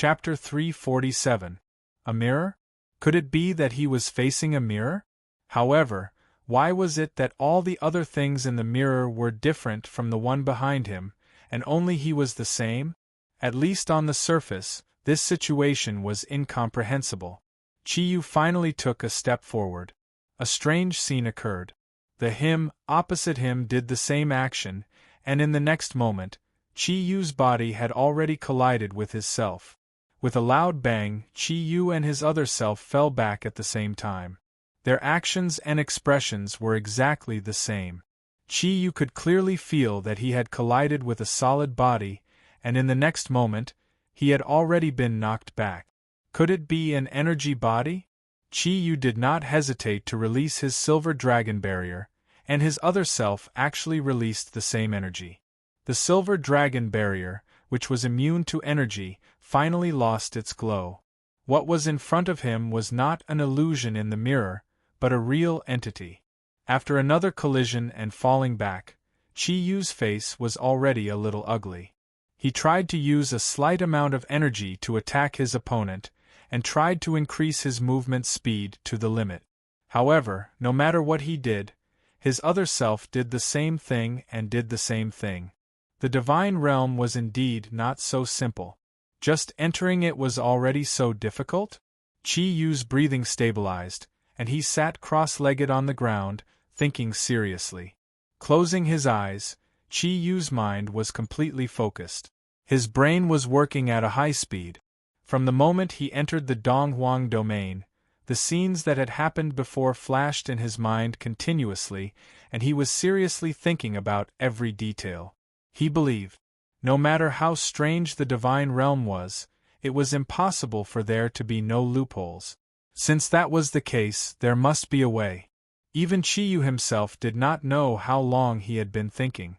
Chapter 347. A mirror? Could it be that he was facing a mirror? However, why was it that all the other things in the mirror were different from the one behind him, and only he was the same? At least on the surface, this situation was incomprehensible. Chi-Yu finally took a step forward. A strange scene occurred. The him opposite him did the same action, and in the next moment, Chi-Yu's body had already collided with his self. With a loud bang, Chi-Yu and his other self fell back at the same time. Their actions and expressions were exactly the same. Chi-Yu could clearly feel that he had collided with a solid body, and in the next moment, he had already been knocked back. Could it be an energy body? Chi-Yu did not hesitate to release his silver dragon barrier, and his other self actually released the same energy. The silver dragon barrier, which was immune to energy, finally lost its glow. What was in front of him was not an illusion in the mirror, but a real entity. After another collision and falling back, Chi-Yu's face was already a little ugly. He tried to use a slight amount of energy to attack his opponent, and tried to increase his movement speed to the limit. However, no matter what he did, his other self did the same thing and did the same thing. The divine realm was indeed not so simple. Just entering it was already so difficult? Chi-Yu's breathing stabilized, and he sat cross-legged on the ground, thinking seriously. Closing his eyes, Chi-Yu's mind was completely focused. His brain was working at a high speed. From the moment he entered the Donghuang domain, the scenes that had happened before flashed in his mind continuously, and he was seriously thinking about every detail. He believed, no matter how strange the divine realm was, it was impossible for there to be no loopholes. Since that was the case, there must be a way. Even Chi-Yu himself did not know how long he had been thinking.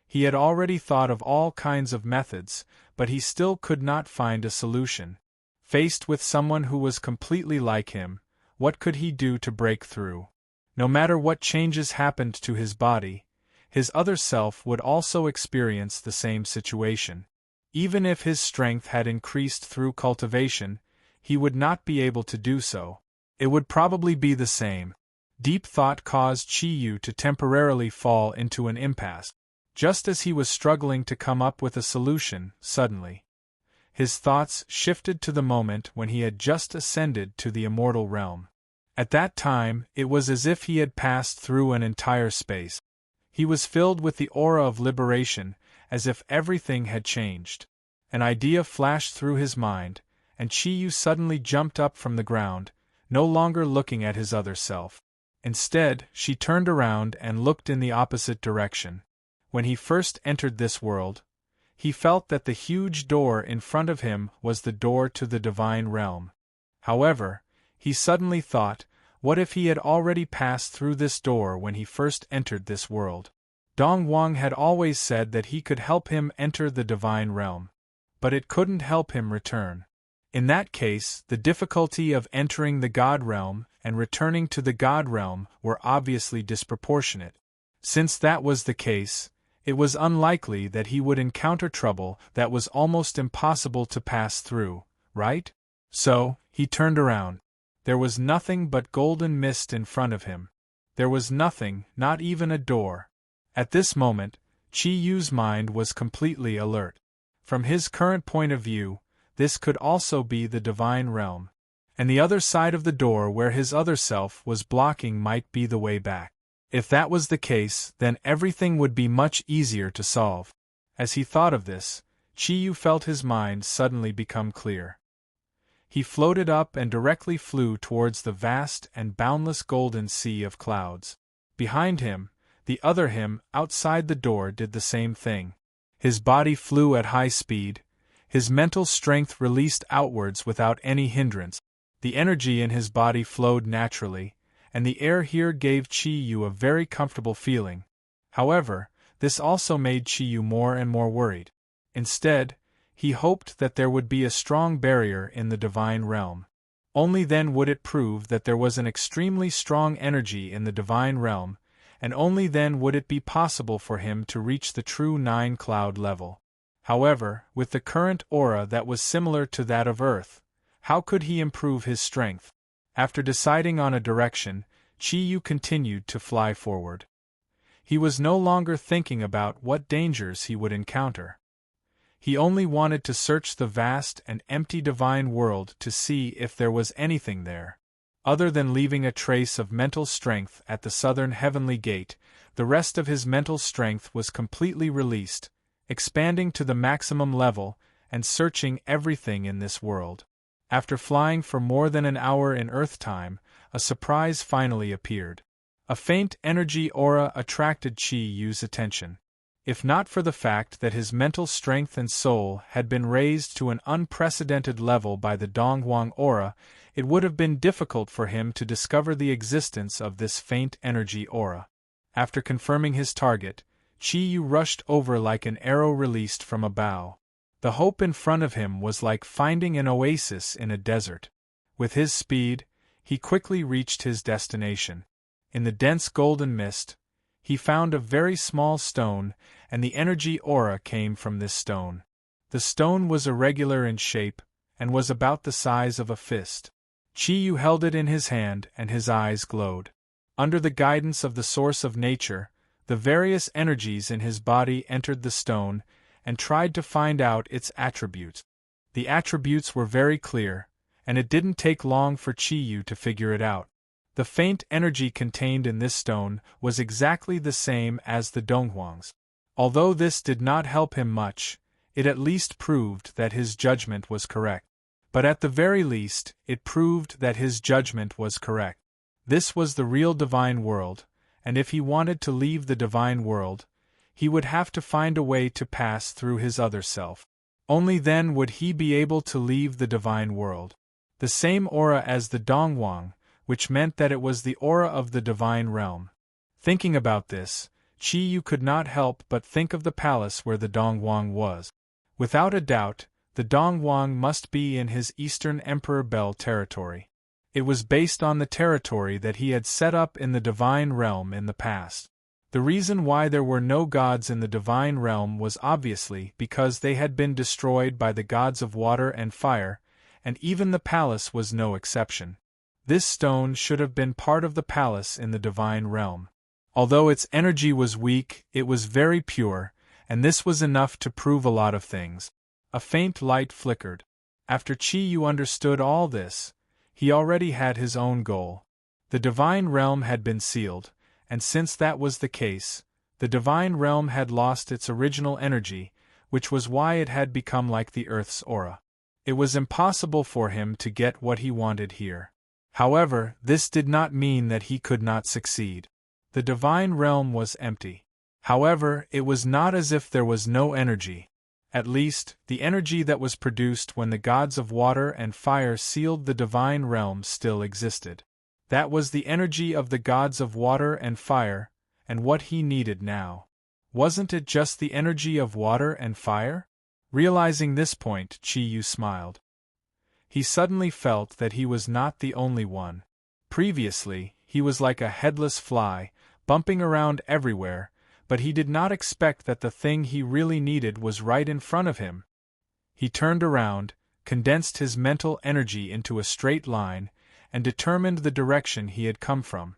He had already thought of all kinds of methods, but he still could not find a solution. Faced with someone who was completely like him, what could he do to break through? No matter what changes happened to his body, his other self would also experience the same situation. Even if his strength had increased through cultivation, he would not be able to do so. It would probably be the same. Deep thought caused Chi-Yu to temporarily fall into an impasse. Just as he was struggling to come up with a solution, suddenly, his thoughts shifted to the moment when he had just ascended to the immortal realm. At that time, it was as if he had passed through an entire space. He was filled with the aura of liberation, as if everything had changed. An idea flashed through his mind, and Chi-Yu suddenly jumped up from the ground, no longer looking at his other self. Instead, she turned around and looked in the opposite direction. When he first entered this world, he felt that the huge door in front of him was the door to the divine realm. However, he suddenly thought, what if he had already passed through this door when he first entered this world? Donghuang had always said that he could help him enter the divine realm, but it couldn't help him return. In that case, the difficulty of entering the God realm and returning to the God realm were obviously disproportionate. Since that was the case, it was unlikely that he would encounter trouble that was almost impossible to pass through, right? So, he turned around. There was nothing but golden mist in front of him. There was nothing, not even a door. At this moment, Chi-Yu's mind was completely alert. From his current point of view, this could also be the divine realm. And the other side of the door where his other self was blocking might be the way back. If that was the case, then everything would be much easier to solve. As he thought of this, Chi-Yu felt his mind suddenly become clear. He floated up and directly flew towards the vast and boundless golden sea of clouds. Behind him, the other him outside the door did the same thing. His body flew at high speed, his mental strength released outwards without any hindrance. The energy in his body flowed naturally, and the air here gave Chi-Yu a very comfortable feeling. However, this also made Chi-Yu more and more worried. Instead, he hoped that there would be a strong barrier in the divine realm. Only then would it prove that there was an extremely strong energy in the divine realm, and only then would it be possible for him to reach the true 9-cloud level. However, with the current aura that was similar to that of Earth, how could he improve his strength? After deciding on a direction, Chi-Yu continued to fly forward. He was no longer thinking about what dangers he would encounter. He only wanted to search the vast and empty divine world to see if there was anything there. Other than leaving a trace of mental strength at the southern heavenly gate, the rest of his mental strength was completely released, expanding to the maximum level and searching everything in this world. After flying for more than an hour in Earth time, a surprise finally appeared. A faint energy aura attracted Chi-Yu's attention. If not for the fact that his mental strength and soul had been raised to an unprecedented level by the Donghuang aura, it would have been difficult for him to discover the existence of this faint energy aura. After confirming his target, Chi-Yu rushed over like an arrow released from a bow. The hope in front of him was like finding an oasis in a desert. With his speed, he quickly reached his destination. In the dense golden mist, he found a very small stone, and the energy aura came from this stone. The stone was irregular in shape, and was about the size of a fist. Chi-Yu held it in his hand, and his eyes glowed. Under the guidance of the source of nature, the various energies in his body entered the stone, and tried to find out its attributes. The attributes were very clear, and it didn't take long for Chi-Yu to figure it out. The faint energy contained in this stone was exactly the same as the Donghuang's. Although this did not help him much, it at least proved that his judgment was correct. But at the very least, it proved that his judgment was correct. This was the real divine world, and if he wanted to leave the divine world, he would have to find a way to pass through his other self. Only then would he be able to leave the divine world. The same aura as the Donghuang, which meant that it was the aura of the divine realm. Thinking about this, Chi-Yu could not help but think of the palace where the Donghuang was. Without a doubt, the Donghuang must be in his Eastern Emperor Bel territory. It was based on the territory that he had set up in the divine realm in the past. The reason why there were no gods in the divine realm was obviously because they had been destroyed by the gods of water and fire, and even the palace was no exception. This stone should have been part of the palace in the divine realm. Although its energy was weak, it was very pure, and this was enough to prove a lot of things. A faint light flickered. After Chi-Yu understood all this, he already had his own goal. The divine realm had been sealed, and since that was the case, the divine realm had lost its original energy, which was why it had become like the Earth's aura. It was impossible for him to get what he wanted here. However, this did not mean that he could not succeed. The divine realm was empty. However, it was not as if there was no energy. At least, the energy that was produced when the gods of water and fire sealed the divine realm still existed. That was the energy of the gods of water and fire, and what he needed now. Wasn't it just the energy of water and fire? Realizing this point, Chi-Yu smiled. He suddenly felt that he was not the only one. Previously, he was like a headless fly, bumping around everywhere, but he did not expect that the thing he really needed was right in front of him. He turned around, condensed his mental energy into a straight line, and determined the direction he had come from.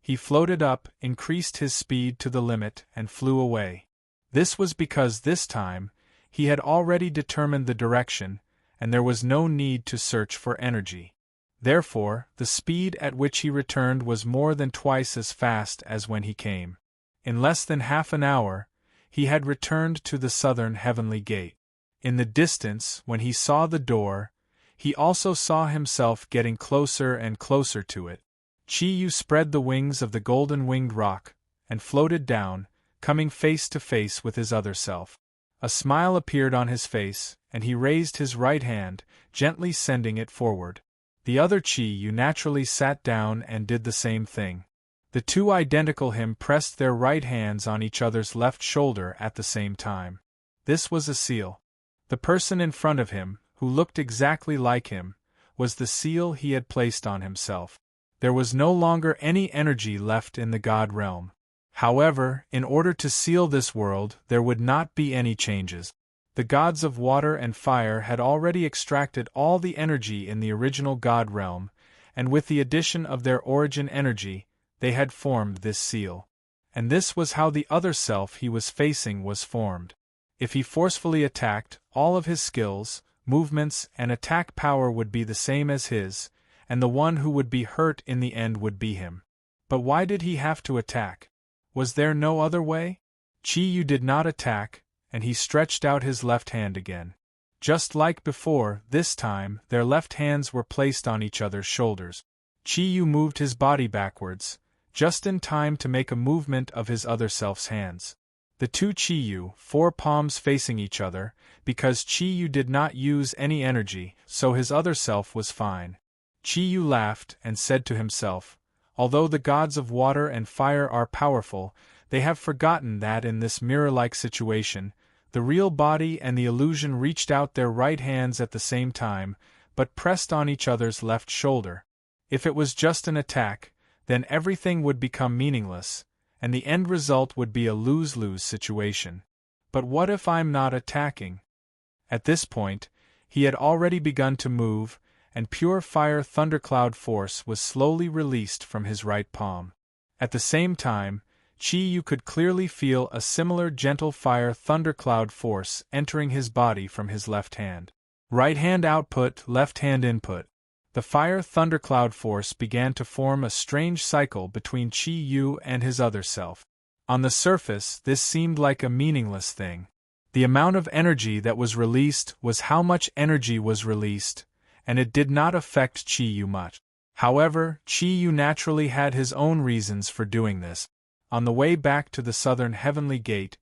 He floated up, increased his speed to the limit, and flew away. This was because this time, he had already determined the direction, and there was no need to search for energy. Therefore, the speed at which he returned was more than twice as fast as when he came. In less than half an hour, he had returned to the southern heavenly gate. In the distance, when he saw the door, he also saw himself getting closer and closer to it. Chi-Yu spread the wings of the golden-winged roc, and floated down, coming face to face with his other self. A smile appeared on his face, and he raised his right hand, gently sending it forward. The other Chi-Yu naturally sat down and did the same thing. The two identical him pressed their right hands on each other's left shoulder at the same time. This was a seal. The person in front of him, who looked exactly like him, was the seal he had placed on himself. There was no longer any energy left in the God realm. However, in order to seal this world, there would not be any changes. The gods of water and fire had already extracted all the energy in the original god realm, and with the addition of their origin energy, they had formed this seal. And this was how the other self he was facing was formed. If he forcefully attacked, all of his skills, movements, and attack power would be the same as his, and the one who would be hurt in the end would be him. But why did he have to attack? Was there no other way? Chi-Yu did not attack, and he stretched out his left hand again. Just like before, this time, their left hands were placed on each other's shoulders. Chi-Yu moved his body backwards, just in time to make a movement of his other self's hands. The two Chi-Yu, four palms facing each other, because Chi-Yu did not use any energy, so his other self was fine. Chi-Yu laughed and said to himself, although the gods of water and fire are powerful, they have forgotten that in this mirror-like situation, the real body and the illusion reached out their right hands at the same time, but pressed on each other's left shoulder. If it was just an attack, then everything would become meaningless, and the end result would be a lose-lose situation. But what if I'm not attacking? At this point, he had already begun to move, and pure fire thundercloud force was slowly released from his right palm. At the same time, Chi-Yu could clearly feel a similar gentle fire thundercloud force entering his body from his left hand. Right hand output, left hand input. The fire thundercloud force began to form a strange cycle between Chi-Yu and his other self. On the surface, this seemed like a meaningless thing. The amount of energy that was released was how much energy was released, and it did not affect Chi-Yu much. However, Chi-Yu naturally had his own reasons for doing this. On the way back to the southern heavenly gate,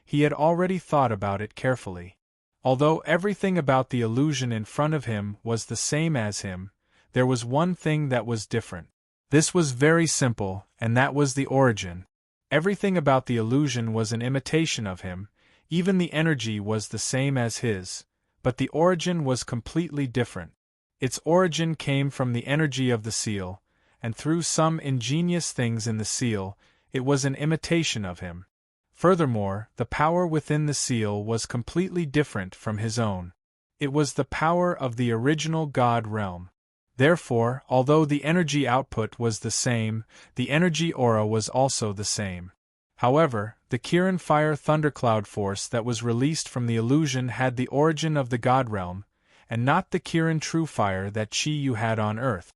he had already thought about it carefully. Although everything about the illusion in front of him was the same as him, there was one thing that was different. This was very simple, and that was the origin. Everything about the illusion was an imitation of him, even the energy was the same as his, but the origin was completely different. Its origin came from the energy of the seal, and through some ingenious things in the seal, it was an imitation of him. Furthermore, the power within the seal was completely different from his own. It was the power of the original God realm. Therefore, although the energy output was the same, the energy aura was also the same. However, the Kirin fire thundercloud force that was released from the illusion had the origin of the God realm, and not the Kirin true fire that Chi-Yu had on Earth.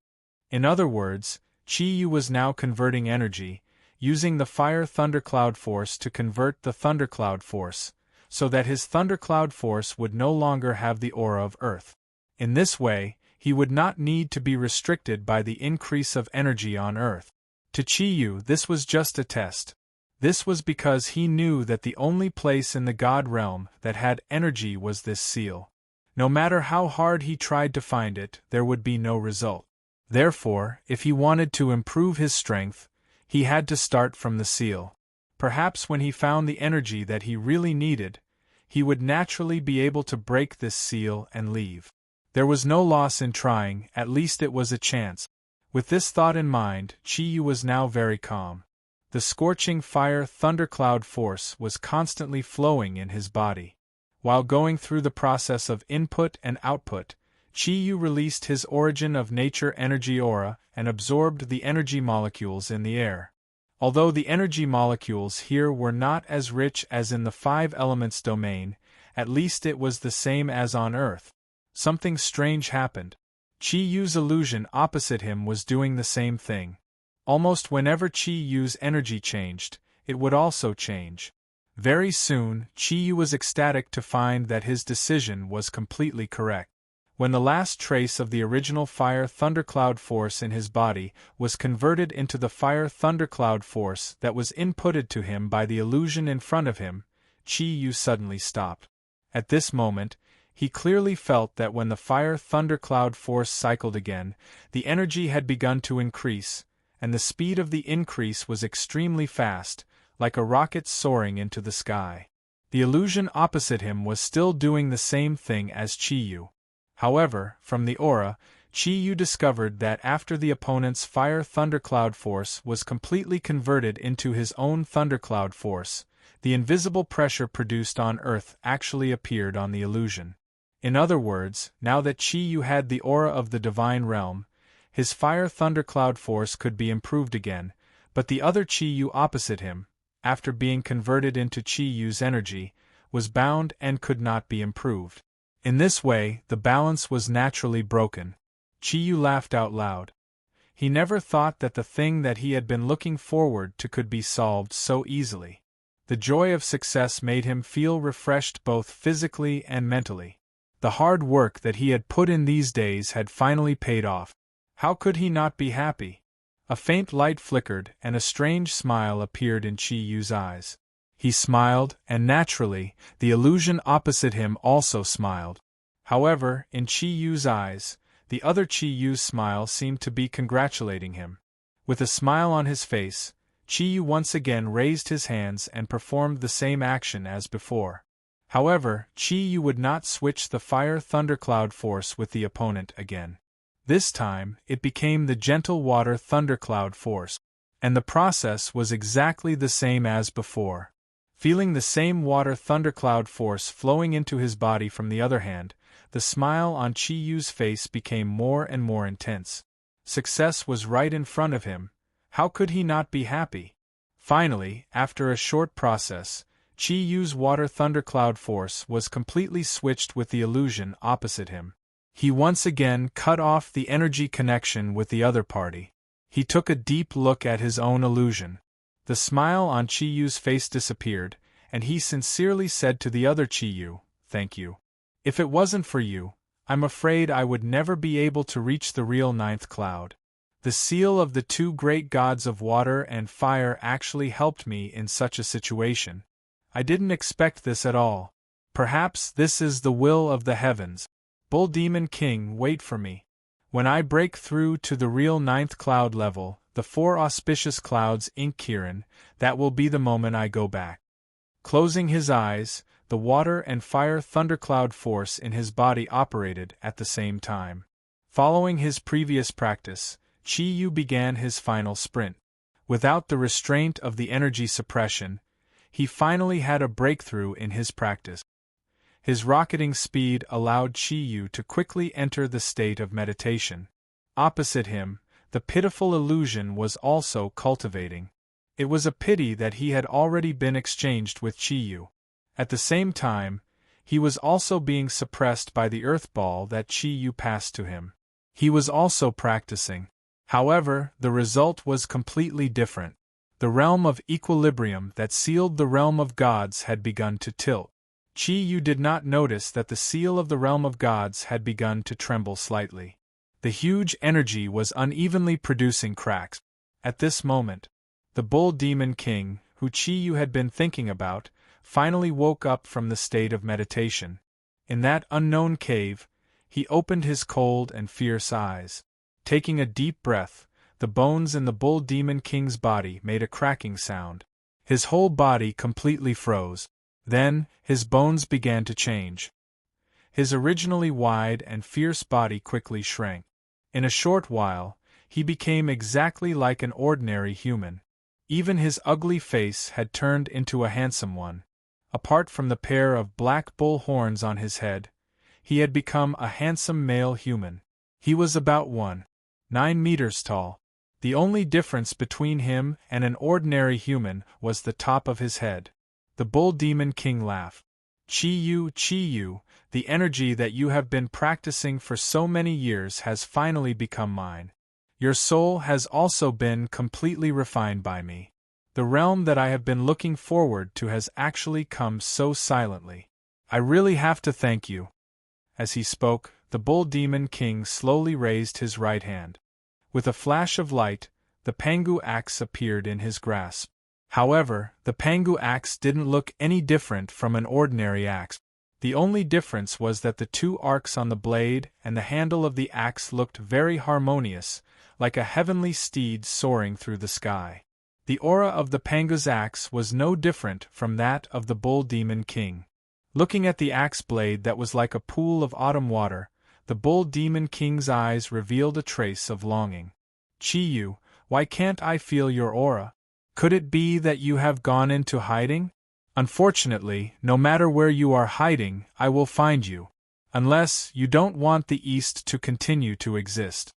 In other words, Chi-Yu was now converting energy, using the fire thundercloud force to convert the thundercloud force, so that his thundercloud force would no longer have the aura of Earth. In this way, he would not need to be restricted by the increase of energy on Earth. To Chi-Yu, this was just a test. This was because he knew that the only place in the God realm that had energy was this seal. No matter how hard he tried to find it, there would be no result. Therefore, if he wanted to improve his strength, he had to start from the seal. Perhaps when he found the energy that he really needed, he would naturally be able to break this seal and leave. There was no loss in trying, at least it was a chance. With this thought in mind, Chi-Yu was now very calm. The scorching fire thundercloud force was constantly flowing in his body. While going through the process of input and output, Chi-Yu released his origin of nature energy aura and absorbed the energy molecules in the air. Although the energy molecules here were not as rich as in the 5 elements domain, at least it was the same as on Earth. Something strange happened. Chi-Yu's illusion opposite him was doing the same thing. Almost whenever Chi-Yu's energy changed, it would also change. Very soon, Chi-Yu was ecstatic to find that his decision was completely correct. When the last trace of the original fire thundercloud force in his body was converted into the fire thundercloud force that was inputted to him by the illusion in front of him, Chi-Yu suddenly stopped. At this moment, he clearly felt that when the fire thundercloud force cycled again, the energy had begun to increase, and the speed of the increase was extremely fast, like a rocket soaring into the sky. The illusion opposite him was still doing the same thing as Chi-Yu. However, from the aura, Chi-Yu discovered that after the opponent's fire thundercloud force was completely converted into his own thundercloud force, the invisible pressure produced on Earth actually appeared on the illusion. In other words, now that Chi-Yu had the aura of the divine realm, his fire thundercloud force could be improved again, but the other Chi-Yu opposite him, after being converted into Chi-Yu's energy, was bound and could not be improved. In this way, the balance was naturally broken. Chi-Yu laughed out loud. He never thought that the thing that he had been looking forward to could be solved so easily. The joy of success made him feel refreshed both physically and mentally. The hard work that he had put in these days had finally paid off. How could he not be happy? A faint light flickered and a strange smile appeared in Chi-Yu's eyes. He smiled, and naturally, the illusion opposite him also smiled. However, in Chi-Yu's eyes, the other Chi-Yu's smile seemed to be congratulating him. With a smile on his face, Chi-Yu once again raised his hands and performed the same action as before. However, Chi-Yu would not switch the fire thundercloud force with the opponent again. This time, it became the gentle water thundercloud force, and the process was exactly the same as before. Feeling the same water thundercloud force flowing into his body from the other hand, the smile on Chi-Yu's face became more and more intense. Success was right in front of him. How could he not be happy? Finally, after a short process, Chi-Yu's water thundercloud force was completely switched with the illusion opposite him. He once again cut off the energy connection with the other party. He took a deep look at his own illusion. The smile on Chi-Yu's face disappeared, and he sincerely said to the other Chi-Yu, "Thank you. If it wasn't for you, I'm afraid I would never be able to reach the real ninth cloud. The seal of the two great gods of water and fire actually helped me in such a situation. I didn't expect this at all. Perhaps this is the will of the heavens. Bull Demon King, wait for me. When I break through to the real ninth cloud level, the four auspicious clouds ink Kirin, that will be the moment I go back." Closing his eyes, the water and fire thundercloud force in his body operated at the same time. Following his previous practice, Chi-Yu began his final sprint. Without the restraint of the energy suppression, he finally had a breakthrough in his practice. His rocketing speed allowed Chi-Yu to quickly enter the state of meditation. Opposite him, the pitiful illusion was also cultivating. It was a pity that he had already been exchanged with Chi-Yu. At the same time, he was also being suppressed by the earth ball that Chi-Yu passed to him. He was also practicing. However, the result was completely different. The realm of equilibrium that sealed the realm of gods had begun to tilt. Chi-Yu did not notice that the seal of the realm of gods had begun to tremble slightly. The huge energy was unevenly producing cracks. At this moment, the Bull Demon King, who Chi-Yu had been thinking about, finally woke up from the state of meditation. In that unknown cave, he opened his cold and fierce eyes. Taking a deep breath, the bones in the Bull Demon King's body made a cracking sound. His whole body completely froze. Then, his bones began to change. His originally wide and fierce body quickly shrank. In a short while, he became exactly like an ordinary human. Even his ugly face had turned into a handsome one. Apart from the pair of black bull horns on his head, he had become a handsome male human. He was about 1.9 meters tall. The only difference between him and an ordinary human was the top of his head. The Bull Demon King laughed. Chi-Yu, Chi-Yu, the energy that you have been practicing for so many years has finally become mine. Your soul has also been completely refined by me. The realm that I have been looking forward to has actually come so silently. I really have to thank you. As he spoke, the Bull Demon King slowly raised his right hand. With a flash of light, the Pangu axe appeared in his grasp. However, the Pangu axe didn't look any different from an ordinary axe. The only difference was that the two arcs on the blade and the handle of the axe looked very harmonious, like a heavenly steed soaring through the sky. The aura of the Pangu's axe was no different from that of the Bull Demon King. Looking at the axe blade that was like a pool of autumn water, the Bull Demon King's eyes revealed a trace of longing. Chi-Yu, why can't I feel your aura? Could it be that you have gone into hiding? Unfortunately, no matter where you are hiding, I will find you. Unless you don't want the East to continue to exist.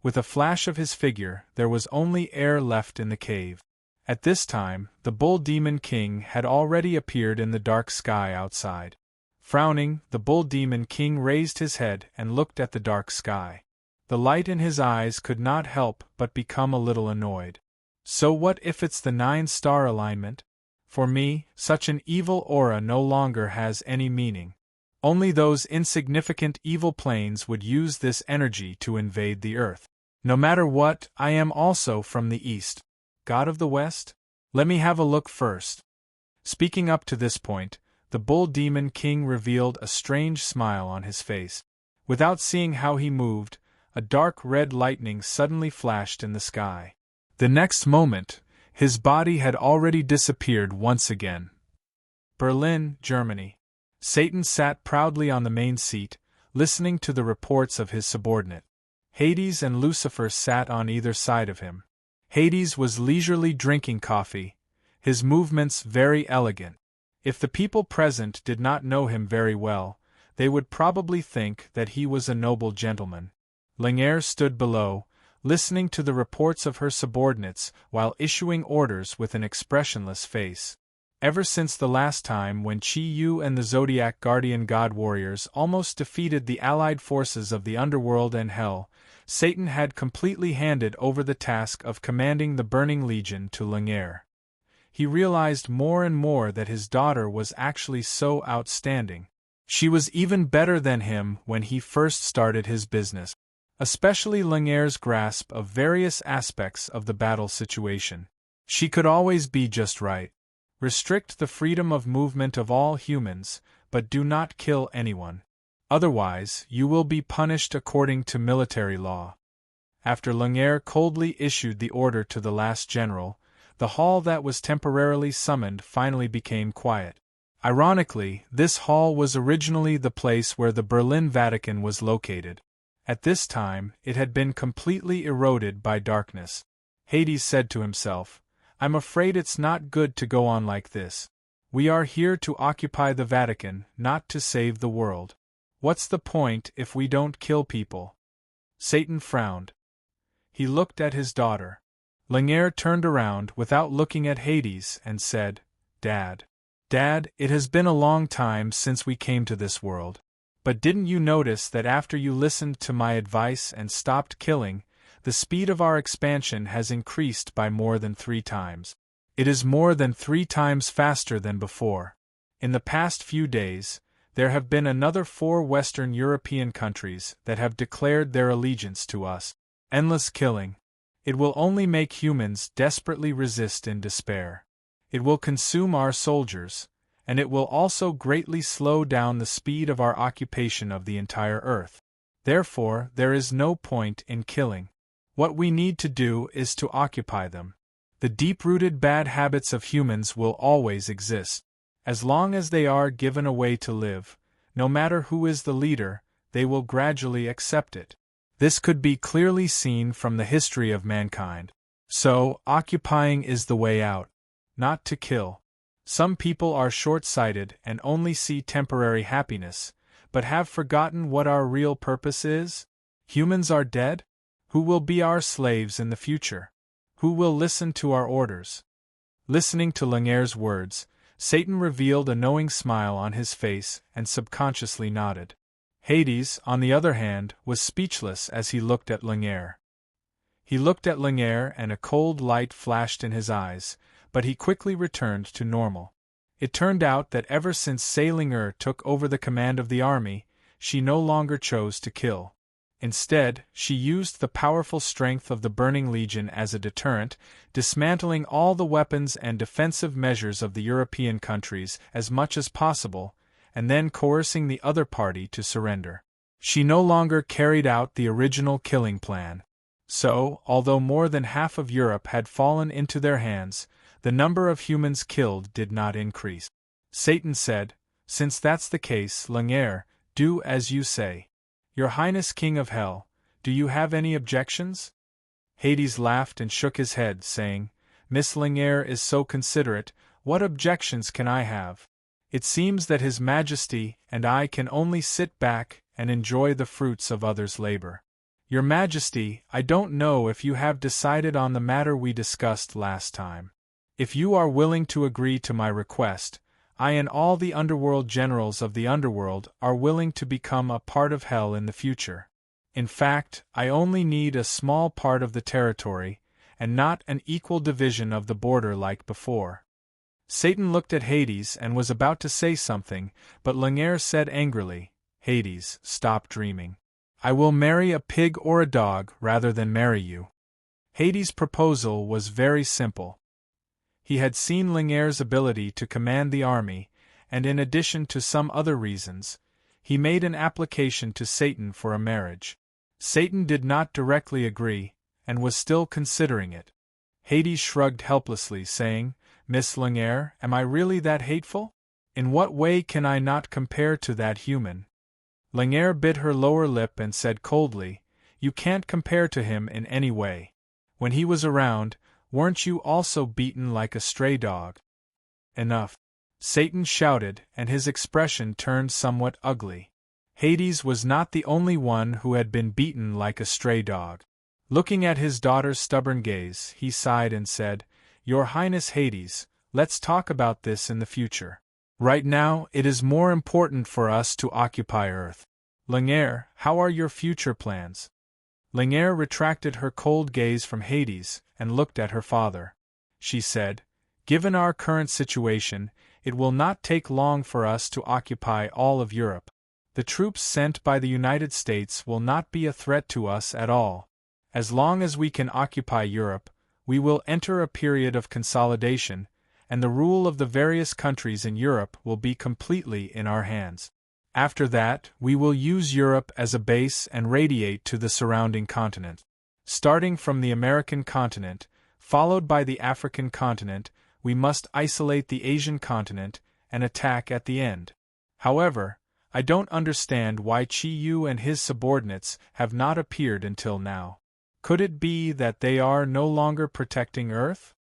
With a flash of his figure, there was only air left in the cave. At this time, the Bull Demon King had already appeared in the dark sky outside. Frowning, the Bull Demon King raised his head and looked at the dark sky. The light in his eyes could not help but become a little annoyed. So what if it's the 9-star alignment? For me, such an evil aura no longer has any meaning. Only those insignificant evil planes would use this energy to invade the earth. No matter what, I am also from the East. God of the West? Let me have a look first. Speaking up to this point, the Bull Demon King revealed a strange smile on his face. Without seeing how he moved, a dark red lightning suddenly flashed in the sky. The next moment, his body had already disappeared once again. Berlin, Germany. Satan sat proudly on the main seat, listening to the reports of his subordinate. Hades and Lucifer sat on either side of him. Hades was leisurely drinking coffee, his movements very elegant. If the people present did not know him very well, they would probably think that he was a noble gentleman. Lingère stood below, listening to the reports of her subordinates while issuing orders with an expressionless face. Ever since the last time when Chi Yu and the Zodiac Guardian God Warriors almost defeated the allied forces of the underworld and hell, Satan had completely handed over the task of commanding the Burning Legion to Lingère. He realized more and more that his daughter was actually so outstanding. She was even better than him when he first started his business. Especially Lingère's grasp of various aspects of the battle situation. She could always be just right. Restrict the freedom of movement of all humans, but do not kill anyone. Otherwise, you will be punished according to military law. After Lingère coldly issued the order to the last general, the hall that was temporarily summoned finally became quiet. Ironically, this hall was originally the place where the Berlin Vatican was located. At this time, it had been completely eroded by darkness. Hades said to himself, "I'm afraid it's not good to go on like this. We are here to occupy the Vatican, not to save the world. What's the point if we don't kill people?" Satan frowned. He looked at his daughter. Lingère turned around without looking at Hades and said, Dad, it has been a long time since we came to this world. But didn't you notice that after you listened to my advice and stopped killing, the speed of our expansion has increased by more than 3 times. It is more than 3 times faster than before. In the past few days, there have been another 4 Western European countries that have declared their allegiance to us. Endless killing. It will only make humans desperately resist in despair. It will consume our soldiers, and it will also greatly slow down the speed of our occupation of the entire Earth. Therefore, there is no point in killing. What we need to do is to occupy them. The deep-rooted bad habits of humans will always exist. As long as they are given a way to live, no matter who is the leader, they will gradually accept it. This could be clearly seen from the history of mankind. So, occupying is the way out. Not to kill. Some people are short-sighted and only see temporary happiness, but have forgotten what our real purpose is? Humans are dead? Who will be our slaves in the future? Who will listen to our orders? Listening to Lingère's words, Satan revealed a knowing smile on his face and subconsciously nodded. Hades, on the other hand, was speechless as he looked at Lingère. He looked at Lingère and a cold light flashed in his eyes, but he quickly returned to normal. It turned out that ever since Lingère took over the command of the army, she no longer chose to kill. Instead, she used the powerful strength of the Burning Legion as a deterrent, dismantling all the weapons and defensive measures of the European countries as much as possible, and then coercing the other party to surrender. She no longer carried out the original killing plan. So, although more than half of Europe had fallen into their hands, the number of humans killed did not increase. Satan said, "Since that's the case, Lingère, do as you say. Your Highness King of Hell, do you have any objections?" Hades laughed and shook his head, saying, "Miss Lingère is so considerate, what objections can I have? It seems that His Majesty and I can only sit back and enjoy the fruits of others' labor. Your Majesty, I don't know if you have decided on the matter we discussed last time. If you are willing to agree to my request, I and all the underworld generals of the underworld are willing to become a part of Hell in the future. In fact, I only need a small part of the territory, and not an equal division of the border like before. Satan looked at Hades and was about to say something, but Langaire said angrily, Hades, stop dreaming. I will marry a pig or a dog rather than marry you. Hades' proposal was very simple. He had seen Langaire's ability to command the army, and in addition to some other reasons, he made an application to Satan for a marriage. Satan did not directly agree, and was still considering it. Hades shrugged helplessly, saying, Miss Langaire, am I really that hateful? In what way can I not compare to that human? Langaire bit her lower lip and said coldly, You can't compare to him in any way. When he was around, weren't you also beaten like a stray dog? Enough. Satan shouted, and his expression turned somewhat ugly. Hades was not the only one who had been beaten like a stray dog. Looking at his daughter's stubborn gaze, he sighed and said, Your Highness Hades, let's talk about this in the future. Right now, it is more important for us to occupy Earth. Langaire, how are your future plans? Langaire retracted her cold gaze from Hades and looked at her father. She said, Given our current situation, it will not take long for us to occupy all of Europe. The troops sent by the United States will not be a threat to us at all. As long as we can occupy Europe, we will enter a period of consolidation, and the rule of the various countries in Europe will be completely in our hands. After that, we will use Europe as a base and radiate to the surrounding continent. Starting from the American continent, followed by the African continent, we must isolate the Asian continent and attack at the end. However, I don't understand why Chi Yu and his subordinates have not appeared until now. Could it be that they are no longer protecting Earth?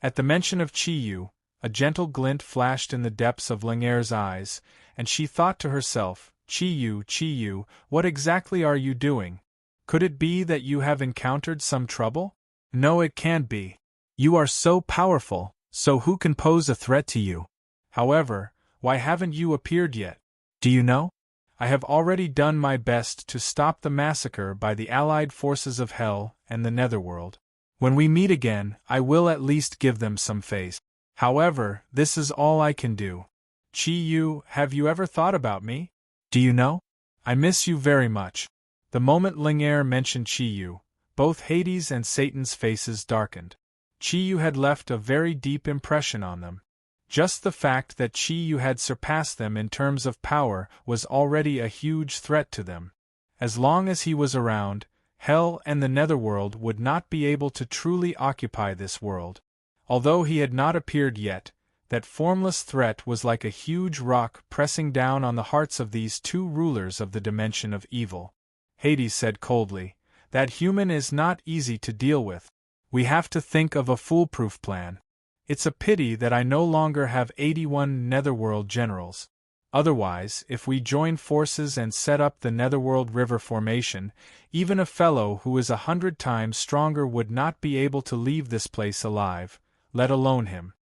At the mention of Chi Yu, a gentle glint flashed in the depths of Langaire's eyes, and she thought to herself, Chi Yu, what exactly are you doing? Could it be that you have encountered some trouble? No, it can't be. You are so powerful, so who can pose a threat to you? However, why haven't you appeared yet? Do you know? I have already done my best to stop the massacre by the allied forces of Hell and the Netherworld. When we meet again, I will at least give them some face. However, this is all I can do. Chi Yu, have you ever thought about me? Do you know? I miss you very much. The moment Langaire mentioned Chi Yu, both Hades and Satan's faces darkened. Chi Yu had left a very deep impression on them. Just the fact that Chi Yu had surpassed them in terms of power was already a huge threat to them. As long as he was around, Hell and the Netherworld would not be able to truly occupy this world. Although he had not appeared yet, that formless threat was like a huge rock pressing down on the hearts of these two rulers of the dimension of evil. Hades said coldly, That human is not easy to deal with. We have to think of a foolproof plan. It's a pity that I no longer have 81 Netherworld generals. Otherwise, if we join forces and set up the Netherworld River formation, even a fellow who is 100 times stronger would not be able to leave this place alive, let alone him.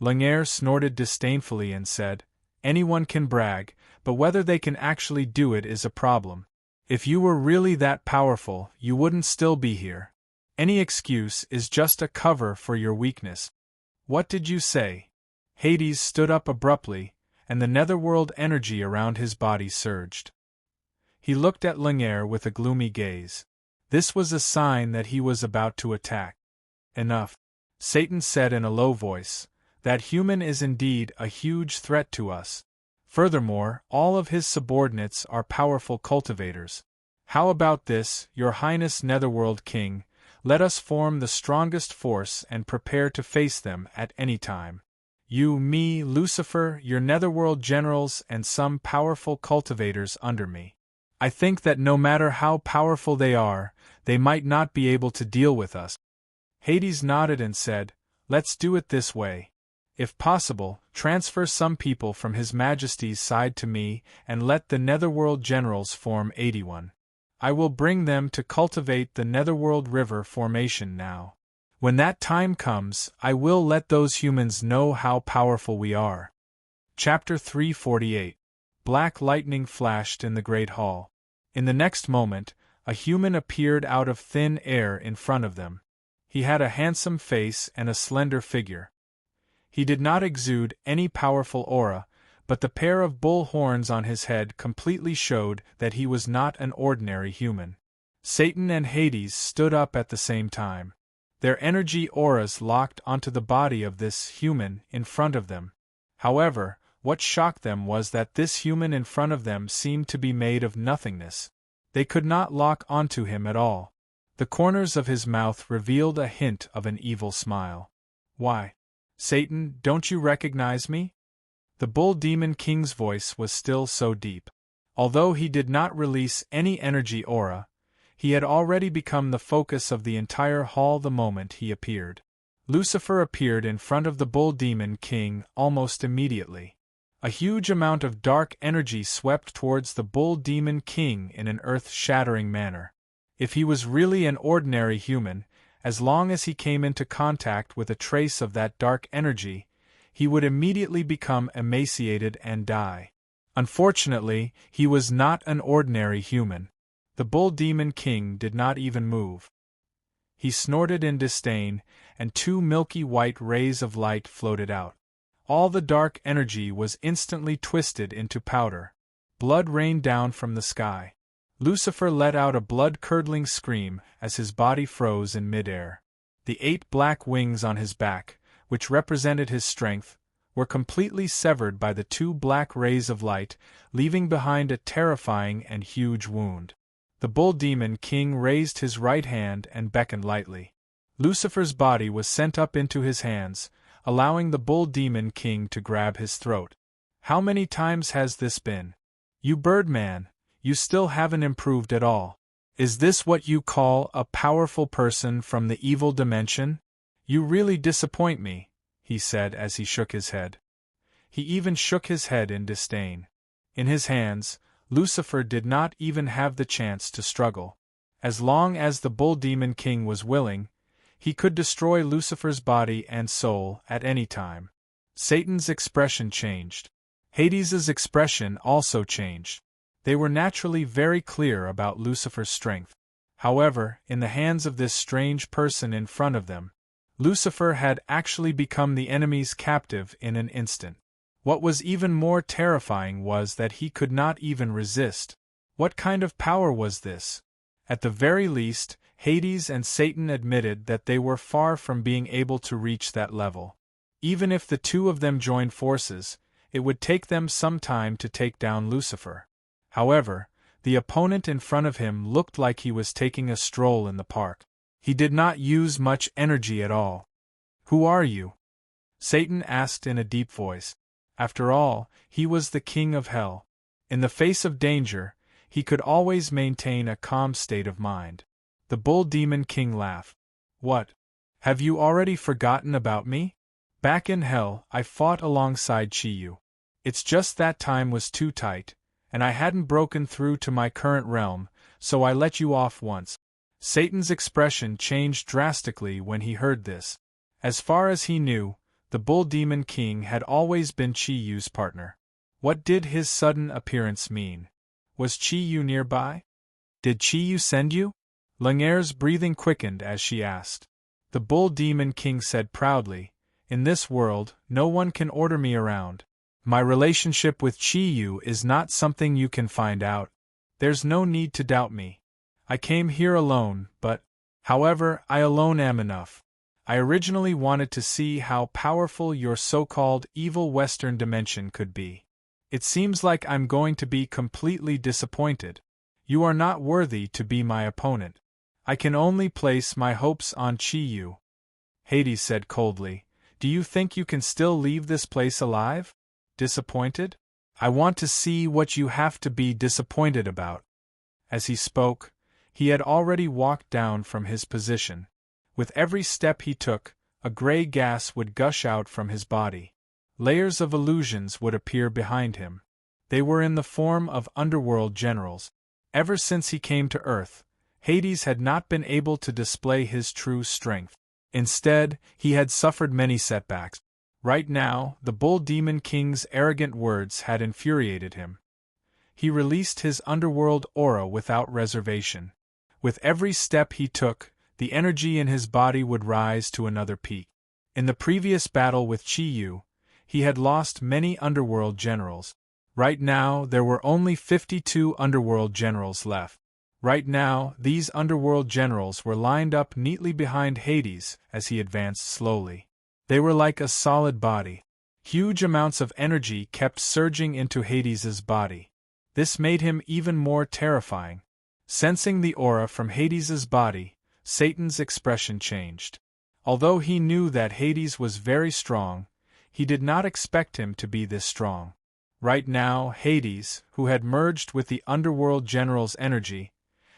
Langaire snorted disdainfully and said, Anyone can brag, but whether they can actually do it is a problem. If you were really that powerful, you wouldn't still be here. Any excuse is just a cover for your weakness. What did you say? Hades stood up abruptly, and the netherworld energy around his body surged. He looked at Langaire with a gloomy gaze. This was a sign that he was about to attack. Enough, Satan said in a low voice. That human is indeed a huge threat to us. Furthermore, all of his subordinates are powerful cultivators. How about this, Your Highness Netherworld King? Let us form the strongest force and prepare to face them at any time. You, me, Lucifer, your Netherworld generals, and some powerful cultivators under me. I think that no matter how powerful they are, they might not be able to deal with us. Hades nodded and said, Let's do it this way. If possible, transfer some people from His Majesty's side to me and let the Netherworld generals form 81. I will bring them to cultivate the Netherworld River formation now. When that time comes, I will let those humans know how powerful we are. Chapter 348. Black lightning flashed in the Great Hall. In the next moment, a human appeared out of thin air in front of them. He had a handsome face and a slender figure. He did not exude any powerful aura, but the pair of bull horns on his head completely showed that he was not an ordinary human. Satan and Hades stood up at the same time. Their energy auras locked onto the body of this human in front of them. However, what shocked them was that this human in front of them seemed to be made of nothingness. They could not lock onto him at all. The corners of his mouth revealed a hint of an evil smile. Why, Satan, don't you recognize me? The bull demon king's voice was still so deep. Although he did not release any energy aura, he had already become the focus of the entire hall the moment he appeared. Lucifer appeared in front of the bull demon king almost immediately. A huge amount of dark energy swept towards the bull demon king in an earth-shattering manner. If he was really an ordinary human, as long as he came into contact with a trace of that dark energy, he would immediately become emaciated and die. Unfortunately, he was not an ordinary human. The bull demon king did not even move. He snorted in disdain, and two milky white rays of light floated out. All the dark energy was instantly twisted into powder. Blood rained down from the sky. Lucifer let out a blood-curdling scream as his body froze in midair. The 8 black wings on his back, which represented his strength, were completely severed by the 2 black rays of light, leaving behind a terrifying and huge wound. The bull demon king raised his right hand and beckoned lightly. Lucifer's body was sent up into his hands, allowing the bull demon king to grab his throat. How many times has this been? You Birdman, you still haven't improved at all. Is this what you call a powerful person from the evil dimension? You really disappoint me, he said as he shook his head. He even shook his head in disdain. In his hands, Lucifer did not even have the chance to struggle. As long as the bull demon king was willing, he could destroy Lucifer's body and soul at any time. Satan's expression changed. Hades's expression also changed. They were naturally very clear about Lucifer's strength. However, in the hands of this strange person in front of them, Lucifer had actually become the enemy's captive in an instant. What was even more terrifying was that he could not even resist. What kind of power was this? At the very least, Hades and Satan admitted that they were far from being able to reach that level. Even if the two of them joined forces, it would take them some time to take down Lucifer. However, the opponent in front of him looked like he was taking a stroll in the park. He did not use much energy at all. "Who are you?" Satan asked in a deep voice. After all, he was the king of hell. In the face of danger, he could always maintain a calm state of mind. The bull demon king laughed. "What? Have you already forgotten about me? Back in hell, I fought alongside Chi-Yu. It's just that time was too tight, and I hadn't broken through to my current realm, so I let you off once." Satan's expression changed drastically when he heard this. As far as he knew, the bull demon king had always been Chi-Yu's partner. What did his sudden appearance mean? Was Chi-Yu nearby? Did Chi-Yu send you? Langaire's breathing quickened as she asked. The bull demon king said proudly, "In this world, no one can order me around. My relationship with Chi-Yu is not something you can find out. There's no need to doubt me. I came here alone, but, however, I alone am enough. I originally wanted to see how powerful your so-called evil Western dimension could be. It seems like I'm going to be completely disappointed. You are not worthy to be my opponent. I can only place my hopes on Chi-Yu." Hades said coldly, "Do you think you can still leave this place alive? Disappointed? I want to see what you have to be disappointed about." As he spoke, he had already walked down from his position. With every step he took, a gray gas would gush out from his body. layers of illusions would appear behind him. They were in the form of underworld generals. Ever since he came to Earth, Hades had not been able to display his true strength. Instead, he had suffered many setbacks. Right now, the Bull Demon King's arrogant words had infuriated him. He released his underworld aura without reservation. With every step he took, the energy in his body would rise to another peak. In the previous battle with Chi-Yu, he had lost many underworld generals. Right now, there were only 52 underworld generals left. Right now, these underworld generals were lined up neatly behind Hades as he advanced slowly. They were like a solid body. Huge amounts of energy kept surging into Hades's body. This made him even more terrifying. Sensing the aura from Hades's body, Satan's expression changed. Although he knew that Hades was very strong, he did not expect him to be this strong. Right now, Hades, who had merged with the underworld general's energy,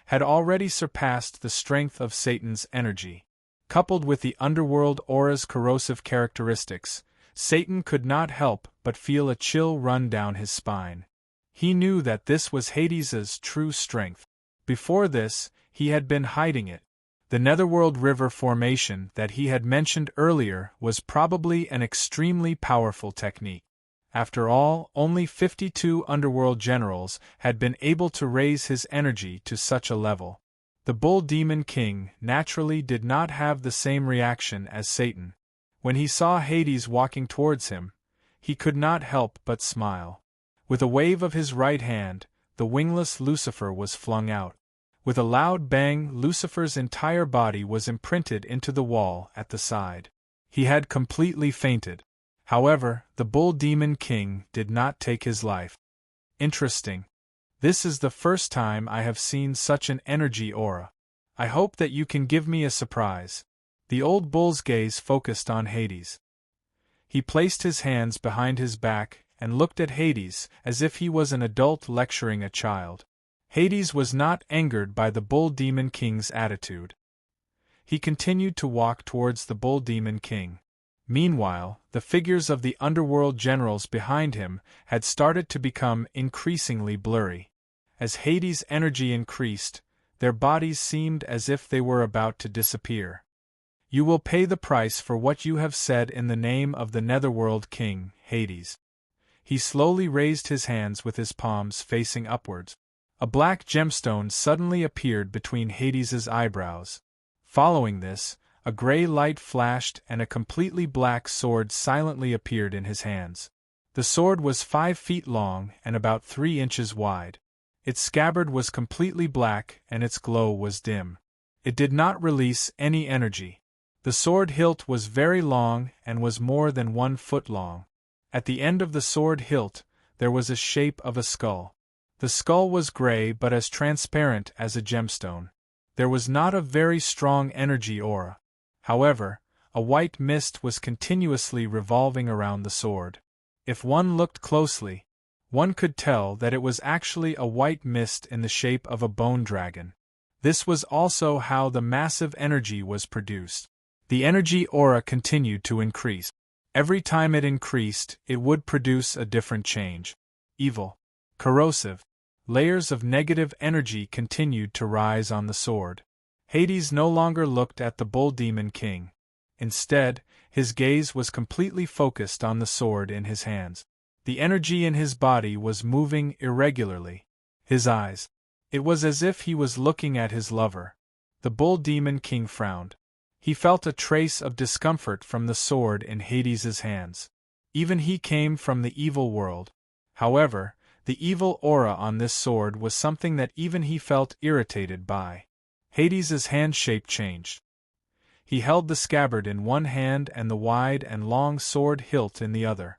had already surpassed the strength of Satan's energy. Coupled with the underworld aura's corrosive characteristics, Satan could not help but feel a chill run down his spine. He knew that this was Hades's true strength. Before this, he had been hiding it. The Netherworld River formation that he had mentioned earlier was probably an extremely powerful technique. After all, only 52 underworld generals had been able to raise his energy to such a level. The Bull Demon King naturally did not have the same reaction as Satan. When he saw Hades walking towards him, he could not help but smile. With a wave of his right hand, the wingless Lucifer was flung out. With a loud bang, Lucifer's entire body was imprinted into the wall at the side. He had completely fainted. However, the Bull Demon King did not take his life. Interesting. This is the first time I have seen such an energy aura. I hope that you can give me a surprise. The old bull's gaze focused on Hades. He placed his hands behind his back and looked at Hades as if he was an adult lecturing a child. Hades was not angered by the Bull Demon King's attitude. He continued to walk towards the Bull Demon King. Meanwhile, the figures of the underworld generals behind him had started to become increasingly blurry. As Hades' energy increased, their bodies seemed as if they were about to disappear. You will pay the price for what you have said in the name of the Netherworld King, Hades. He slowly raised his hands with his palms facing upwards. A black gemstone suddenly appeared between Hades's eyebrows. Following this, a gray light flashed and a completely black sword silently appeared in his hands. The sword was 5 feet long and about 3 inches wide. Its scabbard was completely black and its glow was dim. It did not release any energy. The sword hilt was very long and was more than 1 foot long. At the end of the sword hilt, there was a shape of a skull. The skull was gray but as transparent as a gemstone. There was not a very strong energy aura. However, a white mist was continuously revolving around the sword. If one looked closely, one could tell that it was actually a white mist in the shape of a bone dragon. This was also how the massive energy was produced. The energy aura continued to increase. Every time it increased, it would produce a different change. Evil, corrosive, layers of negative energy continued to rise on the sword. Hades no longer looked at the Bull Demon King. Instead, his gaze was completely focused on the sword in his hands. The energy in his body was moving irregularly. His eyes. It was as if he was looking at his lover. The Bull Demon King frowned. He felt a trace of discomfort from the sword in Hades's hands. Even he came from the evil world. However, the evil aura on this sword was something that even he felt irritated by. Hades's hand shape changed. He held the scabbard in one hand and the wide and long sword hilt in the other.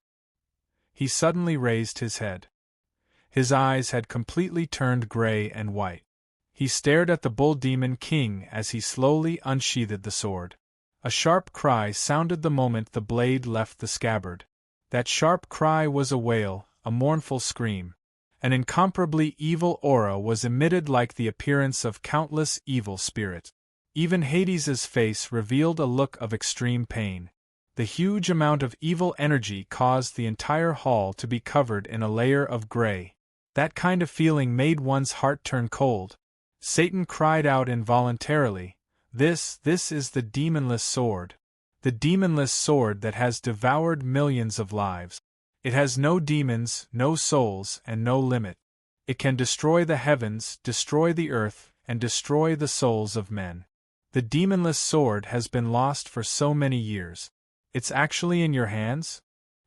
He suddenly raised his head. His eyes had completely turned gray and white. He stared at the Bull Demon King as he slowly unsheathed the sword. A sharp cry sounded the moment the blade left the scabbard. That sharp cry was a wail, a mournful scream. An incomparably evil aura was emitted like the appearance of countless evil spirits. Even Hades's face revealed a look of extreme pain. The huge amount of evil energy caused the entire hall to be covered in a layer of gray. That kind of feeling made one's heart turn cold. Satan cried out involuntarily, This is the demonless sword. The demonless sword that has devoured millions of lives. It has no demons, no souls, and no limit. It can destroy the heavens, destroy the earth, and destroy the souls of men. The demonless sword has been lost for so many years. It's actually in your hands?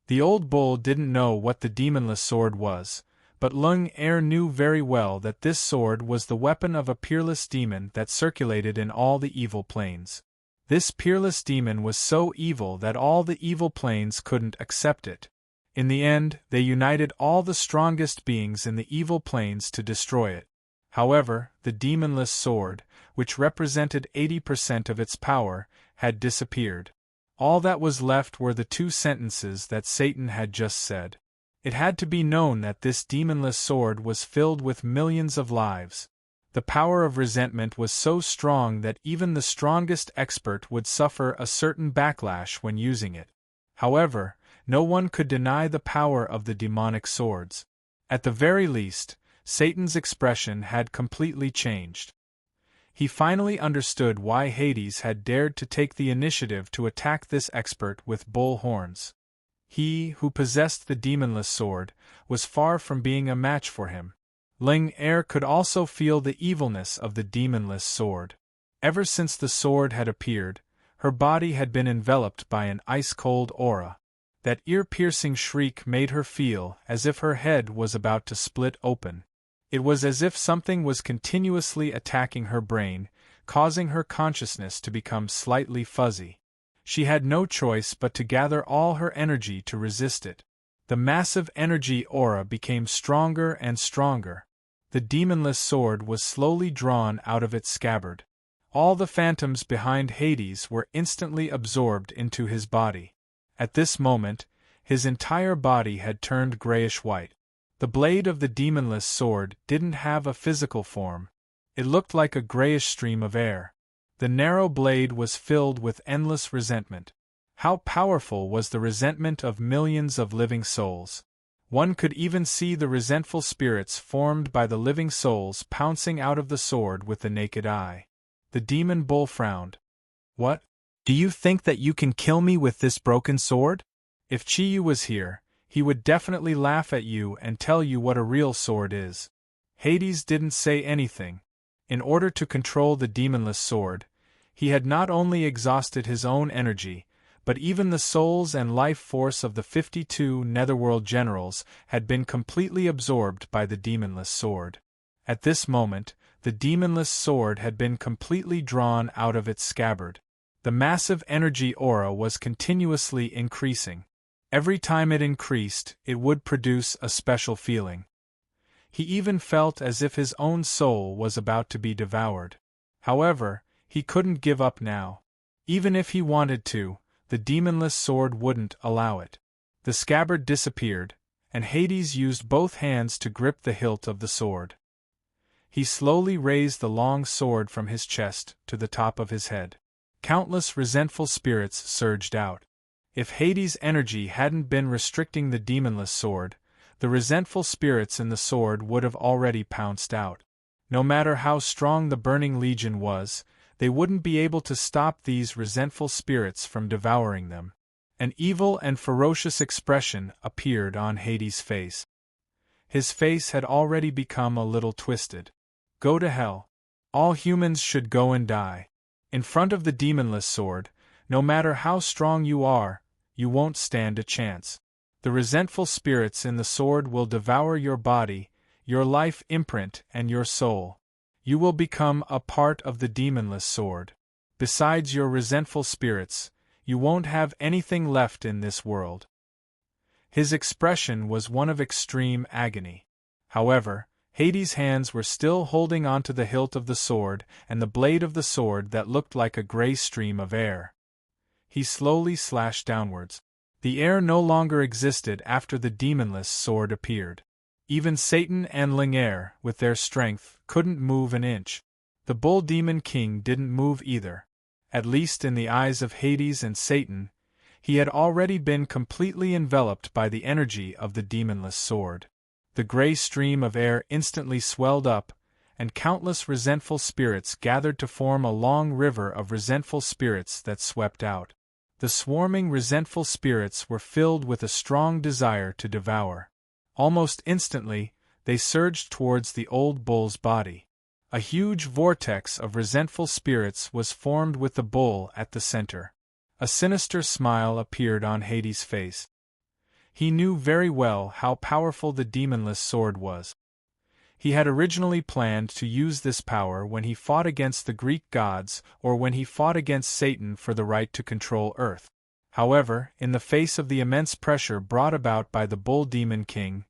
The old bull didn't know what the demonless sword was, but Lung Er knew very well that this sword was the weapon of a peerless demon that circulated in all the evil planes. This peerless demon was so evil that all the evil planes couldn't accept it. In the end, they united all the strongest beings in the evil planes to destroy it. However, the demonless sword, which represented 80% of its power, had disappeared. All that was left were the two sentences that Satan had just said. It had to be known that this demonless sword was filled with millions of lives. The power of resentment was so strong that even the strongest expert would suffer a certain backlash when using it. However, no one could deny the power of the demonic swords. At the very least, Satan's expression had completely changed. He finally understood why Hades had dared to take the initiative to attack this expert with bull horns. He, who possessed the demonless sword, was far from being a match for him. Lung Er could also feel the evilness of the demonless sword. Ever since the sword had appeared, her body had been enveloped by an ice-cold aura. That ear-piercing shriek made her feel as if her head was about to split open. It was as if something was continuously attacking her brain, causing her consciousness to become slightly fuzzy. She had no choice but to gather all her energy to resist it. The massive energy aura became stronger and stronger. The demonless sword was slowly drawn out of its scabbard. All the phantoms behind Hades were instantly absorbed into his body. At this moment, his entire body had turned grayish-white. The blade of the demonless sword didn't have a physical form. It looked like a grayish stream of air. The narrow blade was filled with endless resentment. How powerful was the resentment of millions of living souls! One could even see the resentful spirits formed by the living souls pouncing out of the sword with the naked eye. The demon bull frowned. What? Do you think that you can kill me with this broken sword? If Chiyu was here, he would definitely laugh at you and tell you what a real sword is. Hades didn't say anything. In order to control the demonless sword, he had not only exhausted his own energy, but even the souls and life force of the 52 Netherworld generals had been completely absorbed by the demonless sword. At this moment, the demonless sword had been completely drawn out of its scabbard. The massive energy aura was continuously increasing. Every time it increased, it would produce a special feeling. He even felt as if his own soul was about to be devoured. However, he couldn't give up now. Even if he wanted to, the demonless sword wouldn't allow it. The scabbard disappeared, and Hades used both hands to grip the hilt of the sword. He slowly raised the long sword from his chest to the top of his head. Countless resentful spirits surged out. If Hades' energy hadn't been restricting the demonless sword, the resentful spirits in the sword would have already pounced out. No matter how strong the Burning Legion was, they wouldn't be able to stop these resentful spirits from devouring them. An evil and ferocious expression appeared on Hades' face. His face had already become a little twisted. Go to hell. All humans should go and die. In front of the demonless sword, no matter how strong you are, you won't stand a chance. The resentful spirits in the sword will devour your body, your life imprint, and your soul. You will become a part of the demonless sword. Besides your resentful spirits, you won't have anything left in this world. His expression was one of extreme agony. However, Hades' hands were still holding onto the hilt of the sword and the blade of the sword that looked like a gray stream of air. He slowly slashed downwards. The air no longer existed after the demonless sword appeared. Even Satan and Lung Er, with their strength, couldn't move an inch. The Bull Demon King didn't move either. At least in the eyes of Hades and Satan, He had already been completely enveloped by the energy of the demonless sword. The gray stream of air instantly swelled up, and countless resentful spirits gathered to form a long river of resentful spirits that swept out. The swarming resentful spirits were filled with a strong desire to devour. Almost instantly, they surged towards the old bull's body. A huge vortex of resentful spirits was formed with the bull at the center. A sinister smile appeared on Hades' face. He knew very well how powerful the demonless sword was. He had originally planned to use this power when he fought against the Greek gods or when he fought against Satan for the right to control Earth. However, in the face of the immense pressure brought about by the Bull Demon King,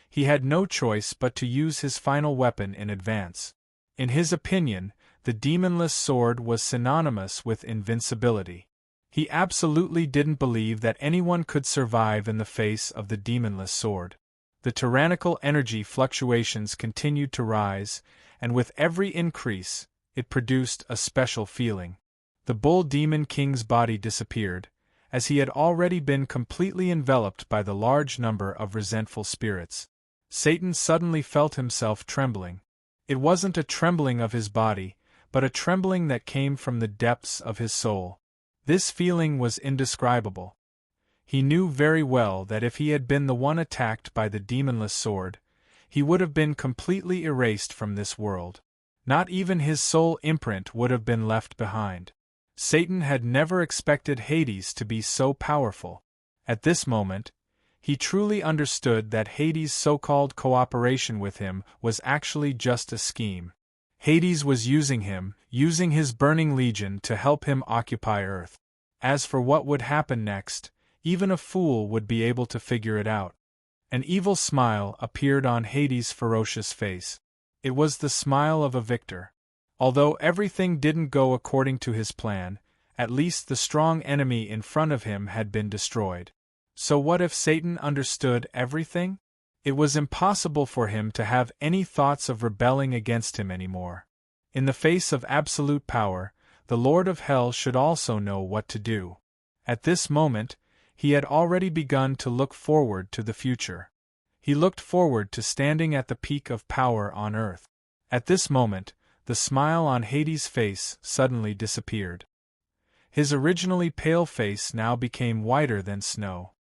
he had no choice but to use his final weapon in advance. In his opinion, the demonless sword was synonymous with invincibility. He absolutely didn't believe that anyone could survive in the face of the demonless sword. The tyrannical energy fluctuations continued to rise, and with every increase, it produced a special feeling. The Bull Demon King's body disappeared, as he had already been completely enveloped by the large number of resentful spirits. Satan suddenly felt himself trembling. It wasn't a trembling of his body, but a trembling that came from the depths of his soul. This feeling was indescribable. He knew very well that if he had been the one attacked by the demonless sword, he would have been completely erased from this world. Not even his soul imprint would have been left behind. Satan had never expected Hades to be so powerful. At this moment, he truly understood that Hades' so-called cooperation with him was actually just a scheme. Hades was using him, using his burning legion to help him occupy Earth. As for what would happen next, even a fool would be able to figure it out. An evil smile appeared on Hades' ferocious face. It was the smile of a victor. Although everything didn't go according to his plan, at least the strong enemy in front of him had been destroyed. So what if Satan understood everything? It was impossible for him to have any thoughts of rebelling against him anymore. In the face of absolute power, the Lord of Hell should also know what to do. At this moment, he had already begun to look forward to the future. He looked forward to standing at the peak of power on Earth. At this moment, the smile on Hades' face suddenly disappeared. His originally pale face now became whiter than snow.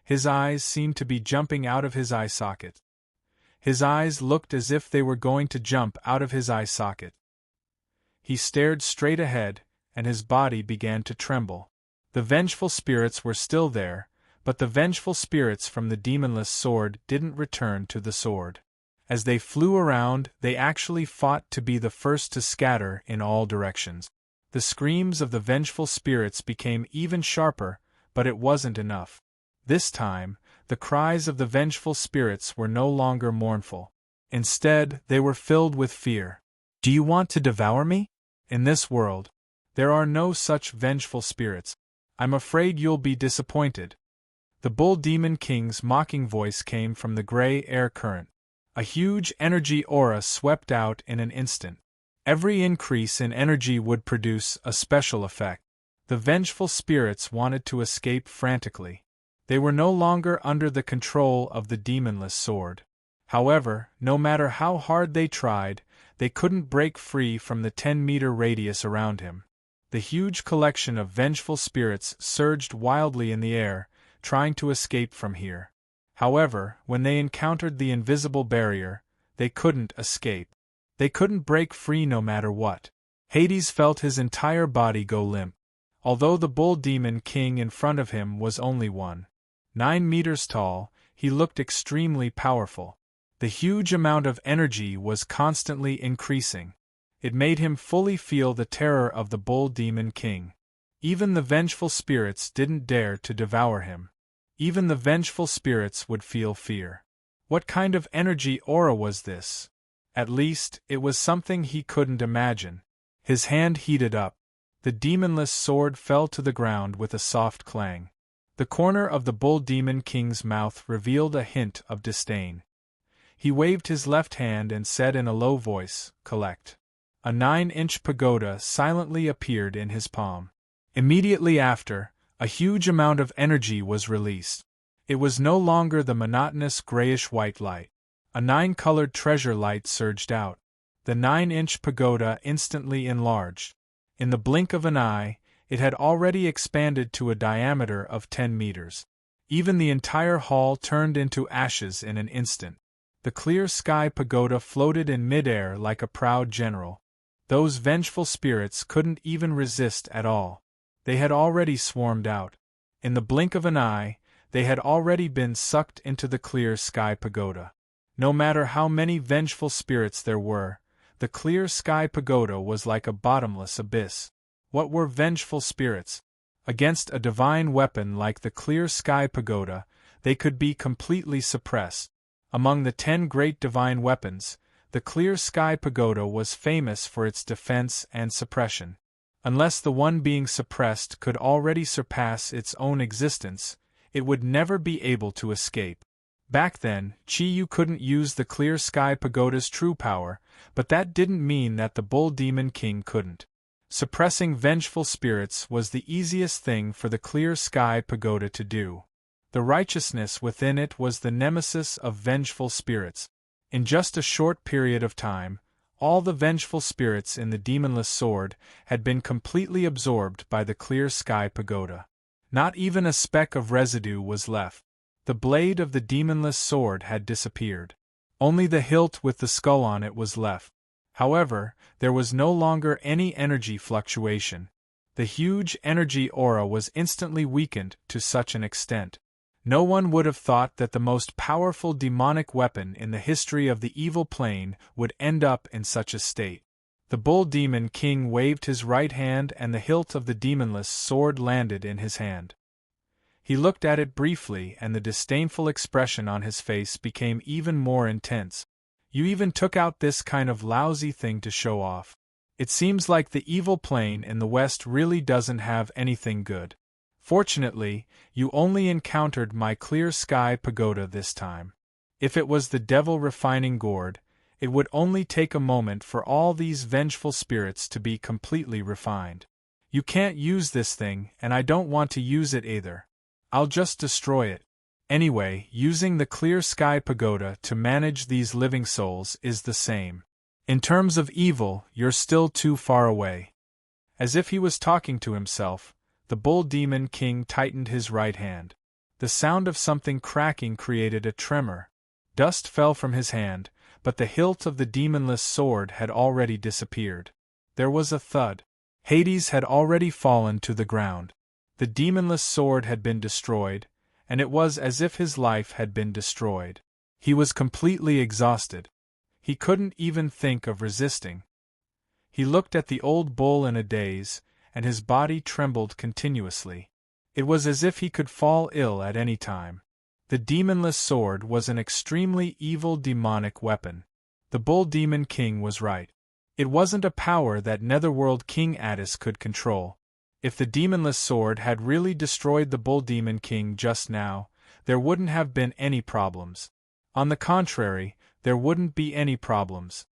His eyes seemed to be jumping out of his eye socket. His eyes looked as if they were going to jump out of his eye socket. He stared straight ahead, and his body began to tremble. The vengeful spirits were still there, but the vengeful spirits from the demonless sword didn't return to the sword. As they flew around, they actually fought to be the first to scatter in all directions. The screams of the vengeful spirits became even sharper, but it wasn't enough. This time, the cries of the vengeful spirits were no longer mournful. Instead, they were filled with fear. Do you want to devour me? In this world, there are no such vengeful spirits. I'm afraid you'll be disappointed. The Bull Demon King's mocking voice came from the gray air current. A huge energy aura swept out in an instant. Every increase in energy would produce a special effect. The vengeful spirits wanted to escape frantically. They were no longer under the control of the demonless sword. However, no matter how hard they tried, they couldn't break free from the 10-meter radius around him. The huge collection of vengeful spirits surged wildly in the air, trying to escape from here. However, when they encountered the invisible barrier, they couldn't escape. They couldn't break free no matter what. Hades felt his entire body go limp. Although the Bull Demon King in front of him was only 9 meters tall, he looked extremely powerful. The huge amount of energy was constantly increasing. It made him fully feel the terror of the Bull Demon King. Even the vengeful spirits didn't dare to devour him. Even the vengeful spirits would feel fear. What kind of energy aura was this? At least, it was something he couldn't imagine. His hand heated up. The demonless sword fell to the ground with a soft clang. The corner of the Bull Demon King's mouth revealed a hint of disdain. He waved his left hand and said in a low voice, "Collect." A 9-inch pagoda silently appeared in his palm. Immediately after, A huge amount of energy was released. It was no longer the monotonous grayish-white light. A 9-colored treasure light surged out. The 9-inch pagoda instantly enlarged. In the blink of an eye, it had already expanded to a diameter of 10 meters. Even the entire hall turned into ashes in an instant. The clear sky pagoda floated in midair like a proud general. Those vengeful spirits couldn't even resist at all. They had already swarmed out. In the blink of an eye, they had already been sucked into the clear sky pagoda. No matter how many vengeful spirits there were, the clear sky pagoda was like a bottomless abyss. What were vengeful spirits? Against a divine weapon like the clear sky pagoda, they could be completely suppressed. Among the 10 great divine weapons, the clear sky pagoda was famous for its defense and suppression. Unless the one being suppressed could already surpass its own existence, it would never be able to escape. Back then, Chi-Yu couldn't use the clear sky pagoda's true power, but that didn't mean that the Bull Demon King couldn't. Suppressing vengeful spirits was the easiest thing for the clear sky pagoda to do. The righteousness within it was the nemesis of vengeful spirits. In just a short period of time, all the vengeful spirits in the demonless sword had been completely absorbed by the clear sky pagoda. Not even a speck of residue was left. The blade of the demonless sword had disappeared. Only the hilt with the skull on it was left. However, there was no longer any energy fluctuation. The huge energy aura was instantly weakened to such an extent. No one would have thought that the most powerful demonic weapon in the history of the evil plane would end up in such a state. The Bull Demon King waved his right hand and the hilt of the demonless sword landed in his hand. He looked at it briefly and the disdainful expression on his face became even more intense. You even took out this kind of lousy thing to show off. It seems like the evil plane in the West really doesn't have anything good. Fortunately, you only encountered my clear sky pagoda this time. If it was the devil refining gourd, it would only take a moment for all these vengeful spirits to be completely refined. You can't use this thing, and I don't want to use it either. I'll just destroy it. Anyway, using the clear sky pagoda to manage these living souls is the same. In terms of evil, you're still too far away. As if he was talking to himself, the Bull Demon King tightened his right hand. The sound of something cracking created a tremor. Dust fell from his hand, but the hilt of the demonless sword had already disappeared. There was a thud. Hades had already fallen to the ground. The demonless sword had been destroyed, and it was as if his life had been destroyed. He was completely exhausted. He couldn't even think of resisting. He looked at the old bull in a daze, and his body trembled continuously. It was as if he could fall ill at any time. The demonless sword was an extremely evil demonic weapon. The Bull Demon King was right. It wasn't a power that Netherworld King Attis could control. If the demonless sword had really destroyed the Bull Demon King just now, there wouldn't have been any problems. On the contrary, there wouldn't be any problems.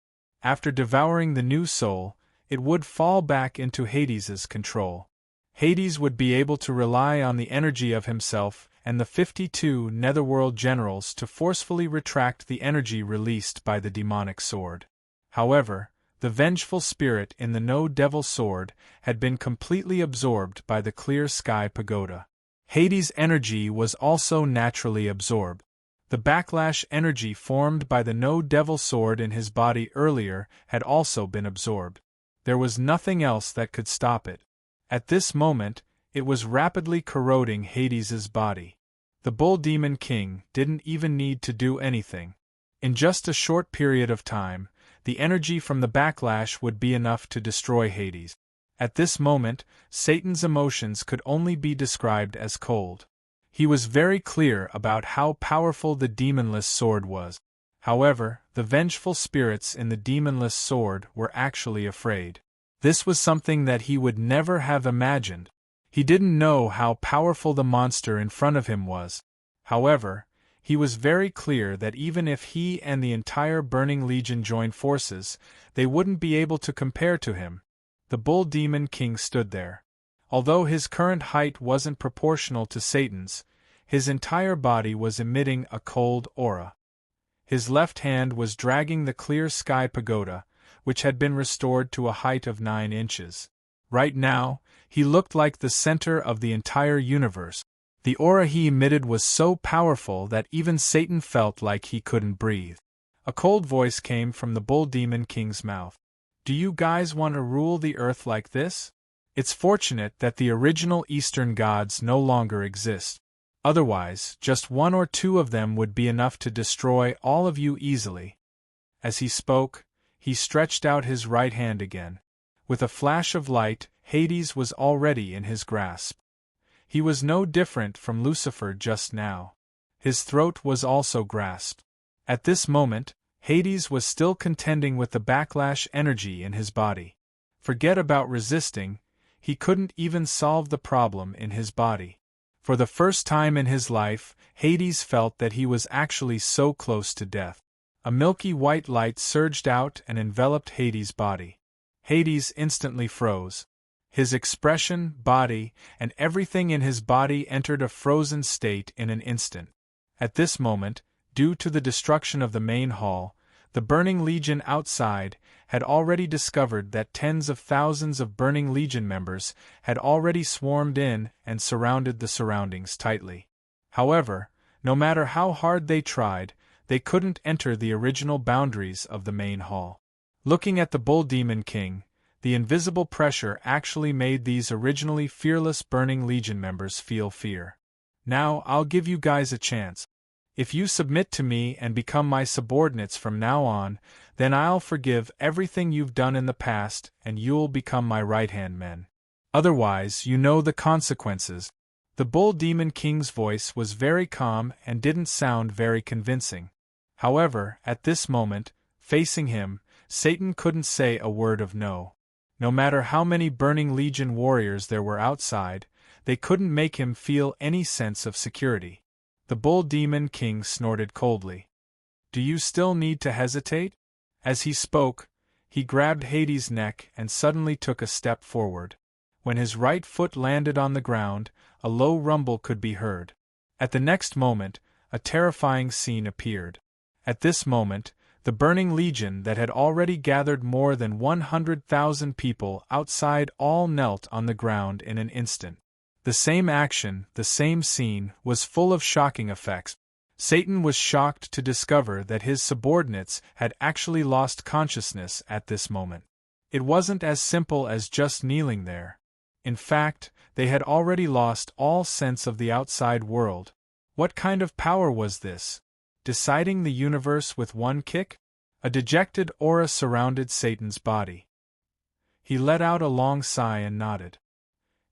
After devouring the new soul, it would fall back into Hades's control. Hades would be able to rely on the energy of himself and the 52 Netherworld generals to forcefully retract the energy released by the demonic sword. However, the vengeful spirit in the No-Devil sword had been completely absorbed by the clear sky pagoda. Hades' energy was also naturally absorbed. The backlash energy formed by the No-Devil sword in his body earlier had also been absorbed. There was nothing else that could stop it. At this moment, it was rapidly corroding Hades's body. The Bull Demon King didn't even need to do anything. In just a short period of time, the energy from the backlash would be enough to destroy Hades. At this moment, Satan's emotions could only be described as cold. He was very clear about how powerful the demonless sword was. However, the vengeful spirits in the demonless sword were actually afraid. This was something that he would never have imagined. He didn't know how powerful the monster in front of him was. However, he was very clear that even if he and the entire Burning Legion joined forces, they wouldn't be able to compare to him. The Bull Demon King stood there. Although his current height wasn't proportional to Satan's, his entire body was emitting a cold aura. His left hand was dragging the clear sky pagoda, which had been restored to a height of 9 inches. Right now, he looked like the center of the entire universe. The aura he emitted was so powerful that even Satan felt like he couldn't breathe. A cold voice came from the Bull Demon King's mouth. Do you guys want to rule the earth like this? It's fortunate that the original Eastern gods no longer exist. Otherwise, just 1 or 2 of them would be enough to destroy all of you easily. As he spoke, he stretched out his right hand again. With a flash of light, Hades was already in his grasp. He was no different from Lucifer just now. His throat was also grasped. At this moment, Hades was still contending with the backlash energy in his body. Forget about resisting, he couldn't even solve the problem in his body. For the first time in his life, Hades felt that he was actually so close to death. A milky white light surged out and enveloped Hades' body. Hades instantly froze. His expression, body, and everything in his body entered a frozen state in an instant. At this moment, due to the destruction of the main hall, the Burning Legion outside had already discovered that tens of thousands of Burning Legion members had already swarmed in and surrounded the surroundings tightly. However, no matter how hard they tried, they couldn't enter the original boundaries of the main hall. Looking at the Bull Demon King, the invisible pressure actually made these originally fearless Burning Legion members feel fear. Now I'll give you guys a chance. If you submit to me and become my subordinates from now on, then I'll forgive everything you've done in the past and you'll become my right-hand men. Otherwise, you know the consequences. The Bull Demon King's voice was very calm and didn't sound very convincing. However, at this moment, facing him, Satan couldn't say a word of no. No matter how many Burning Legion warriors there were outside, they couldn't make him feel any sense of security. The Bull Demon King snorted coldly. Do you still need to hesitate? As he spoke, he grabbed Hades' neck and suddenly took a step forward. When his right foot landed on the ground, a low rumble could be heard. At the next moment, a terrifying scene appeared. At this moment, the Burning Legion that had already gathered more than 100,000 people outside all knelt on the ground in an instant. The same action, the same scene, was full of shocking effects. Satan was shocked to discover that his subordinates had actually lost consciousness at this moment. It wasn't as simple as just kneeling there. In fact, they had already lost all sense of the outside world. What kind of power was this? Deciding the universe with one kick? A dejected aura surrounded Satan's body. He let out a long sigh and nodded.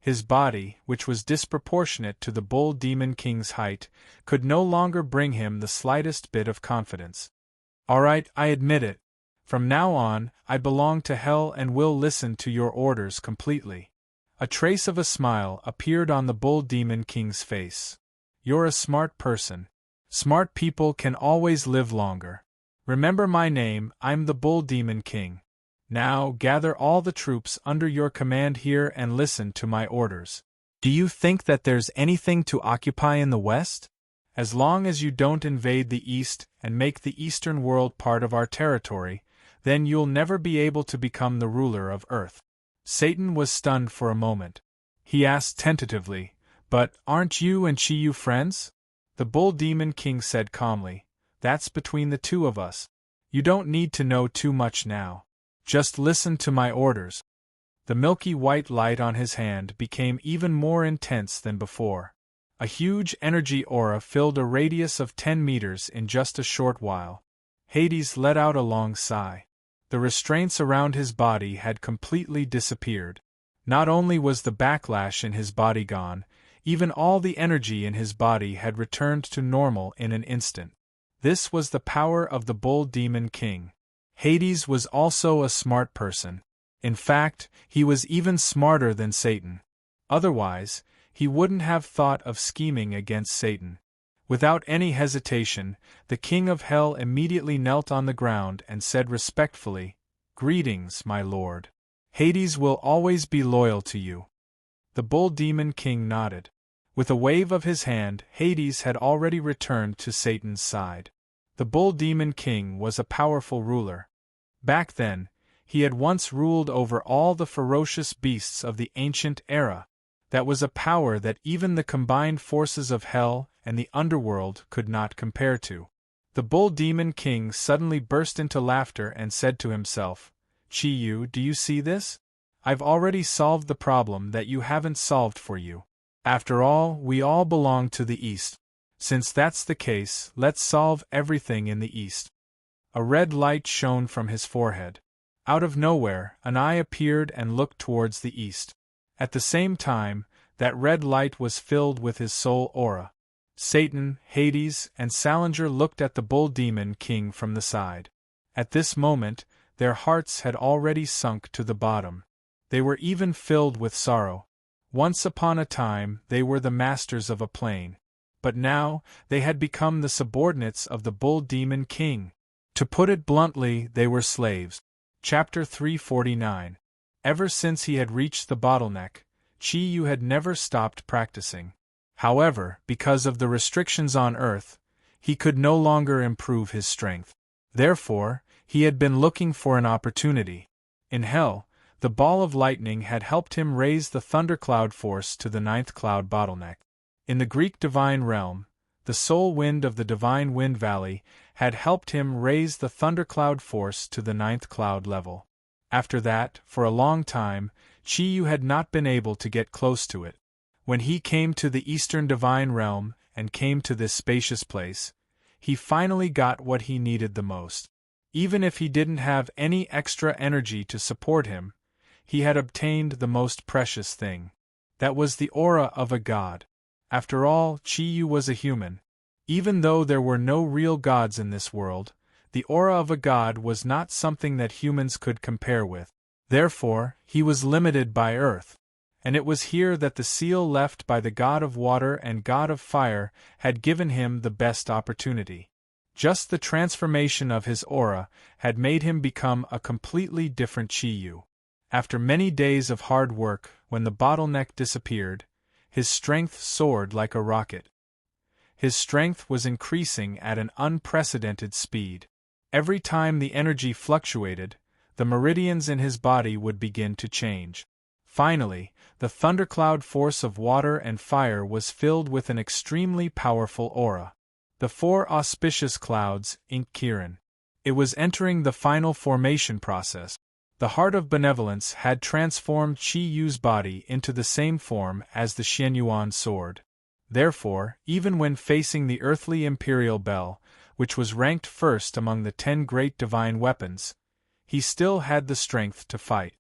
His body, which was disproportionate to the Bull Demon King's height, could no longer bring him the slightest bit of confidence. All right, I admit it. From now on, I belong to Hell and will listen to your orders completely. A trace of a smile appeared on the Bull Demon King's face. You're a smart person. Smart people can always live longer. Remember my name, I'm the Bull Demon King. Now gather all the troops under your command here and listen to my orders. Do you think that there's anything to occupy in the West? As long as you don't invade the East and make the Eastern world part of our territory, then you'll never be able to become the ruler of Earth. Satan was stunned for a moment. He asked tentatively, but aren't you and Chi-Yu friends? The Bull Demon King said calmly, that's between the two of us. You don't need to know too much now. Just listen to my orders. The milky white light on his hand became even more intense than before. A huge energy aura filled a radius of 10 meters in just a short while. Hades let out a long sigh. The restraints around his body had completely disappeared. Not only was the backlash in his body gone, even all the energy in his body had returned to normal in an instant. This was the power of the Bull Demon King. Hades was also a smart person. In fact, he was even smarter than Satan. Otherwise, he wouldn't have thought of scheming against Satan. Without any hesitation, the King of Hell immediately knelt on the ground and said respectfully, "Greetings, my lord. Hades will always be loyal to you." The Bull Demon King nodded. With a wave of his hand, Hades had already returned to Satan's side. The Bull Demon King was a powerful ruler. Back then, he had once ruled over all the ferocious beasts of the ancient era. That was a power that even the combined forces of hell and the underworld could not compare to. The Bull Demon King suddenly burst into laughter and said to himself, "Chi-Yu, do you see this? I've already solved the problem that you haven't solved for you. After all, we all belong to the East. Since that's the case, let's solve everything in the East." A red light shone from his forehead. Out of nowhere, an eye appeared and looked towards the east. At the same time, that red light was filled with his soul aura. Satan, Hades, and Salinger looked at the Bull Demon King from the side. At this moment, their hearts had already sunk to the bottom. They were even filled with sorrow. Once upon a time, they were the masters of a plane. But now, they had become the subordinates of the Bull Demon King. To put it bluntly, they were slaves. Chapter 349. Ever since he had reached the bottleneck, Chi-Yu had never stopped practicing. However, because of the restrictions on Earth, he could no longer improve his strength. Therefore, he had been looking for an opportunity. In Hell, the ball of lightning had helped him raise the thundercloud force to the 9th cloud bottleneck. In the Greek divine realm, the soul wind of the divine wind valley had helped him raise the thundercloud force to the 9th cloud level. After that, for a long time, Chi-Yu had not been able to get close to it. When he came to the eastern divine realm and came to this spacious place, he finally got what he needed the most. Even if he didn't have any extra energy to support him, he had obtained the most precious thing. That was the aura of a god. After all, Chi-Yu was a human. Even though there were no real gods in this world, the aura of a god was not something that humans could compare with. Therefore, he was limited by Earth. And it was here that the seal left by the god of water and god of fire had given him the best opportunity. Just the transformation of his aura had made him become a completely different Chi-Yu. After many days of hard work, when the bottleneck disappeared, his strength soared like a rocket. His strength was increasing at an unprecedented speed. Every time the energy fluctuated, the meridians in his body would begin to change. Finally, the thundercloud force of water and fire was filled with an extremely powerful aura. The 4 auspicious clouds, Kirin. It was entering the final formation process. The heart of benevolence had transformed Chi-Yu's body into the same form as the Xianyuan sword. Therefore, even when facing the earthly imperial bell, which was ranked first among the 10 great divine weapons, he still had the strength to fight.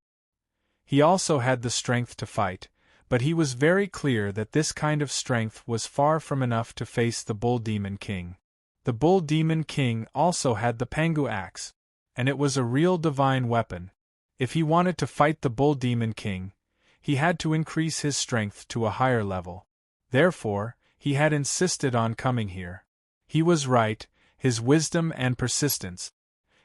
He also had the strength to fight, but he was very clear that this kind of strength was far from enough to face the Bull Demon King. The Bull Demon King also had the Pangu axe, and it was a real divine weapon. If he wanted to fight the Bull Demon King, he had to increase his strength to a higher level. Therefore, he had insisted on coming here. He was right, his wisdom and persistence.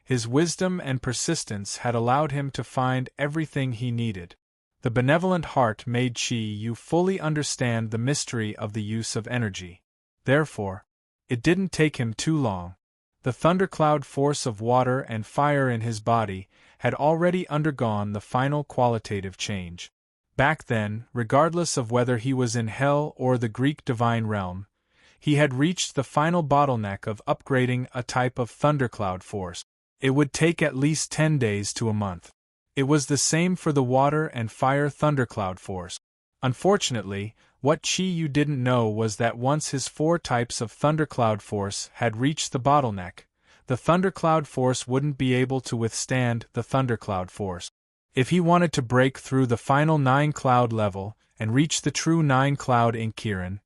His wisdom and persistence had allowed him to find everything he needed. The benevolent heart made Chi-Yu fully understand the mystery of the use of energy. Therefore, it didn't take him too long. The thundercloud force of water and fire in his body had already undergone the final qualitative change. Back then, regardless of whether he was in Hell or the Greek divine realm, he had reached the final bottleneck of upgrading a type of thundercloud force. It would take at least 10 days to a month. It was the same for the water and fire thundercloud force. Unfortunately, what Chi-Yu didn't know was that once his 4 types of thundercloud force had reached the bottleneck, the thundercloud force wouldn't be able to withstand the thundercloud force. If he wanted to break through the final 9 cloud level and reach the true 9 cloud Kirin,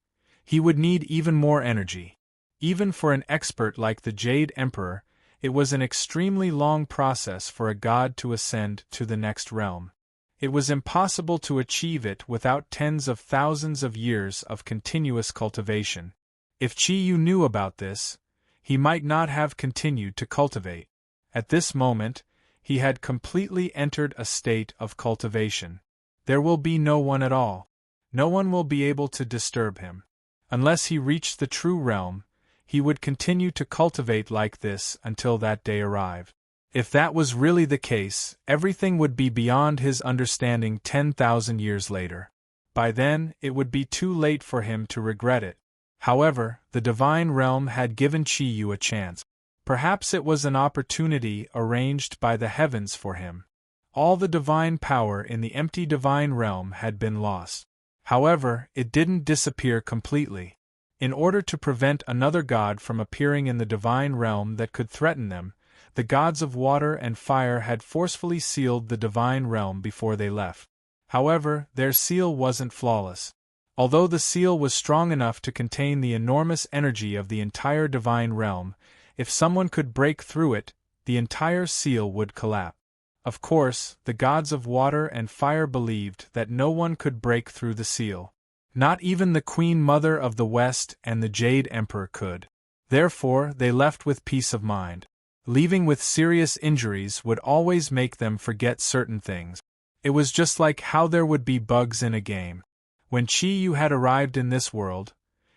he would need even more energy. Even for an expert like the Jade Emperor, it was an extremely long process for a god to ascend to the next realm. It was impossible to achieve it without tens of thousands of years of continuous cultivation. If Chi-Yu knew about this, he might not have continued to cultivate. At this moment, he had completely entered a state of cultivation. There will be no one at all. No one will be able to disturb him. Unless he reached the true realm, he would continue to cultivate like this until that day arrived. If that was really the case, everything would be beyond his understanding 10,000 years later. By then, it would be too late for him to regret it. However, the divine realm had given Chi-Yu a chance. Perhaps it was an opportunity arranged by the heavens for him. All the divine power in the empty divine realm had been lost. However, it didn't disappear completely. In order to prevent another god from appearing in the divine realm that could threaten them, the gods of water and fire had forcefully sealed the divine realm before they left. However, their seal wasn't flawless. Although the seal was strong enough to contain the enormous energy of the entire divine realm, if someone could break through it, the entire seal would collapse. Of course, the gods of water and fire believed that no one could break through the seal. Not even the Queen Mother of the West and the Jade Emperor could. Therefore, they left with peace of mind. Leaving with serious injuries would always make them forget certain things. It was just like how there would be bugs in a game. When Chi-Yu had arrived in this world,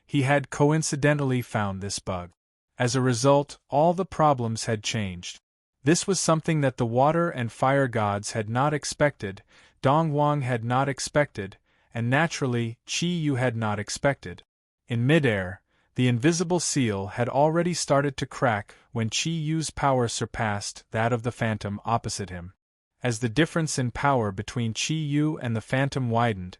he had coincidentally found this bug. As a result, all the problems had changed. This was something that the water and fire gods had not expected, Dongwang had not expected, and naturally, Chi-Yu had not expected. In midair, the invisible seal had already started to crack when Chi-Yu's power surpassed that of the phantom opposite him. As the difference in power between Chi-Yu and the phantom widened,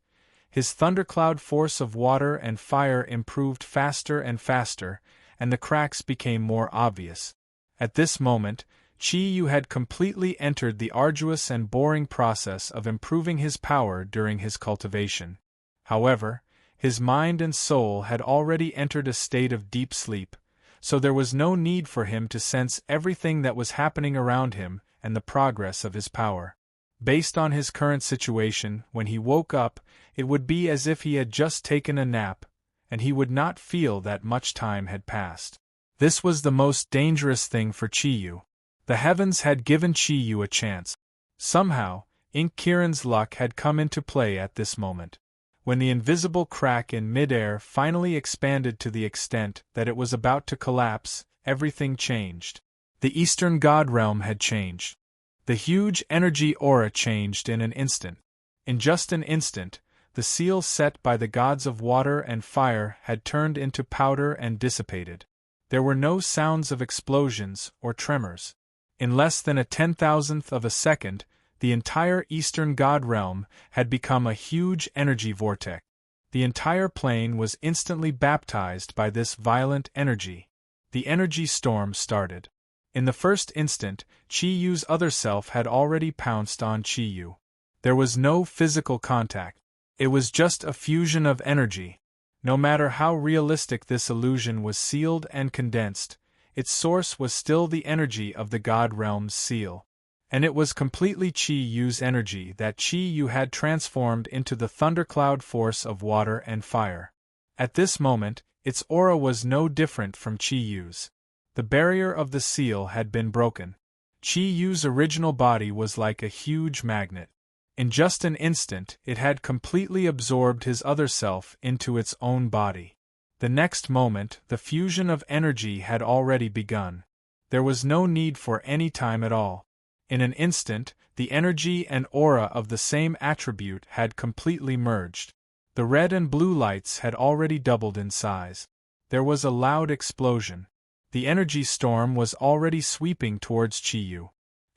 his thundercloud force of water and fire improved faster and faster, and the cracks became more obvious. At this moment, Chi-Yu had completely entered the arduous and boring process of improving his power during his cultivation. However, his mind and soul had already entered a state of deep sleep, so there was no need for him to sense everything that was happening around him and the progress of his power. Based on his current situation, when he woke up, it would be as if he had just taken a nap, and he would not feel that much time had passed. This was the most dangerous thing for Chi-Yu. The heavens had given Chi-Yu a chance. Somehow, Ink Kirin's luck had come into play at this moment. When the invisible crack in midair finally expanded to the extent that it was about to collapse, everything changed. The Eastern God realm had changed. The huge energy aura changed in an instant. In just an instant, the seal set by the gods of water and fire had turned into powder and dissipated. There were no sounds of explosions or tremors. In less than a 10,000th of a second, the entire Eastern God realm had become a huge energy vortex. The entire plane was instantly baptized by this violent energy. The energy storm started. In the first instant, Chi-Yu's other self had already pounced on Chi-Yu. There was no physical contact. It was just a fusion of energy. No matter how realistic this illusion was sealed and condensed, its source was still the energy of the God realm's seal. And it was completely Chi-Yu's energy that Chi-Yu had transformed into the thundercloud force of water and fire. At this moment, its aura was no different from Chi-Yu's. The barrier of the seal had been broken. Chi-Yu's original body was like a huge magnet. In just an instant, it had completely absorbed his other self into its own body. The next moment, the fusion of energy had already begun. There was no need for any time at all. In an instant, the energy and aura of the same attribute had completely merged. The red and blue lights had already doubled in size. There was a loud explosion. The energy storm was already sweeping towards Chi-Yu.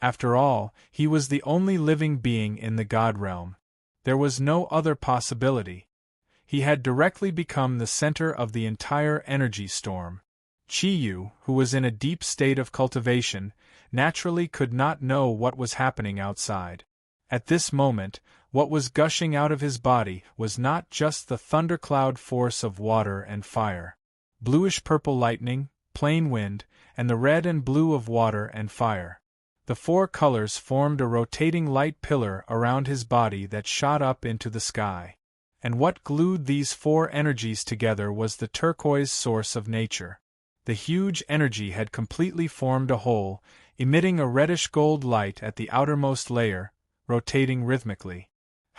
After all, he was the only living being in the God realm. There was no other possibility. He had directly become the center of the entire energy storm. Chi-Yu, who was in a deep state of cultivation, naturally could not know what was happening outside. At this moment, what was gushing out of his body was not just the thundercloud force of water and fire. Bluish-purple lightning, plain wind, and the red and blue of water and fire. The four colors formed a rotating light pillar around his body that shot up into the sky. And what glued these four energies together was the turquoise source of nature. The huge energy had completely formed a hole, emitting a reddish-gold light at the outermost layer, rotating rhythmically.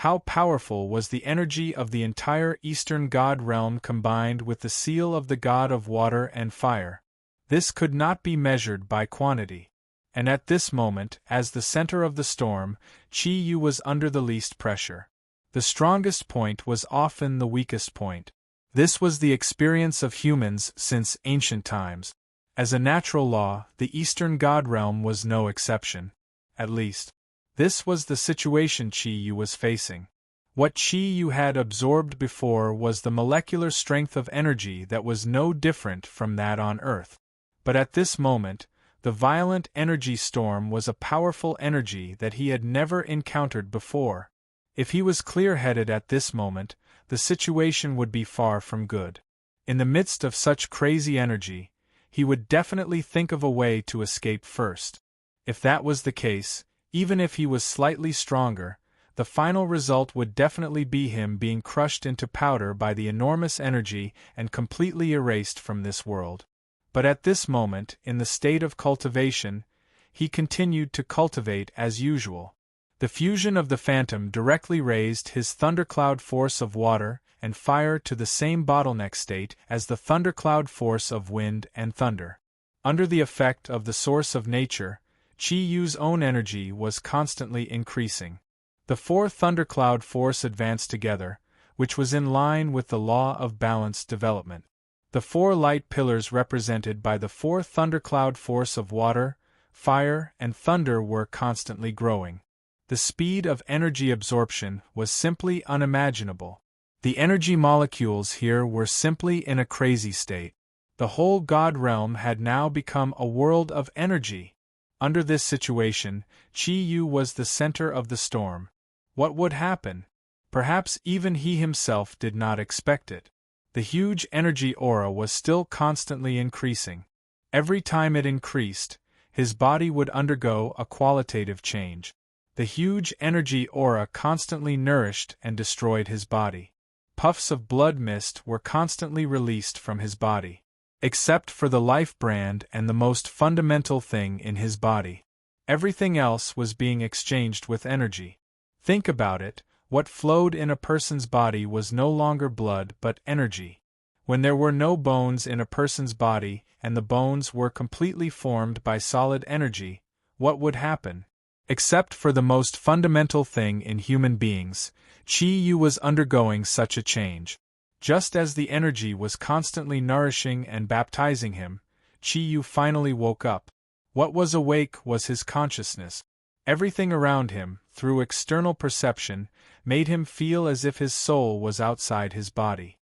How powerful was the energy of the entire Eastern god realm combined with the seal of the god of water and fire. This could not be measured by quantity. And at this moment, as the center of the storm, Chi-Yu was under the least pressure. The strongest point was often the weakest point. This was the experience of humans since ancient times. As a natural law, the Eastern god realm was no exception. At least, this was the situation Chi-Yu was facing. What Chi-Yu had absorbed before was the molecular strength of energy that was no different from that on Earth. But at this moment, the violent energy storm was a powerful energy that he had never encountered before. If he was clear-headed at this moment, the situation would be far from good. In the midst of such crazy energy, he would definitely think of a way to escape first. If that was the case, even if he was slightly stronger, the final result would definitely be him being crushed into powder by the enormous energy and completely erased from this world. But at this moment, in the state of cultivation, he continued to cultivate as usual. The fusion of the phantom directly raised his thundercloud force of water and fire to the same bottleneck state as the thundercloud force of wind and thunder. Under the effect of the source of nature, Chi-Yu's own energy was constantly increasing. The four thundercloud force advanced together, which was in line with the law of balanced development. The four light pillars represented by the four thundercloud force of water, fire, and thunder were constantly growing. The speed of energy absorption was simply unimaginable. The energy molecules here were simply in a crazy state. The whole god realm had now become a world of energy. Under this situation, Chi-Yu was the center of the storm. What would happen? Perhaps even he himself did not expect it. The huge energy aura was still constantly increasing. Every time it increased, his body would undergo a qualitative change. The huge energy aura constantly nourished and destroyed his body. Puffs of blood mist were constantly released from his body. Except for the life brand and the most fundamental thing in his body. Everything else was being exchanged with energy. Think about it, what flowed in a person's body was no longer blood but energy. When there were no bones in a person's body and the bones were completely formed by solid energy, what would happen? Except for the most fundamental thing in human beings, Chi-Yu was undergoing such a change. Just as the energy was constantly nourishing and baptizing him, Chi-Yu finally woke up. What was awake was his consciousness. Everything around him, through external perception, made him feel as if his soul was outside his body.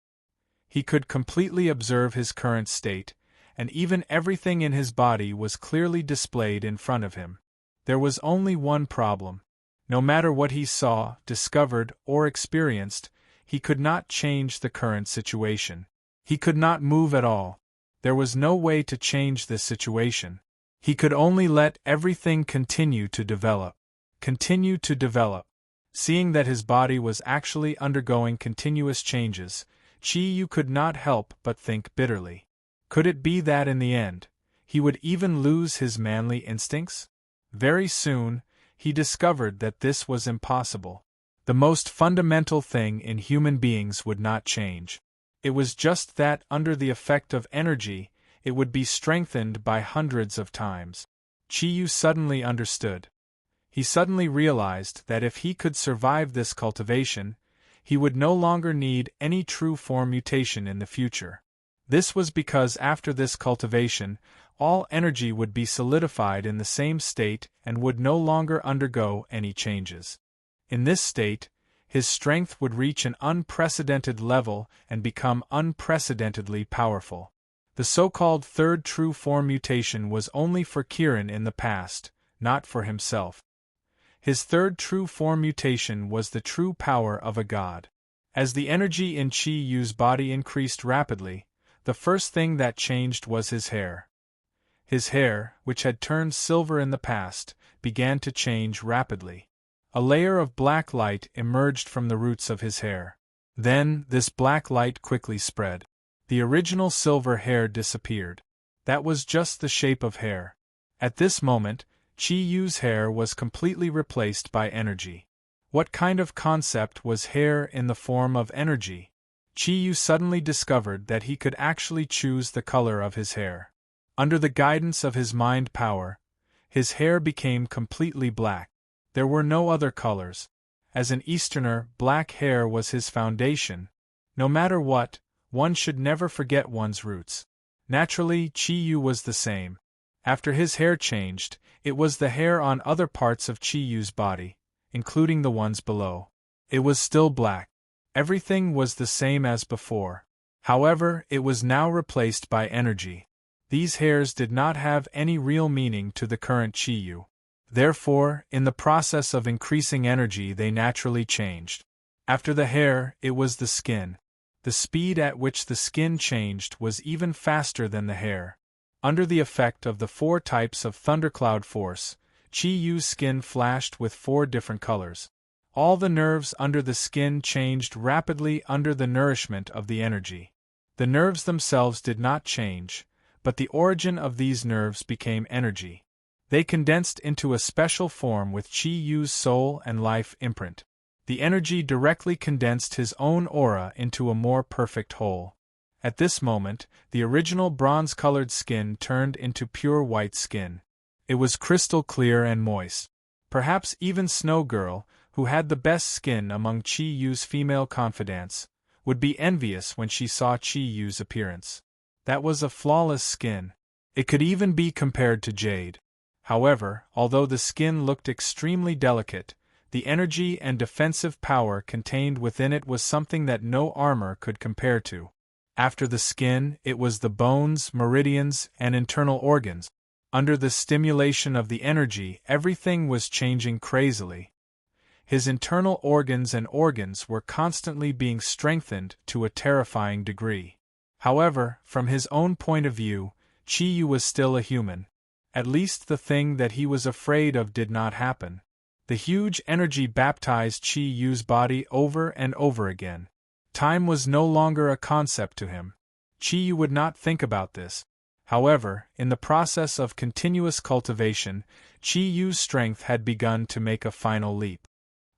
He could completely observe his current state, and even everything in his body was clearly displayed in front of him. There was only one problem. No matter what he saw, discovered, or experienced, he could not change the current situation. He could not move at all. There was no way to change this situation. He could only let everything continue to develop. Continue to develop. Seeing that his body was actually undergoing continuous changes, Chi-Yu could not help but think bitterly. Could it be that in the end, he would even lose his manly instincts? Very soon, he discovered that this was impossible. The most fundamental thing in human beings would not change. It was just that under the effect of energy, it would be strengthened by hundreds of times. Chi-Yu suddenly understood. He suddenly realized that if he could survive this cultivation, he would no longer need any true form mutation in the future. This was because after this cultivation, all energy would be solidified in the same state and would no longer undergo any changes. In this state, his strength would reach an unprecedented level and become unprecedentedly powerful. The so-called third true form mutation was only for Kirin in the past, not for himself. His third true form mutation was the true power of a god. As the energy in Chi-Yu's body increased rapidly, the first thing that changed was his hair. His hair, which had turned silver in the past, began to change rapidly. A layer of black light emerged from the roots of his hair. Then, this black light quickly spread. The original silver hair disappeared. That was just the shape of hair. At this moment, Chi-Yu's hair was completely replaced by energy. What kind of concept was hair in the form of energy? Chi-Yu suddenly discovered that he could actually choose the color of his hair. Under the guidance of his mind power, his hair became completely black. There were no other colors. As an Easterner, black hair was his foundation. No matter what, one should never forget one's roots. Naturally, Chi-Yu was the same. After his hair changed, it was the hair on other parts of Chi-Yu's body, including the ones below. It was still black. Everything was the same as before. However, it was now replaced by energy. These hairs did not have any real meaning to the current Chi-Yu. Therefore, in the process of increasing energy, they naturally changed. After the hair, it was the skin. The speed at which the skin changed was even faster than the hair. Under the effect of the 4 types of thundercloud force, Chi-Yu's skin flashed with 4 different colors. All the nerves under the skin changed rapidly under the nourishment of the energy. The nerves themselves did not change, but the origin of these nerves became energy. They condensed into a special form with Chi-Yu's soul and life imprint. The energy directly condensed his own aura into a more perfect whole. At this moment, the original bronze-colored skin turned into pure white skin. It was crystal clear and moist. Perhaps even Snow Girl, who had the best skin among Chi-Yu's female confidants, would be envious when she saw Chi-Yu's appearance. That was a flawless skin. It could even be compared to jade. However, although the skin looked extremely delicate, the energy and defensive power contained within it was something that no armor could compare to. After the skin, it was the bones, meridians, and internal organs. Under the stimulation of the energy, everything was changing crazily. His internal organs were constantly being strengthened to a terrifying degree. However, from his own point of view, Chi-Yu was still a human. At least the thing that he was afraid of did not happen. The huge energy baptized Chi-Yu's body over and over again. Time was no longer a concept to him. Chi-Yu would not think about this. However, in the process of continuous cultivation, Chi-Yu's strength had begun to make a final leap.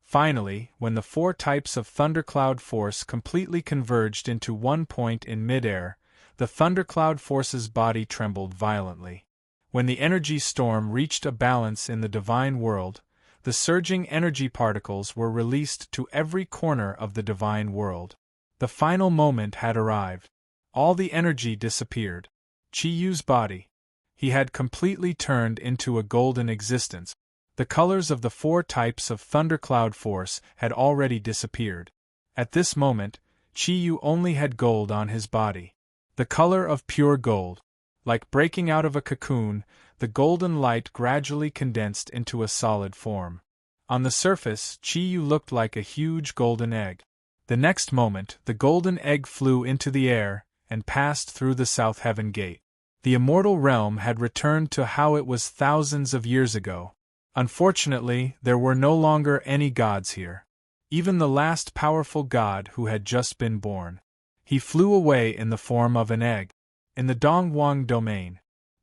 Finally, when the 4 types of thundercloud force completely converged into one point in midair, the thundercloud force's body trembled violently. When the energy storm reached a balance in the divine world, the surging energy particles were released to every corner of the divine world. The final moment had arrived. All the energy disappeared. Chi-Yu's body. He had completely turned into a golden existence. The colors of the 4 types of thundercloud force had already disappeared. At this moment, Chi-Yu only had gold on his body. The color of pure gold. Like breaking out of a cocoon, the golden light gradually condensed into a solid form. On the surface, Chi-Yu looked like a huge golden egg. The next moment, the golden egg flew into the air and passed through the South Heaven Gate. The immortal realm had returned to how it was thousands of years ago. Unfortunately, there were no longer any gods here. Even the last powerful god who had just been born. He flew away in the form of an egg. In the Dongwang domain,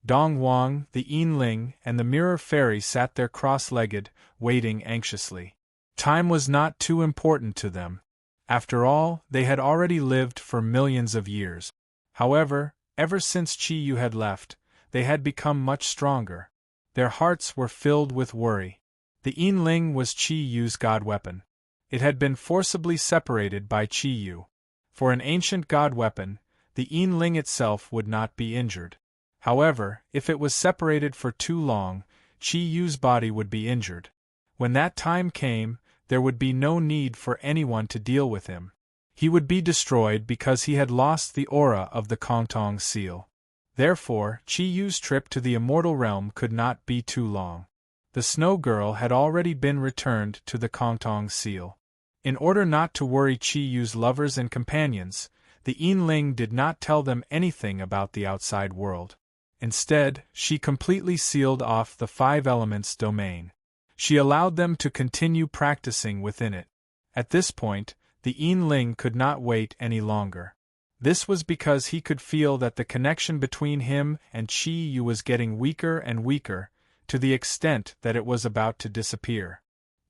Dongwang, the Yinling, and the Mirror Fairy sat there cross-legged, waiting anxiously. Time was not too important to them. After all, they had already lived for millions of years. However, ever since Chi-Yu had left, they had become much stronger. Their hearts were filled with worry. The Yinling was Chi-Yu's god weapon. It had been forcibly separated by Chi-Yu. For an ancient god weapon, the Yinling itself would not be injured. However, if it was separated for too long, Chi-Yu's body would be injured. When that time came, there would be no need for anyone to deal with him. He would be destroyed because he had lost the aura of the Kongtong seal. Therefore, Chi-Yu's trip to the immortal realm could not be too long. The Snow Girl had already been returned to the Kongtong seal. In order not to worry Chi-Yu's lovers and companions, the Yinling did not tell them anything about the outside world. Instead, she completely sealed off the 5 elements domain. She allowed them to continue practicing within it. At this point, the Yinling could not wait any longer. This was because he could feel that the connection between him and Chi-Yu was getting weaker and weaker, to the extent that it was about to disappear.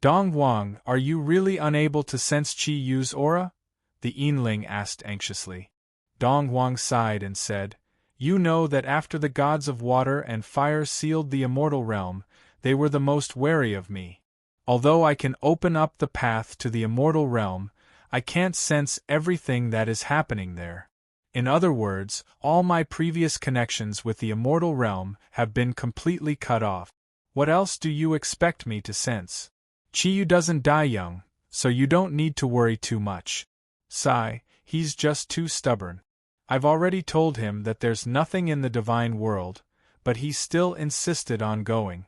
Dong Wang, are you really unable to sense Qi Yu's aura? The Yinling asked anxiously. Dong Wang sighed and said, You know that after the gods of water and fire sealed the immortal realm, they were the most wary of me. Although I can open up the path to the immortal realm, I can't sense everything that is happening there. In other words, all my previous connections with the immortal realm have been completely cut off. What else do you expect me to sense? Qi Yu doesn't die young, so you don't need to worry too much. Sigh, he's just too stubborn. I've already told him that there's nothing in the divine world, but he still insisted on going.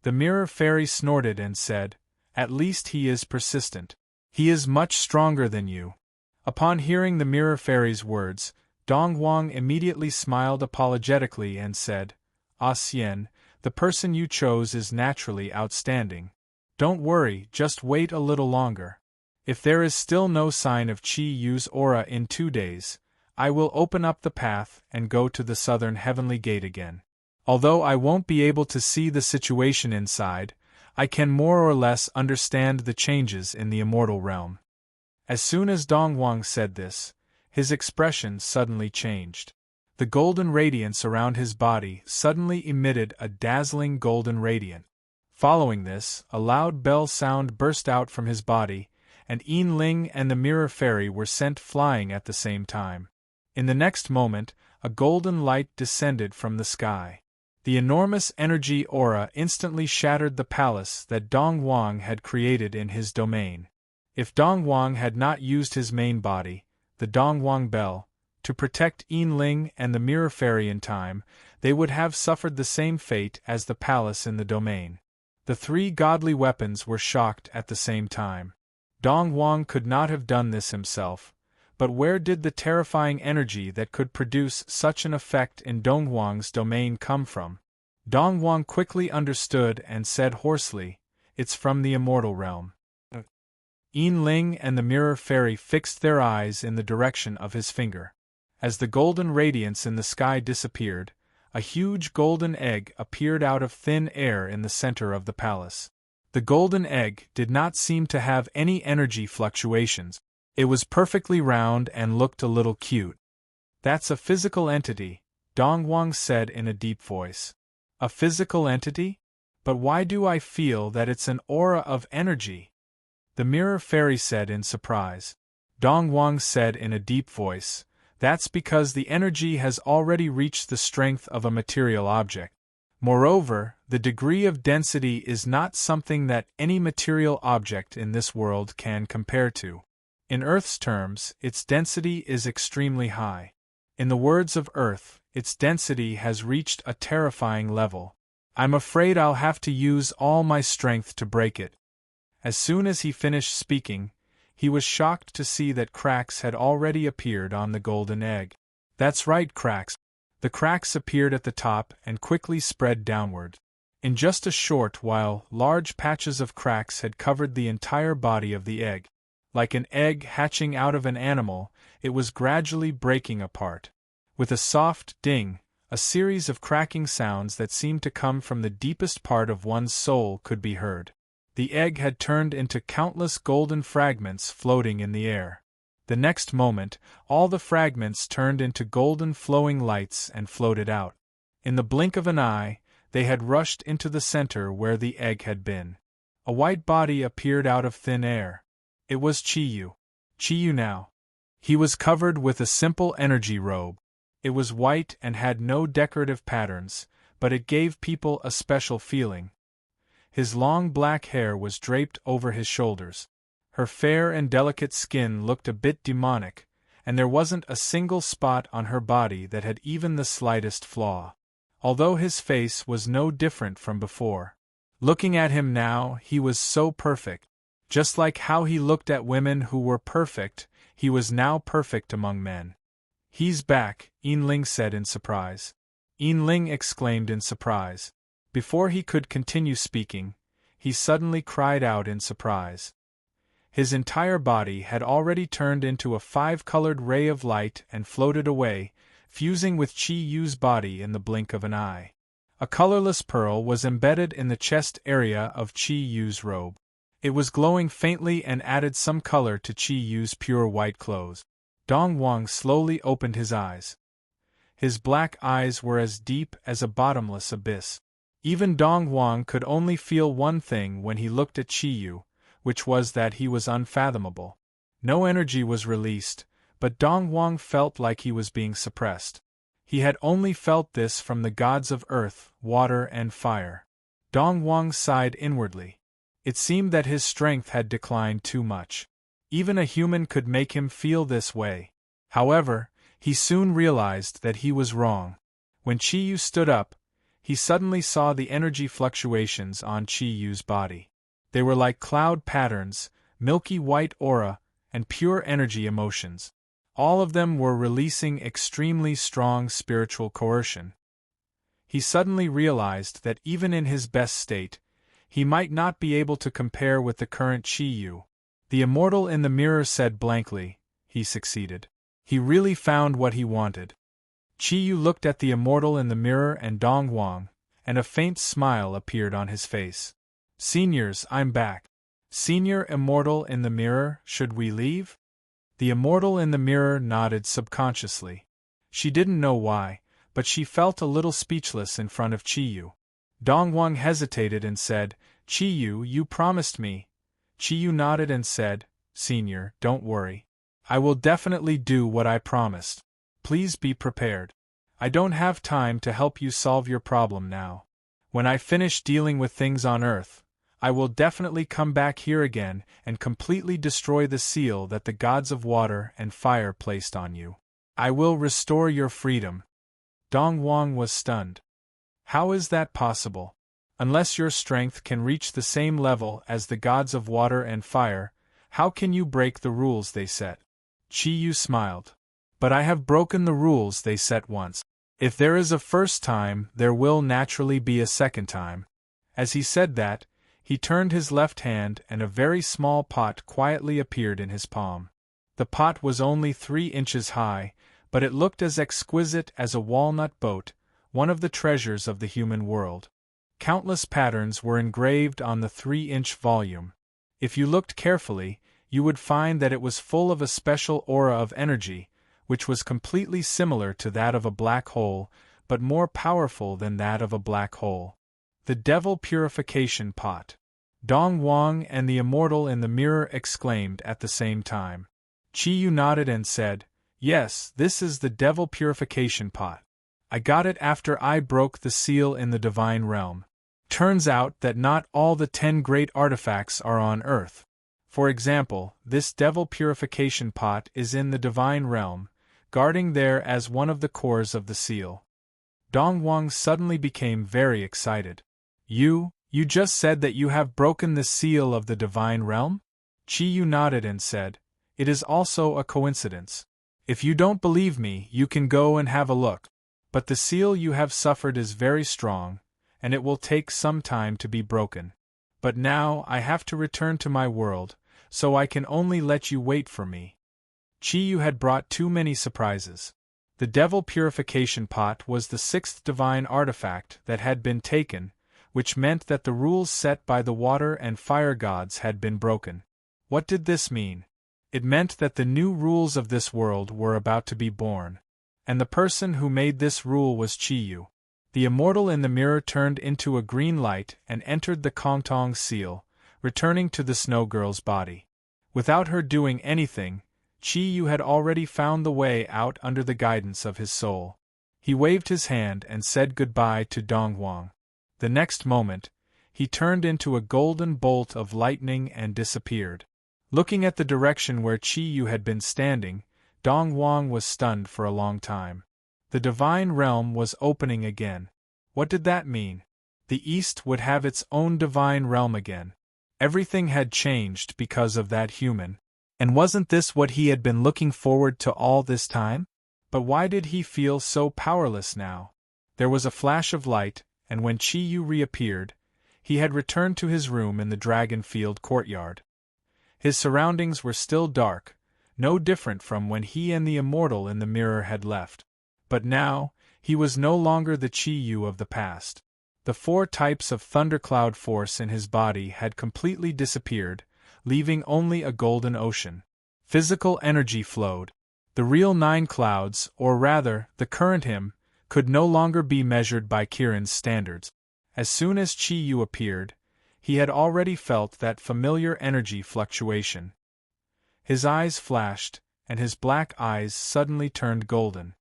The Mirror Fairy snorted and said, At least he is persistent. He is much stronger than you. Upon hearing the Mirror Fairy's words, Dong Wang immediately smiled apologetically and said, Ah Xian, the person you chose is naturally outstanding. Don't worry, just wait a little longer. If there is still no sign of Qi Yu's aura in 2 days, I will open up the path and go to the southern heavenly gate again. Although I won't be able to see the situation inside, I can more or less understand the changes in the immortal realm. As soon as Dong Wang said this, his expression suddenly changed. The golden radiance around his body suddenly emitted a dazzling golden radiance. Following this, a loud bell sound burst out from his body, and Yinling and the Mirror Fairy were sent flying at the same time. In the next moment, a golden light descended from the sky. The enormous energy aura instantly shattered the palace that Dong Wang had created in his domain. If Dong Wang had not used his main body, the Dong Wang Bell, to protect Yinling and the Mirror Fairy in time, they would have suffered the same fate as the palace in the domain. The 3 godly weapons were shocked at the same time. Dong Wang could not have done this himself, but where did the terrifying energy that could produce such an effect in Dong Wang's domain come from? Dong Wang quickly understood and said hoarsely, It's from the immortal realm. Yinling and the Mirror Fairy fixed their eyes in the direction of his finger. As the golden radiance in the sky disappeared, a huge golden egg appeared out of thin air in the center of the palace. The golden egg did not seem to have any energy fluctuations. It was perfectly round and looked a little cute. That's a physical entity, Dong Wang said in a deep voice. A physical entity? But why do I feel that it's an aura of energy? The Mirror Fairy said in surprise. Dong Wang said in a deep voice, That's because the energy has already reached the strength of a material object. Moreover, the degree of density is not something that any material object in this world can compare to. In Earth's terms, its density is extremely high. In the words of Earth, its density has reached a terrifying level. I'm afraid I'll have to use all my strength to break it. As soon as he finished speaking, he was shocked to see that cracks had already appeared on the golden egg. That's right, cracks. The cracks appeared at the top and quickly spread downward. In just a short while, large patches of cracks had covered the entire body of the egg. Like an egg hatching out of an animal, it was gradually breaking apart. With a soft ding, a series of cracking sounds that seemed to come from the deepest part of one's soul could be heard. The egg had turned into countless golden fragments floating in the air. The next moment, all the fragments turned into golden flowing lights and floated out. In the blink of an eye, they had rushed into the center where the egg had been. A white body appeared out of thin air. It was Qi Yu. Qi Yu now. He was covered with a simple energy robe. It was white and had no decorative patterns, but it gave people a special feeling. His long black hair was draped over his shoulders. Her fair and delicate skin looked a bit demonic, and there wasn't a single spot on her body that had even the slightest flaw. Although his face was no different from before. Looking at him now, he was so perfect. Just like how he looked at women who were perfect, he was now perfect among men. He's back, Yinling said in surprise. Yinling exclaimed in surprise. Before he could continue speaking, he suddenly cried out in surprise. His entire body had already turned into a 5-colored ray of light and floated away, fusing with Qi Yu's body in the blink of an eye. A colorless pearl was embedded in the chest area of Qi Yu's robe. It was glowing faintly and added some color to Chi Yu's pure white clothes. Dong Wang slowly opened his eyes. His black eyes were as deep as a bottomless abyss. Even Dong Wang could only feel one thing when he looked at Chi Yu, which was that he was unfathomable. No energy was released, but Dong Wang felt like he was being suppressed. He had only felt this from the gods of earth, water and fire. Dong Wang sighed inwardly. It seemed that his strength had declined too much. Even a human could make him feel this way. However, he soon realized that he was wrong. When Chi Yu stood up, he suddenly saw the energy fluctuations on Chi Yu's body. They were like cloud patterns, milky white aura, and pure energy emotions. All of them were releasing extremely strong spiritual coercion. He suddenly realized that even in his best state, he might not be able to compare with the current Chi Yu. The immortal in the mirror said blankly, he succeeded. He really found what he wanted. Chi Yu looked at the immortal in the mirror and Dong Wang, and a faint smile appeared on his face. Seniors, I'm back. Senior immortal in the mirror, should we leave? The immortal in the mirror nodded subconsciously. She didn't know why, but she felt a little speechless in front of Chi Yu. Dong Wang hesitated and said, Chi Yu, you promised me. Chi Yu nodded and said, Senior, don't worry. I will definitely do what I promised. Please be prepared. I don't have time to help you solve your problem now. When I finish dealing with things on Earth, I will definitely come back here again and completely destroy the seal that the gods of water and fire placed on you. I will restore your freedom. Dong Wang was stunned. How is that possible? Unless your strength can reach the same level as the gods of water and fire, how can you break the rules they set? Chi Yu smiled. But I have broken the rules they set once. If there is a first time, there will naturally be a second time. As he said that, he turned his left hand and a very small pot quietly appeared in his palm. The pot was only 3 inches high, but it looked as exquisite as a walnut boat, one of the treasures of the human world. Countless patterns were engraved on the 3-inch volume. If you looked carefully, you would find that it was full of a special aura of energy, which was completely similar to that of a black hole, but more powerful than that of a black hole. The Devil Purification Pot. Dong Wang and the immortal in the mirror exclaimed at the same time. Chi Yu nodded and said, Yes, this is the Devil Purification Pot. I got it after I broke the seal in the divine realm. Turns out that not all the 10 great artifacts are on Earth. For example, this Devil Purification Pot is in the divine realm, guarding there as one of the cores of the seal. Dong Wang suddenly became very excited. You just said that you have broken the seal of the divine realm? Chi Yu nodded and said, It is also a coincidence. If you don't believe me, you can go and have a look. But the seal you have suffered is very strong, and it will take some time to be broken. But now I have to return to my world, so I can only let you wait for me. Chi Yu had brought too many surprises. The Devil Purification Pot was the 6th divine artifact that had been taken, which meant that the rules set by the water and fire gods had been broken. What did this mean? It meant that the new rules of this world were about to be born. And the person who made this rule was Chi Yu. The immortal in the mirror turned into a green light and entered the Kongtong seal, returning to the snow girl's body. Without her doing anything, Chi Yu had already found the way out under the guidance of his soul. He waved his hand and said goodbye to Dong Wang. The next moment, he turned into a golden bolt of lightning and disappeared. Looking at the direction where Chi Yu had been standing, Dong Wang was stunned for a long time. The divine realm was opening again. What did that mean? The East would have its own divine realm again. Everything had changed because of that human. And wasn't this what he had been looking forward to all this time? But why did he feel so powerless now? There was a flash of light, and when Chi Yu reappeared, he had returned to his room in the Dragonfield courtyard. His surroundings were still dark, no different from when he and the immortal in the mirror had left. But now, he was no longer the Chi Yu of the past. The 4 types of thundercloud force in his body had completely disappeared, leaving only a golden ocean. Physical energy flowed. The real 9 clouds, or rather, the current him, could no longer be measured by Kiran's standards. As soon as Chi Yu appeared, he had already felt that familiar energy fluctuation. His eyes flashed, and his black eyes suddenly turned golden.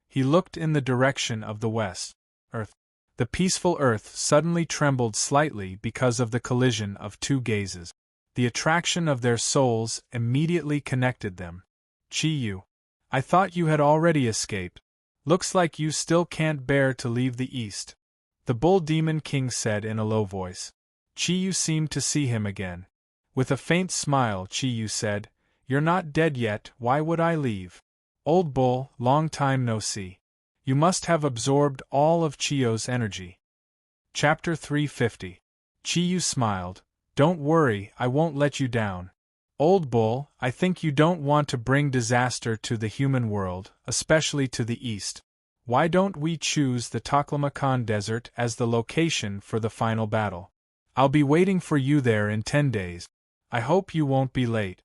He looked in the direction of the west. Earth. The peaceful earth suddenly trembled slightly because of the collision of 2 gazes. The attraction of their souls immediately connected them. Chi Yu. I thought you had already escaped. Looks like you still can't bear to leave the east. The Bull Demon King said in a low voice. Chi Yu seemed to see him again. With a faint smile, Chi Yu said, You're not dead yet, why would I leave? Old Bull, long time no see. You must have absorbed all of Chiyo's energy. Chapter 350. Chi Yu smiled. Don't worry, I won't let you down. Old Bull, I think you don't want to bring disaster to the human world, especially to the east. Why don't we choose the Taklamakan Desert as the location for the final battle? I'll be waiting for you there in 10 days. I hope you won't be late.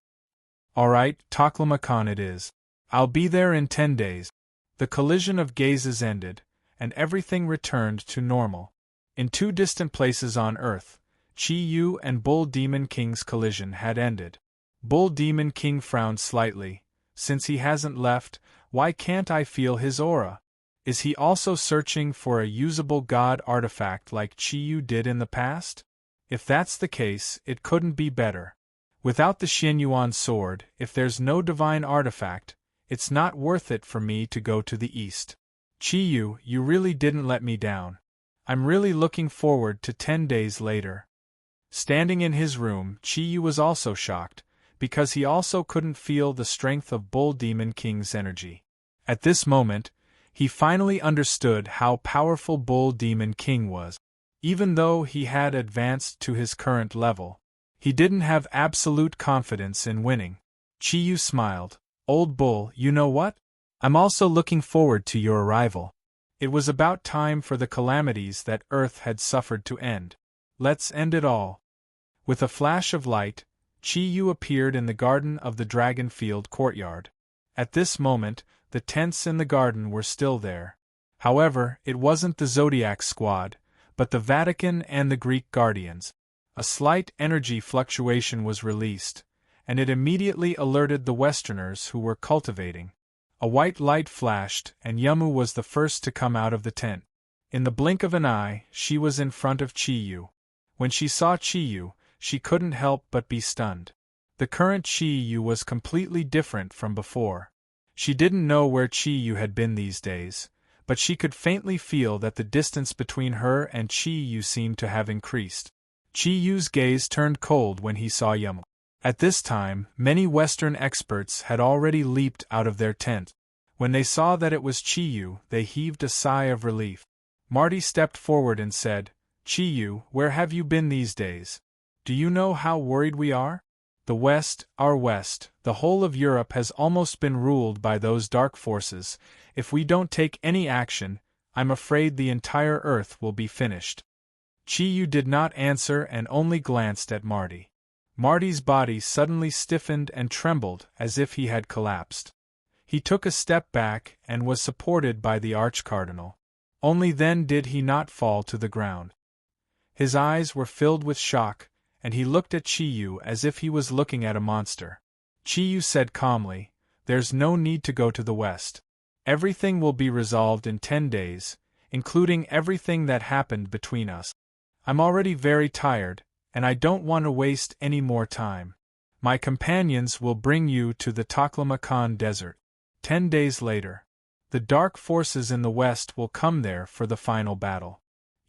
Alright, Taklamakan it is. I'll be there in 10 days. The collision of gazes ended, and everything returned to normal. In 2 distant places on Earth, Chi Yu and Bull Demon King's collision had ended. Bull Demon King frowned slightly. Since he hasn't left, why can't I feel his aura? Is he also searching for a usable god artifact like Chi Yu did in the past? If that's the case, it couldn't be better. Without the Xianyuan sword, if there's no divine artifact, it's not worth it for me to go to the east. Chi Yu, you really didn't let me down. I'm really looking forward to 10 days later. Standing in his room, Chi Yu was also shocked, because he also couldn't feel the strength of Bull Demon King's energy. At this moment, he finally understood how powerful Bull Demon King was. Even though he had advanced to his current level, he didn't have absolute confidence in winning. Chi Yu smiled. Old Bull, you know what? I'm also looking forward to your arrival. It was about time for the calamities that Earth had suffered to end. Let's end it all. With a flash of light, Chi Yu appeared in the garden of the Dragonfield courtyard. At this moment, the tents in the garden were still there. However, it wasn't the Zodiac squad, but the Vatican and the Greek guardians. A slight energy fluctuation was released, and it immediately alerted the Westerners who were cultivating. A white light flashed, and Yamu was the first to come out of the tent. In the blink of an eye, she was in front of Chi Yu. When she saw Chi Yu, she couldn't help but be stunned. The current Chi Yu was completely different from before. She didn't know where Chi Yu had been these days, but she could faintly feel that the distance between her and Chi Yu seemed to have increased. Chi Yu's gaze turned cold when he saw Yamu. At this time, many Western experts had already leaped out of their tent. When they saw that it was Chi Yu, they heaved a sigh of relief. Marty stepped forward and said, Chi Yu, where have you been these days? Do you know how worried we are? The West, our West, the whole of Europe has almost been ruled by those dark forces. If we don't take any action, I'm afraid the entire Earth will be finished. Chi Yu did not answer and only glanced at Marty. Marty's body suddenly stiffened and trembled as if he had collapsed. He took a step back and was supported by the Archcardinal. Only then did he not fall to the ground. His eyes were filled with shock, and he looked at Chi Yu as if he was looking at a monster. Chi Yu said calmly, There's no need to go to the west. Everything will be resolved in 10 days, including everything that happened between us. I'm already very tired, and I don't want to waste any more time. My companions will bring you to the Taklamakan Desert. 10 days later, the dark forces in the west will come there for the final battle.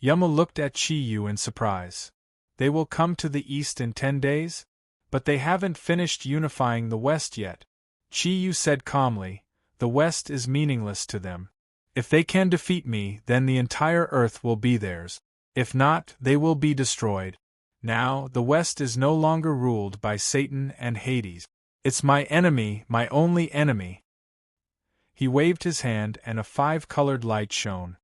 Yamu looked at Chi Yu in surprise. They will come to the east in 10 days? But they haven't finished unifying the west yet. Chi Yu said calmly, The west is meaningless to them. If they can defeat me, then the entire earth will be theirs. If not, they will be destroyed. Now, the West is no longer ruled by Satan and Hades. It's my enemy, my only enemy. He waved his hand and a 5-colored light shone.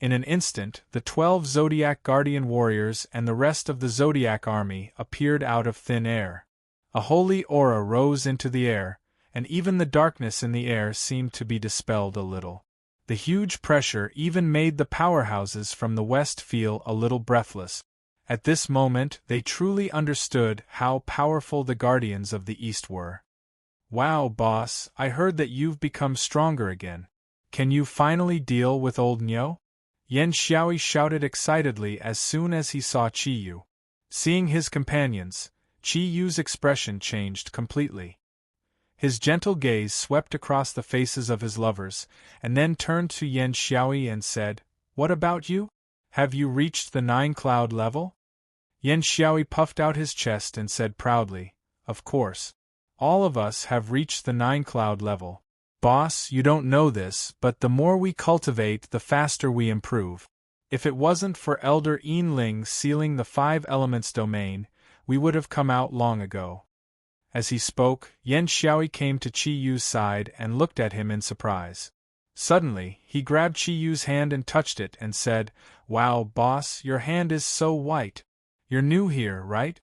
In an instant, the 12 Zodiac Guardian warriors and the rest of the Zodiac army appeared out of thin air. A holy aura rose into the air, and even the darkness in the air seemed to be dispelled a little. The huge pressure even made the powerhouses from the west feel a little breathless. At this moment, they truly understood how powerful the Guardians of the East were. "Wow, boss, I heard that you've become stronger again. Can you finally deal with old Nyo?" Yan Xiaoyi shouted excitedly as soon as he saw Qi Yu. Seeing his companions, Qi Yu's expression changed completely. His gentle gaze swept across the faces of his lovers, and then turned to Yan Xiaoyi and said, "What about you? Have you reached the 9-cloud level?" Yan Xiaoyi puffed out his chest and said proudly, "Of course. All of us have reached the 9-cloud level. Boss, you don't know this, but the more we cultivate, the faster we improve. If it wasn't for Elder Yin sealing the 5 elements domain, we would have come out long ago." As he spoke, Yan Xiaoyi came to Qi Yu's side and looked at him in surprise. Suddenly, he grabbed Qi Yu's hand and touched it and said, "Wow, boss, your hand is so white. You're new here, right?"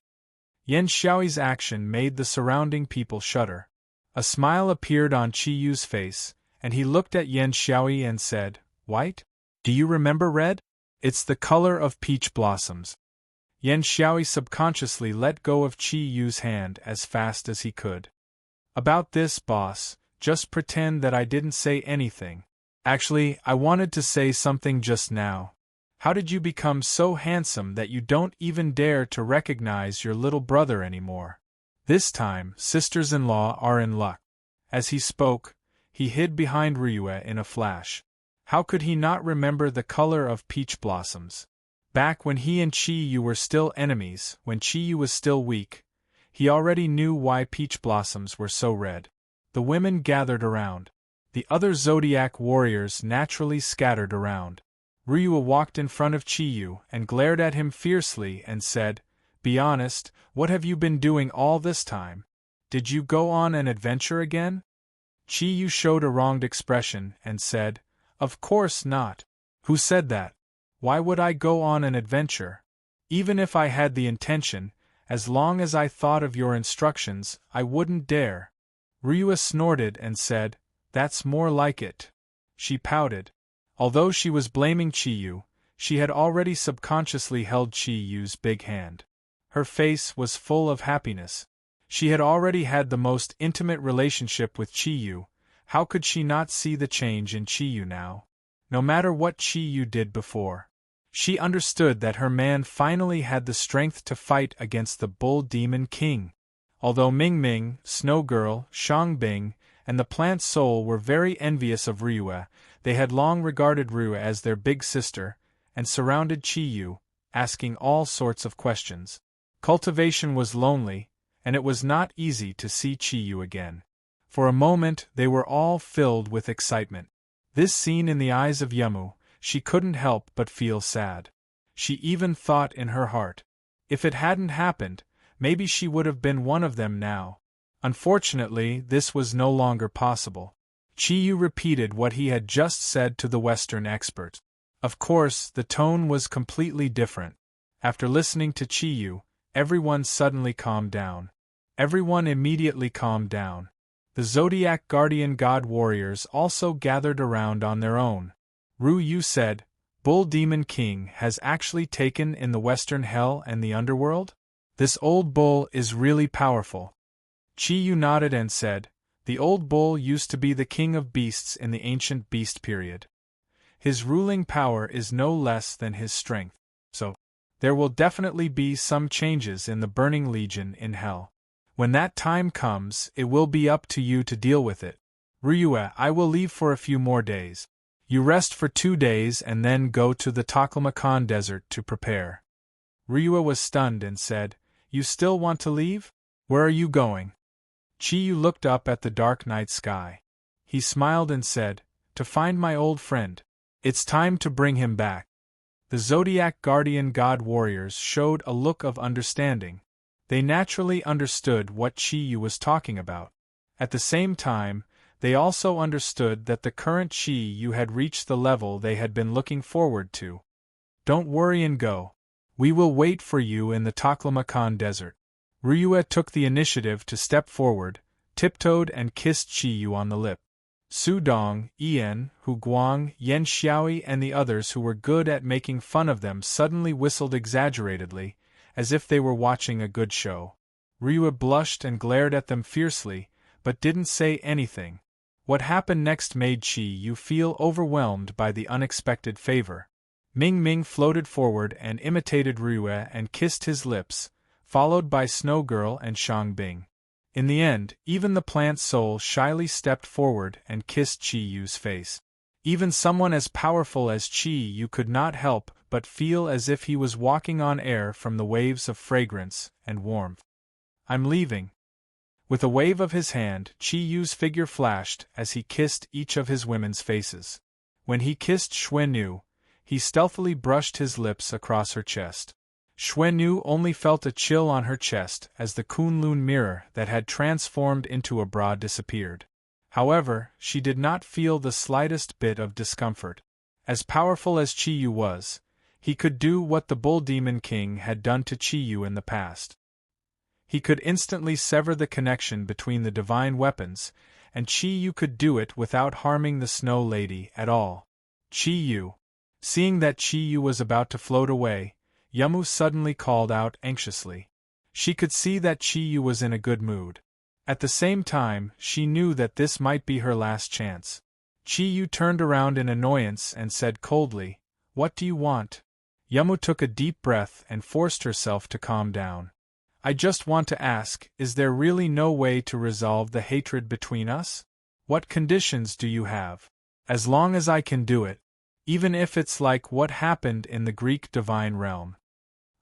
Yan Xiaoyi's action made the surrounding people shudder. A smile appeared on Qi Yu's face, and he looked at Yan Xiaoyi and said, "White? Do you remember red? It's the color of peach blossoms." Yan Xiaoyi subconsciously let go of Qi Yu's hand as fast as he could. "About this, boss, just pretend that I didn't say anything. Actually, I wanted to say something just now. How did you become so handsome that you don't even dare to recognize your little brother anymore? This time, sisters-in-law are in luck." As he spoke, he hid behind Ryue in a flash. How could he not remember the color of peach blossoms? Back when he and Qi Yu were still enemies, when Qi Yu was still weak, he already knew why peach blossoms were so red. The women gathered around. The other Zodiac warriors naturally scattered around. Ryue walked in front of Qi Yu and glared at him fiercely and said, "Be honest, what have you been doing all this time? Did you go on an adventure again?" Qi Yu showed a wronged expression and said, "Of course not. Who said that? Why would I go on an adventure? Even if I had the intention, as long as I thought of your instructions, I wouldn't dare." Ryue snorted and said, "That's more like it." She pouted. Although she was blaming Qi Yu, she had already subconsciously held Qi Yu's big hand. Her face was full of happiness. She had already had the most intimate relationship with Qi Yu. How could she not see the change in Qi Yu now? No matter what Qi Yu did before. She understood that her man finally had the strength to fight against the Bull Demon King. Although Ming Ming, Snow Girl, Shang Bing, and the Plant Soul were very envious of Ryue, they had long regarded Ryue as their big sister, and surrounded Qi Yu, asking all sorts of questions. Cultivation was lonely, and it was not easy to see Qi Yu again. For a moment they were all filled with excitement. This scene in the eyes of Yemu, she couldn't help but feel sad. She even thought in her heart, if it hadn't happened, maybe she would have been one of them now. Unfortunately, this was no longer possible. Qi Yu repeated what he had just said to the Western expert. Of course, the tone was completely different. After listening to Qi Yu, everyone suddenly calmed down. Everyone immediately calmed down. The Zodiac Guardian God warriors also gathered around on their own. Ryue said, "Bull Demon King has actually taken in the Western Hell and the Underworld? This old bull is really powerful." Qi Yu nodded and said, "The old bull used to be the king of beasts in the ancient beast period. His ruling power is no less than his strength. So, there will definitely be some changes in the Burning Legion in Hell. When that time comes, it will be up to you to deal with it. Ryue, I will leave for a few more days. You rest for 2 days and then go to the Taklamakan Desert to prepare." Ryue was stunned and said, "You still want to leave? Where are you going?" Qi Yu looked up at the dark night sky. He smiled and said, "To find my old friend. It's time to bring him back." The Zodiac Guardian God warriors showed a look of understanding. They naturally understood what Qi Yu was talking about. At the same time, They also understood that the current Chi-Yu had reached the level they had been looking forward to. Don't worry and go. We will wait for you in the Taklamakan desert. Ryue took the initiative to step forward, tiptoed and kissed Chi-Yu on the lip. Su Dong, Ian, Hu Guang, Yen Xiaoi and the others who were good at making fun of them suddenly whistled exaggeratedly, as if they were watching a good show. Ryue blushed and glared at them fiercely, but didn't say anything. What happened next made Chi-Yu feel overwhelmed by the unexpected favor. Ming Ming floated forward and imitated Ryue and kissed his lips, followed by Snow Girl and Shang Bing. In the end, even the plant soul shyly stepped forward and kissed Chi-Yu's face. Even someone as powerful as Chi-Yu could not help but feel as if he was walking on air from the waves of fragrance and warmth. I'm leaving. With a wave of his hand, Chi-Yu's figure flashed as he kissed each of his women's faces. When he kissed Xuenu, he stealthily brushed his lips across her chest. Xuenu only felt a chill on her chest as the Kunlun mirror that had transformed into a bra disappeared. However, she did not feel the slightest bit of discomfort. As powerful as Chi-Yu was, he could do what the Bull Demon King had done to Chi-Yu in the past. He could instantly sever the connection between the divine weapons, and Chi-Yu could do it without harming the Snow Lady at all. Chi-Yu. Seeing that Chi-Yu was about to float away, Yamu suddenly called out anxiously. She could see that Chi-Yu was in a good mood. At the same time, she knew that this might be her last chance. Chi-Yu turned around in annoyance and said coldly, "What do you want?" Yamu took a deep breath and forced herself to calm down. "I just want to ask, is there really no way to resolve the hatred between us? What conditions do you have? As long as I can do it, even if it's like what happened in the Greek divine realm."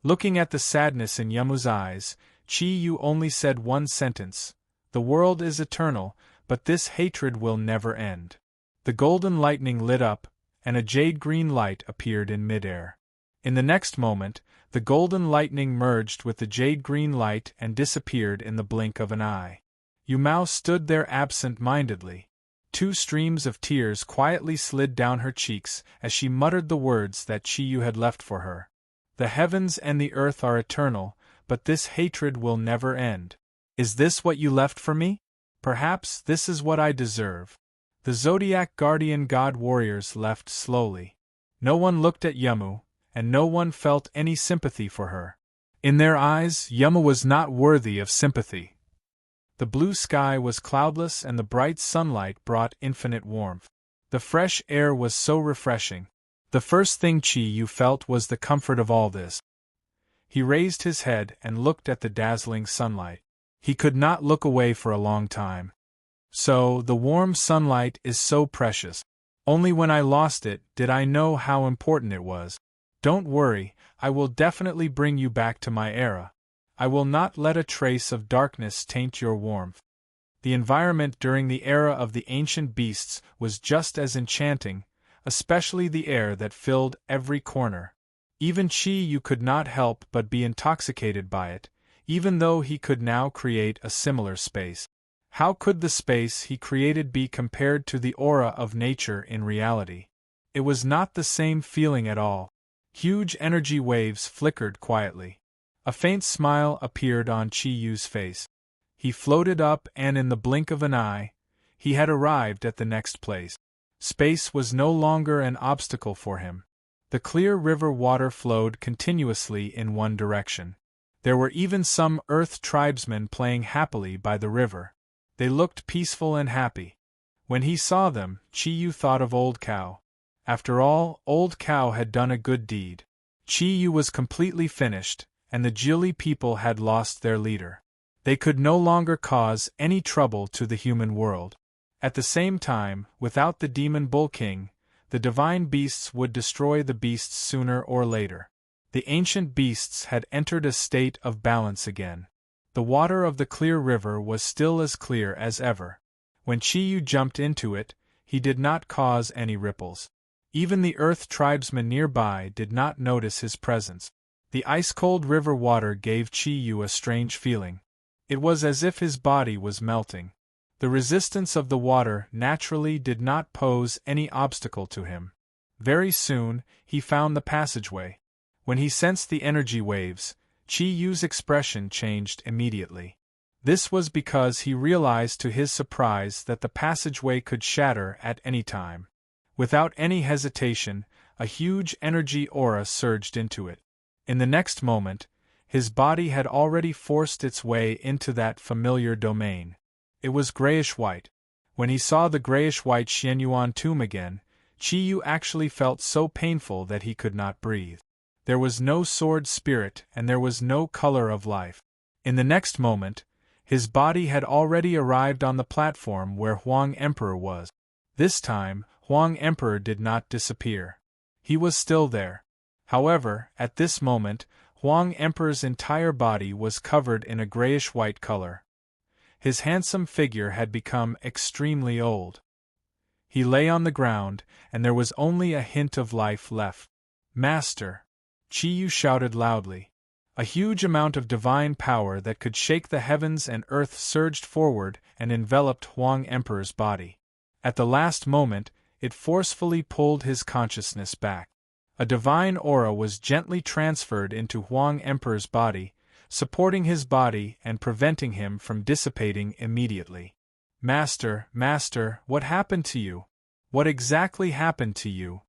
Looking at the sadness in Yamu's eyes, Chi-Yu only said one sentence, "The world is eternal, but this hatred will never end." The golden lightning lit up, and a jade-green light appeared in midair. In the next moment, the golden lightning merged with the jade-green light and disappeared in the blink of an eye. Yumao stood there absent-mindedly. 2 streams of tears quietly slid down her cheeks as she muttered the words that Chi-Yu had left for her. The heavens and the earth are eternal, but this hatred will never end. Is this what you left for me? Perhaps this is what I deserve. The Zodiac guardian god warriors left slowly. No one looked at Yamu, and no one felt any sympathy for her. In their eyes, Yamu was not worthy of sympathy. The blue sky was cloudless and the bright sunlight brought infinite warmth. The fresh air was so refreshing. The first thing Chi-Yu felt was the comfort of all this. He raised his head and looked at the dazzling sunlight. He could not look away for a long time. So, the warm sunlight is so precious. Only when I lost it did I know how important it was. Don't worry, I will definitely bring you back to my era. I will not let a trace of darkness taint your warmth. The environment during the era of the ancient beasts was just as enchanting, especially the air that filled every corner. Even Chi-Yu could not help but be intoxicated by it, even though he could now create a similar space. How could the space he created be compared to the aura of nature in reality? It was not the same feeling at all. Huge energy waves flickered quietly. A faint smile appeared on Chi-Yu's face. He floated up and in the blink of an eye, he had arrived at the next place. Space was no longer an obstacle for him. The clear river water flowed continuously in one direction. There were even some Earth tribesmen playing happily by the river. They looked peaceful and happy. When he saw them, Chi-Yu thought of Old Cow. After all, Old Cow had done a good deed. Chi-Yu was completely finished, and the Jili people had lost their leader. They could no longer cause any trouble to the human world. At the same time, without the Demon Bull King, the divine beasts would destroy the beasts sooner or later. The ancient beasts had entered a state of balance again. The water of the clear river was still as clear as ever. When Chi-Yu jumped into it, he did not cause any ripples. Even the Earth tribesmen nearby did not notice his presence. The ice-cold river water gave Chi-Yu a strange feeling. It was as if his body was melting. The resistance of the water naturally did not pose any obstacle to him. Very soon, he found the passageway. When he sensed the energy waves, Chi Yu's expression changed immediately. This was because he realized to his surprise that the passageway could shatter at any time. Without any hesitation, a huge energy aura surged into it. In the next moment, his body had already forced its way into that familiar domain. It was grayish-white. When he saw the grayish-white Xianyuan tomb again, Chi Yu actually felt so painful that he could not breathe. There was no sword spirit and there was no color of life. In the next moment, his body had already arrived on the platform where Huang Emperor was. This time, Huang Emperor did not disappear. He was still there. However, at this moment, Huang Emperor's entire body was covered in a grayish-white color. His handsome figure had become extremely old. He lay on the ground, and there was only a hint of life left. "Master!" Chi Yu shouted loudly. A huge amount of divine power that could shake the heavens and earth surged forward and enveloped Huang Emperor's body. At the last moment, it forcefully pulled his consciousness back. A divine aura was gently transferred into Huang Emperor's body, supporting his body and preventing him from dissipating immediately. "Master, Master, what happened to you? What exactly happened to you?"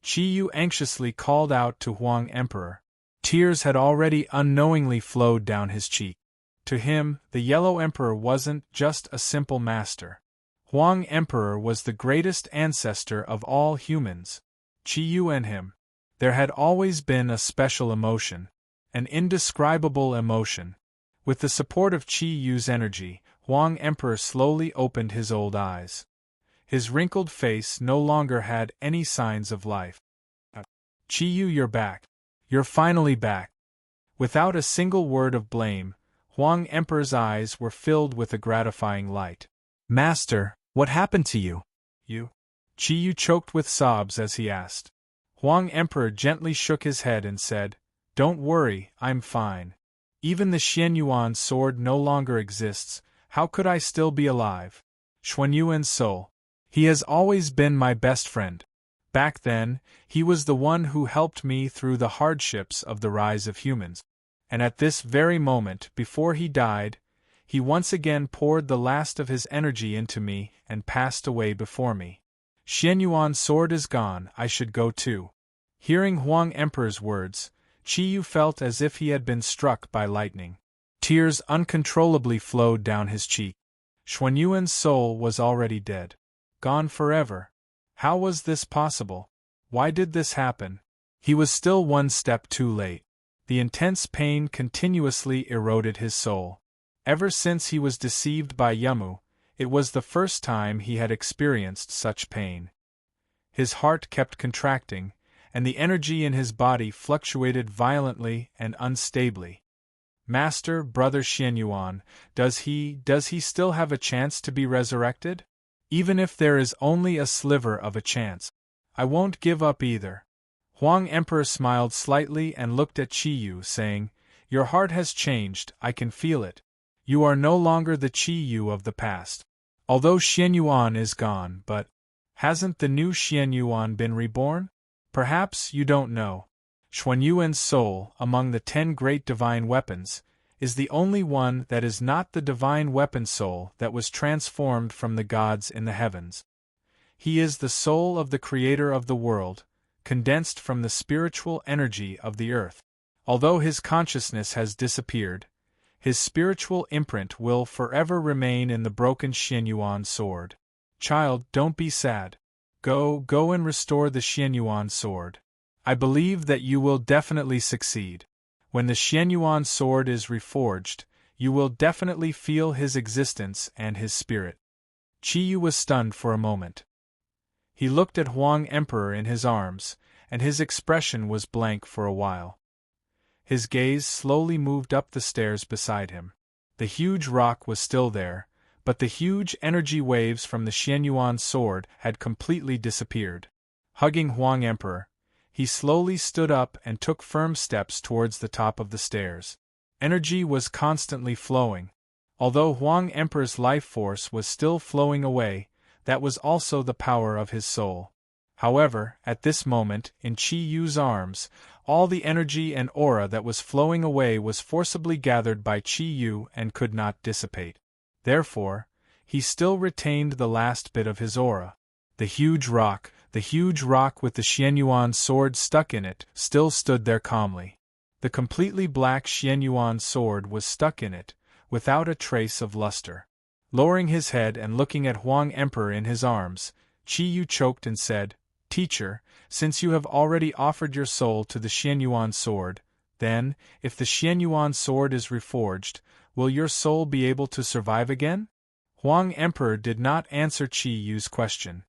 Chi Yu anxiously called out to Huang Emperor. Tears had already unknowingly flowed down his cheek. To him, the Yellow Emperor wasn't just a simple master. Huang Emperor was the greatest ancestor of all humans. Chi Yu and him. There had always been a special emotion. An indescribable emotion. With the support of Chi Yu's energy, Huang Emperor slowly opened his old eyes. His wrinkled face no longer had any signs of life. "Chi Yu, you're back. You're finally back." Without a single word of blame, Huang Emperor's eyes were filled with a gratifying light. "Master, what happened to you?" Chi Yu choked with sobs as he asked. Huang Emperor gently shook his head and said, "Don't worry, I'm fine. Even the Xianyuan sword no longer exists, how could I still be alive? Xuanyuan's soul. He has always been my best friend. Back then, he was the one who helped me through the hardships of the rise of humans. And at this very moment, before he died, he once again poured the last of his energy into me and passed away before me. Xianyuan's sword is gone, I should go too." Hearing Huang Emperor's words, Chi Yu felt as if he had been struck by lightning. Tears uncontrollably flowed down his cheek. Xuanyuan's soul was already dead. Gone forever. How was this possible? Why did this happen? He was still one step too late. The intense pain continuously eroded his soul. Ever since he was deceived by Yamu, it was the first time he had experienced such pain. His heart kept contracting, and the energy in his body fluctuated violently and unstably. "Master, Brother Xianyuan, does he still have a chance to be resurrected? Even if there is only a sliver of a chance. I won't give up either." Huang Emperor smiled slightly and looked at Chi Yu, saying, "Your heart has changed, I can feel it. You are no longer the Chi Yu of the past. Although Xianyuan is gone, but hasn't the new Xianyuan been reborn? Perhaps you don't know. Xuanyuan's soul, among the 10 great divine weapons, is the only one that is not the divine weapon soul that was transformed from the gods in the heavens. He is the soul of the creator of the world, condensed from the spiritual energy of the earth. Although his consciousness has disappeared, his spiritual imprint will forever remain in the broken Xianyuan sword. Child, don't be sad. Go and restore the Xianyuan sword. I believe that you will definitely succeed. When the Xianyuan sword is reforged, you will definitely feel his existence and his spirit." Chi Yu was stunned for a moment. He looked at Huang Emperor in his arms, and his expression was blank for a while. His gaze slowly moved up the stairs beside him. The huge rock was still there, but the huge energy waves from the Xianyuan sword had completely disappeared. Hugging Huang Emperor, he slowly stood up and took firm steps towards the top of the stairs. Energy was constantly flowing. Although Huang Emperor's life force was still flowing away, that was also the power of his soul. However, at this moment, in Qi Yu's arms, all the energy and aura that was flowing away was forcibly gathered by Qi Yu and could not dissipate. Therefore, he still retained the last bit of his aura. The huge rock with the Xianyuan sword stuck in it, still stood there calmly. The completely black Xianyuan sword was stuck in it, without a trace of luster. Lowering his head and looking at Huang Emperor in his arms, Qi Yu choked and said, "Teacher, since you have already offered your soul to the Xianyuan sword, then, if the Xianyuan sword is reforged, will your soul be able to survive again?" Huang Emperor did not answer Qi Yu's question.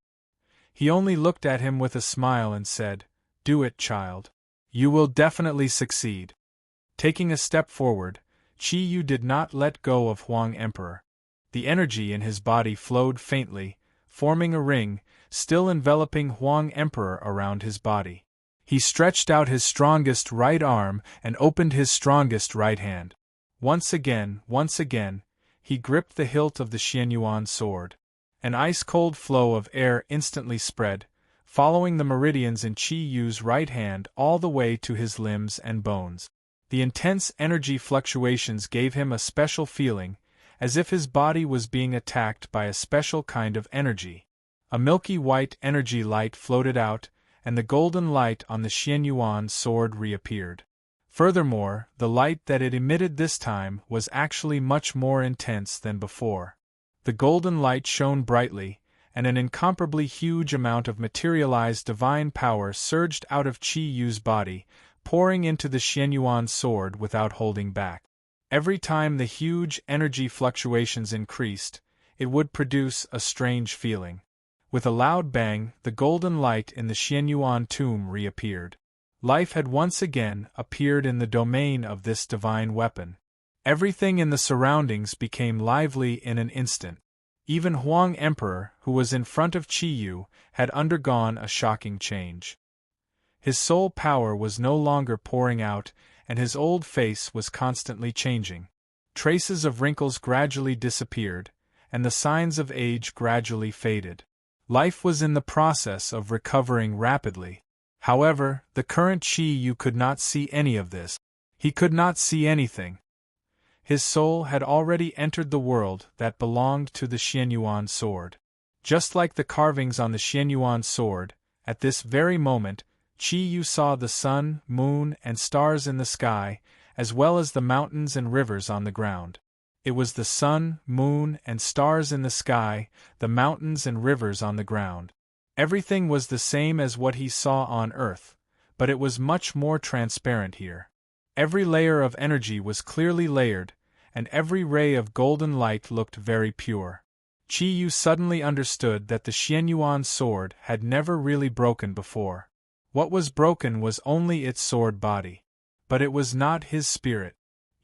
He only looked at him with a smile and said, "Do it, child. You will definitely succeed." Taking a step forward, Qi Yu did not let go of Huang Emperor. The energy in his body flowed faintly, forming a ring, still enveloping Huang Emperor around his body. He stretched out his strongest right arm and opened his strongest right hand. Once again, he gripped the hilt of the Xianyuan sword. An ice-cold flow of air instantly spread, following the meridians in Qi Yu's right hand all the way to his limbs and bones. The intense energy fluctuations gave him a special feeling, as if his body was being attacked by a special kind of energy. A milky white energy light floated out, and the golden light on the Xianyuan sword reappeared. Furthermore, the light that it emitted this time was actually much more intense than before. The golden light shone brightly, and an incomparably huge amount of materialized divine power surged out of Qi Yu's body, pouring into the Xianyuan sword without holding back. Every time the huge energy fluctuations increased, it would produce a strange feeling. With a loud bang, the golden light in the Xianyuan tomb reappeared. Life had once again appeared in the domain of this divine weapon. Everything in the surroundings became lively in an instant. Even Huang Emperor, who was in front of Qi Yu, had undergone a shocking change. His soul power was no longer pouring out, and his old face was constantly changing. Traces of wrinkles gradually disappeared, and the signs of age gradually faded. Life was in the process of recovering rapidly. However, the current Qi Yu could not see any of this. He could not see anything. His soul had already entered the world that belonged to the Xianyuan sword. Just like the carvings on the Xianyuan sword, at this very moment, Qi Yu saw the sun, moon, and stars in the sky, as well as the mountains and rivers on the ground. It was the sun, moon, and stars in the sky, the mountains and rivers on the ground. Everything was the same as what he saw on Earth, but it was much more transparent here. Every layer of energy was clearly layered, and every ray of golden light looked very pure. Qi Yu suddenly understood that the Xianyuan sword had never really broken before. What was broken was only its sword body. But it was not his spirit.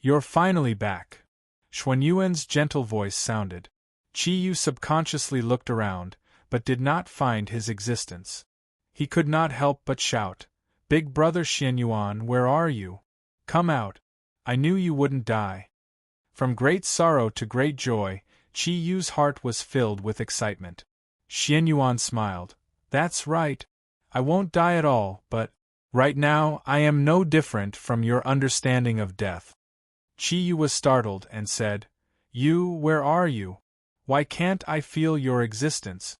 "You're finally back." Xuanyuan's gentle voice sounded. Qi Yu subconsciously looked around, but did not find his existence. He could not help but shout, "Big brother Xianyuan, where are you? Come out. I knew you wouldn't die." From great sorrow to great joy, Qi Yu's heart was filled with excitement. Xianyuan smiled. "That's right. I won't die at all, but right now I am no different from your understanding of death." Qi Yu was startled and said, Where are you? Why can't I feel your existence?"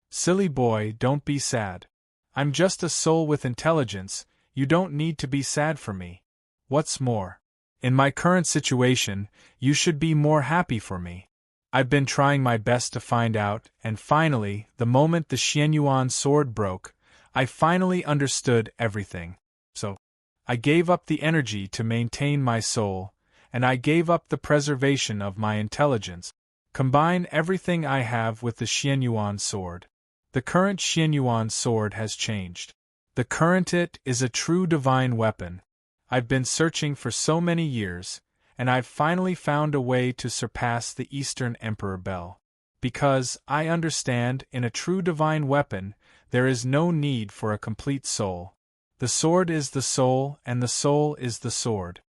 "Silly boy, don't be sad. I'm just a soul with intelligence, you don't need to be sad for me. What's more, in my current situation, you should be more happy for me. I've been trying my best to find out, and finally, the moment the Xianyuan sword broke, I finally understood everything. So, I gave up the energy to maintain my soul, and I gave up the preservation of my intelligence. Combine everything I have with the Xianyuan sword. The current Xianyuan sword has changed. The current it is a true divine weapon. I've been searching for so many years, and I've finally found a way to surpass the Eastern Emperor Bel. Because, I understand, in a true divine weapon, there is no need for a complete soul. The sword is the soul, and the soul is the sword.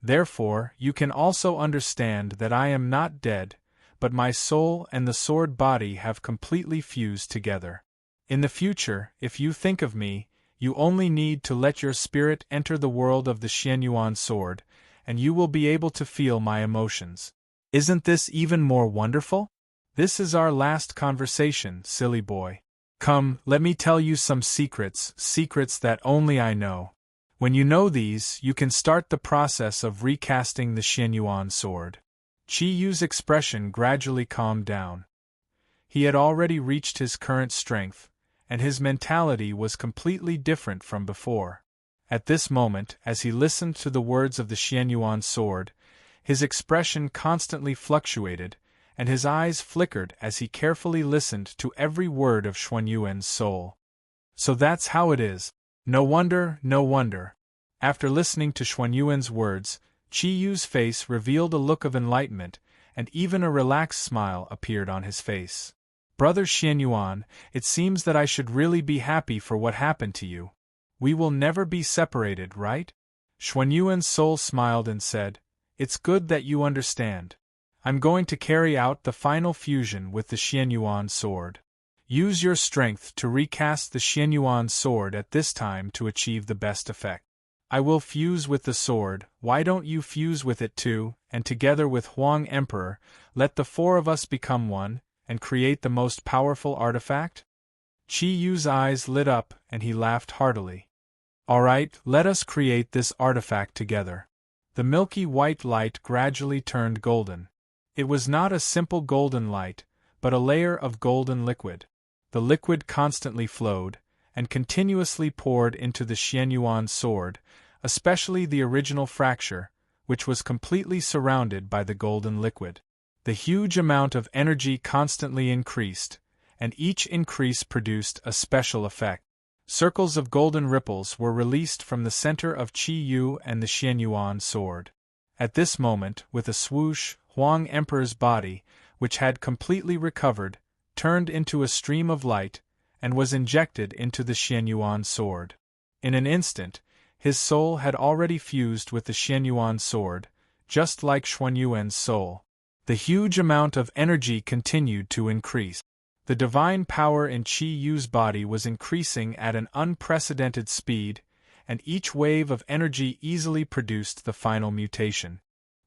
Therefore, you can also understand that I am not dead, but my soul and the sword body have completely fused together. In the future, if you think of me, you only need to let your spirit enter the world of the Xianyuan sword, and you will be able to feel my emotions. Isn't this even more wonderful? This is our last conversation, silly boy. Come, let me tell you some secrets, secrets that only I know. When you know these, you can start the process of recasting the Xianyuan sword. Qi Yu's expression gradually calmed down. He had already reached his current strength, and his mentality was completely different from before. At this moment, as he listened to the words of the Xianyuan sword, his expression constantly fluctuated, and his eyes flickered as he carefully listened to every word of Xuanyuan's soul. So that's how it is. No wonder, no wonder. After listening to Xuanyuan's words, Qi Yu's face revealed a look of enlightenment, and even a relaxed smile appeared on his face. Brother Xianyuan, it seems that I should really be happy for what happened to you. We will never be separated, right? Xuanyuan's soul smiled and said, It's good that you understand. I'm going to carry out the final fusion with the Xianyuan sword. Use your strength to recast the Xianyuan sword at this time to achieve the best effect. I will fuse with the sword, why don't you fuse with it too, and together with Huang Emperor, let the four of us become one, and create the most powerful artifact? Qi Yu's eyes lit up and he laughed heartily. All right, let us create this artifact together. The milky white light gradually turned golden. It was not a simple golden light, but a layer of golden liquid. The liquid constantly flowed, and continuously poured into the Xianyuan sword, especially the original fracture, which was completely surrounded by the golden liquid. The huge amount of energy constantly increased, and each increase produced a special effect. Circles of golden ripples were released from the center of Qi Yu and the Xianyuan sword. At this moment, with a swoosh, Huang Emperor's body, which had completely recovered, turned into a stream of light, and was injected into the Xianyuan sword. In an instant, his soul had already fused with the Xianyuan sword, just like Xuanyuan's soul. The huge amount of energy continued to increase. The divine power in Qi Yu's body was increasing at an unprecedented speed, and each wave of energy easily produced the final mutation.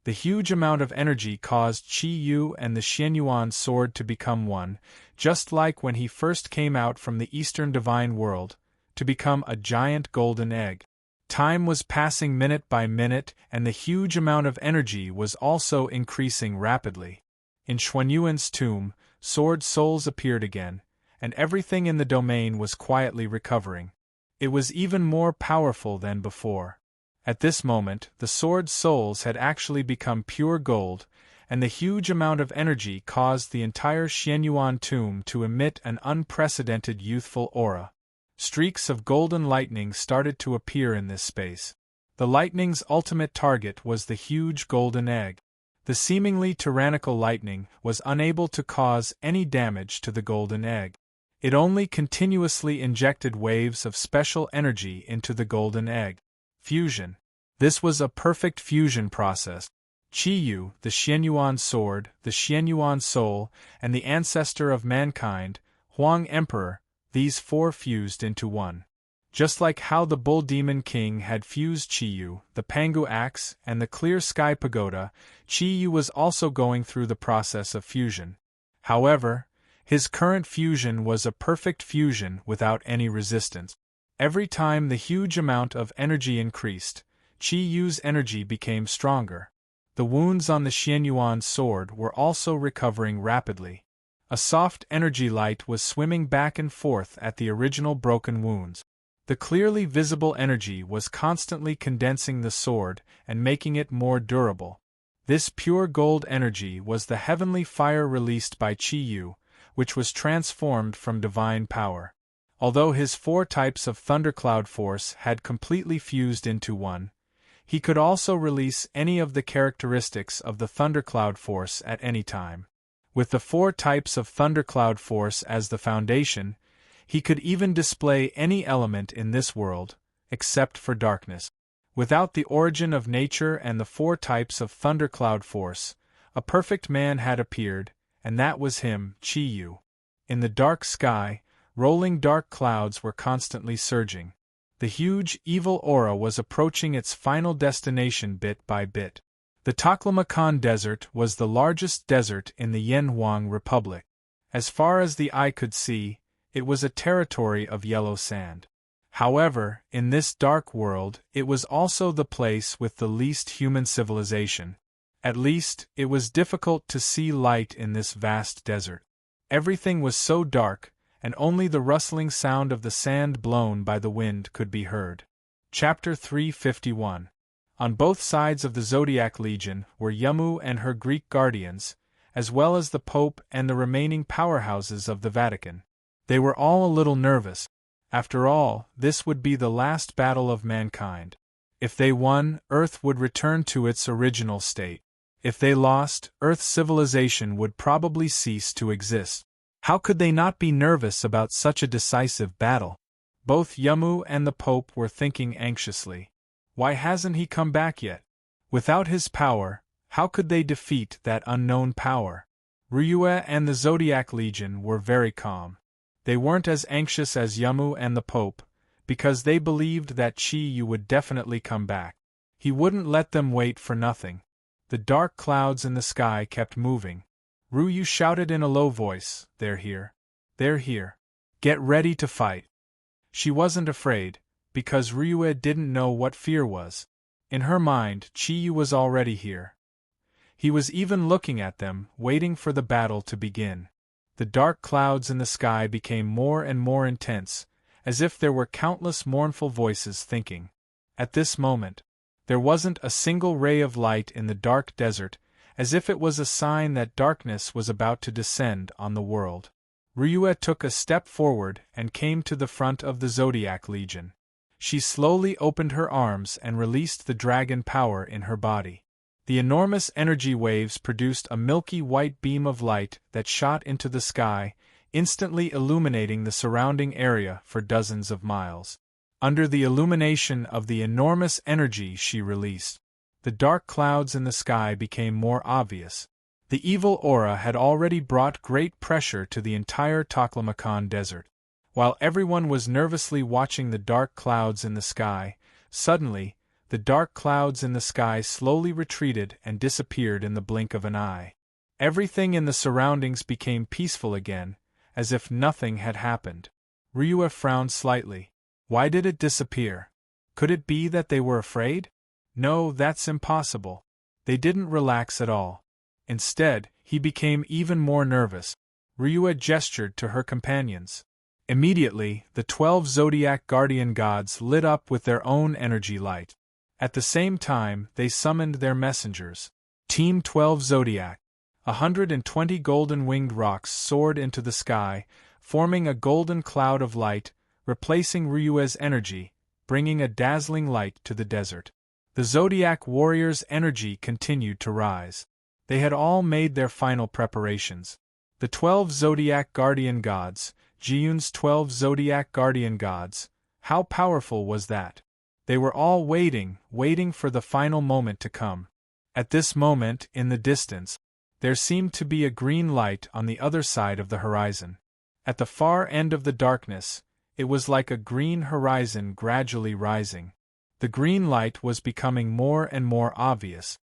The huge amount of energy caused Qi Yu and the Xianyuan sword to become one, just like when he first came out from the Eastern Divine World, to become a giant golden egg. Time was passing minute by minute, and the huge amount of energy was also increasing rapidly. In Xuanyuan's tomb, sword souls appeared again, and everything in the domain was quietly recovering. It was even more powerful than before. At this moment, the sword souls had actually become pure gold, and the huge amount of energy caused the entire Xianyuan tomb to emit an unprecedented youthful aura. Streaks of golden lightning started to appear in this space. The lightning's ultimate target was the huge golden egg. The seemingly tyrannical lightning was unable to cause any damage to the golden egg. It only continuously injected waves of special energy into the golden egg. Fusion. This was a perfect fusion process. Qi Yu, the Xianyuan sword, the Xianyuan soul, and the ancestor of mankind, Huang Emperor, these four fused into one. Just like how the Bull Demon King had fused Qi Yu, the Pangu Axe, and the Clear Sky Pagoda, Qi Yu was also going through the process of fusion. However, his current fusion was a perfect fusion without any resistance. Every time the huge amount of energy increased, Qi Yu's energy became stronger. The wounds on the Xianyuan sword were also recovering rapidly. A soft energy light was swimming back and forth at the original broken wounds. The clearly visible energy was constantly condensing the sword and making it more durable. This pure gold energy was the heavenly fire released by Qi Yu, which was transformed from divine power. Although his four types of thundercloud force had completely fused into one, he could also release any of the characteristics of the thundercloud force at any time. With the four types of thundercloud force as the foundation, he could even display any element in this world, except for darkness. Without the origin of nature and the 4 types of thundercloud force, a perfect man had appeared, and that was him, Chi-Yu. In the dark sky, rolling dark clouds were constantly surging. The huge, evil aura was approaching its final destination bit by bit. The Taklamakan Desert was the largest desert in the Yanhuang Republic. As far as the eye could see, it was a territory of yellow sand. However, in this dark world, it was also the place with the least human civilization. At least, it was difficult to see light in this vast desert. Everything was so dark, and only the rustling sound of the sand blown by the wind could be heard. Chapter 351. On both sides of the Zodiac Legion were Yamu and her Greek guardians, as well as the Pope and the remaining powerhouses of the Vatican. They were all a little nervous. After all, this would be the last battle of mankind. If they won, Earth would return to its original state. If they lost, Earth's civilization would probably cease to exist. How could they not be nervous about such a decisive battle? Both Yamu and the Pope were thinking anxiously. Why hasn't he come back yet? Without his power, how could they defeat that unknown power? Ryue and the Zodiac Legion were very calm. They weren't as anxious as Yamu and the Pope, because they believed that Chi-Yu would definitely come back. He wouldn't let them wait for nothing. The dark clouds in the sky kept moving. Ryu shouted in a low voice, "They're here. They're here. Get ready to fight." She wasn't afraid, because Ryue didn't know what fear was. In her mind, Chi-Yu was already here. He was even looking at them, waiting for the battle to begin. The dark clouds in the sky became more and more intense, as if there were countless mournful voices thinking. At this moment, there wasn't a single ray of light in the dark desert, as if it was a sign that darkness was about to descend on the world. Ryue took a step forward and came to the front of the Zodiac Legion. She slowly opened her arms and released the dragon power in her body. The enormous energy waves produced a milky white beam of light that shot into the sky, instantly illuminating the surrounding area for dozens of miles. Under the illumination of the enormous energy she released, the dark clouds in the sky became more obvious. The evil aura had already brought great pressure to the entire Taklamakan Desert. While everyone was nervously watching the dark clouds in the sky, suddenly, the dark clouds in the sky slowly retreated and disappeared in the blink of an eye. Everything in the surroundings became peaceful again, as if nothing had happened. Ryue frowned slightly. Why did it disappear? Could it be that they were afraid? No, that's impossible. They didn't relax at all. Instead, he became even more nervous. Ryue gestured to her companions. Immediately, the 12 Zodiac guardian gods lit up with their own energy light. At the same time, they summoned their messengers. Team 12 Zodiac. 120 golden-winged rocks soared into the sky, forming a golden cloud of light, replacing Ryue's energy, bringing a dazzling light to the desert. The Zodiac warriors' energy continued to rise. They had all made their final preparations. The 12 Zodiac guardian gods, Jiyun's 12 Zodiac guardian gods, how powerful was that? They were all waiting for the final moment to come. At this moment, in the distance, there seemed to be a green light on the other side of the horizon. At the far end of the darkness, it was like a green horizon gradually rising. The green light was becoming more and more obvious.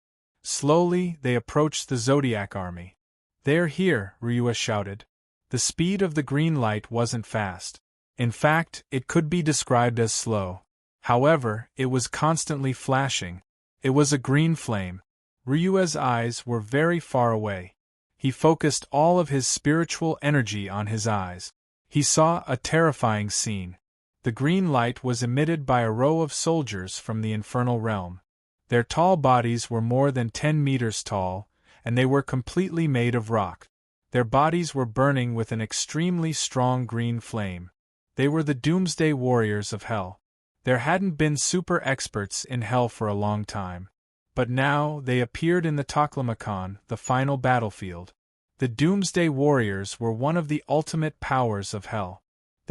Slowly, they approached the Zodiac army. "They're here," Ryue shouted. The speed of the green light wasn't fast. In fact, it could be described as slow. However, it was constantly flashing. It was a green flame. Ryue's eyes were very far away. He focused all of his spiritual energy on his eyes. He saw a terrifying scene. The green light was emitted by a row of soldiers from the infernal realm. Their tall bodies were more than 10 meters tall, and they were completely made of rock. Their bodies were burning with an extremely strong green flame. They were the doomsday warriors of hell. There hadn't been super experts in hell for a long time. But now they appeared in the Taklamakan, the final battlefield. The doomsday warriors were one of the ultimate powers of hell.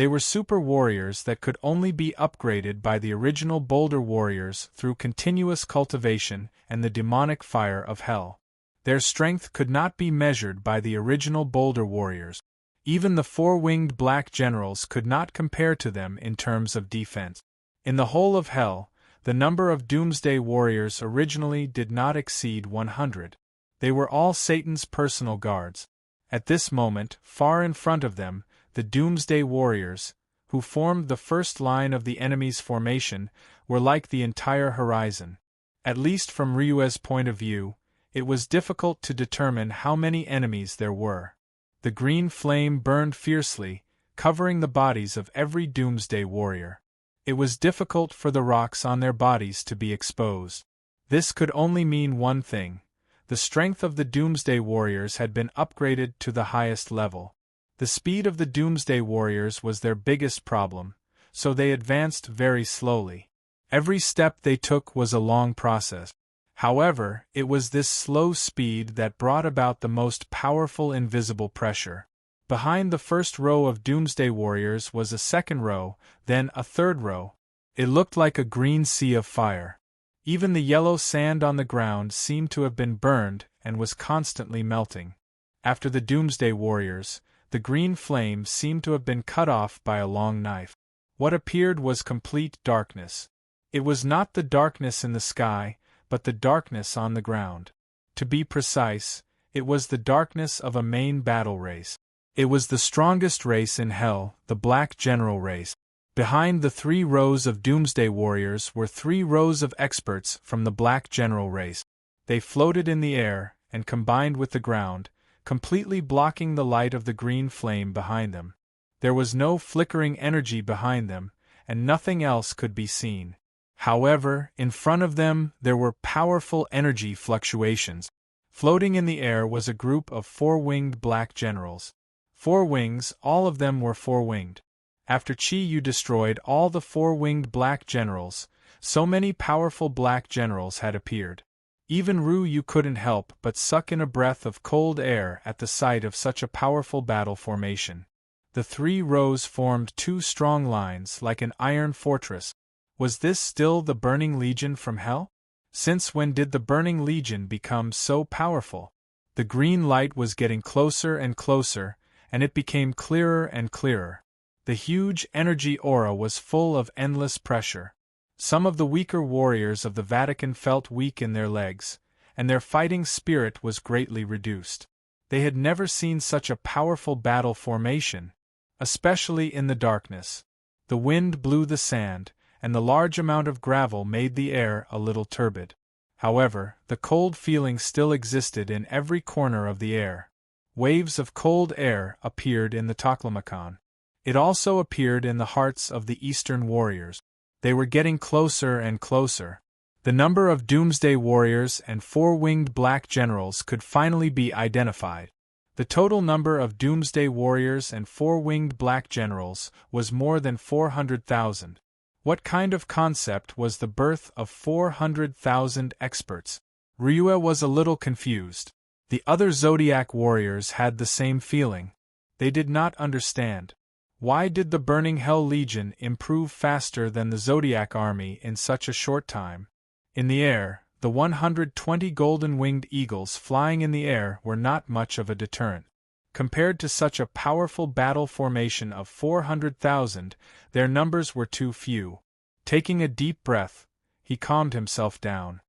They were super warriors that could only be upgraded by the original Boulder warriors through continuous cultivation and the demonic fire of hell. Their strength could not be measured by the original Boulder warriors. Even the four-winged black generals could not compare to them in terms of defense. In the whole of hell, the number of Doomsday warriors originally did not exceed 100. They were all Satan's personal guards. At this moment, far in front of them, the Doomsday warriors, who formed the first line of the enemy's formation, were like the entire horizon. At least from Ryue's point of view, it was difficult to determine how many enemies there were. The green flame burned fiercely, covering the bodies of every Doomsday warrior. It was difficult for the rocks on their bodies to be exposed. This could only mean one thing: the strength of the Doomsday warriors had been upgraded to the highest level. The speed of the Doomsday warriors was their biggest problem, so they advanced very slowly. Every step they took was a long process. However, it was this slow speed that brought about the most powerful invisible pressure. Behind the first row of Doomsday warriors was a second row, then a third row. It looked like a green sea of fire. Even the yellow sand on the ground seemed to have been burned and was constantly melting. After the Doomsday warriors, the green flame seemed to have been cut off by a long knife. What appeared was complete darkness. It was not the darkness in the sky, but the darkness on the ground. To be precise, it was the darkness of a main battle race. It was the strongest race in hell, the Black General race. Behind the 3 rows of Doomsday warriors were 3 rows of experts from the Black General race. They floated in the air and combined with the ground, completely blocking the light of the green flame behind them. There was no flickering energy behind them, and nothing else could be seen. However, in front of them there were powerful energy fluctuations. Floating in the air was a group of 4-winged black generals. 4 wings, all of them were 4-winged. After Chi-Yu destroyed all the 4-winged black generals, so many powerful black generals had appeared. Even Ryu couldn't help but suck in a breath of cold air at the sight of such a powerful battle formation. The 3 rows formed 2 strong lines like an iron fortress. Was this still the Burning Legion from hell? Since when did the Burning Legion become so powerful? The green light was getting closer and closer, and it became clearer and clearer. The huge energy aura was full of endless pressure. Some of the weaker warriors of the Vatican felt weak in their legs, and their fighting spirit was greatly reduced. They had never seen such a powerful battle formation, especially in the darkness. The wind blew the sand, and the large amount of gravel made the air a little turbid. However, the cold feeling still existed in every corner of the air. Waves of cold air appeared in the Taklamakan. It also appeared in the hearts of the Eastern warriors. They were getting closer and closer. The number of Doomsday warriors and 4-winged black generals could finally be identified. The total number of Doomsday warriors and 4-winged black generals was more than 400,000. What kind of concept was the birth of 400,000 experts? Ryue was a little confused. The other Zodiac warriors had the same feeling. They did not understand. Why did the Burning Hell Legion improve faster than the Zodiac army in such a short time? In the air, the 120 golden-winged eagles flying in the air were not much of a deterrent. Compared to such a powerful battle formation of 400,000, their numbers were too few. Taking a deep breath, he calmed himself down.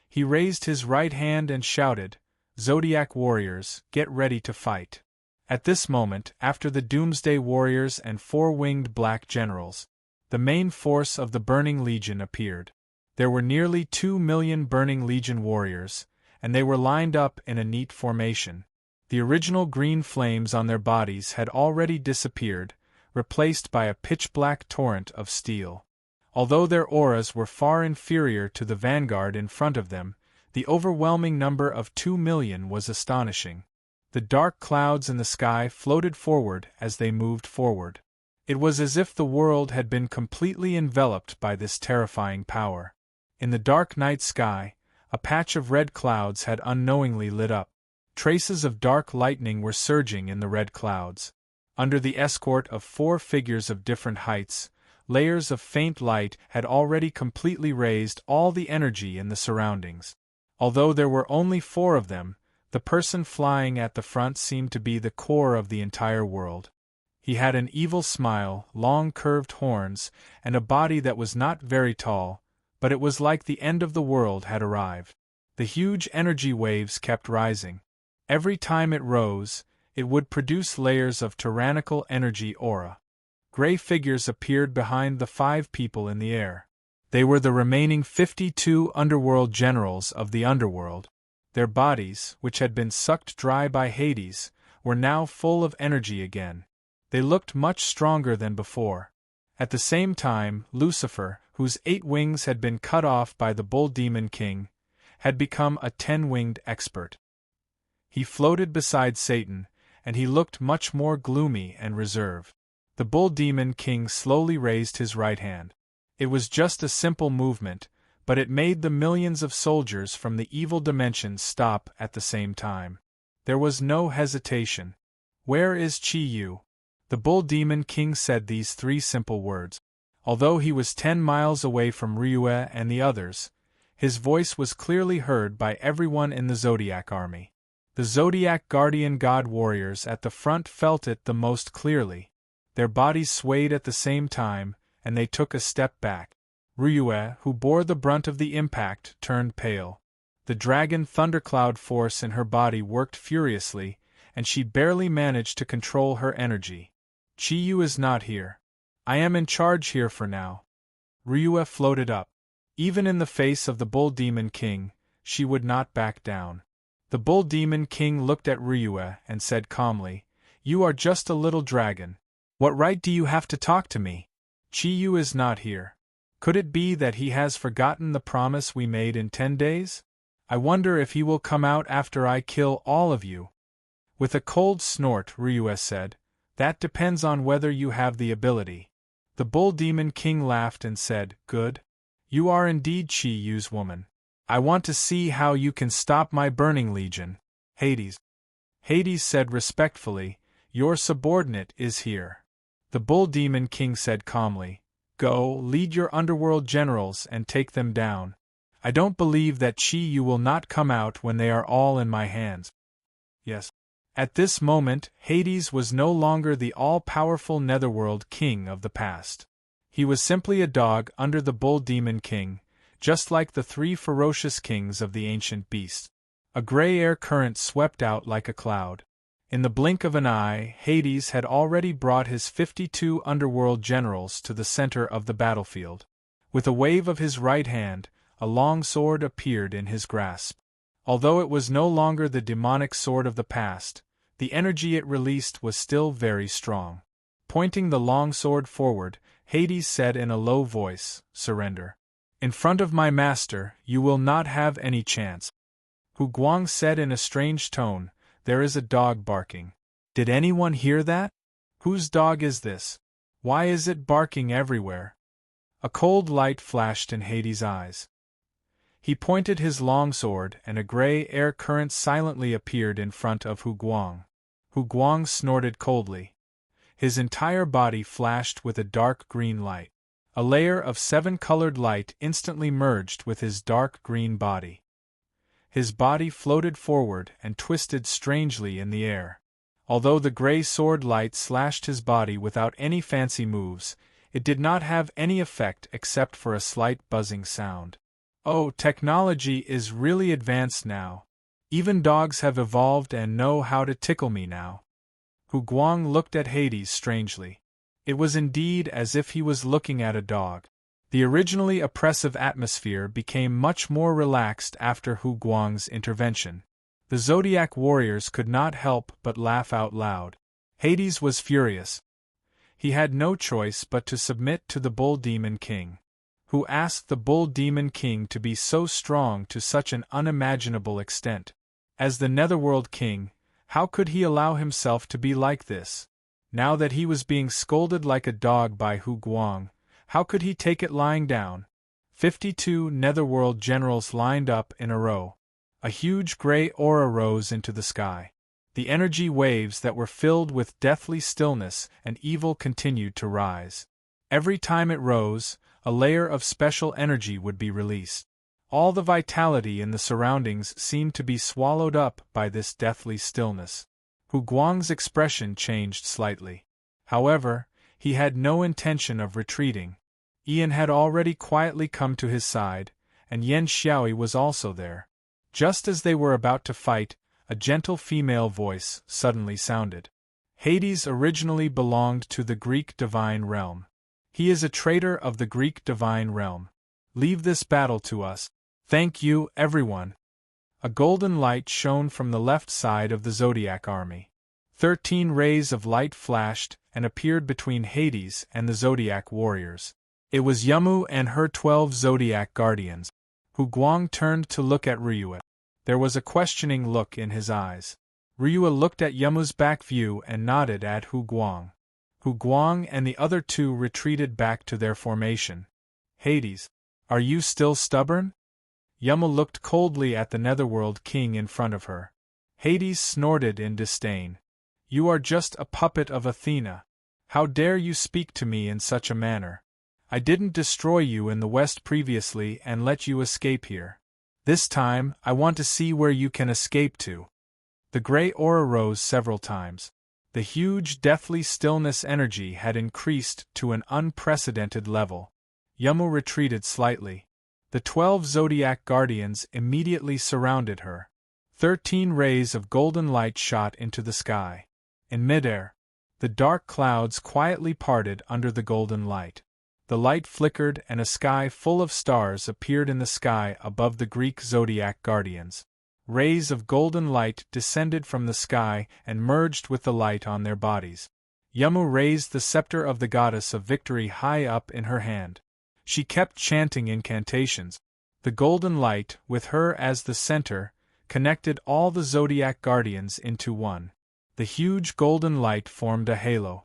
He raised his right hand and shouted, "Zodiac warriors, get ready to fight." At this moment, after the Doomsday warriors and 4-winged black generals, the main force of the Burning Legion appeared. There were nearly 2 million Burning Legion warriors, and they were lined up in a neat formation. The original green flames on their bodies had already disappeared, replaced by a pitch-black torrent of steel. Although their auras were far inferior to the vanguard in front of them, the overwhelming number of 2 million was astonishing. The dark clouds in the sky floated forward as they moved forward. It was as if the world had been completely enveloped by this terrifying power. In the dark night sky, a patch of red clouds had unknowingly lit up. Traces of dark lightning were surging in the red clouds. Under the escort of 4 figures of different heights, layers of faint light had already completely raised all the energy in the surroundings. Although there were only 4 of them, the person flying at the front seemed to be the core of the entire world. He had an evil smile, long curved horns, and a body that was not very tall, but it was like the end of the world had arrived. The huge energy waves kept rising. Every time it rose, it would produce layers of tyrannical energy aura. Gray figures appeared behind the 5 people in the air. They were the remaining 52 underworld generals of the underworld. Their bodies, which had been sucked dry by Hades, were now full of energy again. They looked much stronger than before. At the same time, Lucifer, whose 8 wings had been cut off by the Bull Demon King, had become a 10-winged expert. He floated beside Satan, and he looked much more gloomy and reserved. The Bull Demon King slowly raised his right hand. It was just a simple movement, but it made the millions of soldiers from the evil dimensions stop at the same time. There was no hesitation. "Where is Chi-Yu?" The Bull Demon King said these 3 simple words. Although he was 10 miles away from Ryue and the others, his voice was clearly heard by everyone in the Zodiac army. The Zodiac Guardian God warriors at the front felt it the most clearly. Their bodies swayed at the same time, and they took a step back. Ryue, who bore the brunt of the impact, turned pale. The dragon thundercloud force in her body worked furiously, and she barely managed to control her energy. "Chi-Yu is not here. I am in charge here for now." Ryue floated up. Even in the face of the Bull Demon King, she would not back down. The Bull Demon King looked at Ryue and said calmly, "You are just a little dragon. What right do you have to talk to me? Chi-Yu is not here. Could it be that he has forgotten the promise we made in 10 days? I wonder if he will come out after I kill all of you." With a cold snort, Ryue said, "That depends on whether you have the ability." The Bull Demon King laughed and said, "Good. You are indeed Chi-Yu's woman. I want to see how you can stop my burning legion." Hades said respectfully, "Your subordinate is here." The Bull Demon King said calmly, "Go, lead your underworld generals and take them down. I don't believe that Chi-Yu will not come out when they are all in my hands." Yes. At this moment, Hades was no longer the all-powerful Netherworld king of the past. He was simply a dog under the Bull Demon King, just like the 3 ferocious kings of the ancient beasts. A gray air current swept out like a cloud. In the blink of an eye, Hades had already brought his 52 underworld generals to the center of the battlefield. With a wave of his right hand, a long sword appeared in his grasp. Although it was no longer the demonic sword of the past, the energy it released was still very strong. Pointing the long sword forward, Hades said in a low voice, "Surrender. In front of my master, you will not have any chance." Hu Guang said in a strange tone, "There is a dog barking. Did anyone hear that? Whose dog is this? Why is it barking everywhere?" A cold light flashed in Hades' eyes. He pointed his long sword, and a gray air current silently appeared in front of Hu Guang. Hu Guang snorted coldly. His entire body flashed with a dark green light. A layer of 7-colored light instantly merged with his dark green body. His body floated forward and twisted strangely in the air. Although the gray sword light slashed his body without any fancy moves, it did not have any effect except for a slight buzzing sound. Oh, technology is really advanced now. Even dogs have evolved and know how to tickle me now. Hu Guang looked at Hades strangely. It was indeed as if he was looking at a dog. The originally oppressive atmosphere became much more relaxed after Hu Guang's intervention. The Zodiac warriors could not help but laugh out loud. Hades was furious. He had no choice but to submit to the Bull Demon King. Who asked the Bull Demon King to be so strong to such an unimaginable extent? As the Netherworld King, how could he allow himself to be like this? Now that he was being scolded like a dog by Hu Guang, how could he take it lying down? 52 Netherworld generals lined up in a row. A huge gray aura rose into the sky. the energy waves that were filled with deathly stillness and evil continued to rise. Every time it rose, a layer of special energy would be released. All the vitality in the surroundings seemed to be swallowed up by this deathly stillness. Hu Guang's expression changed slightly. However, he had no intention of retreating. Ian had already quietly come to his side, and Yen Xiaoi was also there. Just as they were about to fight, a gentle female voice suddenly sounded. Hades originally belonged to the Greek divine realm. He is a traitor of the Greek divine realm. Leave this battle to us. Thank you, everyone. A golden light shone from the left side of the Zodiac army. 13 rays of light flashed and appeared between Hades and the Zodiac warriors. It was Yamu and her 12 Zodiac guardians. Hu Guang turned to look at Ryue. There was a questioning look in his eyes. Ryue looked at Yamu's back view and nodded at Hu Guang. Hu Guang and the other two retreated back to their formation. Hades, are you still stubborn? Yamu looked coldly at the Netherworld King in front of her. Hades snorted in disdain. You are just a puppet of Athena. How dare you speak to me in such a manner? I didn't destroy you in the West previously and let you escape here. This time, I want to see where you can escape to. The gray aura rose several times. The huge deathly stillness energy had increased to an unprecedented level. Yamu retreated slightly. The 12 Zodiac guardians immediately surrounded her. 13 rays of golden light shot into the sky. In midair, the dark clouds quietly parted under the golden light. The light flickered and a sky full of stars appeared in the sky above the Greek Zodiac guardians. Rays of golden light descended from the sky and merged with the light on their bodies. Yamu raised the scepter of the goddess of victory high up in her hand. She kept chanting incantations. The golden light, with her as the center, connected all the Zodiac guardians into one. The huge golden light formed a halo.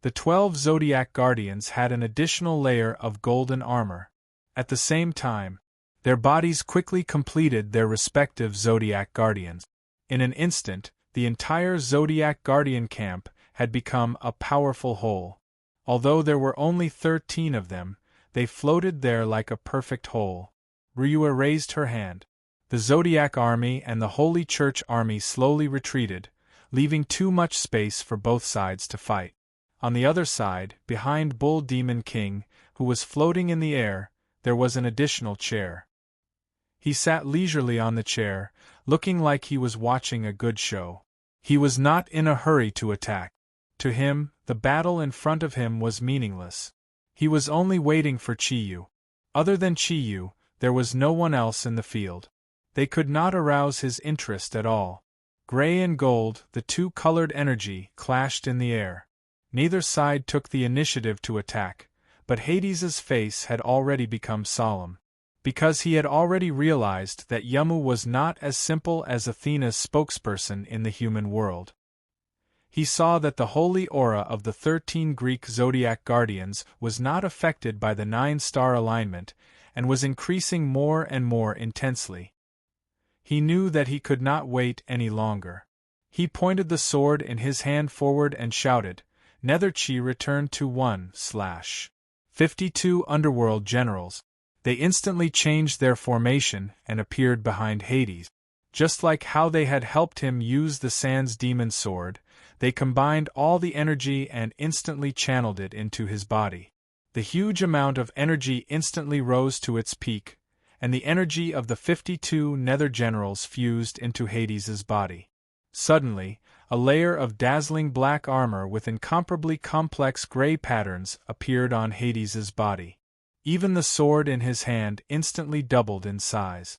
The 12 Zodiac guardians had an additional layer of golden armor. At the same time, their bodies quickly completed their respective Zodiac guardians. In an instant, the entire Zodiac guardian camp had become a powerful whole. Although there were only 13 of them, they floated there like a perfect whole. Ryue raised her hand. The Zodiac army and the Holy Church army slowly retreated, leaving too much space for both sides to fight. On the other side, behind Bull Demon King, who was floating in the air, there was an additional chair. He sat leisurely on the chair, looking like he was watching a good show. He was not in a hurry to attack. To him, the battle in front of him was meaningless. He was only waiting for Chiyu. Other than Chiyu, there was no one else in the field. They could not arouse his interest at all. Gray and gold, the two-colored energy, clashed in the air. Neither side took the initiative to attack, but Hades's face had already become solemn. Because he had already realized that Yamu was not as simple as Athena's spokesperson in the human world. He saw that the holy aura of the 13 Greek Zodiac guardians was not affected by the 9-star alignment, and was increasing more and more intensely. He knew that he could not wait any longer. He pointed the sword in his hand forward and shouted, "Netherchi returned to 1/52 underworld generals." They instantly changed their formation and appeared behind Hades. Just like how they had helped him use the Sans Demon sword, they combined all the energy and instantly channeled it into his body. The huge amount of energy instantly rose to its peak, and the energy of the 52 Nether generals fused into Hades's body. Suddenly, a layer of dazzling black armor with incomparably complex gray patterns appeared on Hades's body. Even the sword in his hand instantly doubled in size.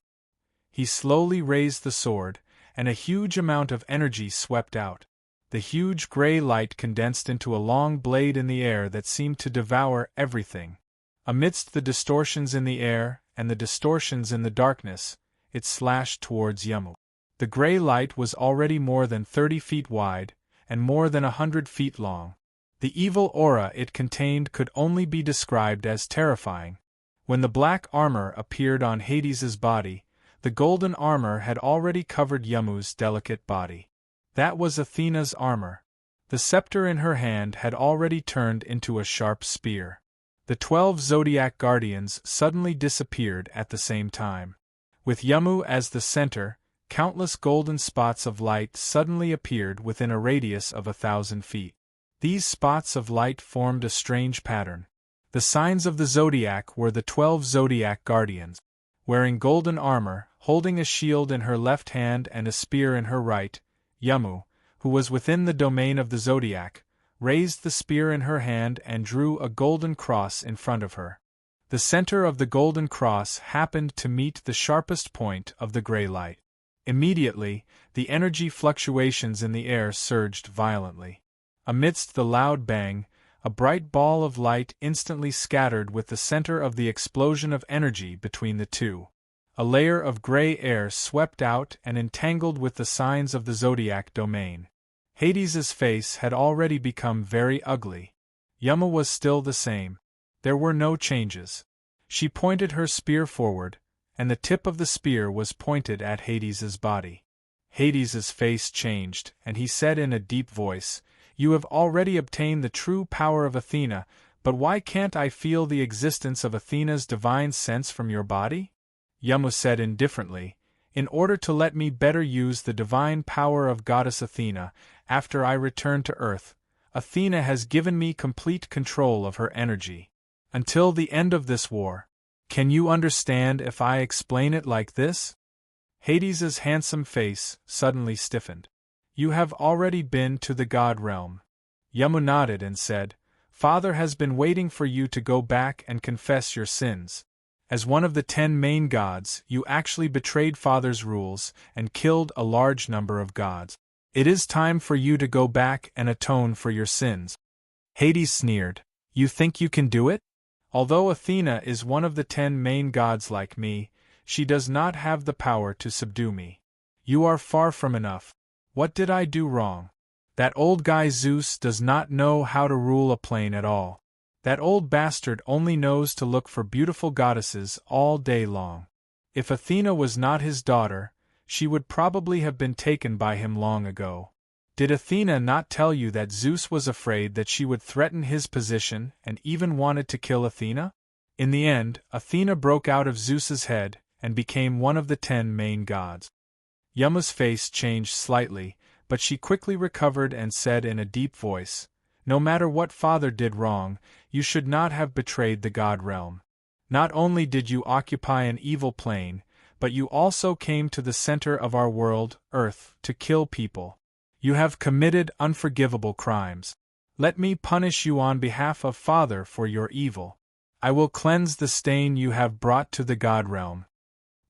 He slowly raised the sword, and a huge amount of energy swept out. The huge gray light condensed into a long blade in the air that seemed to devour everything. Amidst the distortions in the air and the distortions in the darkness, it slashed towards Yamu. The gray light was already more than 30 feet wide, and more than 100 feet long. The evil aura it contained could only be described as terrifying. When the black armor appeared on Hades's body, the golden armor had already covered Yamu's delicate body. That was Athena's armor. The scepter in her hand had already turned into a sharp spear. The 12 Zodiac guardians suddenly disappeared at the same time. With Yamu as the center, countless golden spots of light suddenly appeared within a radius of 1,000 feet. These spots of light formed a strange pattern. The signs of the Zodiac were the 12 Zodiac guardians. Wearing golden armor, holding a shield in her left hand and a spear in her right, Yamu, who was within the domain of the Zodiac, raised the spear in her hand and drew a golden cross in front of her. The center of the golden cross happened to meet the sharpest point of the gray light. Immediately, the energy fluctuations in the air surged violently. Amidst the loud bang, a bright ball of light instantly scattered with the center of the explosion of energy between the two. A layer of gray air swept out and entangled with the signs of the Zodiac domain. Hades's face had already become very ugly. Yama was still the same. There were no changes. She pointed her spear forward, and the tip of the spear was pointed at Hades's body. Hades's face changed, and he said in a deep voice, "You have already obtained the true power of Athena, but why can't I feel the existence of Athena's divine sense from your body?" Yamu said indifferently, "In order to let me better use the divine power of Goddess Athena, after I return to Earth, Athena has given me complete control of her energy. Until the end of this war. Can you understand if I explain it like this?" Hades's handsome face suddenly stiffened. "You have already been to the god realm." Yamu nodded and said, "Father has been waiting for you to go back and confess your sins. As one of the 10 main gods, you actually betrayed Father's rules and killed a large number of gods. It is time for you to go back and atone for your sins." Hades sneered, "You think you can do it? Although Athena is one of the 10 main gods like me, she does not have the power to subdue me. You are far from enough. What did I do wrong? That old guy Zeus does not know how to rule a plane at all. That old bastard only knows to look for beautiful goddesses all day long. If Athena was not his daughter, she would probably have been taken by him long ago. Did Athena not tell you that Zeus was afraid that she would threaten his position and even wanted to kill Athena? In the end, Athena broke out of Zeus's head and became one of the 10 main gods." Yama's face changed slightly, but she quickly recovered and said in a deep voice, "No matter what Father did wrong, you should not have betrayed the god realm. Not only did you occupy an evil plane, but you also came to the center of our world, Earth, to kill people. You have committed unforgivable crimes. Let me punish you on behalf of Father for your evil. I will cleanse the stain you have brought to the god realm."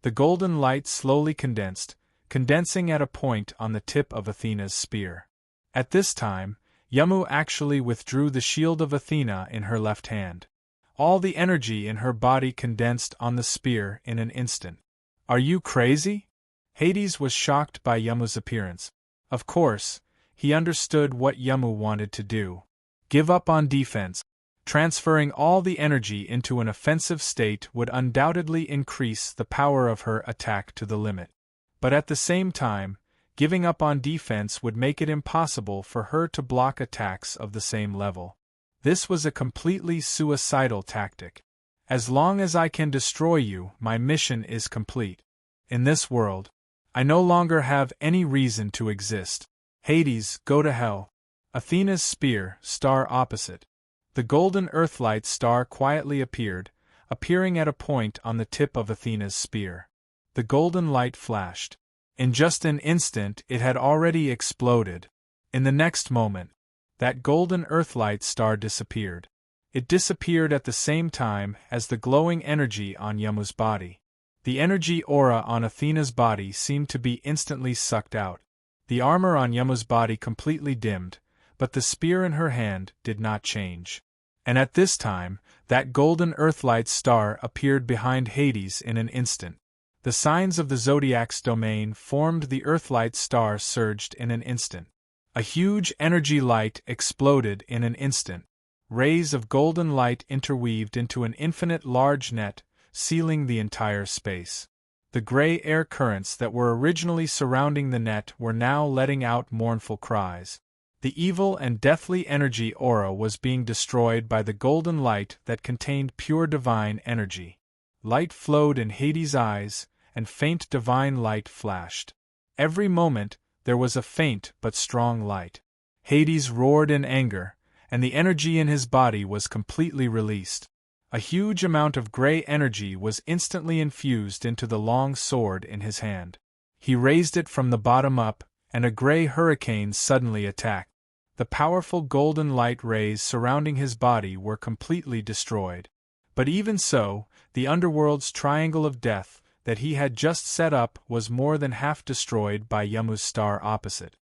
The golden light slowly condensing at a point on the tip of Athena's spear. At this time, Yamu actually withdrew the shield of Athena in her left hand. All the energy in her body condensed on the spear in an instant. "Are you crazy?" Hades was shocked by Yamu's appearance. Of course, he understood what Yamu wanted to do. Give up on defense. Transferring all the energy into an offensive state would undoubtedly increase the power of her attack to the limit. But at the same time, giving up on defense would make it impossible for her to block attacks of the same level. This was a completely suicidal tactic. As long as I can destroy you, my mission is complete. In this world, I no longer have any reason to exist. Hades, go to hell. Athena's spear, star opposite. The golden earthlight star quietly appearing at a point on the tip of Athena's spear. The golden light flashed. In just an instant it had already exploded. In the next moment, that golden earthlight star disappeared. It disappeared at the same time as the glowing energy on Yamu's body. The energy aura on Athena's body seemed to be instantly sucked out. The armor on Yamu's body completely dimmed, but the spear in her hand did not change. And at this time, that golden earthlight star appeared behind Hades in an instant. The signs of the Zodiac's domain formed the earthlight star surged in an instant. A huge energy light exploded in an instant. Rays of golden light interweaved into an infinite large net, sealing the entire space. The gray air currents that were originally surrounding the net were now letting out mournful cries. The evil and deathly energy aura was being destroyed by the golden light that contained pure divine energy. Light flowed in Hades' eyes, and faint divine light flashed. Every moment, there was a faint but strong light. Hades roared in anger, and the energy in his body was completely released. A huge amount of gray energy was instantly infused into the long sword in his hand. He raised it from the bottom up, and a gray hurricane suddenly attacked. The powerful golden light rays surrounding his body were completely destroyed. But even so, the underworld's triangle of death that he had just set up was more than half destroyed by Yamu's star opposite.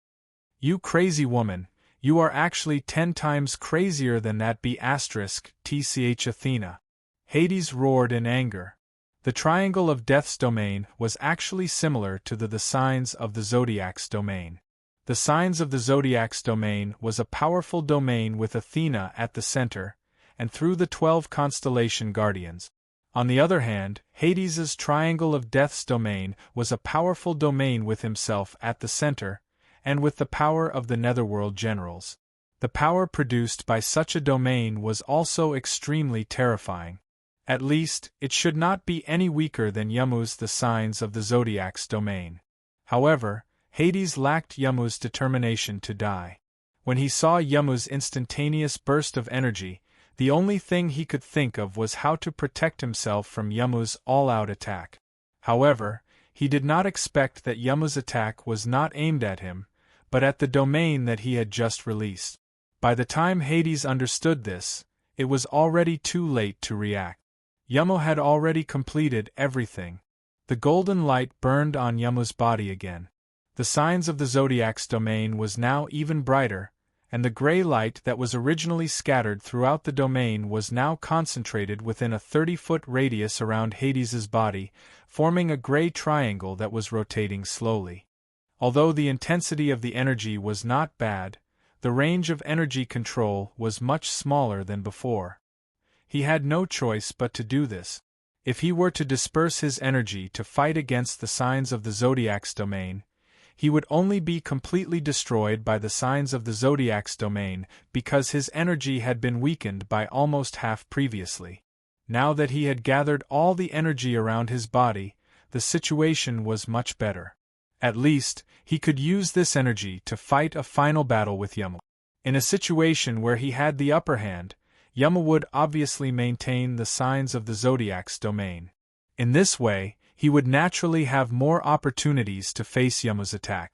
"You crazy woman, you are actually 10 times crazier than that *tch Athena." Hades roared in anger. The triangle of death's domain was actually similar to the signs of the Zodiac's domain. The signs of the Zodiac's domain was a powerful domain with Athena at the center, and through the 12 constellation guardians. On the other hand, Hades's triangle of death's domain was a powerful domain with himself at the center, and with the power of the netherworld generals. The power produced by such a domain was also extremely terrifying. At least, it should not be any weaker than Yamu's the signs of the Zodiac's domain. However, Hades lacked Yamu's determination to die. When he saw Yamu's instantaneous burst of energy, the only thing he could think of was how to protect himself from Yamu's all-out attack. However, he did not expect that Yamu's attack was not aimed at him, but at the domain that he had just released. By the time Hades understood this, it was already too late to react. Yamu had already completed everything. The golden light burned on Yamu's body again. The signs of the Zodiac's domain was now even brighter, and the gray light that was originally scattered throughout the domain was now concentrated within a 30-foot radius around Hades's body, forming a gray triangle that was rotating slowly. Although the intensity of the energy was not bad, the range of energy control was much smaller than before. He had no choice but to do this. If he were to disperse his energy to fight against the signs of the Zodiac's domain, he would only be completely destroyed by the signs of the Zodiac's domain because his energy had been weakened by almost half previously. Now that he had gathered all the energy around his body, the situation was much better. At least, he could use this energy to fight a final battle with Yamu. In a situation where he had the upper hand, Yamu would obviously maintain the signs of the Zodiac's domain. In this way, he would naturally have more opportunities to face Yamu's attack.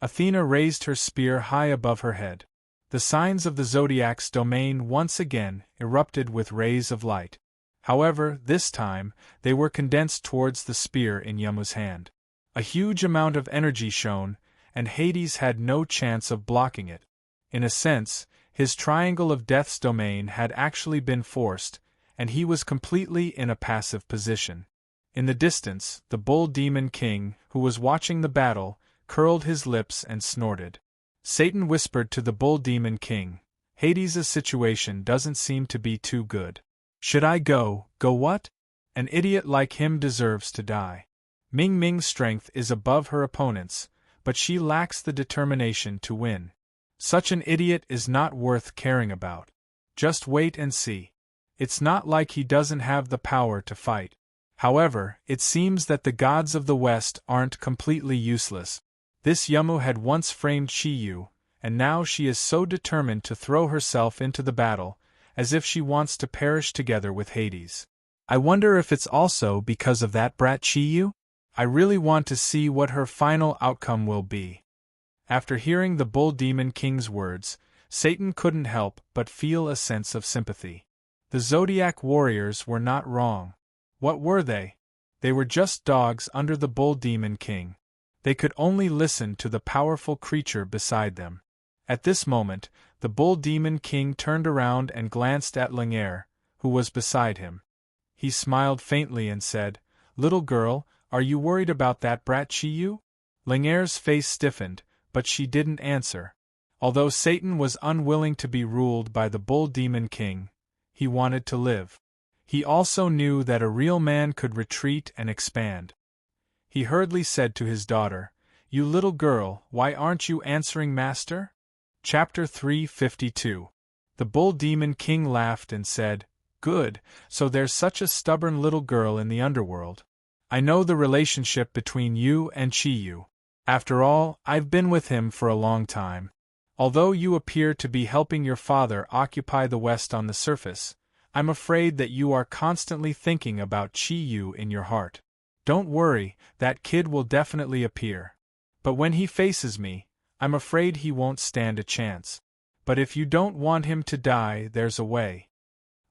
Athena raised her spear high above her head. The signs of the Zodiac's domain once again erupted with rays of light. However, this time, they were condensed towards the spear in Yamu's hand. A huge amount of energy shone, and Hades had no chance of blocking it. In a sense, his triangle of death's domain had actually been forced, and he was completely in a passive position. In the distance, the bull demon king, who was watching the battle, curled his lips and snorted. Satan whispered to the bull demon king, "Hades' situation doesn't seem to be too good. Should I go what? An idiot like him deserves to die. Ming Ming's strength is above her opponent's, but she lacks the determination to win. Such an idiot is not worth caring about. Just wait and see. It's not like he doesn't have the power to fight. However, it seems that the gods of the West aren't completely useless. This Yamu had once framed Shiyu, and now she is so determined to throw herself into the battle, as if she wants to perish together with Hades. I wonder if it's also because of that brat Shiyu? I really want to see what her final outcome will be." After hearing the Bull Demon King's words, Satan couldn't help but feel a sense of sympathy. The Zodiac warriors were not wrong. What were they? They were just dogs under the Bull Demon King. They could only listen to the powerful creature beside them. At this moment, the Bull Demon King turned around and glanced at Ling'er, who was beside him. He smiled faintly and said, "Little girl, are you worried about that brat Shiyu?" Ling'er's face stiffened, but she didn't answer. Although Satan was unwilling to be ruled by the Bull Demon King, he wanted to live. He also knew that a real man could retreat and expand. he hurriedly said to his daughter, "You little girl, why aren't you answering master?" Chapter 352. The Bull Demon King laughed and said, "Good, so there's such a stubborn little girl in the underworld. I know the relationship between you and Chi-Yu. After all, I've been with him for a long time. Although you appear to be helping your father occupy the West on the surface, I'm afraid that you are constantly thinking about Chi-Yu in your heart. Don't worry, that kid will definitely appear. But when he faces me, I'm afraid he won't stand a chance. But if you don't want him to die, there's a way."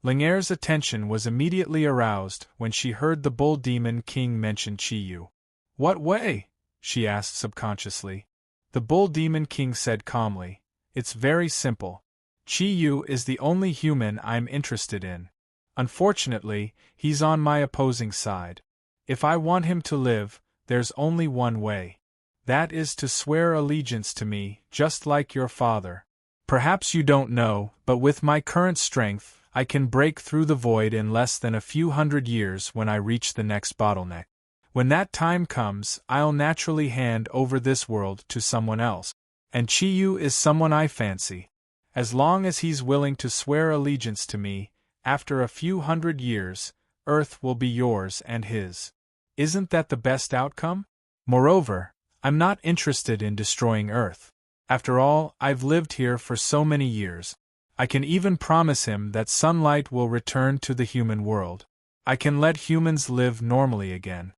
Ling'er's attention was immediately aroused when she heard the Bull Demon King mention Chi-Yu. "What way?" she asked subconsciously. The Bull Demon King said calmly, "It's very simple. Chi-Yu is the only human I'm interested in. Unfortunately, he's on my opposing side. If I want him to live, there's only one way. That is to swear allegiance to me, just like your father. Perhaps you don't know, but with my current strength, I can break through the void in less than a few hundred years when I reach the next bottleneck. When that time comes, I'll naturally hand over this world to someone else. And Chi-Yu is someone I fancy. As long as he's willing to swear allegiance to me, after a few hundred years, Earth will be yours and his. Isn't that the best outcome? Moreover, I'm not interested in destroying Earth. After all, I've lived here for so many years. I can even promise him that sunlight will return to the human world. I can let humans live normally again."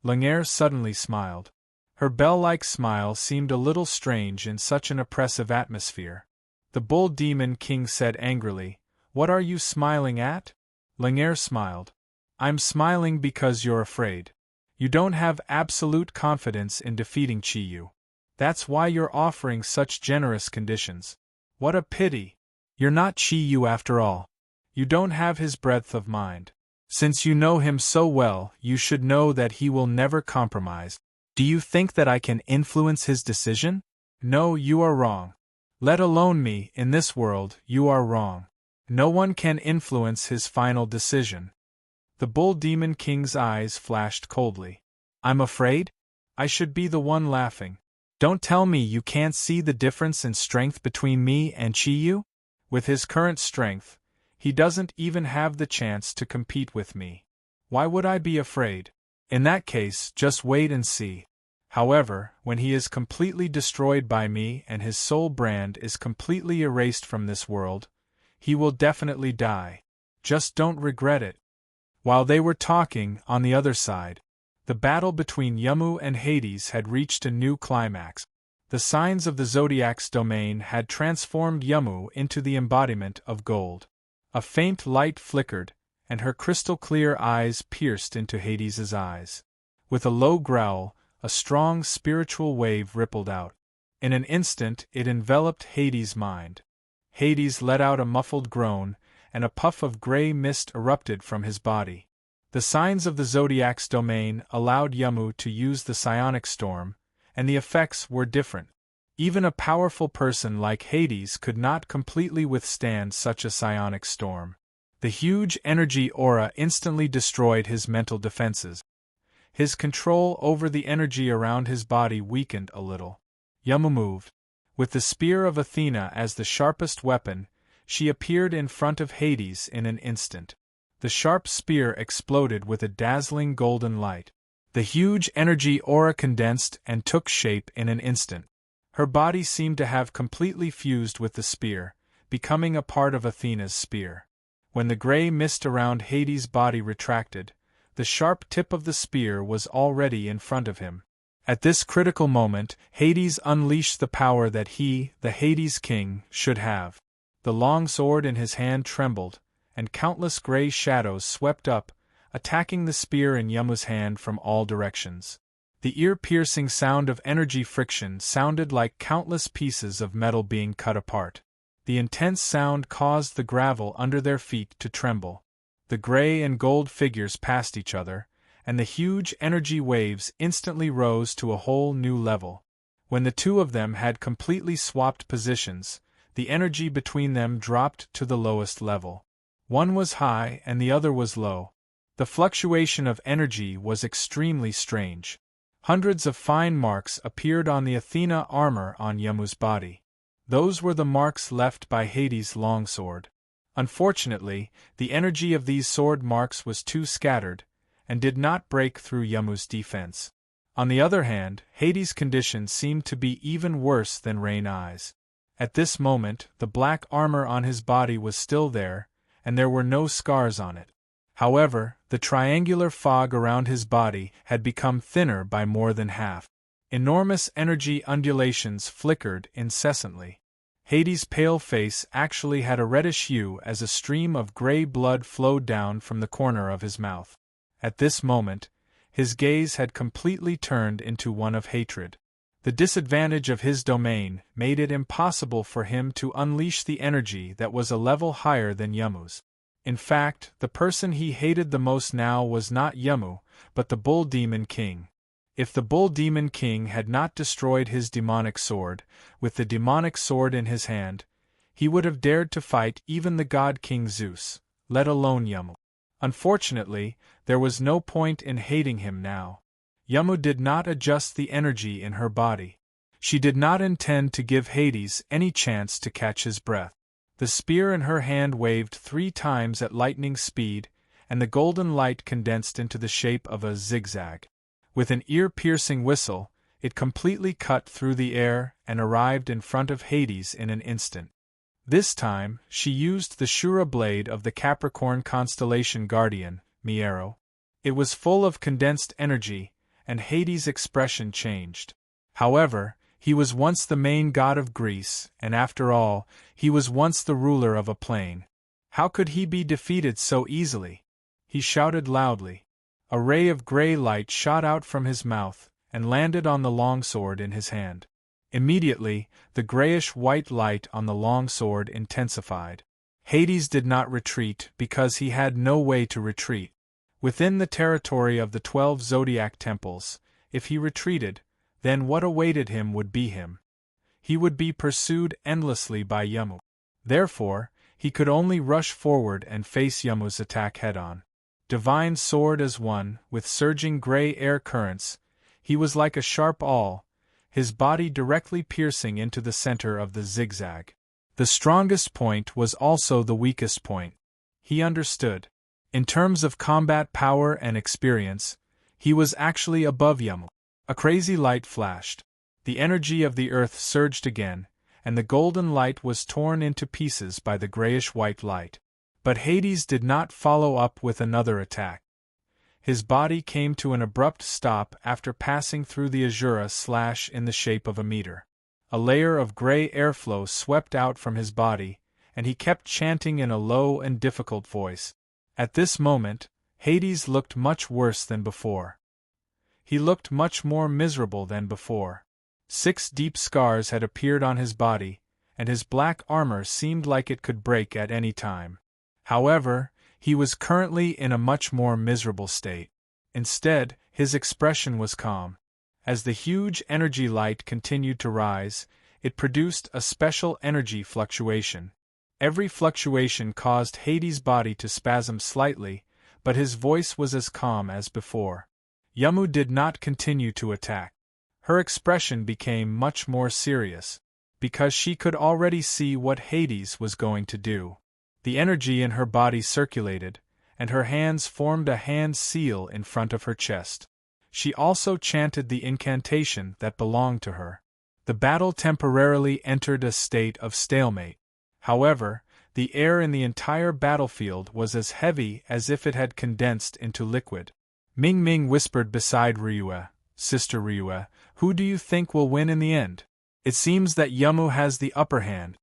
Ling'er suddenly smiled. Her bell-like smile seemed a little strange in such an oppressive atmosphere. The Bull Demon King said angrily, "What are you smiling at?" Ling'er smiled. "I'm smiling because you're afraid. You don't have absolute confidence in defeating Chi-Yu. That's why you're offering such generous conditions. What a pity! You're not Chi-Yu after all. You don't have his breadth of mind. Since you know him so well, you should know that he will never compromise. Do you think that I can influence his decision? No, you are wrong. Let alone me, in this world, you are wrong. No one can influence his final decision." The Bull Demon King's eyes flashed coldly. "I'm afraid? I should be the one laughing. Don't tell me you can't see the difference in strength between me and Chi-Yu? With his current strength, he doesn't even have the chance to compete with me. Why would I be afraid? In that case, just wait and see. However, when he is completely destroyed by me and his soul brand is completely erased from this world, he will definitely die. Just don't regret it." While they were talking, on the other side, the battle between Yamu and Hades had reached a new climax. The signs of the Zodiac's domain had transformed Yamu into the embodiment of gold. A faint light flickered, and her crystal-clear eyes pierced into Hades's eyes. With a low growl, a strong spiritual wave rippled out. In an instant it enveloped Hades' mind. Hades let out a muffled groan, and a puff of gray mist erupted from his body. The signs of the Zodiac's domain allowed Yamu to use the psionic storm, and the effects were different. Even a powerful person like Hades could not completely withstand such a psionic storm. The huge energy aura instantly destroyed his mental defenses. His control over the energy around his body weakened a little. Yamu moved. With the spear of Athena as the sharpest weapon, she appeared in front of Hades in an instant. The sharp spear exploded with a dazzling golden light. The huge energy aura condensed and took shape in an instant. Her body seemed to have completely fused with the spear, becoming a part of Athena's spear. When the gray mist around Hades' body retracted, the sharp tip of the spear was already in front of him. At this critical moment, Hades unleashed the power that he, the Hades King, should have. The long sword in his hand trembled, and countless gray shadows swept up, attacking the spear in Yamu's hand from all directions. The ear-piercing sound of energy friction sounded like countless pieces of metal being cut apart. The intense sound caused the gravel under their feet to tremble. The gray and gold figures passed each other, and the huge energy waves instantly rose to a whole new level. When the two of them had completely swapped positions, the energy between them dropped to the lowest level. One was high and the other was low. The fluctuation of energy was extremely strange. Hundreds of fine marks appeared on the Athena armor on Yamu's body. Those were the marks left by Hades' longsword. Unfortunately, the energy of these sword marks was too scattered, and did not break through Yamu's defense. On the other hand, Hades' condition seemed to be even worse than Rain Eyes. At this moment, the black armor on his body was still there, and there were no scars on it. However, the triangular fog around his body had become thinner by more than half. Enormous energy undulations flickered incessantly. Hades' pale face actually had a reddish hue as a stream of gray blood flowed down from the corner of his mouth. At this moment, his gaze had completely turned into one of hatred. The disadvantage of his domain made it impossible for him to unleash the energy that was a level higher than Yamu's. In fact, the person he hated the most now was not Yamu, but the Bull Demon King. If the Bull Demon King had not destroyed his demonic sword, with the demonic sword in his hand, he would have dared to fight even the God King Zeus, let alone Yamu. Unfortunately, there was no point in hating him now. Yamu did not adjust the energy in her body. She did not intend to give Hades any chance to catch his breath. The spear in her hand waved 3 times at lightning speed, and the golden light condensed into the shape of a zigzag. With an ear-piercing whistle, it completely cut through the air and arrived in front of Hades in an instant. This time, she used the Shura blade of the Capricorn constellation guardian, Miero. It was full of condensed energy, and Hades' expression changed. However, he was once the main god of Greece, and after all, he was once the ruler of a plain. How could he be defeated so easily? He shouted loudly. A ray of gray light shot out from his mouth, and landed on the longsword in his hand. Immediately, the grayish-white light on the longsword intensified. Hades did not retreat because he had no way to retreat. Within the territory of the 12 Zodiac temples, if he retreated, then what awaited him would be him. He would be pursued endlessly by Yamu. Therefore, he could only rush forward and face Yamu's attack head-on. Divine sword as one, with surging gray air currents, he was like a sharp awl, his body directly piercing into the center of the zigzag. The strongest point was also the weakest point. He understood. In terms of combat power and experience, he was actually above Yamu. A crazy light flashed. The energy of the earth surged again, and the golden light was torn into pieces by the grayish-white light. But Hades did not follow up with another attack. His body came to an abrupt stop after passing through the Azura slash in the shape of a meteor. A layer of gray airflow swept out from his body, and he kept chanting in a low and difficult voice. At this moment, Hades looked much worse than before. He looked much more miserable than before. 6 deep scars had appeared on his body, and his black armor seemed like it could break at any time. However, he was currently in a much more miserable state. Instead, his expression was calm. As the huge energy light continued to rise, it produced a special energy fluctuation. Every fluctuation caused Hades' body to spasm slightly, but his voice was as calm as before. Yamu did not continue to attack. Her expression became much more serious, because she could already see what Hades was going to do. The energy in her body circulated, and her hands formed a hand seal in front of her chest. She also chanted the incantation that belonged to her. The battle temporarily entered a state of stalemate. However, the air in the entire battlefield was as heavy as if it had condensed into liquid. Ming Ming whispered beside Ryue, "Sister Ryue, who do you think will win in the end? It seems that Yamu has the upper hand."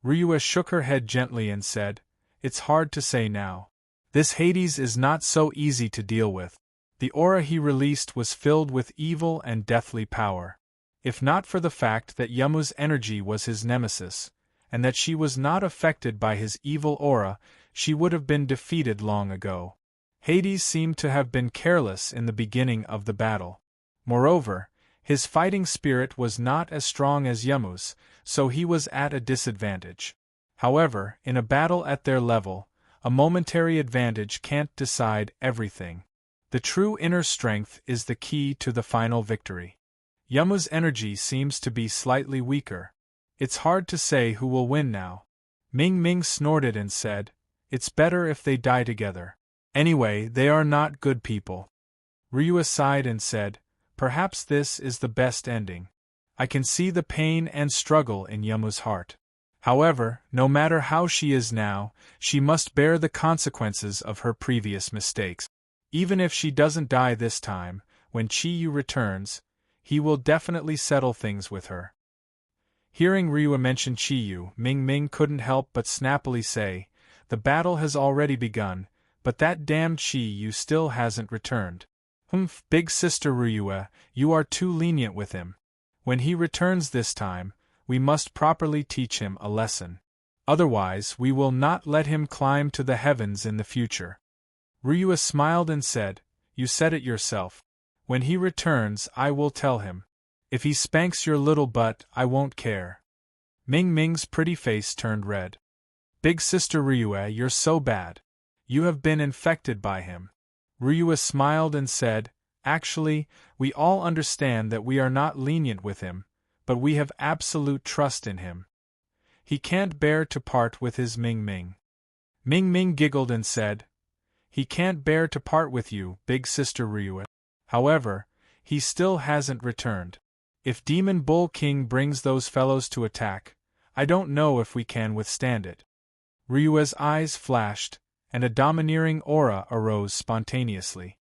Ryue shook her head gently and said, "It's hard to say now. This Hades is not so easy to deal with. The aura he released was filled with evil and deathly power. If not for the fact that Yamu's energy was his nemesis, and that she was not affected by his evil aura, she would have been defeated long ago. Hades seemed to have been careless in the beginning of the battle. Moreover, his fighting spirit was not as strong as Yamu's, so he was at a disadvantage. However, in a battle at their level, a momentary advantage can't decide everything. The true inner strength is the key to the final victory. Yamu's energy seems to be slightly weaker. It's hard to say who will win now. Ming Ming snorted and said, "It's better if they die together. Anyway, they are not good people." Ryua sighed and said, "Perhaps this is the best ending. I can see the pain and struggle in Yamu's heart. However, no matter how she is now, she must bear the consequences of her previous mistakes. Even if she doesn't die this time, when Chi-Yu returns, he will definitely settle things with her." Hearing Ryua mention Chi-Yu, Ming Ming couldn't help but snappily say, "The battle has already begun, but that damned Chi-Yu still hasn't returned." "Humph, big sister Ryua, you are too lenient with him. When he returns this time, we must properly teach him a lesson. Otherwise, we will not let him climb to the heavens in the future." Ryua smiled and said, "You said it yourself. When he returns, I will tell him. If he spanks your little butt, I won't care." Ming Ming's pretty face turned red. "Big sister Ryua, you're so bad. You have been infected by him." Ryua smiled and said, "Actually, we all understand that we are not lenient with him, but we have absolute trust in him. He can't bear to part with his Ming Ming." Ming Ming giggled and said, "He can't bear to part with you, big sister Ryua. However, he still hasn't returned. If Demon Bull King brings those fellows to attack, I don't know if we can withstand it." Ryua's eyes flashed, and a domineering aura arose spontaneously.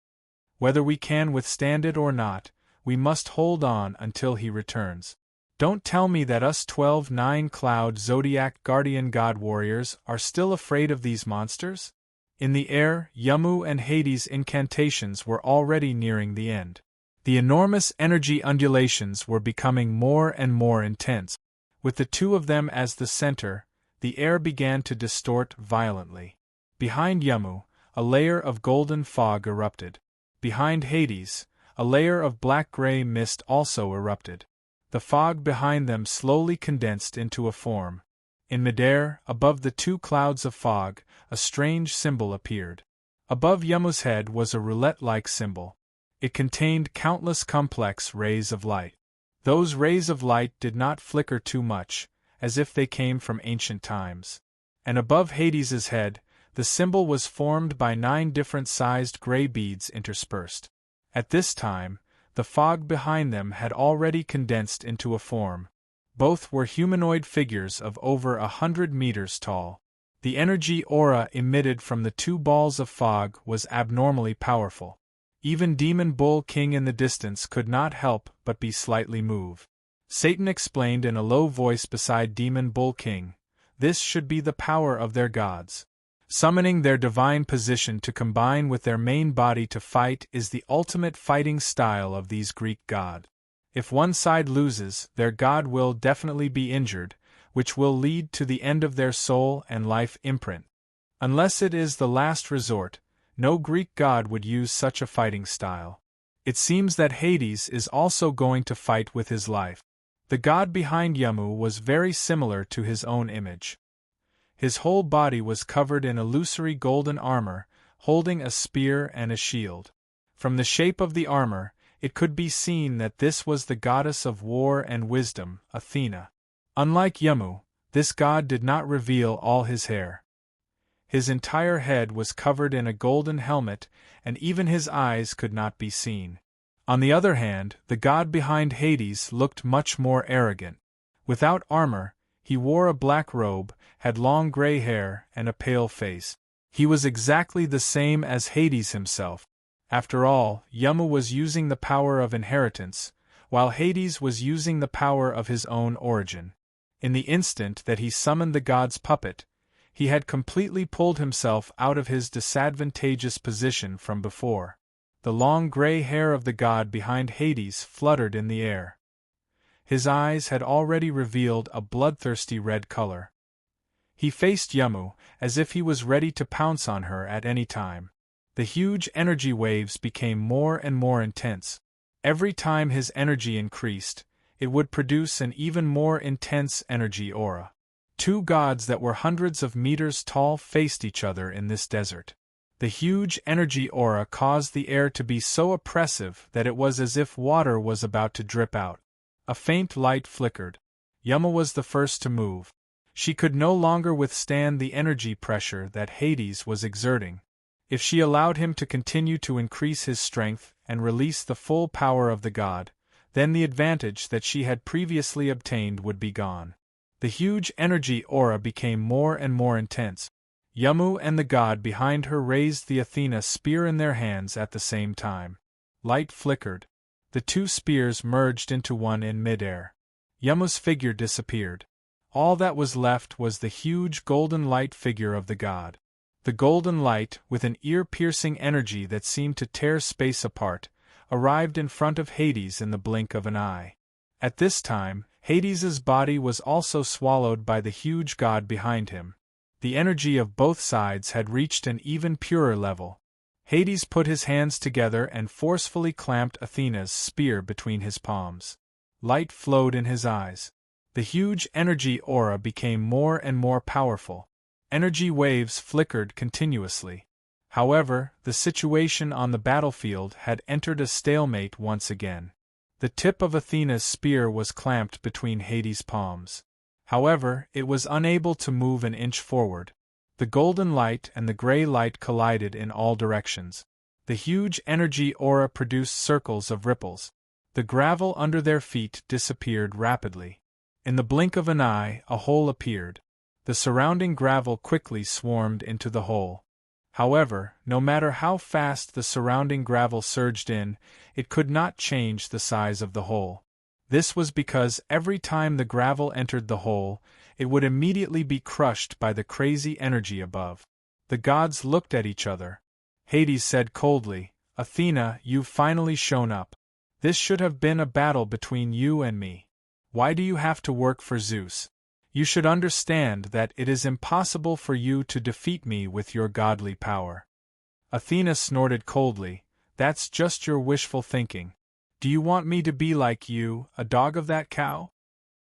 "Whether we can withstand it or not, we must hold on until he returns. Don't tell me that us 12 9-cloud Zodiac Guardian God Warriors are still afraid of these monsters?" In the air, Yamu and Hades' incantations were already nearing the end. The enormous energy undulations were becoming more and more intense. With the two of them as the center, the air began to distort violently. Behind Yamu, a layer of golden fog erupted. Behind Hades, a layer of black-gray mist also erupted. The fog behind them slowly condensed into a form. In midair, above the two clouds of fog, a strange symbol appeared. Above Yamu's head was a roulette-like symbol. It contained countless complex rays of light. Those rays of light did not flicker too much, as if they came from ancient times. And above Hades's head, the symbol was formed by 9 different-sized gray beads interspersed. At this time, the fog behind them had already condensed into a form. Both were humanoid figures of over 100 meters tall. The energy aura emitted from the two balls of fog was abnormally powerful. Even Demon Bull King in the distance could not help but be slightly moved. Satan explained in a low voice beside Demon Bull King, "This should be the power of their gods. Summoning their divine position to combine with their main body to fight is the ultimate fighting style of these Greek gods. If one side loses, their god will definitely be injured, which will lead to the end of their soul and life imprint. Unless it is the last resort, no Greek god would use such a fighting style. It seems that Hades is also going to fight with his life." The god behind Yamu was very similar to his own image. His whole body was covered in illusory golden armor, holding a spear and a shield. From the shape of the armor, it could be seen that this was the goddess of war and wisdom, Athena. Unlike Yamu, this god did not reveal all his hair. His entire head was covered in a golden helmet, and even his eyes could not be seen. On the other hand, the god behind Hades looked much more arrogant. Without armor, he wore a black robe, had long gray hair, and a pale face. He was exactly the same as Hades himself. After all, Yamu was using the power of inheritance, while Hades was using the power of his own origin. In the instant that he summoned the god's puppet, he had completely pulled himself out of his disadvantageous position from before. The long gray hair of the god behind Hades fluttered in the air. His eyes had already revealed a bloodthirsty red color. He faced Yamu, as if he was ready to pounce on her at any time. The huge energy waves became more and more intense. Every time his energy increased, it would produce an even more intense energy aura. Two gods that were hundreds of meters tall faced each other in this desert. The huge energy aura caused the air to be so oppressive that it was as if water was about to drip out. A faint light flickered. Yama was the first to move. She could no longer withstand the energy pressure that Hades was exerting. If she allowed him to continue to increase his strength and release the full power of the god, then the advantage that she had previously obtained would be gone. The huge energy aura became more and more intense. Yamu and the god behind her raised the Athena spear in their hands at the same time. Light flickered. The two spears merged into one in midair. Yamu's figure disappeared. All that was left was the huge golden light figure of the god. The golden light, with an ear-piercing energy that seemed to tear space apart, arrived in front of Hades in the blink of an eye. At this time, Hades's body was also swallowed by the huge god behind him. The energy of both sides had reached an even purer level. Hades put his hands together and forcefully clamped Athena's spear between his palms. Light flowed in his eyes. The huge energy aura became more and more powerful. Energy waves flickered continuously. However, the situation on the battlefield had entered a stalemate once again. The tip of Athena's spear was clamped between Hades' palms. However, it was unable to move an inch forward. The golden light and the gray light collided in all directions. The huge energy aura produced circles of ripples. The gravel under their feet disappeared rapidly. In the blink of an eye, a hole appeared. The surrounding gravel quickly swarmed into the hole. However, no matter how fast the surrounding gravel surged in, it could not change the size of the hole. This was because every time the gravel entered the hole, it would immediately be crushed by the crazy energy above. The gods looked at each other. Hades said coldly, "Athena, you've finally shown up. This should have been a battle between you and me. Why do you have to work for Zeus? You should understand that it is impossible for you to defeat me with your godly power." Athena snorted coldly, "That's just your wishful thinking. Do you want me to be like you, a dog of that cow?"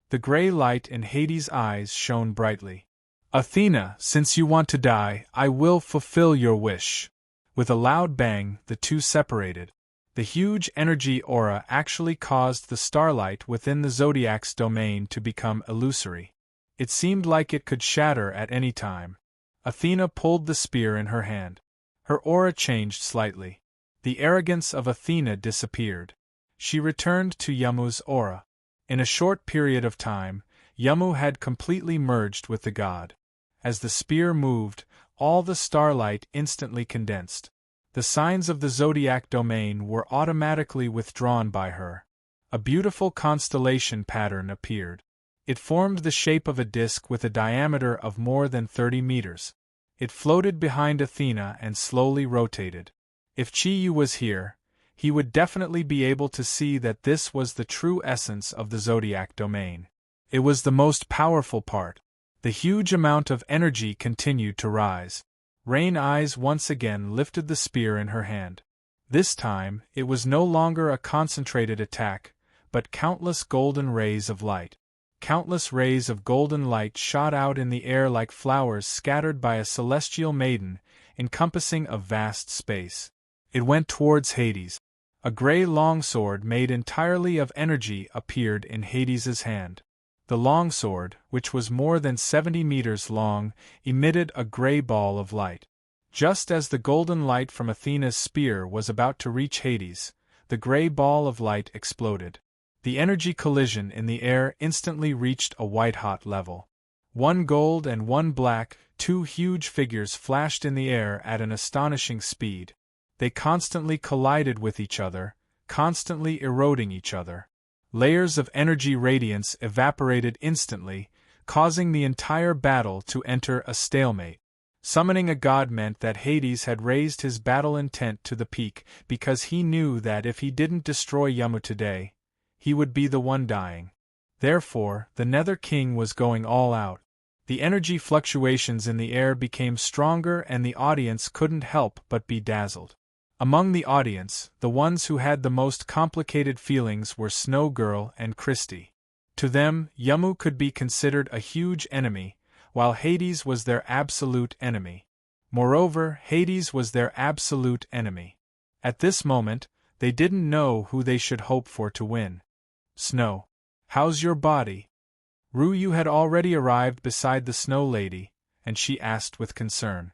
The gray light in Hades' eyes shone brightly. "Athena, since you want to die, I will fulfill your wish." With a loud bang, the two separated. The huge energy aura actually caused the starlight within the Zodiac's domain to become illusory. It seemed like it could shatter at any time. Athena pulled the spear in her hand. Her aura changed slightly. The arrogance of Athena disappeared. She returned to Yamu's aura. In a short period of time, Yamu had completely merged with the god. As the spear moved, all the starlight instantly condensed. The signs of the Zodiac domain were automatically withdrawn by her. A beautiful constellation pattern appeared. It formed the shape of a disk with a diameter of more than 30 meters. It floated behind Athena and slowly rotated. If Chi-Yu was here, he would definitely be able to see that this was the true essence of the Zodiac domain. It was the most powerful part. The huge amount of energy continued to rise. Rain Eyes once again lifted the spear in her hand. This time, it was no longer a concentrated attack, but countless golden rays of light. Countless rays of golden light shot out in the air like flowers scattered by a celestial maiden, encompassing a vast space. It went towards Hades. A gray longsword made entirely of energy appeared in Hades's hand. The longsword, which was more than 70 meters long, emitted a gray ball of light. Just as the golden light from Athena's spear was about to reach Hades, the gray ball of light exploded. The energy collision in the air instantly reached a white-hot level. One gold and one black, two huge figures flashed in the air at an astonishing speed. They constantly collided with each other, constantly eroding each other. Layers of energy radiance evaporated instantly, causing the entire battle to enter a stalemate. Summoning a god meant that Hades had raised his battle intent to the peak because he knew that if he didn't destroy Yamu today, he would be the one dying. Therefore, the Nether King was going all out. The energy fluctuations in the air became stronger and the audience couldn't help but be dazzled. Among the audience, the ones who had the most complicated feelings were Snow Girl and Christy. To them, Yamu could be considered a huge enemy, while Hades was their absolute enemy. Moreover, Hades was their absolute enemy. At this moment, they didn't know who they should hope for to win. Snow. How's your body? Ryu had already arrived beside the Snow Lady, and she asked with concern.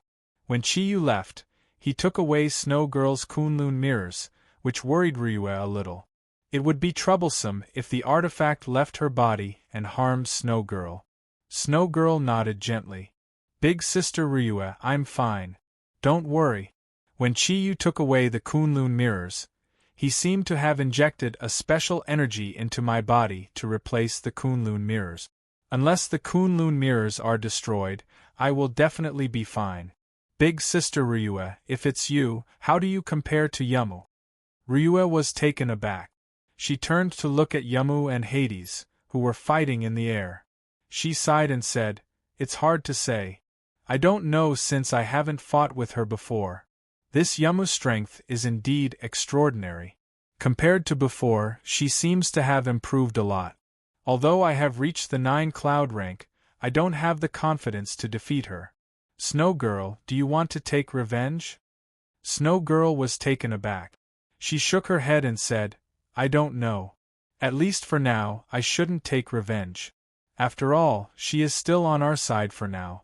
When Chiyu left, he took away Snow Girl's Kunlun mirrors, which worried Ryu a little. It would be troublesome if the artifact left her body and harmed Snow Girl. Snow Girl nodded gently. Big sister Ryue, I'm fine. Don't worry. When Chiyu took away the Kunlun mirrors, he seemed to have injected a special energy into my body to replace the Kunlun mirrors. Unless the Kunlun mirrors are destroyed, I will definitely be fine. Big sister Ryue, if it's you, how do you compare to Yamu? Ryue was taken aback. She turned to look at Yamu and Hades, who were fighting in the air. She sighed and said, It's hard to say. I don't know since I haven't fought with her before. This Yamu's strength is indeed extraordinary. Compared to before, she seems to have improved a lot. Although I have reached the 9 cloud rank, I don't have the confidence to defeat her. Snow Girl, do you want to take revenge? Snow Girl was taken aback. She shook her head and said, I don't know. At least for now, I shouldn't take revenge. After all, she is still on our side for now.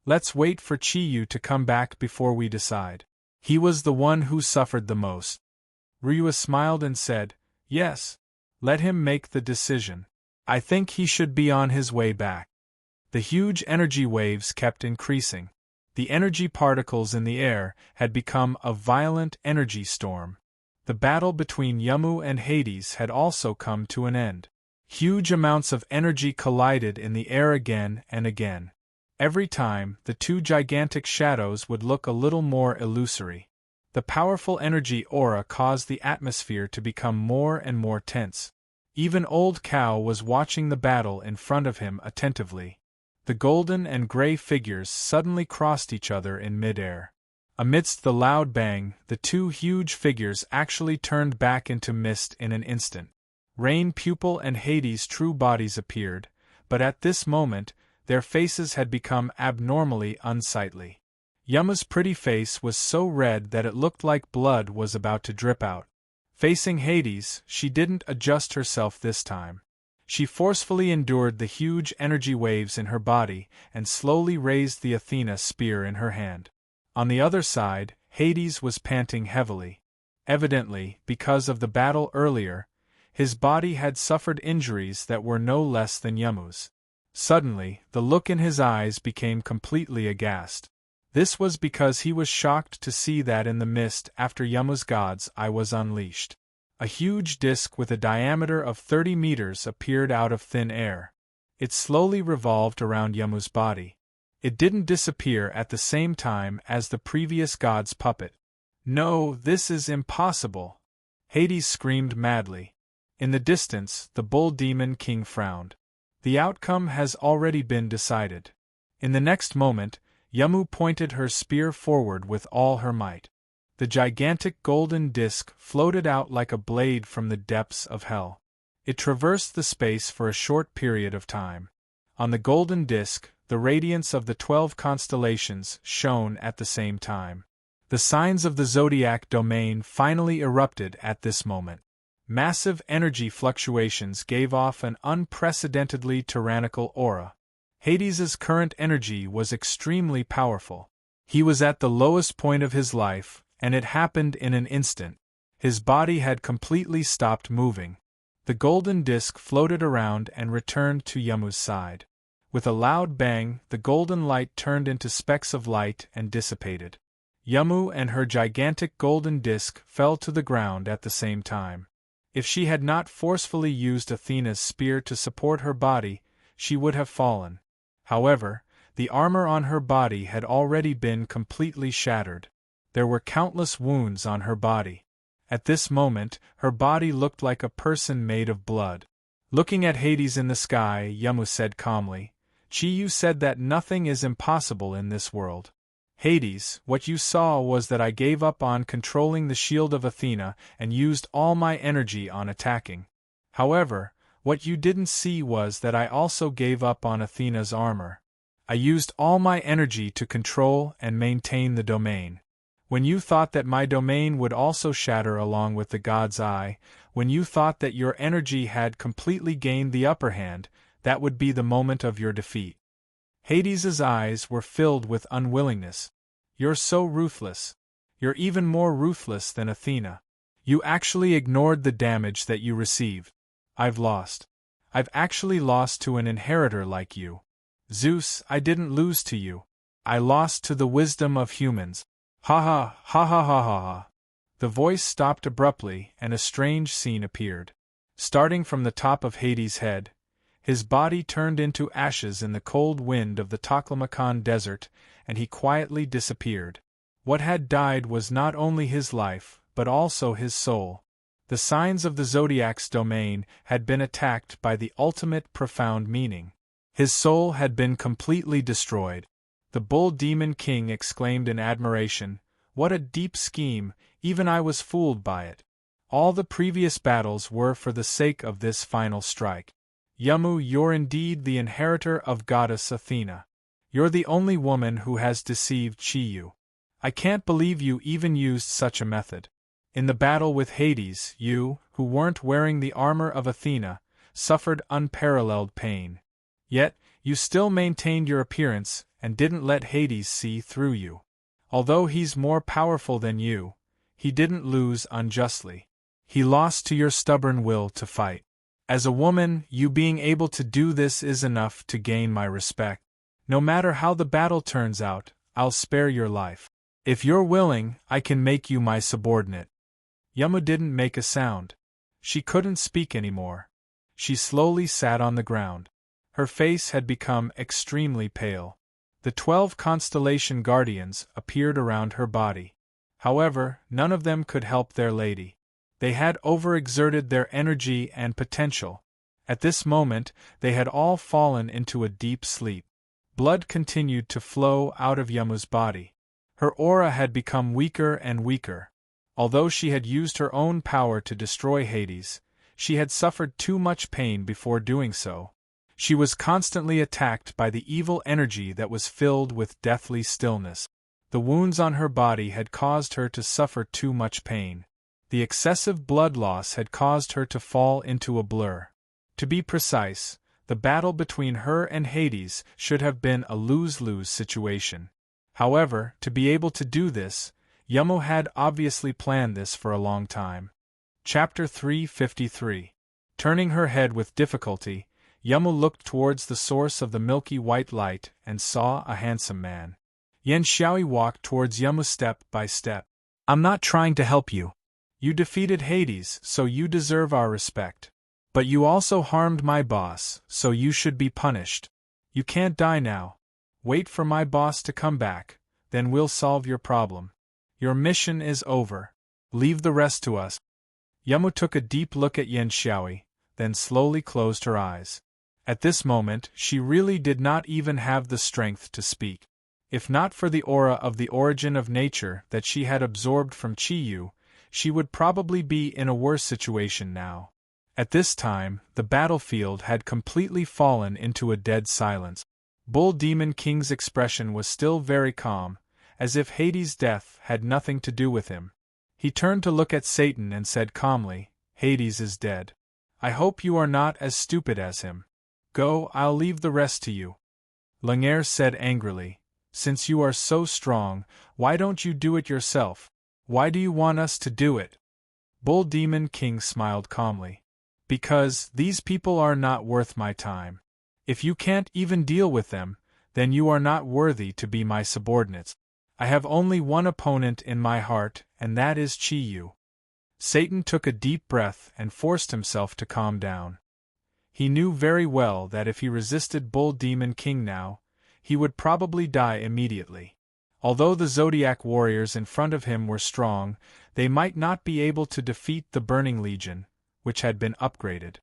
Let's wait for Chiyu to come back before we decide. He was the one who suffered the most. Ryue smiled and said, Yes. Let him make the decision. I think he should be on his way back. The huge energy waves kept increasing. The energy particles in the air had become a violent energy storm. The battle between Yamu and Hades had also come to an end. Huge amounts of energy collided in the air again and again. Every time, the two gigantic shadows would look a little more illusory. The powerful energy aura caused the atmosphere to become more and more tense. Even Old Cow was watching the battle in front of him attentively. The golden and gray figures suddenly crossed each other in midair. Amidst the loud bang, the two huge figures actually turned back into mist in an instant. Rain Pupil and Hades' true bodies appeared, but at this moment, their faces had become abnormally unsightly. Yama's pretty face was so red that it looked like blood was about to drip out. Facing Hades, she didn't adjust herself this time. She forcefully endured the huge energy waves in her body and slowly raised the Athena spear in her hand. On the other side, Hades was panting heavily. Evidently, because of the battle earlier, his body had suffered injuries that were no less than Yamu's. Suddenly, the look in his eyes became completely aghast. This was because he was shocked to see that in the mist after Yamu's god's eye was unleashed. A huge disk with a diameter of 30 meters appeared out of thin air. It slowly revolved around Yamu's body. It didn't disappear at the same time as the previous god's puppet. No, this is impossible! Hades screamed madly. In the distance, the bull demon king frowned. The outcome has already been decided. In the next moment, Yamu pointed her spear forward with all her might. The gigantic golden disc floated out like a blade from the depths of hell. It traversed the space for a short period of time. On the golden disc, the radiance of the 12 constellations shone at the same time. The signs of the Zodiac domain finally erupted at this moment. Massive energy fluctuations gave off an unprecedentedly tyrannical aura. Hades's current energy was extremely powerful. He was at the lowest point of his life, and it happened in an instant. His body had completely stopped moving. The golden disc floated around and returned to Yamu's side. With a loud bang, the golden light turned into specks of light and dissipated. Yamu and her gigantic golden disc fell to the ground at the same time. If she had not forcefully used Athena's spear to support her body, she would have fallen. However, the armor on her body had already been completely shattered. There were countless wounds on her body. At this moment, her body looked like a person made of blood. Looking at Hades in the sky, Yamu said calmly, Chiyu said that nothing is impossible in this world. Hades, what you saw was that I gave up on controlling the shield of Athena and used all my energy on attacking. However, what you didn't see was that I also gave up on Athena's armor. I used all my energy to control and maintain the domain. When you thought that my domain would also shatter along with the god's eye, when you thought that your energy had completely gained the upper hand, that would be the moment of your defeat. Hades's eyes were filled with unwillingness. You're so ruthless. You're even more ruthless than Athena. You actually ignored the damage that you received. I've lost. I've actually lost to an inheritor like you. Zeus, I didn't lose to you. I lost to the wisdom of humans. Ha ha, ha ha ha ha ha. The voice stopped abruptly and a strange scene appeared. Starting from the top of Hades' head, his body turned into ashes in the cold wind of the Taklamakan desert, and he quietly disappeared. What had died was not only his life, but also his soul. The signs of the Zodiac's domain had been attacked by the ultimate profound meaning. His soul had been completely destroyed. The bull demon king exclaimed in admiration, "What a deep scheme, even I was fooled by it. All the previous battles were for the sake of this final strike. Yamu, you're indeed the inheritor of goddess Athena. You're the only woman who has deceived Chiyu. I can't believe you even used such a method. In the battle with Hades, you, who weren't wearing the armor of Athena, suffered unparalleled pain. Yet, you still maintained your appearance and didn't let Hades see through you. Although he's more powerful than you, he didn't lose unjustly. He lost to your stubborn will to fight. As a woman, you being able to do this is enough to gain my respect. No matter how the battle turns out, I'll spare your life. If you're willing, I can make you my subordinate." Yamu didn't make a sound. She couldn't speak anymore. She slowly sat on the ground. Her face had become extremely pale. The 12 constellation guardians appeared around her body. However, none of them could help their lady. They had overexerted their energy and potential. At this moment, they had all fallen into a deep sleep. Blood continued to flow out of Yamu's body. Her aura had become weaker and weaker. Although she had used her own power to destroy Hades, she had suffered too much pain before doing so. She was constantly attacked by the evil energy that was filled with deathly stillness. The wounds on her body had caused her to suffer too much pain. The excessive blood loss had caused her to fall into a blur. To be precise, the battle between her and Hades should have been a lose-lose situation. However, to be able to do this, Yamu had obviously planned this for a long time. Chapter 353. Turning her head with difficulty, Yamu looked towards the source of the milky white light and saw a handsome man. Yan Xiaoi walked towards Yamu step by step. "I'm not trying to help you. You defeated Hades, so you deserve our respect. But you also harmed my boss, so you should be punished. You can't die now. Wait for my boss to come back, then we'll solve your problem. Your mission is over. Leave the rest to us." Yamu took a deep look at Yan Xiaoi, then slowly closed her eyes. At this moment, she really did not even have the strength to speak. If not for the aura of the origin of nature that she had absorbed from Chiyu, she would probably be in a worse situation now. At this time, the battlefield had completely fallen into a dead silence. Bull Demon King's expression was still very calm, as if Hades' death had nothing to do with him. He turned to look at Satan and said calmly, "Hades is dead. I hope you are not as stupid as him. Go, I'll leave the rest to you." Langer said angrily, "Since you are so strong, why don't you do it yourself? Why do you want us to do it?" Bull Demon King smiled calmly. "Because these people are not worth my time. If you can't even deal with them, then you are not worthy to be my subordinates. I have only one opponent in my heart, and that is Chiyu." Satan took a deep breath and forced himself to calm down. He knew very well that if he resisted Bull Demon King now, he would probably die immediately. Although the Zodiac warriors in front of him were strong, they might not be able to defeat the Burning Legion, which had been upgraded.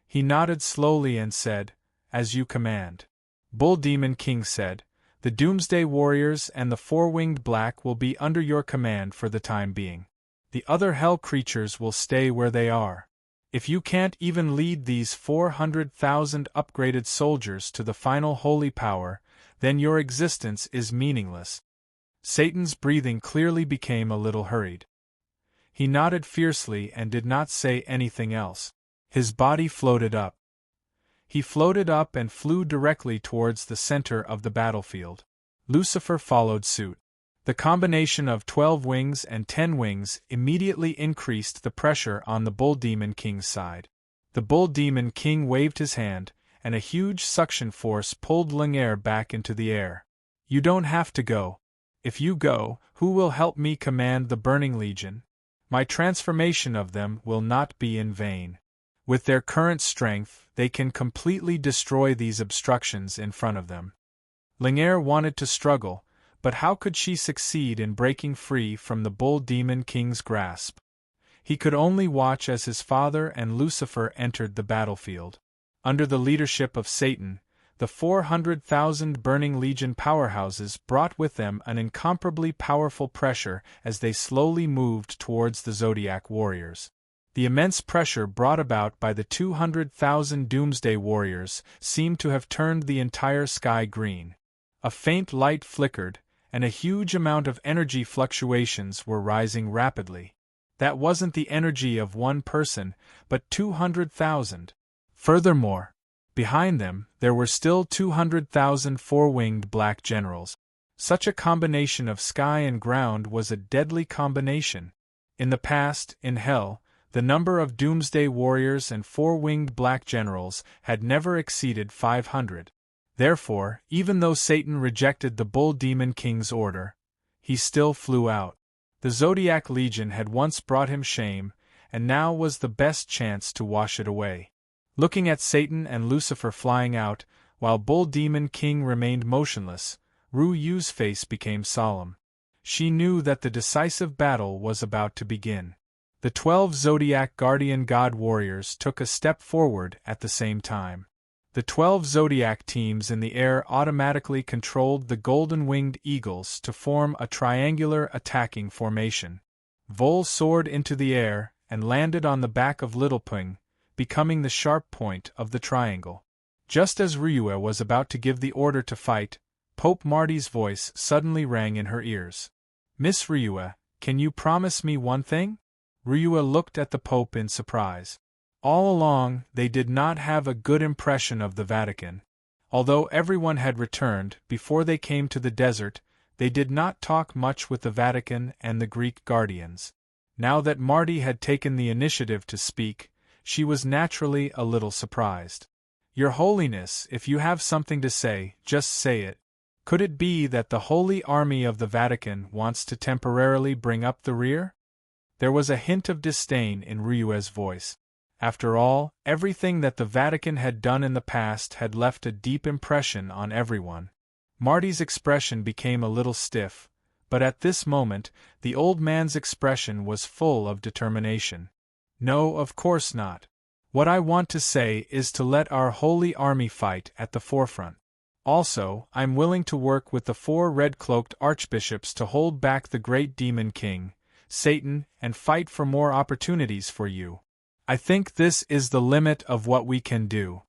He nodded slowly and said, "As you command." Bull Demon King said, "The Doomsday Warriors and the Four-Winged Black will be under your command for the time being. The other hell creatures will stay where they are. If you can't even lead these 400,000 upgraded soldiers to the final holy power, then your existence is meaningless. Satan's breathing clearly became a little hurried. He nodded fiercely and did not say anything else. His body floated up. He floated up and flew directly towards the center of the battlefield. Lucifer followed suit. The combination of 12 wings and 10 wings immediately increased the pressure on the Bull Demon King's side. The Bull Demon King waved his hand, and a huge suction force pulled Ling'er back into the air. You don't have to go. If you go, who will help me command the Burning Legion? My transformation of them will not be in vain. With their current strength, they can completely destroy these obstructions in front of them. Ling'er wanted to struggle, but how could she succeed in breaking free from the Bull Demon King's grasp? He could only watch as his father and Lucifer entered the battlefield. Under the leadership of Satan, the 400,000 Burning Legion powerhouses brought with them an incomparably powerful pressure as they slowly moved towards the Zodiac warriors. The immense pressure brought about by the 200,000 Doomsday warriors seemed to have turned the entire sky green. A faint light flickered, and a huge amount of energy fluctuations were rising rapidly. That wasn't the energy of one person, but 200,000. Furthermore, behind them, there were still 200,000 four-winged black generals. Such a combination of sky and ground was a deadly combination. In the past, in Hell, the number of Doomsday warriors and four-winged black generals had never exceeded 500. Therefore, even though Satan rejected the Bull Demon King's order, he still flew out. The Zodiac Legion had once brought him shame, and now was the best chance to wash it away. Looking at Satan and Lucifer flying out, while Bull Demon King remained motionless, Ru Yu's face became solemn. She knew that the decisive battle was about to begin. The 12 Zodiac Guardian God warriors took a step forward at the same time. The 12 Zodiac teams in the air automatically controlled the golden-winged eagles to form a triangular attacking formation. Vol soared into the air and landed on the back of Little Ping, becoming the sharp point of the triangle. Just as Ryua was about to give the order to fight, Pope Marty's voice suddenly rang in her ears. "Miss Ryua, can you promise me one thing?" Ryua looked at the Pope in surprise. All along, they did not have a good impression of the Vatican. Although everyone had returned before they came to the desert, they did not talk much with the Vatican and the Greek guardians. Now that Marty had taken the initiative to speak, she was naturally a little surprised. "Your Holiness, if you have something to say, just say it. Could it be that the Holy Army of the Vatican wants to temporarily bring up the rear?" There was a hint of disdain in Ryua's voice. After all, everything that the Vatican had done in the past had left a deep impression on everyone. Marty's expression became a little stiff, but at this moment, the old man's expression was full of determination. "No, of course not. What I want to say is to let our holy army fight at the forefront. Also, I'm willing to work with the 4 red-cloaked archbishops to hold back the great demon king, Satan, and fight for more opportunities for you. I think this is the limit of what we can do."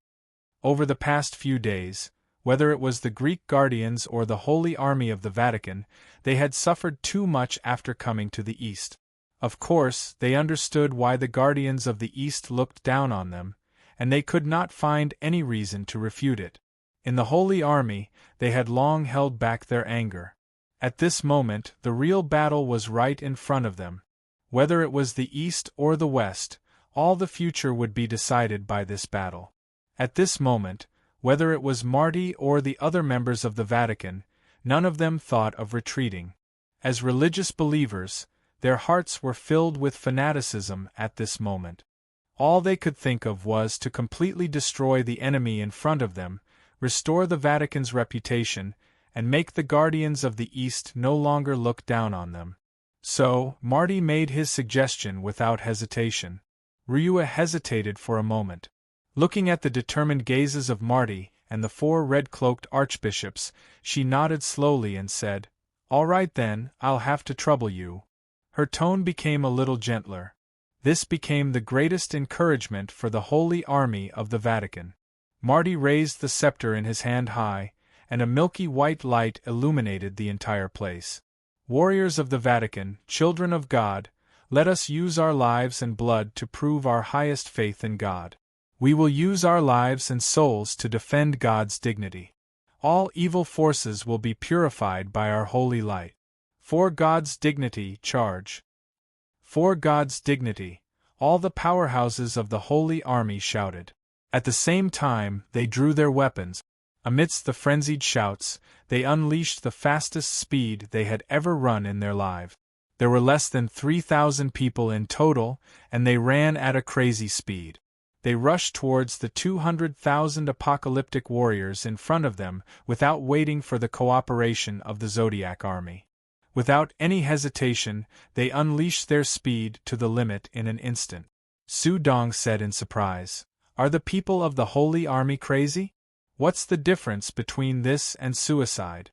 Over the past few days, whether it was the Greek guardians or the Holy Army of the Vatican, they had suffered too much after coming to the East. Of course, they understood why the guardians of the East looked down on them, and they could not find any reason to refute it. In the Holy Army, they had long held back their anger. At this moment, the real battle was right in front of them. Whether it was the East or the West, all the future would be decided by this battle. At this moment, whether it was Marty or the other members of the Vatican, none of them thought of retreating. As religious believers, their hearts were filled with fanaticism at this moment. All they could think of was to completely destroy the enemy in front of them, restore the Vatican's reputation, and make the guardians of the East no longer look down on them. So, Marty made his suggestion without hesitation. Ryua hesitated for a moment. Looking at the determined gazes of Marty and the 4 red-cloaked archbishops, she nodded slowly and said, "All right then, I'll have to trouble you." Her tone became a little gentler. This became the greatest encouragement for the Holy Army of the Vatican. Marty raised the scepter in his hand high, and a milky white light illuminated the entire place. Warriors of the Vatican, children of God, let us use our lives and blood to prove our highest faith in God. We will use our lives and souls to defend God's dignity. All evil forces will be purified by our holy light. For God's dignity, charge. For God's dignity, all the powerhouses of the Holy Army shouted. At the same time, they drew their weapons. Amidst the frenzied shouts, they unleashed the fastest speed they had ever run in their lives. There were less than 3,000 people in total, and they ran at a crazy speed. They rushed towards the 200,000 apocalyptic warriors in front of them without waiting for the cooperation of the Zodiac army. Without any hesitation, they unleashed their speed to the limit in an instant. Su Dong said in surprise, "Are the people of the Holy Army crazy? What's the difference between this and suicide?"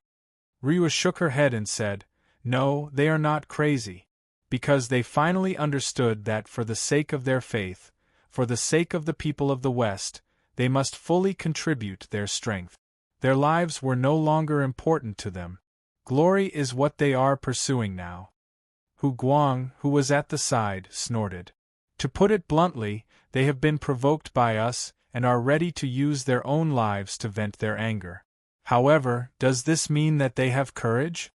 Ryu shook her head and said, "No, they are not crazy. Because they finally understood that for the sake of their faith, for the sake of the people of the West, they must fully contribute their strength. Their lives were no longer important to them. Glory is what they are pursuing now." Hu Guang, who was at the side, snorted. "To put it bluntly, they have been provoked by us and are ready to use their own lives to vent their anger. However, does this mean that they have courage?"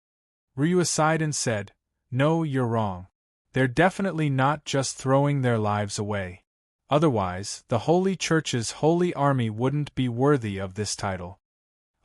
Ryu sighed and said, "No, you're wrong. They're definitely not just throwing their lives away. Otherwise, the Holy Church's Holy Army wouldn't be worthy of this title."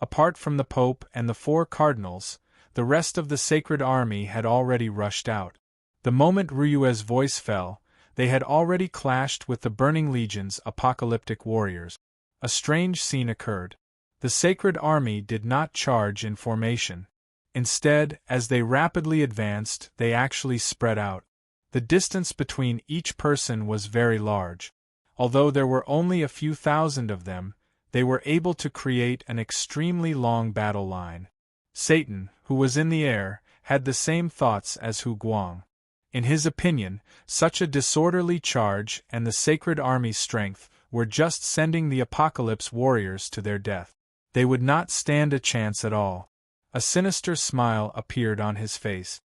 Apart from the Pope and the 4 cardinals, the rest of the Sacred Army had already rushed out. The moment Ryu's voice fell, they had already clashed with the Burning Legion's apocalyptic warriors. A strange scene occurred. The Sacred Army did not charge in formation. Instead, as they rapidly advanced, they actually spread out. The distance between each person was very large. Although there were only a few thousand of them, they were able to create an extremely long battle line. Satan, who was in the air, had the same thoughts as Hu Guang. In his opinion, such a disorderly charge and the Sacred Army's strength were just sending the Apocalypse warriors to their death. They would not stand a chance at all. A sinister smile appeared on his face.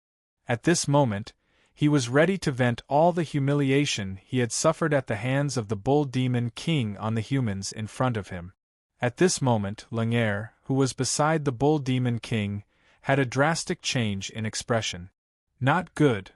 At this moment, he was ready to vent all the humiliation he had suffered at the hands of the Bull Demon King on the humans in front of him. At this moment, Langere, who was beside the Bull Demon King, had a drastic change in expression. "Not good."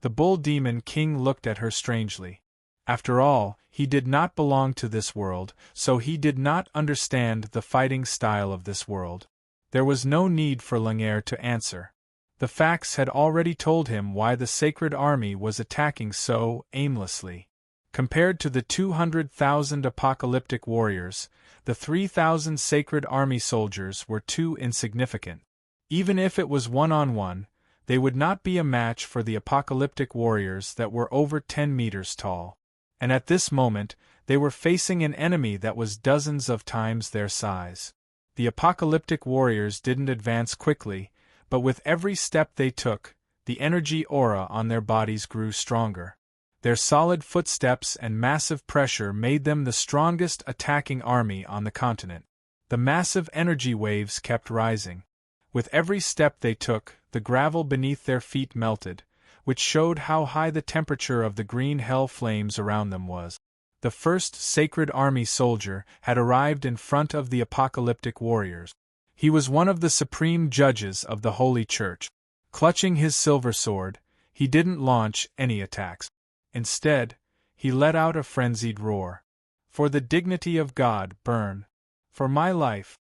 The Bull Demon King looked at her strangely. After all, he did not belong to this world, so he did not understand the fighting style of this world. There was no need for Langere to answer. The facts had already told him why the Sacred Army was attacking so aimlessly. Compared to the 200,000 apocalyptic warriors, the 3,000 Sacred Army soldiers were too insignificant. Even if it was one-on-one, they would not be a match for the apocalyptic warriors that were over 10 meters tall. And at this moment, they were facing an enemy that was dozens of times their size. The apocalyptic warriors didn't advance quickly, but with every step they took, the energy aura on their bodies grew stronger. Their solid footsteps and massive pressure made them the strongest attacking army on the continent. The massive energy waves kept rising. With every step they took, the gravel beneath their feet melted, which showed how high the temperature of the green hell flames around them was. The first Sacred Army soldier had arrived in front of the apocalyptic warriors. He was one of the supreme judges of the Holy Church. Clutching his silver sword, he didn't launch any attacks. Instead, he let out a frenzied roar. "For the dignity of God, burn! For my life!"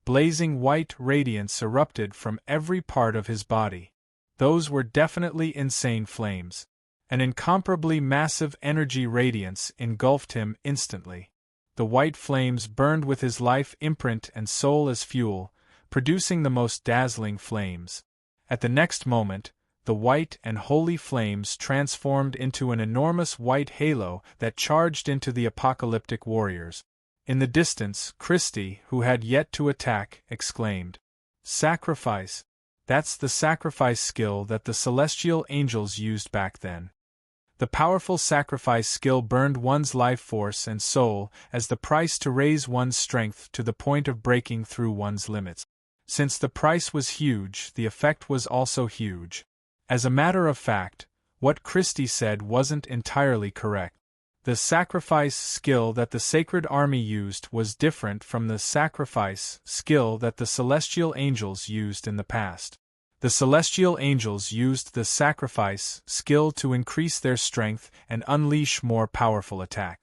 Blazing white radiance erupted from every part of his body. Those were definitely insane flames. An incomparably massive energy radiance engulfed him instantly. The white flames burned with his life imprint and soul as fuel, producing the most dazzling flames. At the next moment, the white and holy flames transformed into an enormous white halo that charged into the apocalyptic warriors. In the distance, Christie, who had yet to attack, exclaimed, "Sacrifice! That's the sacrifice skill that the celestial angels used back then." The powerful sacrifice skill burned one's life force and soul as the price to raise one's strength to the point of breaking through one's limits. Since the price was huge, the effect was also huge. As a matter of fact, what Christie said wasn't entirely correct. The sacrifice skill that the Sacred Army used was different from the sacrifice skill that the Celestial Angels used in the past. The Celestial Angels used the sacrifice skill to increase their strength and unleash more powerful attack.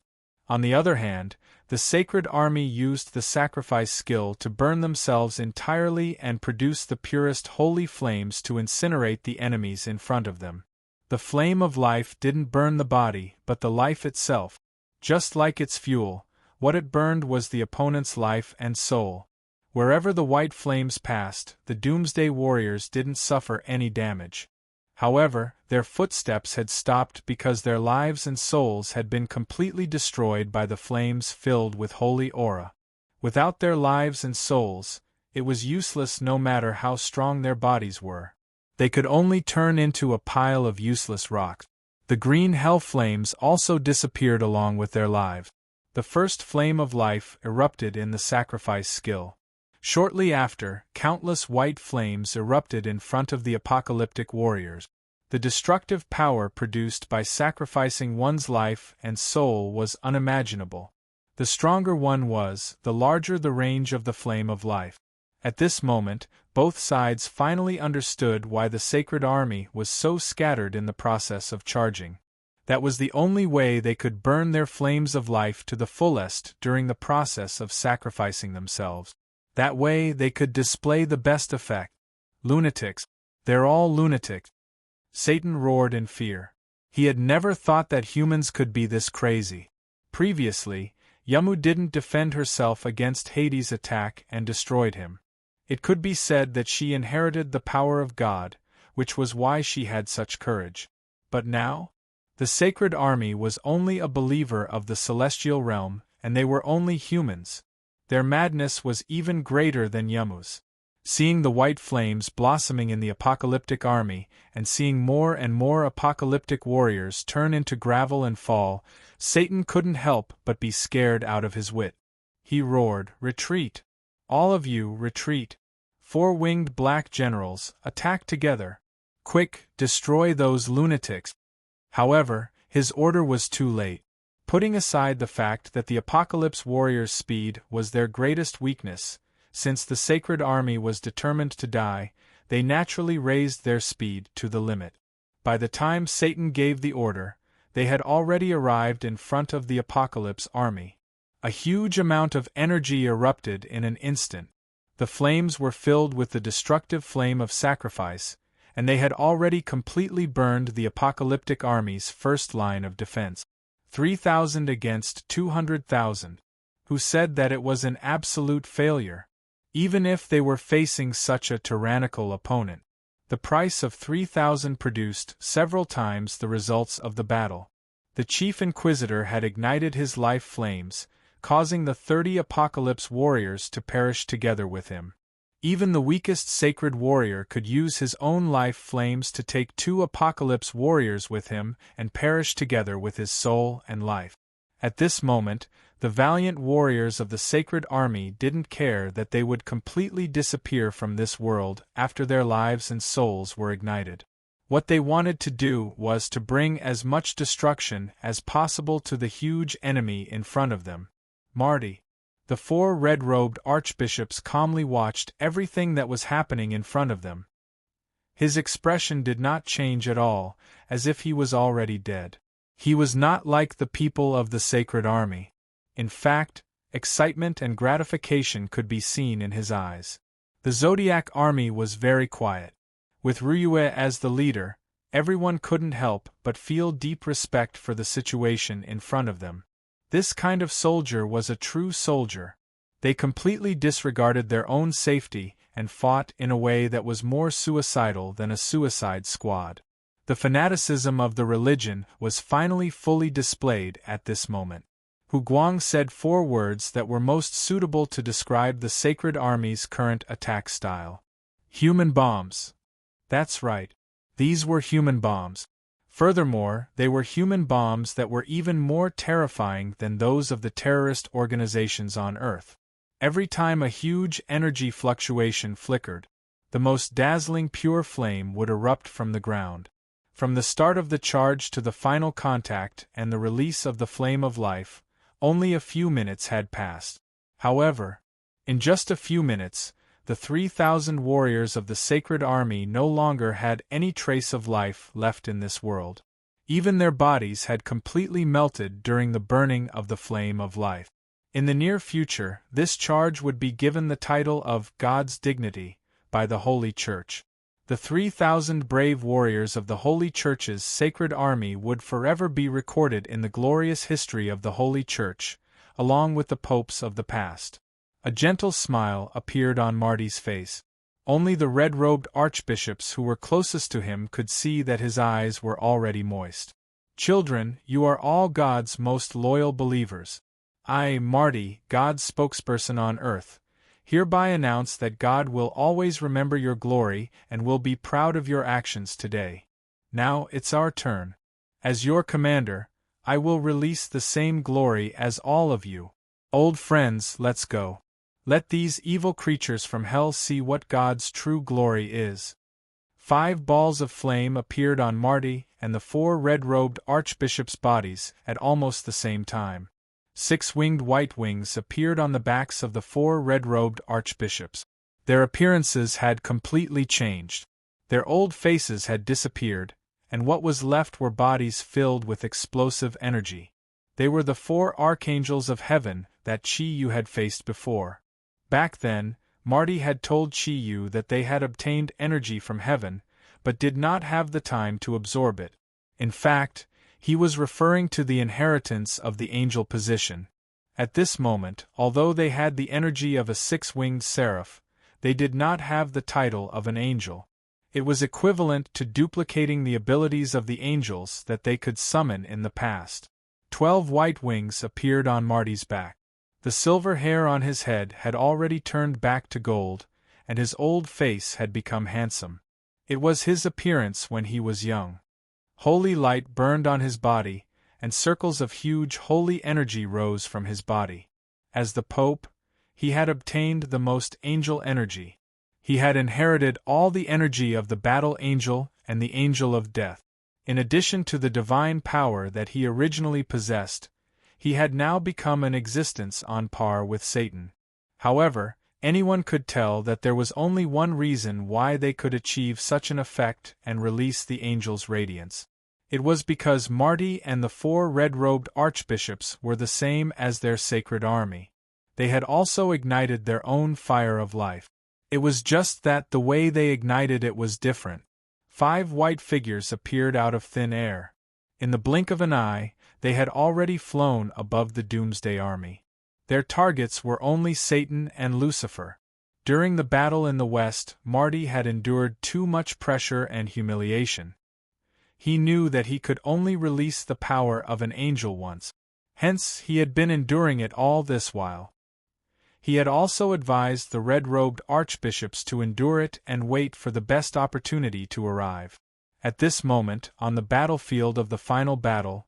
On the other hand, the Sacred Army used the sacrifice skill to burn themselves entirely and produce the purest holy flames to incinerate the enemies in front of them. The flame of life didn't burn the body, but the life itself. Just like its fuel, what it burned was the opponent's life and soul. Wherever the white flames passed, the Doomsday Warriors didn't suffer any damage. However, their footsteps had stopped because their lives and souls had been completely destroyed by the flames filled with holy aura. Without their lives and souls, it was useless no matter how strong their bodies were. They could only turn into a pile of useless rocks. The green hell flames also disappeared along with their lives. The first flame of life erupted in the sacrifice skill. Shortly after, countless white flames erupted in front of the apocalyptic warriors. The destructive power produced by sacrificing one's life and soul was unimaginable. The stronger one was, the larger the range of the flame of life. At this moment, both sides finally understood why the Sacred Army was so scattered in the process of charging. That was the only way they could burn their flames of life to the fullest during the process of sacrificing themselves. That way they could display the best effect. Lunatics. They're all lunatics. Satan roared in fear. He had never thought that humans could be this crazy. Previously, Yamu didn't defend herself against Hades' attack and destroyed him. It could be said that she inherited the power of God, which was why she had such courage. But now? The Sacred Army was only a believer of the celestial realm, and they were only humans. Their madness was even greater than Yamu's. Seeing the white flames blossoming in the apocalyptic army, and seeing more and more apocalyptic warriors turn into gravel and fall, Satan couldn't help but be scared out of his wit. He roared, "Retreat! All of you, retreat! 4 winged black generals, attack together! Quick, destroy those lunatics!" However, his order was too late. Putting aside the fact that the Apocalypse Warriors' speed was their greatest weakness, since the Sacred Army was determined to die, they naturally raised their speed to the limit. By the time Satan gave the order, they had already arrived in front of the Apocalypse Army. A huge amount of energy erupted in an instant. The flames were filled with the destructive flame of sacrifice, and they had already completely burned the apocalyptic army's first line of defense. 3,000 against 200,000. Who said that it was an absolute failure? Even if they were facing such a tyrannical opponent. The price of 3,000 produced several times the results of the battle. The Chief Inquisitor had ignited his life flames, causing the 30 Apocalypse warriors to perish together with him. Even the weakest sacred warrior could use his own life flames to take 2 Apocalypse warriors with him and perish together with his soul and life. At this moment, the valiant warriors of the Sacred Army didn't care that they would completely disappear from this world after their lives and souls were ignited. What they wanted to do was to bring as much destruction as possible to the huge enemy in front of them. Marty. The 4 red-robed archbishops calmly watched everything that was happening in front of them. His expression did not change at all, as if he was already dead. He was not like the people of the Sacred Army. In fact, excitement and gratification could be seen in his eyes. The Zodiac army was very quiet. With Ryue as the leader, everyone couldn't help but feel deep respect for the situation in front of them. This kind of soldier was a true soldier. They completely disregarded their own safety and fought in a way that was more suicidal than a suicide squad. The fanaticism of the religion was finally fully displayed at this moment. Hu Guang said 4 words that were most suitable to describe the Sacred Army's current attack style. Human bombs. That's right. These were human bombs. Furthermore, they were human bombs that were even more terrifying than those of the terrorist organizations on Earth. Every time a huge energy fluctuation flickered, the most dazzling pure flame would erupt from the ground. From the start of the charge to the final contact and the release of the flame of life, only a few minutes had passed. However, in just a few minutes, the 3,000 warriors of the sacred army no longer had any trace of life left in this world. Even their bodies had completely melted during the burning of the flame of life. In the near future, this charge would be given the title of God's Dignity by the Holy Church. The 3,000 brave warriors of the Holy Church's sacred army would forever be recorded in the glorious history of the Holy Church, along with the popes of the past. A gentle smile appeared on Marty's face. Only the red-robed archbishops who were closest to him could see that his eyes were already moist. "Children, you are all God's most loyal believers. I, Marty, God's spokesperson on earth, hereby announce that God will always remember your glory and will be proud of your actions today. Now it's our turn. As your commander, I will release the same glory as all of you. Old friends, let's go. Let these evil creatures from hell see what God's true glory is." 5 balls of flame appeared on Marty and the 4 red-robed archbishops' bodies at almost the same time. 6 winged white wings appeared on the backs of the 4 red-robed archbishops. Their appearances had completely changed. Their old faces had disappeared, and what was left were bodies filled with explosive energy. They were the 4 archangels of heaven that Chi-Yu had faced before. Back then, Marty had told Chi-Yu that they had obtained energy from heaven, but did not have the time to absorb it. In fact, he was referring to the inheritance of the angel position. At this moment, although they had the energy of a 6-winged seraph, they did not have the title of an angel. It was equivalent to duplicating the abilities of the angels that they could summon in the past. 12 white wings appeared on Marty's back. The silver hair on his head had already turned back to gold, and his old face had become handsome. It was his appearance when he was young. Holy light burned on his body, and circles of huge holy energy rose from his body. As the Pope, he had obtained the most angel energy. He had inherited all the energy of the battle angel and the angel of death. In addition to the divine power that he originally possessed, he had now become an existence on par with Satan. However, anyone could tell that there was only one reason why they could achieve such an effect and release the angel's radiance. It was because Marty and the 4 red-robed archbishops were the same as their sacred army. They had also ignited their own fire of life. It was just that the way they ignited it was different. 5 white figures appeared out of thin air. In the blink of an eye, they had already flown above the Doomsday Army. Their targets were only Satan and Lucifer. During the battle in the West, Marty had endured too much pressure and humiliation. He knew that he could only release the power of an angel once. Hence, he had been enduring it all this while. He had also advised the red-robed archbishops to endure it and wait for the best opportunity to arrive. At this moment, on the battlefield of the final battle,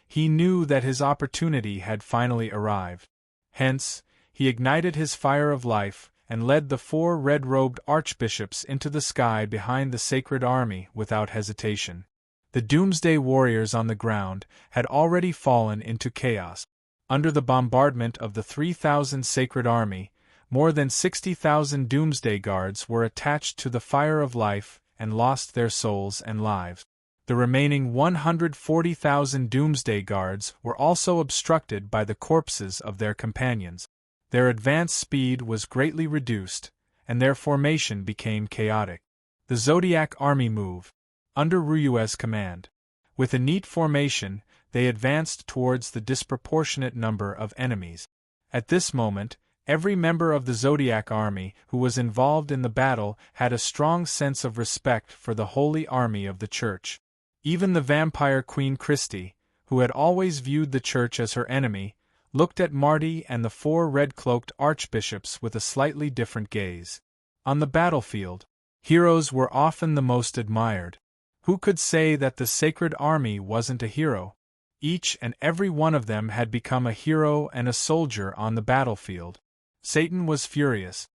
he knew that his opportunity had finally arrived. Hence, he ignited his fire of life and led the 4 red-robed archbishops into the sky behind the sacred army without hesitation. The doomsday warriors on the ground had already fallen into chaos. Under the bombardment of the 3,000 sacred army, more than 60,000 doomsday guards were attached to the fire of life and lost their souls and lives. The remaining 140,000 doomsday guards were also obstructed by the corpses of their companions. Their advance speed was greatly reduced, and their formation became chaotic. The Zodiac army moved, under Ryue's command. With a neat formation, they advanced towards the disproportionate number of enemies. At this moment, every member of the Zodiac army who was involved in the battle had a strong sense of respect for the holy army of the Church. Even the vampire Queen Christie, who had always viewed the Church as her enemy, looked at Marty and the 4 red-cloaked archbishops with a slightly different gaze. On the battlefield, heroes were often the most admired. Who could say that the sacred army wasn't a hero? Each and every one of them had become a hero and a soldier on the battlefield. Satan was furious.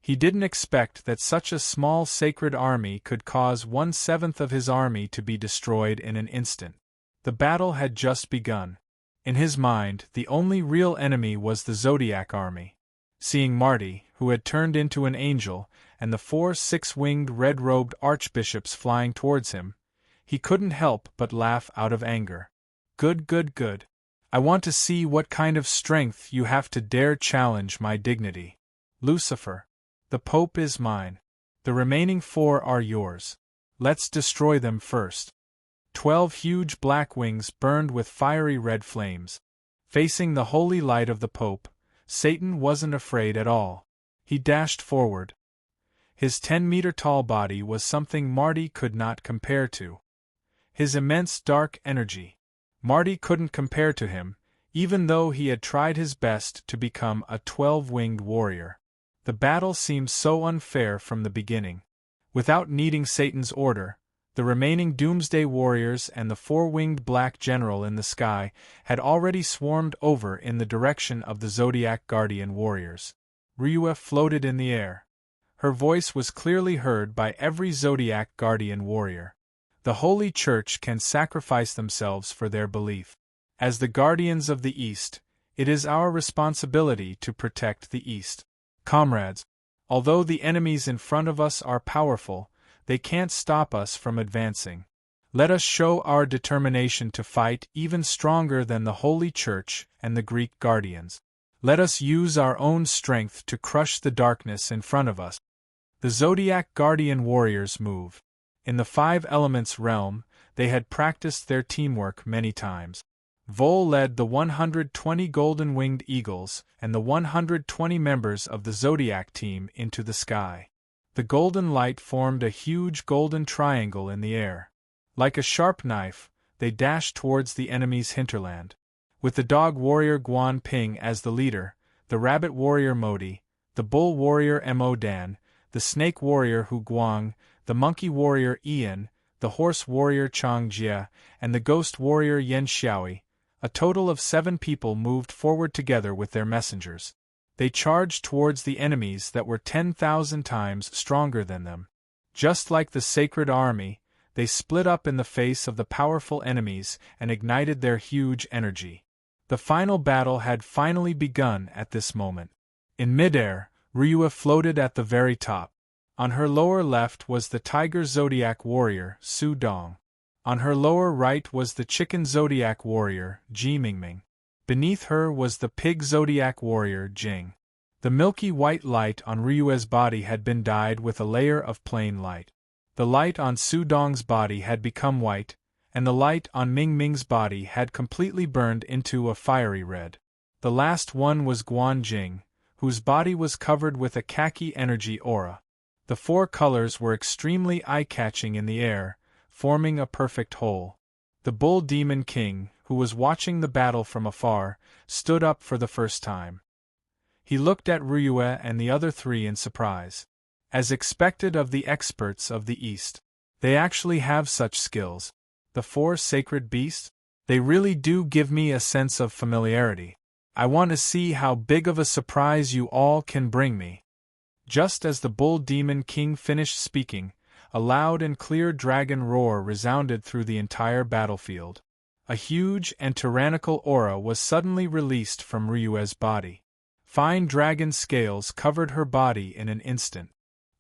He didn't expect that such a small sacred army could cause 1/7 of his army to be destroyed in an instant. The battle had just begun. In his mind, the only real enemy was the Zodiac army. Seeing Marty, who had turned into an angel, and the 4 six-winged red-robed archbishops flying towards him, he couldn't help but laugh out of anger. Good, good, good. I want to see what kind of strength you have to dare challenge my dignity. Lucifer. The Pope is mine. The remaining 4 are yours. Let's destroy them first. 12 huge black wings burned with fiery red flames. Facing the holy light of the Pope, Satan wasn't afraid at all. He dashed forward. His 10-meter-tall body was something Marty could not compare to. His immense dark energy. Marty couldn't compare to him, even though he had tried his best to become a 12-winged warrior. The battle seemed so unfair from the beginning. Without needing Satan's order, the remaining Doomsday Warriors and the 4-winged black general in the sky had already swarmed over in the direction of the Zodiac Guardian Warriors. Ryua floated in the air. Her voice was clearly heard by every Zodiac Guardian Warrior. The Holy Church can sacrifice themselves for their belief. As the Guardians of the East, it is our responsibility to protect the East. Comrades, although the enemies in front of us are powerful, they can't stop us from advancing. Let us show our determination to fight even stronger than the Holy Church and the Greek Guardians. Let us use our own strength to crush the darkness in front of us. The Zodiac Guardian Warriors move. In the 5 Elements realm, they had practiced their teamwork many times. Vol led the 120 golden-winged eagles and the 120 members of the Zodiac team into the sky. The golden light formed a huge golden triangle in the air. Like a sharp knife, they dashed towards the enemy's hinterland. With the dog warrior Guan Ping as the leader, the rabbit warrior Modi, the bull warrior Mo Dan, the snake warrior Hu Guang, the monkey warrior Ian, the horse warrior Chang Jia, and the ghost warrior Yen Xiaoi, a total of 7 people moved forward together with their messengers. They charged towards the enemies that were 10,000 times stronger than them. Just like the sacred army, they split up in the face of the powerful enemies and ignited their huge energy. The final battle had finally begun at this moment. In midair, Ryua floated at the very top. On her lower left was the tiger Zodiac warrior, Su Dong. On her lower right was the chicken Zodiac warrior, Ji Mingming. Beneath her was the pig Zodiac warrior, Jing. The milky white light on Ryua's body had been dyed with a layer of plain light. The light on Su Dong's body had become white, and the light on Ming Ming's body had completely burned into a fiery red. The last one was Guan Jing, whose body was covered with a khaki energy aura. The 4 colors were extremely eye-catching in the air, forming a perfect whole. The Bull Demon King, who was watching the battle from afar, stood up for the first time. He looked at Ryua and the other 3 in surprise. As expected of the experts of the East, they actually have such skills. The 4 sacred beasts? They really do give me a sense of familiarity. I want to see how big of a surprise you all can bring me. Just as the Bull Demon King finished speaking, a loud and clear dragon roar resounded through the entire battlefield. A huge and tyrannical aura was suddenly released from Ryua's body. Fine dragon scales covered her body in an instant.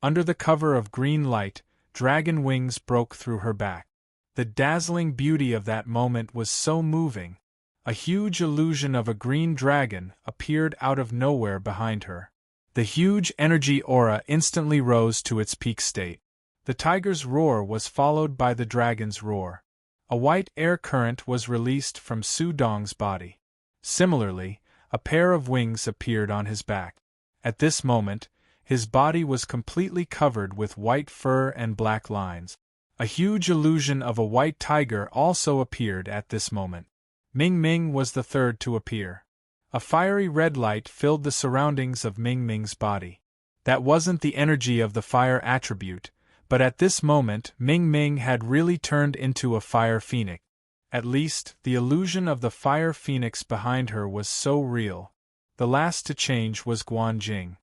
Under the cover of green light, dragon wings broke through her back. The dazzling beauty of that moment was so moving. A huge illusion of a green dragon appeared out of nowhere behind her. The huge energy aura instantly rose to its peak state. The tiger's roar was followed by the dragon's roar. A white air current was released from Su Dong's body. Similarly, a pair of wings appeared on his back. At this moment, his body was completely covered with white fur and black lines. A huge illusion of a white tiger also appeared at this moment. Ming Ming was the third to appear. A fiery red light filled the surroundings of Ming Ming's body. That wasn't the energy of the fire attribute, but at this moment Ming Ming had really turned into a fire phoenix. At least, the illusion of the fire phoenix behind her was so real. The last to change was Guan Jing.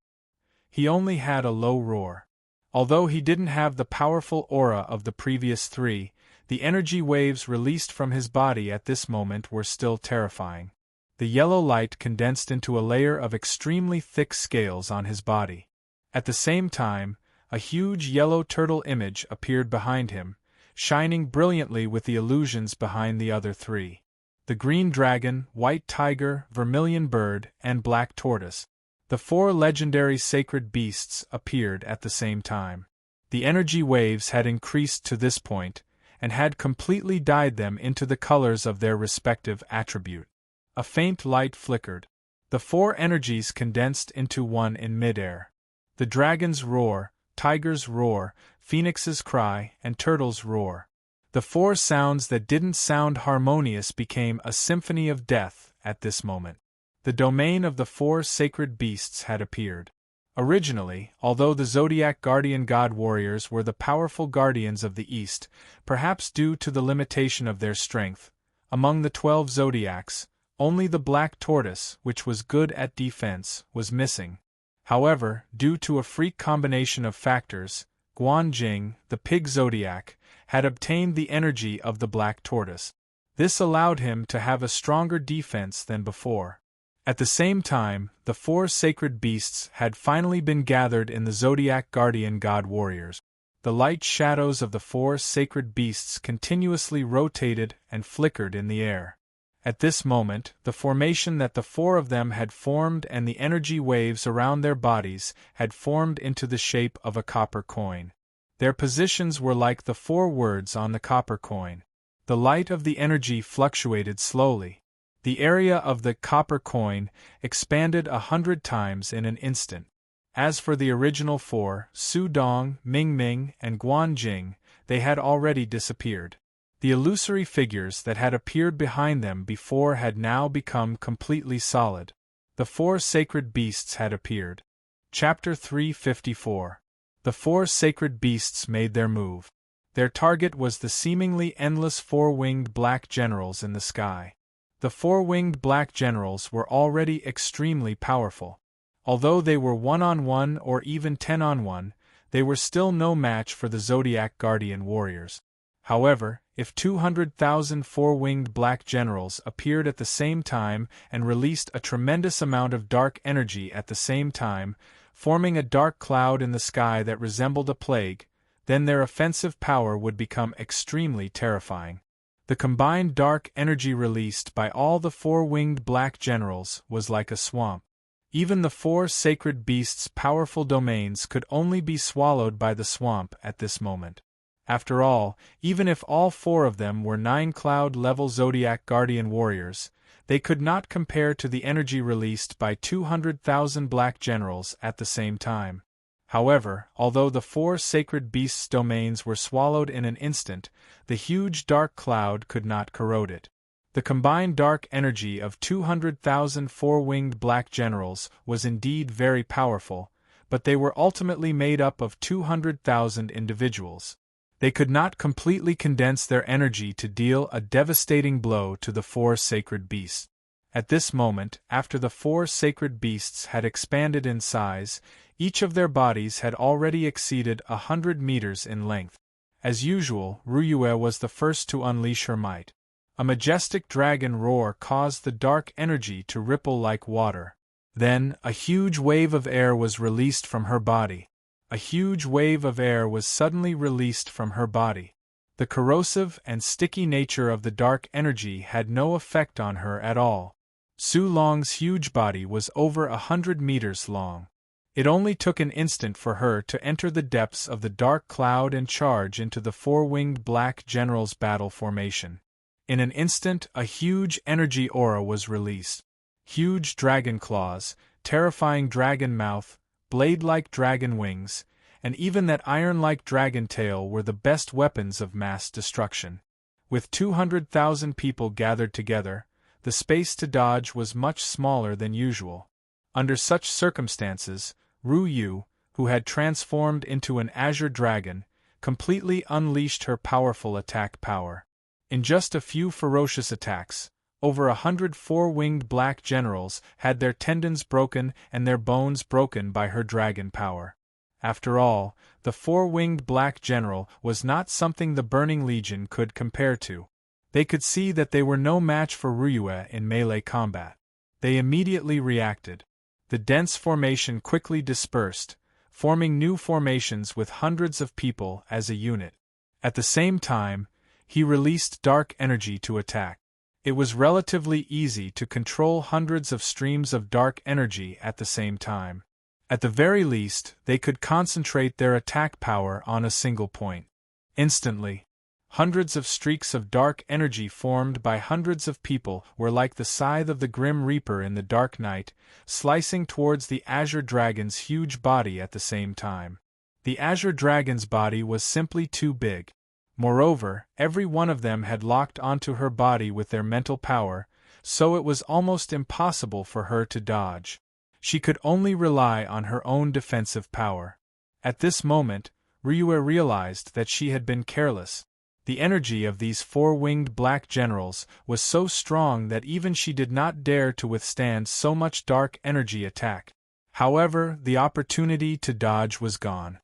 He only had a low roar. Although he didn't have the powerful aura of the previous three, the energy waves released from his body at this moment were still terrifying. The yellow light condensed into a layer of extremely thick scales on his body. At the same time, a huge yellow turtle image appeared behind him, shining brilliantly with the illusions behind the other three. The green dragon, white tiger, vermilion bird, and black tortoise. The four legendary sacred beasts appeared at the same time. The energy waves had increased to this point, and had completely dyed them into the colors of their respective attribute. A faint light flickered. The four energies condensed into one in midair. The dragon's roar, tiger's roar, phoenix's cry, and turtle's roar. The four sounds that didn't sound harmonious became a symphony of death at this moment. The domain of the four sacred beasts had appeared. Originally, although the Zodiac guardian god warriors were the powerful guardians of the East, perhaps due to the limitation of their strength, among the 12 Zodiacs, only the black tortoise, which was good at defense, was missing. However, due to a freak combination of factors, Guan Jing, the pig Zodiac, had obtained the energy of the black tortoise. This allowed him to have a stronger defense than before. At the same time, the four sacred beasts had finally been gathered in the Zodiac guardian god warriors. The light shadows of the four sacred beasts continuously rotated and flickered in the air. At this moment, the formation that the four of them had formed and the energy waves around their bodies had formed into the shape of a copper coin. Their positions were like the four words on the copper coin. The light of the energy fluctuated slowly. The area of the copper coin expanded 100 times in an instant. As for the original four, Su Dong, Ming Ming, and Guan Jing, they had already disappeared. The illusory figures that had appeared behind them before had now become completely solid. The four sacred beasts had appeared. Chapter 354. The four sacred beasts made their move. Their target was the seemingly endless four-winged black generals in the sky. The four-winged black generals were already extremely powerful. Although they were 1-on-1 or even 10-on-1, they were still no match for the Zodiac guardian warriors. However, if 200,000 four-winged black generals appeared at the same time and released a tremendous amount of dark energy at the same time, forming a dark cloud in the sky that resembled a plague, then their offensive power would become extremely terrifying. The combined dark energy released by all the four-winged black generals was like a swamp. Even the four sacred beasts' powerful domains could only be swallowed by the swamp at this moment. After all, even if all four of them were 9-cloud-level Zodiac guardian warriors, they could not compare to the energy released by 200,000 black generals at the same time. However, although the four sacred beasts' domains were swallowed in an instant, the huge dark cloud could not corrode it. The combined dark energy of 200,000 four-winged black generals was indeed very powerful, but they were ultimately made up of 200,000 individuals. They could not completely condense their energy to deal a devastating blow to the four sacred beasts. At this moment, after the four sacred beasts had expanded in size, each of their bodies had already exceeded 100 meters in length. As usual, Ruyue was the first to unleash her might. A majestic dragon roar caused the dark energy to ripple like water. Then, a huge wave of air was released from her body. A huge wave of air was suddenly released from her body. The corrosive and sticky nature of the dark energy had no effect on her at all. Su Long's huge body was over 100 meters long. It only took an instant for her to enter the depths of the dark cloud and charge into the four-winged black general's battle formation. In an instant, a huge energy aura was released. Huge dragon claws, terrifying dragon mouth, blade-like dragon wings, and even that iron-like dragon tail were the best weapons of mass destruction. With 200,000 people gathered together, the space to dodge was much smaller than usual. Under such circumstances, Ru Yu, who had transformed into an azure dragon, completely unleashed her powerful attack power. In just a few ferocious attacks, Over 100 four-winged black generals had their tendons broken and their bones broken by her dragon power. After all, the four-winged black general was not something the Burning Legion could compare to. They could see that they were no match for Ryue in melee combat. They immediately reacted. The dense formation quickly dispersed, forming new formations with hundreds of people as a unit. At the same time, he released dark energy to attack. It was relatively easy to control hundreds of streams of dark energy at the same time. At the very least, they could concentrate their attack power on a single point. Instantly, hundreds of streaks of dark energy formed by hundreds of people were like the scythe of the Grim Reaper in the dark night, slicing towards the Azure Dragon's huge body at the same time. The Azure Dragon's body was simply too big. Moreover, every one of them had locked onto her body with their mental power, so it was almost impossible for her to dodge. She could only rely on her own defensive power. At this moment, Ryue realized that she had been careless. The energy of these four-winged black generals was so strong that even she did not dare to withstand so much dark energy attack. However, the opportunity to dodge was gone.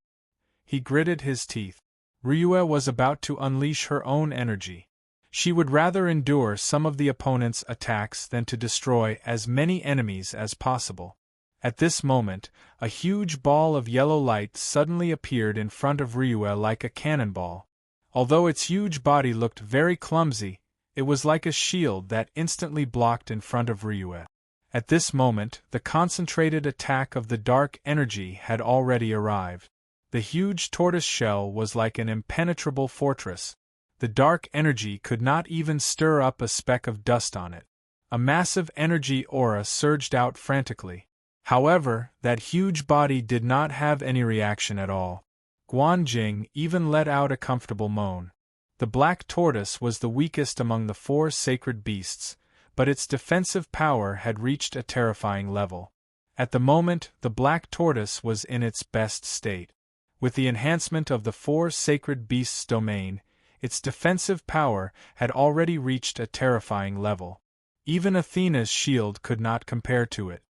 He gritted his teeth. Ryue was about to unleash her own energy. She would rather endure some of the opponent's attacks than to destroy as many enemies as possible. At this moment, a huge ball of yellow light suddenly appeared in front of Ryue like a cannonball. Although its huge body looked very clumsy, it was like a shield that instantly blocked in front of Ryue. At this moment, the concentrated attack of the dark energy had already arrived. The huge tortoise shell was like an impenetrable fortress. The dark energy could not even stir up a speck of dust on it. A massive energy aura surged out frantically. However, that huge body did not have any reaction at all. Guanjing even let out a comfortable moan. The black tortoise was the weakest among the four sacred beasts, but its defensive power had reached a terrifying level. At the moment, the black tortoise was in its best state. With the enhancement of the four sacred beasts' domain, its defensive power had already reached a terrifying level. Even Athena's shield could not compare to it.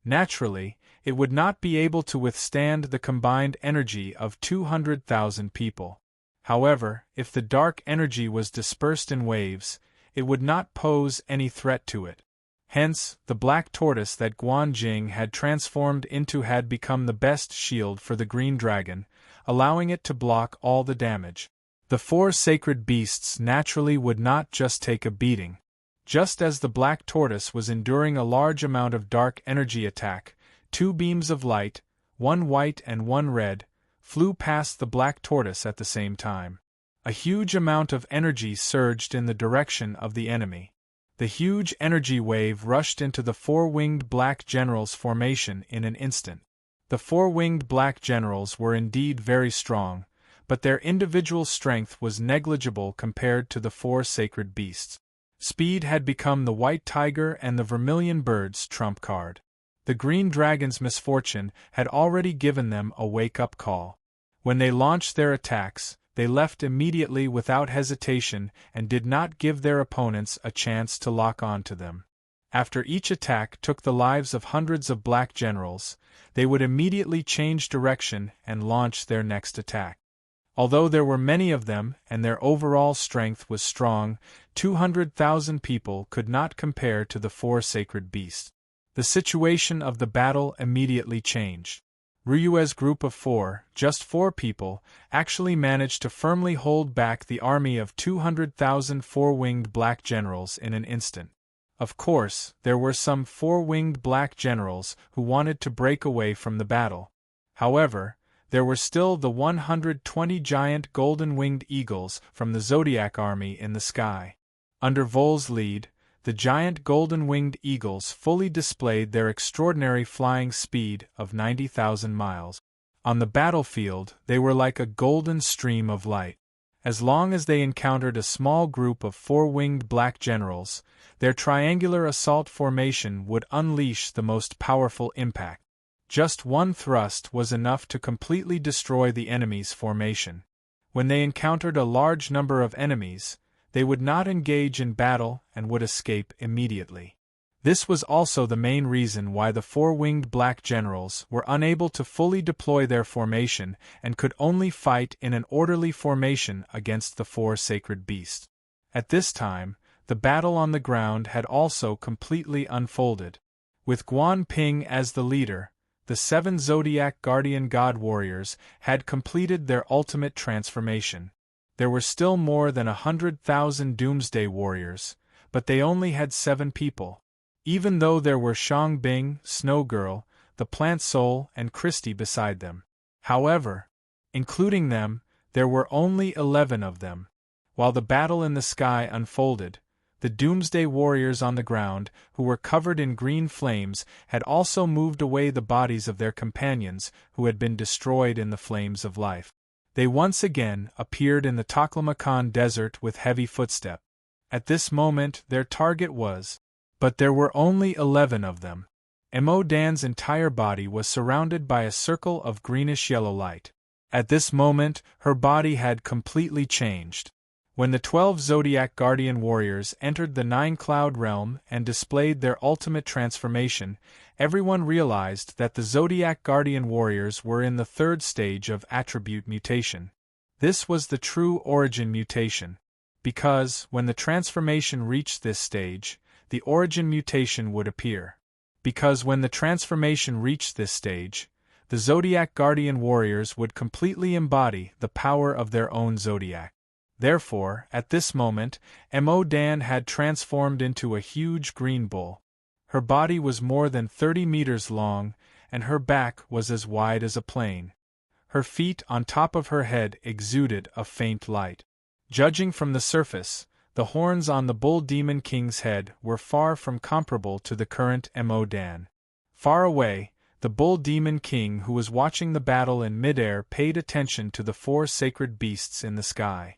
Naturally, it would not be able to withstand the combined energy of 200,000 people. However, if the dark energy was dispersed in waves, it would not pose any threat to it. Hence, the black tortoise that Guanjing had transformed into had become the best shield for the green dragon, allowing it to block all the damage. The four sacred beasts naturally would not just take a beating. Just as the black tortoise was enduring a large amount of dark energy attack, two beams of light, one white and one red, flew past the black tortoise at the same time. A huge amount of energy surged in the direction of the enemy. The huge energy wave rushed into the four-winged black generals' formation in an instant. The four-winged black generals were indeed very strong, but their individual strength was negligible compared to the four sacred beasts. Speed had become the white tiger and the vermilion bird's trump card. The green dragon's misfortune had already given them a wake-up call. When they launched their attacks, they left immediately without hesitation and did not give their opponents a chance to lock on to them. After each attack took the lives of hundreds of black generals, they would immediately change direction and launch their next attack. Although there were many of them and their overall strength was strong, 200,000 people could not compare to the four sacred beasts. The situation of the battle immediately changed. Ryue's group of just four people, actually managed to firmly hold back the army of 200,000 four-winged black generals in an instant. Of course, there were some four-winged black generals who wanted to break away from the battle. However, there were still the 120 giant golden-winged eagles from the Zodiac army in the sky. Under Vol's lead, the giant golden-winged eagles fully displayed their extraordinary flying speed of 90,000 miles. On the battlefield, they were like a golden stream of light. As long as they encountered a small group of four-winged black generals, their triangular assault formation would unleash the most powerful impact. Just one thrust was enough to completely destroy the enemy's formation. When they encountered a large number of enemies, they would not engage in battle and would escape immediately. This was also the main reason why the four-winged black generals were unable to fully deploy their formation and could only fight in an orderly formation against the four sacred beasts. At this time, the battle on the ground had also completely unfolded. With Guan Ping as the leader, the 7 Zodiac Guardian God Warriors had completed their ultimate transformation. There were still more than 100,000 Doomsday Warriors, but they only had 7 people. Even though there were Shang Bing, Snow Girl, the Plant Soul, and Christie beside them. However, including them, there were only 11 of them. While the battle in the sky unfolded, the Doomsday Warriors on the ground, who were covered in green flames, had also moved away the bodies of their companions who had been destroyed in the flames of life. They once again appeared in the Taklamakan desert with heavy footstep. At this moment their target was, but there were only 11 of them. Mo Dan's entire body was surrounded by a circle of greenish-yellow light. At this moment, her body had completely changed. When the 12 Zodiac Guardian Warriors entered the 9-Cloud realm and displayed their ultimate transformation, everyone realized that the Zodiac Guardian Warriors were in the 3rd stage of attribute mutation. This was the true origin mutation, because, when the transformation reached this stage, the origin mutation would appear. Because when the transformation reached this stage, the Zodiac Guardian Warriors would completely embody the power of their own Zodiac. Therefore, at this moment, Mo Dan had transformed into a huge green bull. Her body was more than 30 meters long, and her back was as wide as a plane. Her feet on top of her head exuded a faint light. Judging from the surface, the horns on the Bull Demon King's head were far from comparable to the current Mo Dan. Far away, the Bull Demon King who was watching the battle in midair paid attention to the 4 sacred beasts in the sky.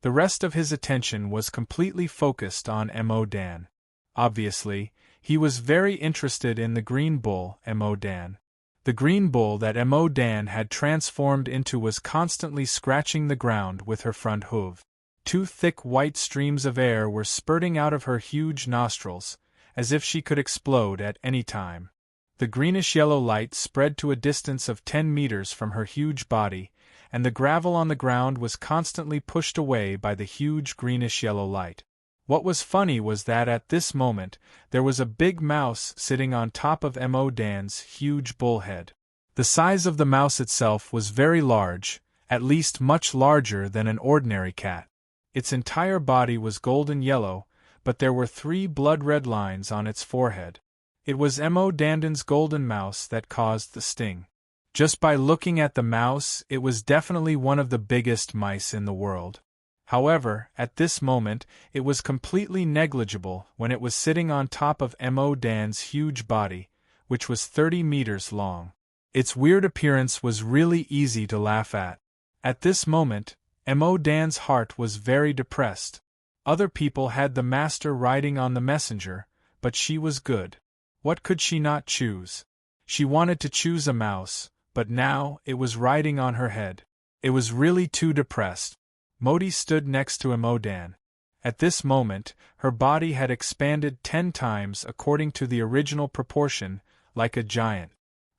The rest of his attention was completely focused on Mo Dan. Obviously, he was very interested in the green bull, Mo Dan. The green bull that Mo Dan had transformed into was constantly scratching the ground with her front hoof. 2 thick white streams of air were spurting out of her huge nostrils, as if she could explode at any time. The greenish-yellow light spread to a distance of 10 meters from her huge body, and the gravel on the ground was constantly pushed away by the huge greenish-yellow light. What was funny was that at this moment, there was a big mouse sitting on top of Mo Dan's huge bullhead. The size of the mouse itself was very large, at least much larger than an ordinary cat. Its entire body was golden yellow, but there were 3 blood-red lines on its forehead. It was Mo Dan's golden mouse that caused the sting. Just by looking at the mouse, it was definitely one of the biggest mice in the world. However, at this moment, it was completely negligible when it was sitting on top of Mo Dan's huge body, which was 30 meters long. Its weird appearance was really easy to laugh at. At this moment, Mo Dan's heart was very depressed. Other people had the master riding on the messenger, but she was good. What could she not choose? She wanted to choose a mouse, but now it was riding on her head. It was really too depressed. Modi stood next to Mo Dan. At this moment, her body had expanded 10 times according to the original proportion, like a giant.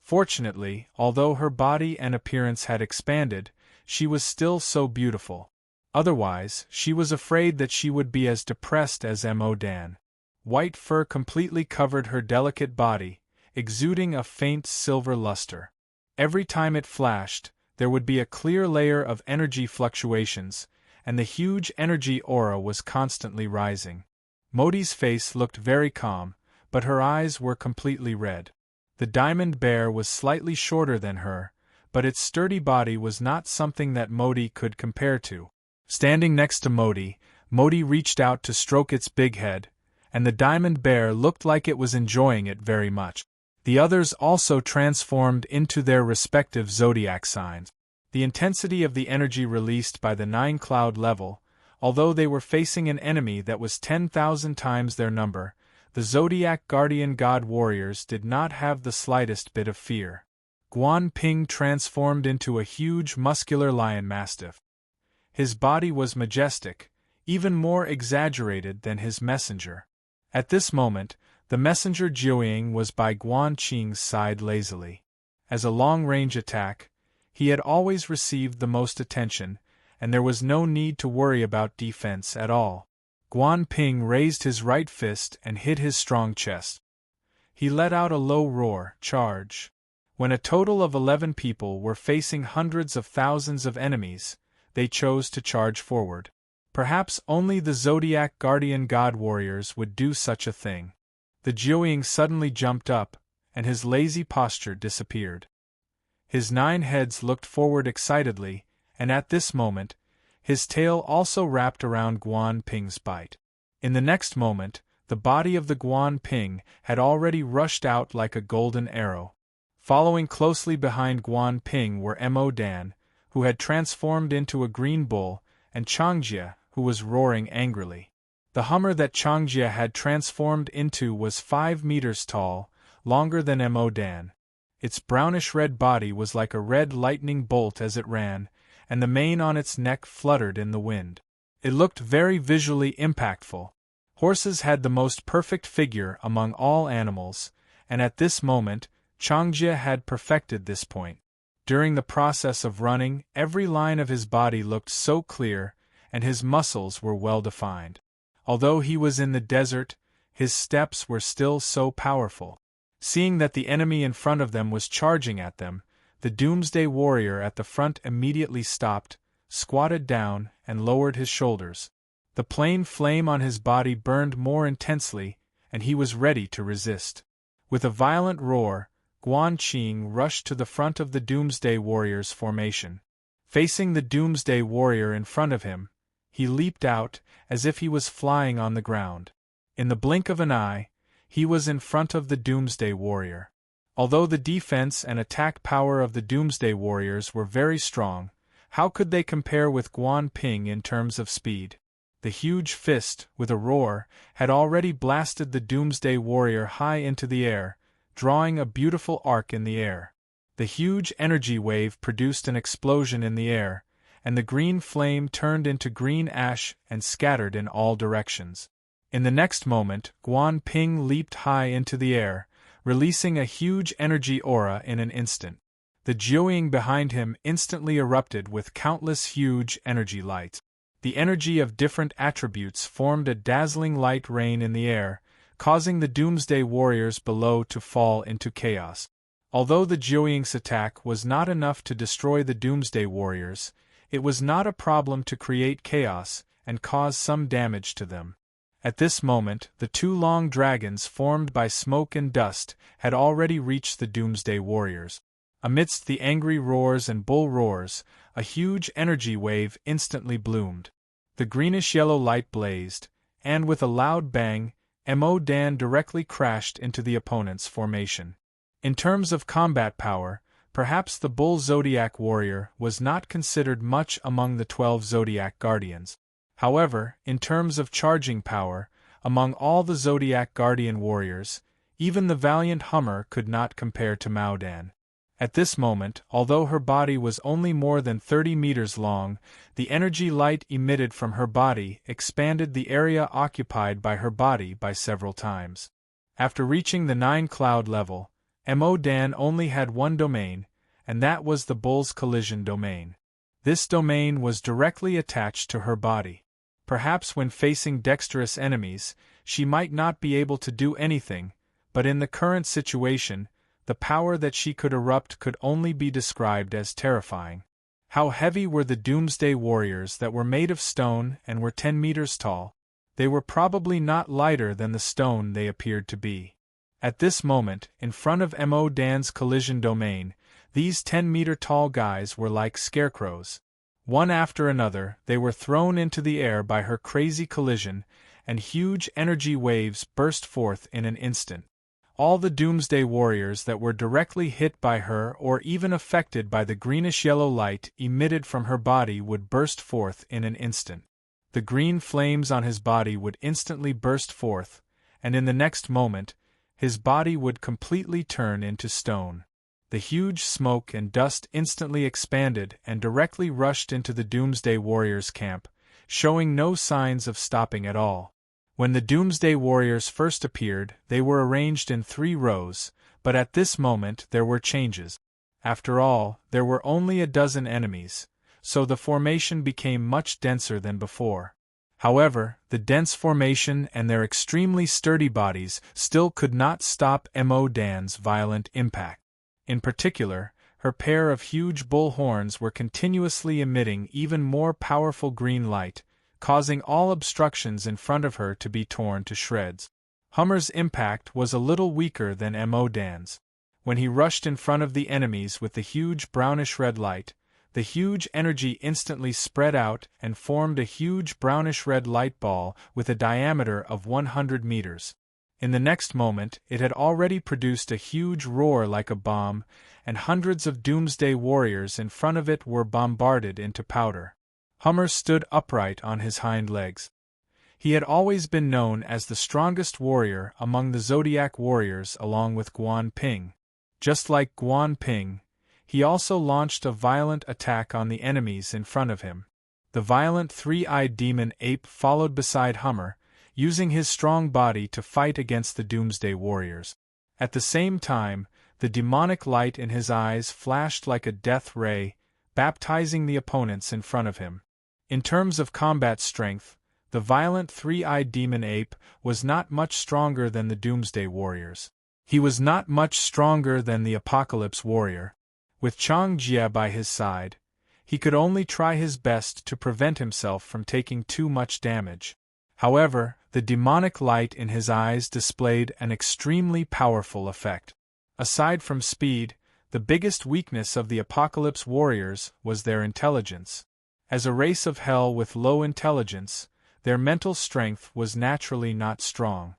Fortunately, although her body and appearance had expanded, she was still so beautiful. Otherwise, she was afraid that she would be as depressed as Mo Dan. White fur completely covered her delicate body, exuding a faint silver luster. Every time it flashed, there would be a clear layer of energy fluctuations, and the huge energy aura was constantly rising. Modi's face looked very calm, but her eyes were completely red. The diamond bear was slightly shorter than her, but its sturdy body was not something that Modi could compare to. Standing next to Modi, Modi reached out to stroke its big head, and the diamond bear looked like it was enjoying it very much. The others also transformed into their respective zodiac signs. The intensity of the energy released by the 9-cloud level, although they were facing an enemy that was 10,000 times their number, the Zodiac Guardian God Warriors did not have the slightest bit of fear. Guan Ping transformed into a huge muscular lion mastiff. His body was majestic, even more exaggerated than his messenger. At this moment, the messenger Jiuying was by Guan Qing's side lazily. As a long-range attack, he had always received the most attention, and there was no need to worry about defense at all. Guan Ping raised his right fist and hit his strong chest. He let out a low roar, charge. When a total of 11 people were facing hundreds of thousands of enemies, they chose to charge forward. Perhaps only the Zodiac Guardian God Warriors would do such a thing. The Jiuying suddenly jumped up, and his lazy posture disappeared. His 9 heads looked forward excitedly, and at this moment, his tail also wrapped around Guan Ping's bite. In the next moment, the body of the Guan Ping had already rushed out like a golden arrow. Following closely behind Guan Ping were Mo Dan, who had transformed into a green bull, and Changjia, who was roaring angrily. The Hummer that Changjia had transformed into was 5 meters tall, longer than Mo Dan. Its brownish-red body was like a red lightning bolt as it ran, and the mane on its neck fluttered in the wind. It looked very visually impactful. Horses had the most perfect figure among all animals, and at this moment, Changjia had perfected this point. During the process of running, every line of his body looked so clear, and his muscles were well defined. Although he was in the desert, his steps were still so powerful. Seeing that the enemy in front of them was charging at them, the Doomsday Warrior at the front immediately stopped, squatted down, and lowered his shoulders. The plain flame on his body burned more intensely, and he was ready to resist. With a violent roar, Guan Qing rushed to the front of the Doomsday Warrior's formation. Facing the Doomsday Warrior in front of him, he leaped out, as if he was flying on the ground. In the blink of an eye, he was in front of the Doomsday Warrior. Although the defense and attack power of the Doomsday Warriors were very strong, how could they compare with Guan Ping in terms of speed? The huge fist, with a roar, had already blasted the Doomsday Warrior high into the air, drawing a beautiful arc in the air. The huge energy wave produced an explosion in the air, and the green flame turned into green ash and scattered in all directions. In the next moment, Guan Ping leaped high into the air, releasing a huge energy aura in an instant. The Jiuying behind him instantly erupted with countless huge energy lights. The energy of different attributes formed a dazzling light rain in the air, causing the Doomsday Warriors below to fall into chaos. Although the Jiuying's attack was not enough to destroy the Doomsday Warriors, it was not a problem to create chaos and cause some damage to them. At this moment, the 2 long dragons formed by smoke and dust had already reached the Doomsday Warriors. Amidst the angry roars and bull roars, a huge energy wave instantly bloomed. The greenish-yellow light blazed, and with a loud bang, Mo Dan directly crashed into the opponent's formation. In terms of combat power, perhaps the Bull Zodiac Warrior was not considered much among the 12 Zodiac Guardians. However, in terms of charging power, among all the Zodiac Guardian Warriors, even the valiant Hummer could not compare to Mao Dan. At this moment, although her body was only more than 30 meters long, the energy light emitted from her body expanded the area occupied by her body by several times. After reaching the 9-cloud level, Mo Dan only had one domain, and that was the Bull's collision domain. This domain was directly attached to her body. Perhaps when facing dexterous enemies, she might not be able to do anything, but in the current situation, the power that she could erupt could only be described as terrifying. How heavy were the Doomsday Warriors that were made of stone and were 10 meters tall? They were probably not lighter than the stone they appeared to be. At this moment, in front of Mo Dan's collision domain, these 10-meter-tall guys were like scarecrows. One after another, they were thrown into the air by her crazy collision, and huge energy waves burst forth in an instant. All the Doomsday Warriors that were directly hit by her or even affected by the greenish-yellow light emitted from her body would burst forth in an instant. The green flames on his body would instantly burst forth, and in the next moment, his body would completely turn into stone. The huge smoke and dust instantly expanded and directly rushed into the Doomsday Warriors' camp, showing no signs of stopping at all. When the Doomsday Warriors first appeared, they were arranged in 3 rows, but at this moment there were changes. After all, there were only a dozen enemies, so the formation became much denser than before. However, the dense formation and their extremely sturdy bodies still could not stop Mo Dan's violent impact. In particular, her pair of huge bull horns were continuously emitting even more powerful green light, causing all obstructions in front of her to be torn to shreds. Hummer's impact was a little weaker than Mo Dan's. When he rushed in front of the enemies with the huge brownish-red light, the huge energy instantly spread out and formed a huge brownish-red light ball with a diameter of 100 meters. In the next moment, it had already produced a huge roar like a bomb, and hundreds of Doomsday Warriors in front of it were bombarded into powder. Hummer stood upright on his hind legs. He had always been known as the strongest warrior among the Zodiac warriors along with Guan Ping. Just like Guan Ping, he also launched a violent attack on the enemies in front of him. The violent 3-eyed demon ape followed beside Hummer, using his strong body to fight against the Doomsday Warriors. At the same time, the demonic light in his eyes flashed like a death ray, baptizing the opponents in front of him. In terms of combat strength, the violent 3-eyed demon ape was not much stronger than the Doomsday Warriors. He was not much stronger than the Apocalypse Warrior. With Changjia by his side, he could only try his best to prevent himself from taking too much damage. However, the demonic light in his eyes displayed an extremely powerful effect. Aside from speed, the biggest weakness of the Apocalypse Warriors was their intelligence. As a race of hell with low intelligence, their mental strength was naturally not strong.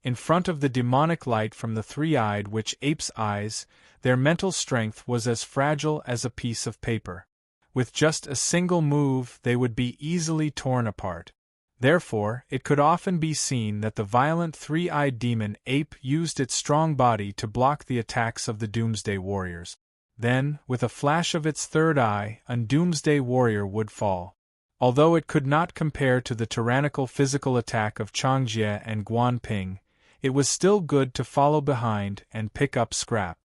In front of the demonic light from the 3-eyed witch ape's eyes, their mental strength was as fragile as a piece of paper. With just a single move they would be easily torn apart. Therefore, it could often be seen that the violent 3-eyed demon ape used its strong body to block the attacks of the Doomsday Warriors. Then, with a flash of its third eye, a Doomsday Warrior would fall. Although it could not compare to the tyrannical physical attack of Changjie and Guan Ping, it was still good to follow behind and pick up scrap.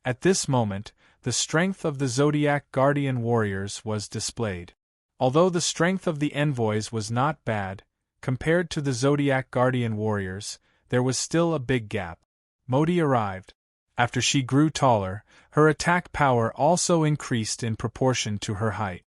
At this moment, the strength of the Zodiac Guardian Warriors was displayed. Although the strength of the envoys was not bad, compared to the Zodiac Guardian Warriors, there was still a big gap. Modi arrived. After she grew taller, her attack power also increased in proportion to her height.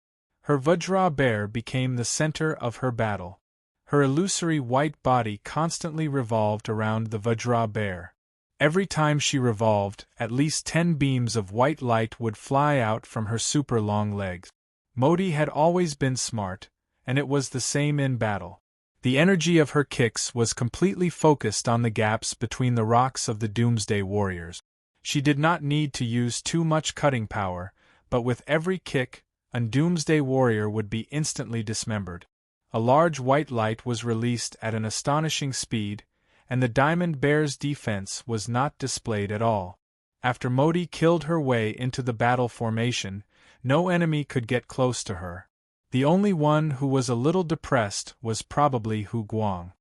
Her Vajra bear became the center of her battle. Her illusory white body constantly revolved around the Vajra bear. Every time she revolved, at least 10 beams of white light would fly out from her super long legs. Modi had always been smart, and it was the same in battle. The energy of her kicks was completely focused on the gaps between the rocks of the Doomsday Warriors. She did not need to use too much cutting power, but with every kick, a Doomsday Warrior would be instantly dismembered. A large white light was released at an astonishing speed, and the Diamond Bear's defense was not displayed at all. After Modi killed her way into the battle formation, no enemy could get close to her. The only one who was a little depressed was probably Hu Guang.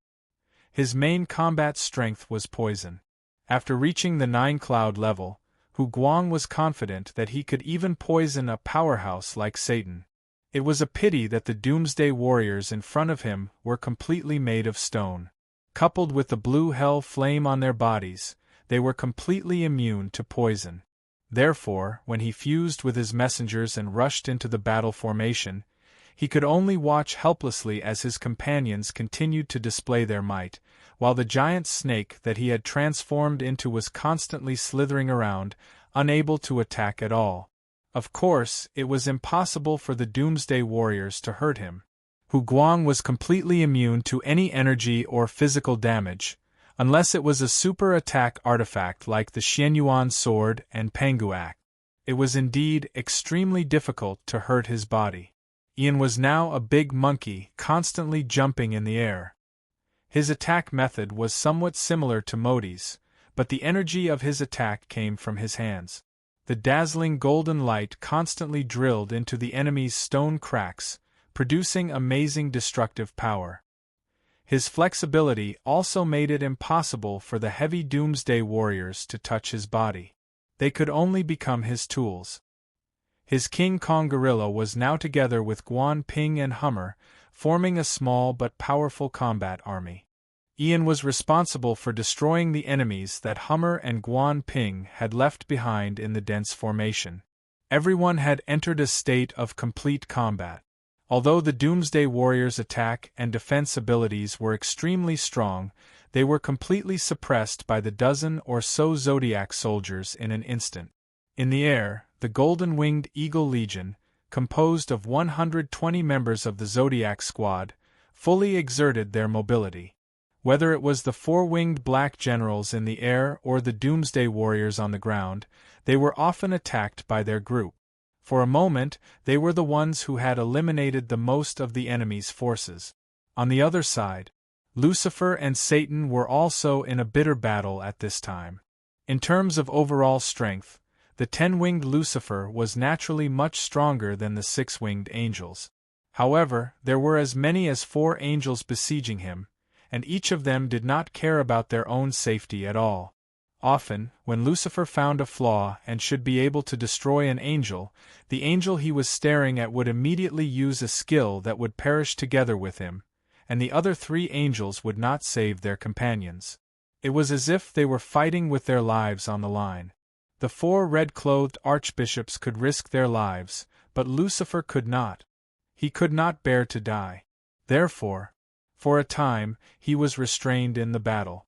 His main combat strength was poison. After reaching the 9-cloud level, Hu Guang was confident that he could even poison a powerhouse like Satan. It was a pity that the Doomsday Warriors in front of him were completely made of stone. Coupled with the blue hell flame on their bodies, they were completely immune to poison. Therefore, when he fused with his messengers and rushed into the battle formation, he could only watch helplessly as his companions continued to display their might, while the giant snake that he had transformed into was constantly slithering around, unable to attack at all. Of course, it was impossible for the Doomsday Warriors to hurt him. Hu Guang was completely immune to any energy or physical damage, unless it was a super attack artifact like the Xianyuan sword and Panguak. It was indeed extremely difficult to hurt his body. Ian was now a big monkey, constantly jumping in the air. His attack method was somewhat similar to Modi's, but the energy of his attack came from his hands. The dazzling golden light constantly drilled into the enemy's stone cracks, producing amazing destructive power. His flexibility also made it impossible for the heavy Doomsday Warriors to touch his body. They could only become his tools. His King Kong gorilla was now together with Guan Ping and Hummer, forming a small but powerful combat army. Ian was responsible for destroying the enemies that Hummer and Guan Ping had left behind in the dense formation. Everyone had entered a state of complete combat. Although the Doomsday Warriors' attack and defense abilities were extremely strong, they were completely suppressed by the dozen or so Zodiac soldiers in an instant. In the air, the Golden-Winged Eagle Legion, composed of 120 members of the Zodiac Squad, fully exerted their mobility. Whether it was the four-winged Black Generals in the air or the Doomsday Warriors on the ground, they were often attacked by their group. For a moment, they were the ones who had eliminated the most of the enemy's forces. On the other side, Lucifer and Satan were also in a bitter battle at this time. In terms of overall strength, the 10-winged Lucifer was naturally much stronger than the 6-winged angels. However, there were as many as 4 angels besieging him, and each of them did not care about their own safety at all. Often, when Lucifer found a flaw and should be able to destroy an angel, the angel he was staring at would immediately use a skill that would perish together with him, and the other 3 angels would not save their companions. It was as if they were fighting with their lives on the line. The 4 red-clothed archbishops could risk their lives, but Lucifer could not. He could not bear to die. Therefore, for a time, he was restrained in the battle.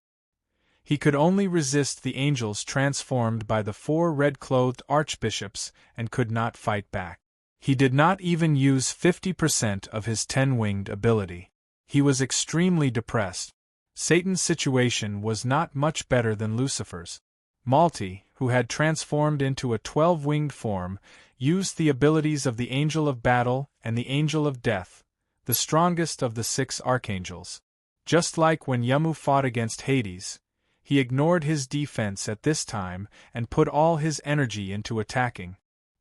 He could only resist the angels transformed by the 4 red-clothed archbishops and could not fight back. He did not even use 50% of his 10-winged ability. He was extremely depressed. Satan's situation was not much better than Lucifer's. Malti, who had transformed into a 12-winged form, used the abilities of the Angel of Battle and the Angel of Death, the strongest of the 6 archangels. Just like when Yamu fought against Hades, he ignored his defense at this time and put all his energy into attacking.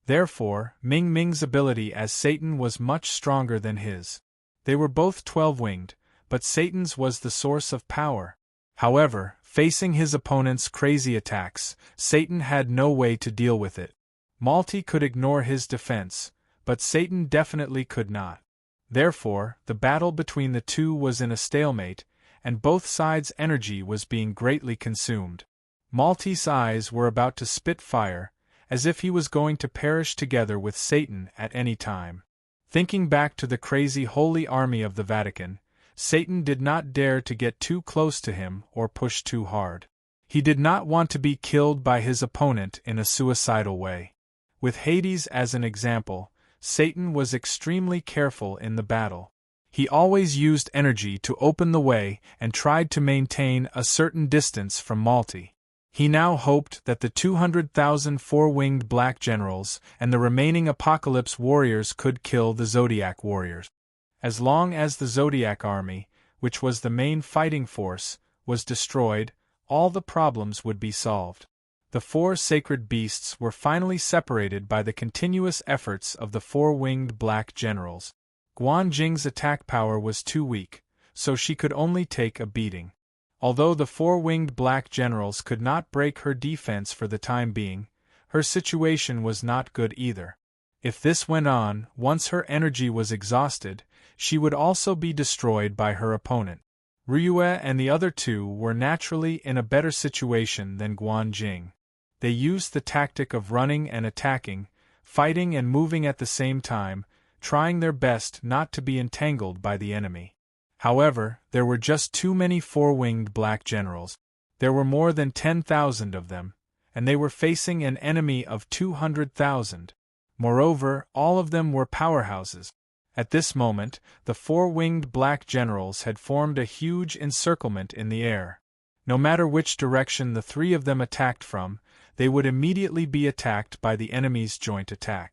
Therefore, Ming Ming's ability as Satan was much stronger than his. They were both 12-winged, but Satan's was the source of power. However, facing his opponent's crazy attacks, Satan had no way to deal with it. Malti could ignore his defense, but Satan definitely could not. Therefore, the battle between the two was in a stalemate, and both sides' energy was being greatly consumed. Malti's eyes were about to spit fire, as if he was going to perish together with Satan at any time. Thinking back to the crazy Holy Army of the Vatican, Satan did not dare to get too close to him or push too hard. He did not want to be killed by his opponent in a suicidal way. With Hades as an example, Satan was extremely careful in the battle. He always used energy to open the way and tried to maintain a certain distance from Malti. He now hoped that the 200,000 four-winged black generals and the remaining Apocalypse warriors could kill the Zodiac warriors. As long as the Zodiac army, which was the main fighting force, was destroyed, all the problems would be solved. The 4 sacred beasts were finally separated by the continuous efforts of the four-winged black generals. Guan Jing's attack power was too weak, so she could only take a beating. Although the four-winged black generals could not break her defense for the time being, her situation was not good either. If this went on, once her energy was exhausted, she would also be destroyed by her opponent. Ryue and the other 2 were naturally in a better situation than Guan Jing. They used the tactic of running and attacking, fighting and moving at the same time, trying their best not to be entangled by the enemy. However, there were just too many four-winged black generals. There were more than 10,000 of them, and they were facing an enemy of 200,000. Moreover, all of them were powerhouses. At this moment, the four-winged black generals had formed a huge encirclement in the air. No matter which direction the 3 of them attacked from, they would immediately be attacked by the enemy's joint attack.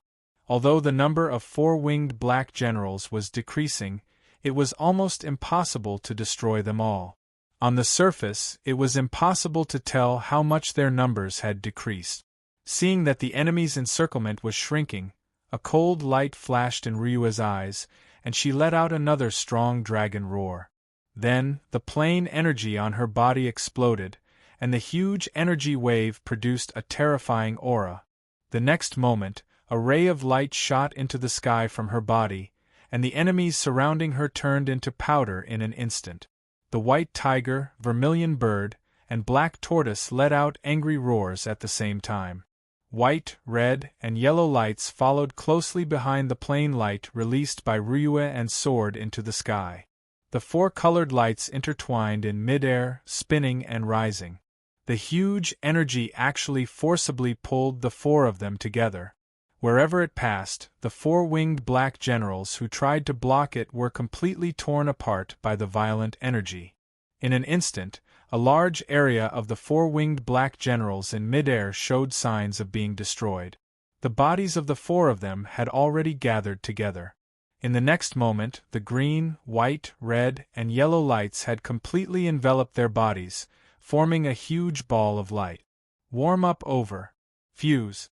Although the number of four-winged black generals was decreasing, it was almost impossible to destroy them all. On the surface, it was impossible to tell how much their numbers had decreased. Seeing that the enemy's encirclement was shrinking, a cold light flashed in Ryue's eyes, and she let out another strong dragon roar. Then, the plane energy on her body exploded, and the huge energy wave produced a terrifying aura. The next moment, a ray of light shot into the sky from her body, and the enemies surrounding her turned into powder in an instant. The white tiger, vermilion bird, and black tortoise let out angry roars at the same time. White, red, and yellow lights followed closely behind the plain light released by Ryue and soared into the sky. The four colored lights intertwined in midair, spinning and rising. The huge energy actually forcibly pulled the four of them together. Wherever it passed, the four-winged black generals who tried to block it were completely torn apart by the violent energy. In an instant, a large area of the four-winged black generals in midair showed signs of being destroyed. The bodies of the four of them had already gathered together. In the next moment, the green, white, red, and yellow lights had completely enveloped their bodies, forming a huge ball of light. "Warm up over. Fuse,"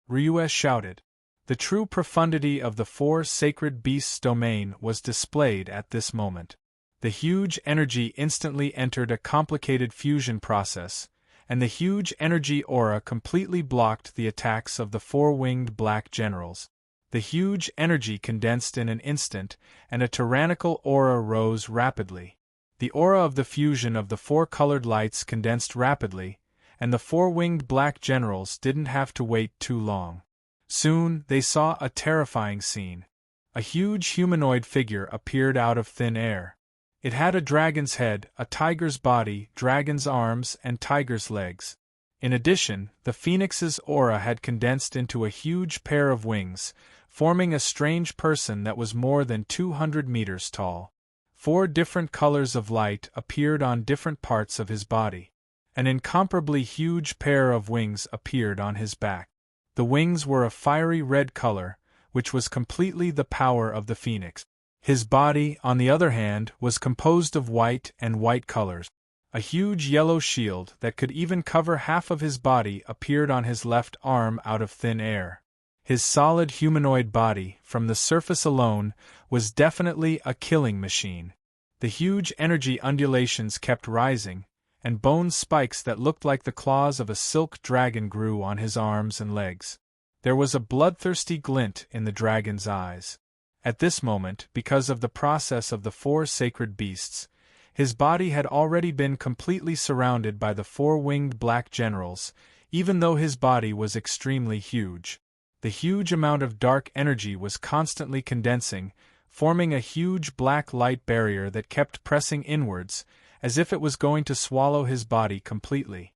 Ryue shouted. The true profundity of the four sacred beasts' domain was displayed at this moment. The huge energy instantly entered a complicated fusion process, and the huge energy aura completely blocked the attacks of the four-winged black generals. The huge energy condensed in an instant, and a tyrannical aura rose rapidly. The aura of the fusion of the four-colored lights condensed rapidly, and the four-winged black generals didn't have to wait too long. Soon, they saw a terrifying scene. A huge humanoid figure appeared out of thin air. It had a dragon's head, a tiger's body, dragon's arms, and tiger's legs. In addition, the phoenix's aura had condensed into a huge pair of wings, forming a strange person that was more than 200 meters tall. Four different colors of light appeared on different parts of his body. An incomparably huge pair of wings appeared on his back. The wings were a fiery red color, which was completely the power of the phoenix. His body, on the other hand, was composed of white and white colors. A huge yellow shield that could even cover half of his body appeared on his left arm out of thin air. His solid humanoid body, from the surface alone, was definitely a killing machine. The huge energy undulations kept rising, and bone spikes that looked like the claws of a silk dragon grew on his arms and legs. There was a bloodthirsty glint in the dragon's eyes. At this moment, because of the process of the four sacred beasts, his body had already been completely surrounded by the four-winged black generals, even though his body was extremely huge. The huge amount of dark energy was constantly condensing, forming a huge black light barrier that kept pressing inwards, as if it was going to swallow his body completely.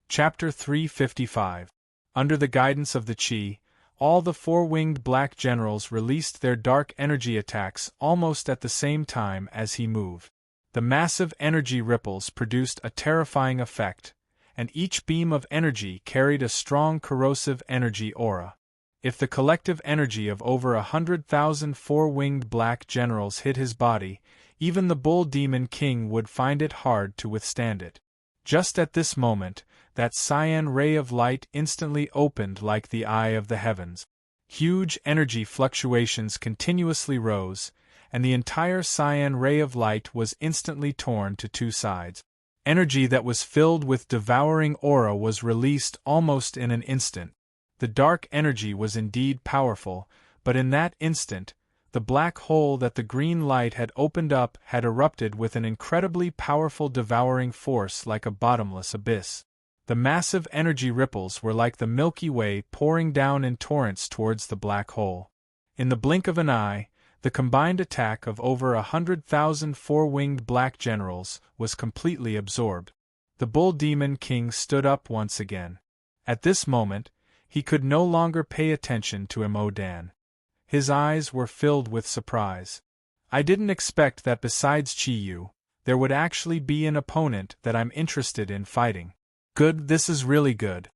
Chapter 355. Under the guidance of the Qi, all the four-winged black generals released their dark energy attacks almost at the same time as he moved. The massive energy ripples produced a terrifying effect, and each beam of energy carried a strong corrosive energy aura. If the collective energy of over 100,000 four-winged black generals hit his body, even the bull demon king would find it hard to withstand it. Just at this moment, that cyan ray of light instantly opened like the eye of the heavens. Huge energy fluctuations continuously rose, and the entire cyan ray of light was instantly torn to two sides. Energy that was filled with devouring aura was released almost in an instant. The dark energy was indeed powerful, but in that instant, the black hole that the green light had opened up had erupted with an incredibly powerful devouring force like a bottomless abyss. The massive energy ripples were like the Milky Way pouring down in torrents towards the black hole. In the blink of an eye, the combined attack of over 100,000 four-winged black generals was completely absorbed. The bull demon king stood up once again. At this moment, he could no longer pay attention to Emodan. His eyes were filled with surprise. "I didn't expect that besides Chi-Yu, there would actually be an opponent that I'm interested in fighting. Good, this is really good."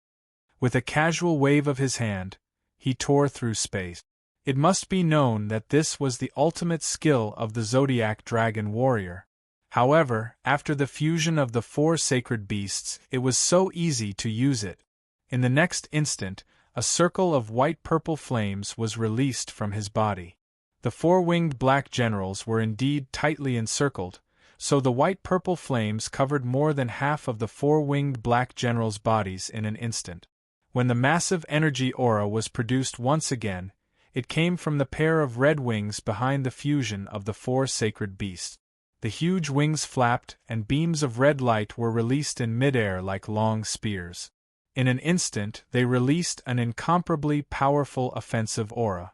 With a casual wave of his hand, he tore through space. It must be known that this was the ultimate skill of the Zodiac Dragon Warrior. However, after the fusion of the four sacred beasts, it was so easy to use it. In the next instant, a circle of white-purple flames was released from his body. The four-winged black generals were indeed tightly encircled, so the white-purple flames covered more than half of the four-winged black generals' bodies in an instant. When the massive energy aura was produced once again, it came from the pair of red wings behind the fusion of the four sacred beasts. The huge wings flapped, and beams of red light were released in midair like long spears. In an instant they released an incomparably powerful offensive aura.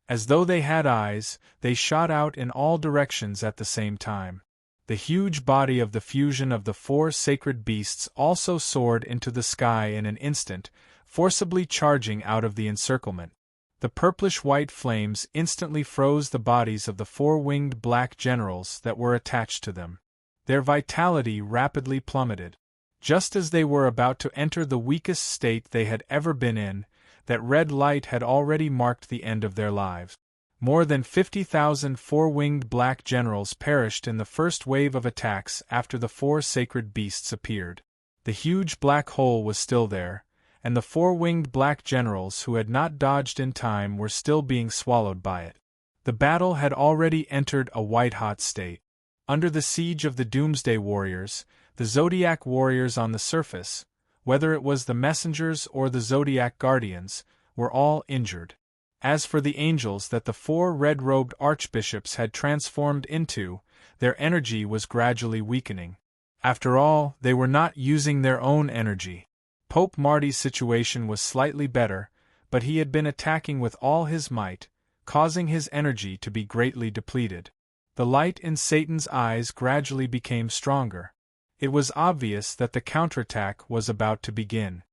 As though they had eyes, they shot out in all directions at the same time. The huge body of the fusion of the four sacred beasts also soared into the sky in an instant, forcibly charging out of the encirclement. The purplish-white flames instantly froze the bodies of the four-winged black generals that were attached to them. Their vitality rapidly plummeted. Just as they were about to enter the weakest state they had ever been in, that red light had already marked the end of their lives. More than 50,000 four-winged black generals perished in the first wave of attacks after the four sacred beasts appeared. The huge black hole was still there, and the four-winged black generals who had not dodged in time were still being swallowed by it. The battle had already entered a white-hot state. Under the siege of the Doomsday Warriors, the Zodiac warriors on the surface, whether it was the messengers or the Zodiac guardians, were all injured. As for the angels that the four red-robed archbishops had transformed into, their energy was gradually weakening. After all, they were not using their own energy. Pope Marty's situation was slightly better, but he had been attacking with all his might, causing his energy to be greatly depleted. The light in Satan's eyes gradually became stronger. It was obvious that the counterattack was about to begin.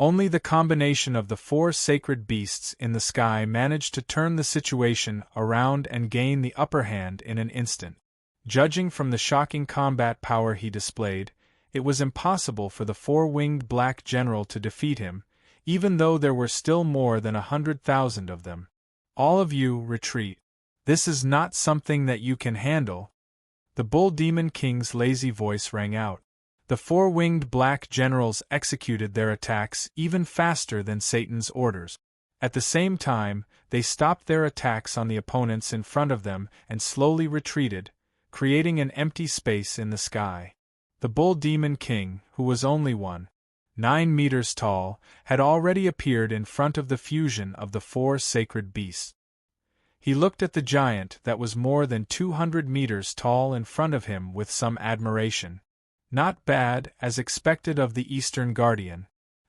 Only the combination of the four sacred beasts in the sky managed to turn the situation around and gain the upper hand in an instant. Judging from the shocking combat power he displayed, it was impossible for the four-winged black general to defeat him, even though there were still more than 100,000 of them. All of you, retreat. This is not something that you can handle. The Bull Demon King's lazy voice rang out. The four-winged black generals executed their attacks even faster than Satan's orders. At the same time, they stopped their attacks on the opponents in front of them and slowly retreated, creating an empty space in the sky. The Bull Demon King, who was only 9 meters tall, had already appeared in front of the fusion of the four sacred beasts. He looked at the giant that was more than 200 meters tall in front of him with some admiration. Not bad, as expected of the Eastern Guardian.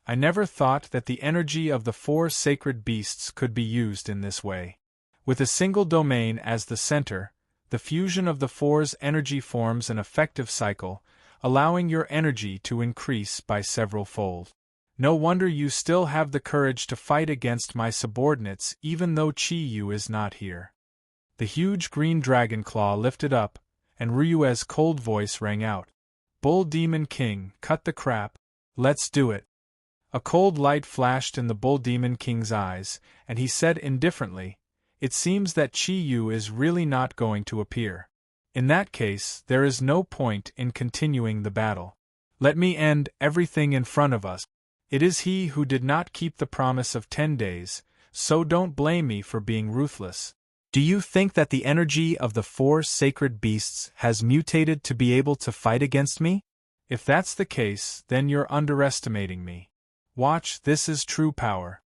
I never thought that the energy of the four sacred beasts could be used in this way. With a single domain as the center, the fusion of the four's energy forms an effective cycle, allowing your energy to increase by several fold. No wonder you still have the courage to fight against my subordinates even though Chi-Yu is not here. The huge green dragon claw lifted up, and Ryue's cold voice rang out. Bull Demon King, cut the crap, let's do it. A cold light flashed in the Bull Demon King's eyes, and he said indifferently, it seems that Chi-Yu is really not going to appear. In that case, there is no point in continuing the battle. Let me end everything in front of us. It is he who did not keep the promise of 10 days, so don't blame me for being ruthless. Do you think that the energy of the four sacred beasts has mutated to be able to fight against me? If that's the case, then you're underestimating me. Watch, this is true power.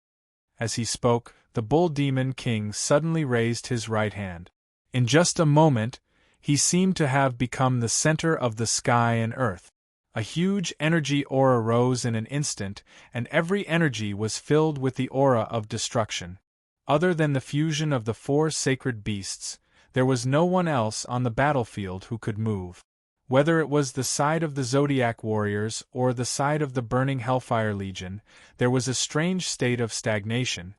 As he spoke, the Bull Demon King suddenly raised his right hand. In just a moment, he seemed to have become the center of the sky and earth. A huge energy aura rose in an instant, and every energy was filled with the aura of destruction. Other than the fusion of the four sacred beasts, there was no one else on the battlefield who could move. Whether it was the side of the Zodiac warriors or the side of the burning Hellfire Legion, there was a strange state of stagnation.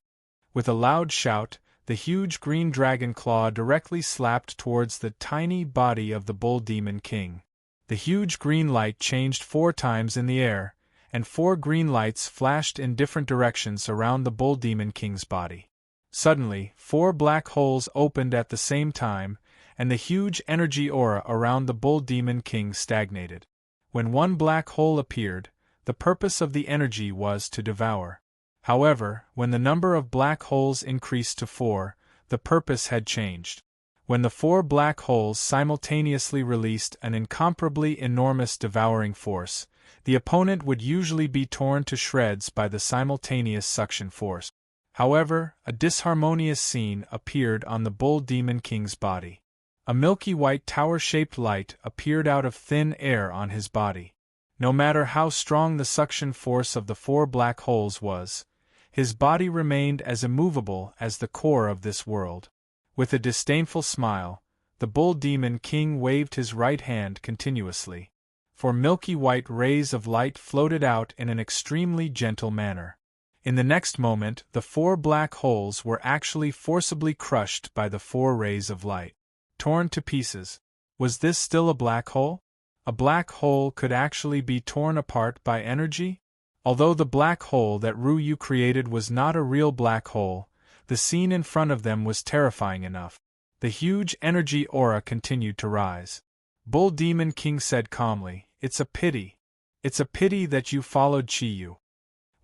With a loud shout, the huge green dragon claw directly slapped towards the tiny body of the Bull Demon King. The huge green light changed 4 times in the air, and 4 green lights flashed in different directions around the Bull Demon King's body. Suddenly, 4 black holes opened at the same time, and the huge energy aura around the Bull Demon King stagnated. When one black hole appeared, the purpose of the energy was to devour. However, when the number of black holes increased to 4, the purpose had changed. When the 4 black holes simultaneously released an incomparably enormous devouring force, the opponent would usually be torn to shreds by the simultaneous suction force. However, a disharmonious scene appeared on the Bull Demon King's body. A milky white tower-shaped light appeared out of thin air on his body. No matter how strong the suction force of the 4 black holes was, his body remained as immovable as the core of this world. With a disdainful smile, the Bull Demon King waved his right hand continuously. 4 milky white rays of light floated out in an extremely gentle manner. In the next moment, the 4 black holes were actually forcibly crushed by the 4 rays of light. Torn to pieces. Was this still a black hole? A black hole could actually be torn apart by energy? Although the black hole that Ryu created was not a real black hole, the scene in front of them was terrifying enough. The huge energy aura continued to rise. Bull Demon King said calmly, "It's a pity. It's a pity that you followed Chiyu."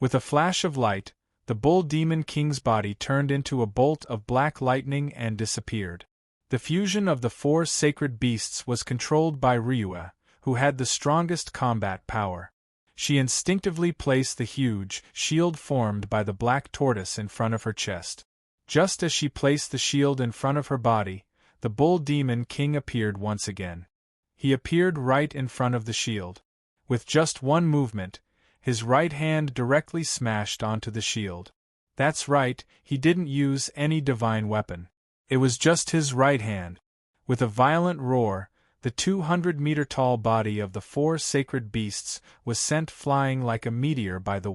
With a flash of light, the Bull Demon King's body turned into a bolt of black lightning and disappeared. The fusion of the 4 sacred beasts was controlled by Ryua, who had the strongest combat power. She instinctively placed the huge shield formed by the black tortoise in front of her chest. Just as she placed the shield in front of her body, the Bull Demon King appeared once again. He appeared right in front of the shield. With just one movement, his right hand directly smashed onto the shield. That's right, he didn't use any divine weapon. It was just his right hand. With a violent roar, the 200-meter-tall body of the 4 sacred beasts was sent flying like a meteor by the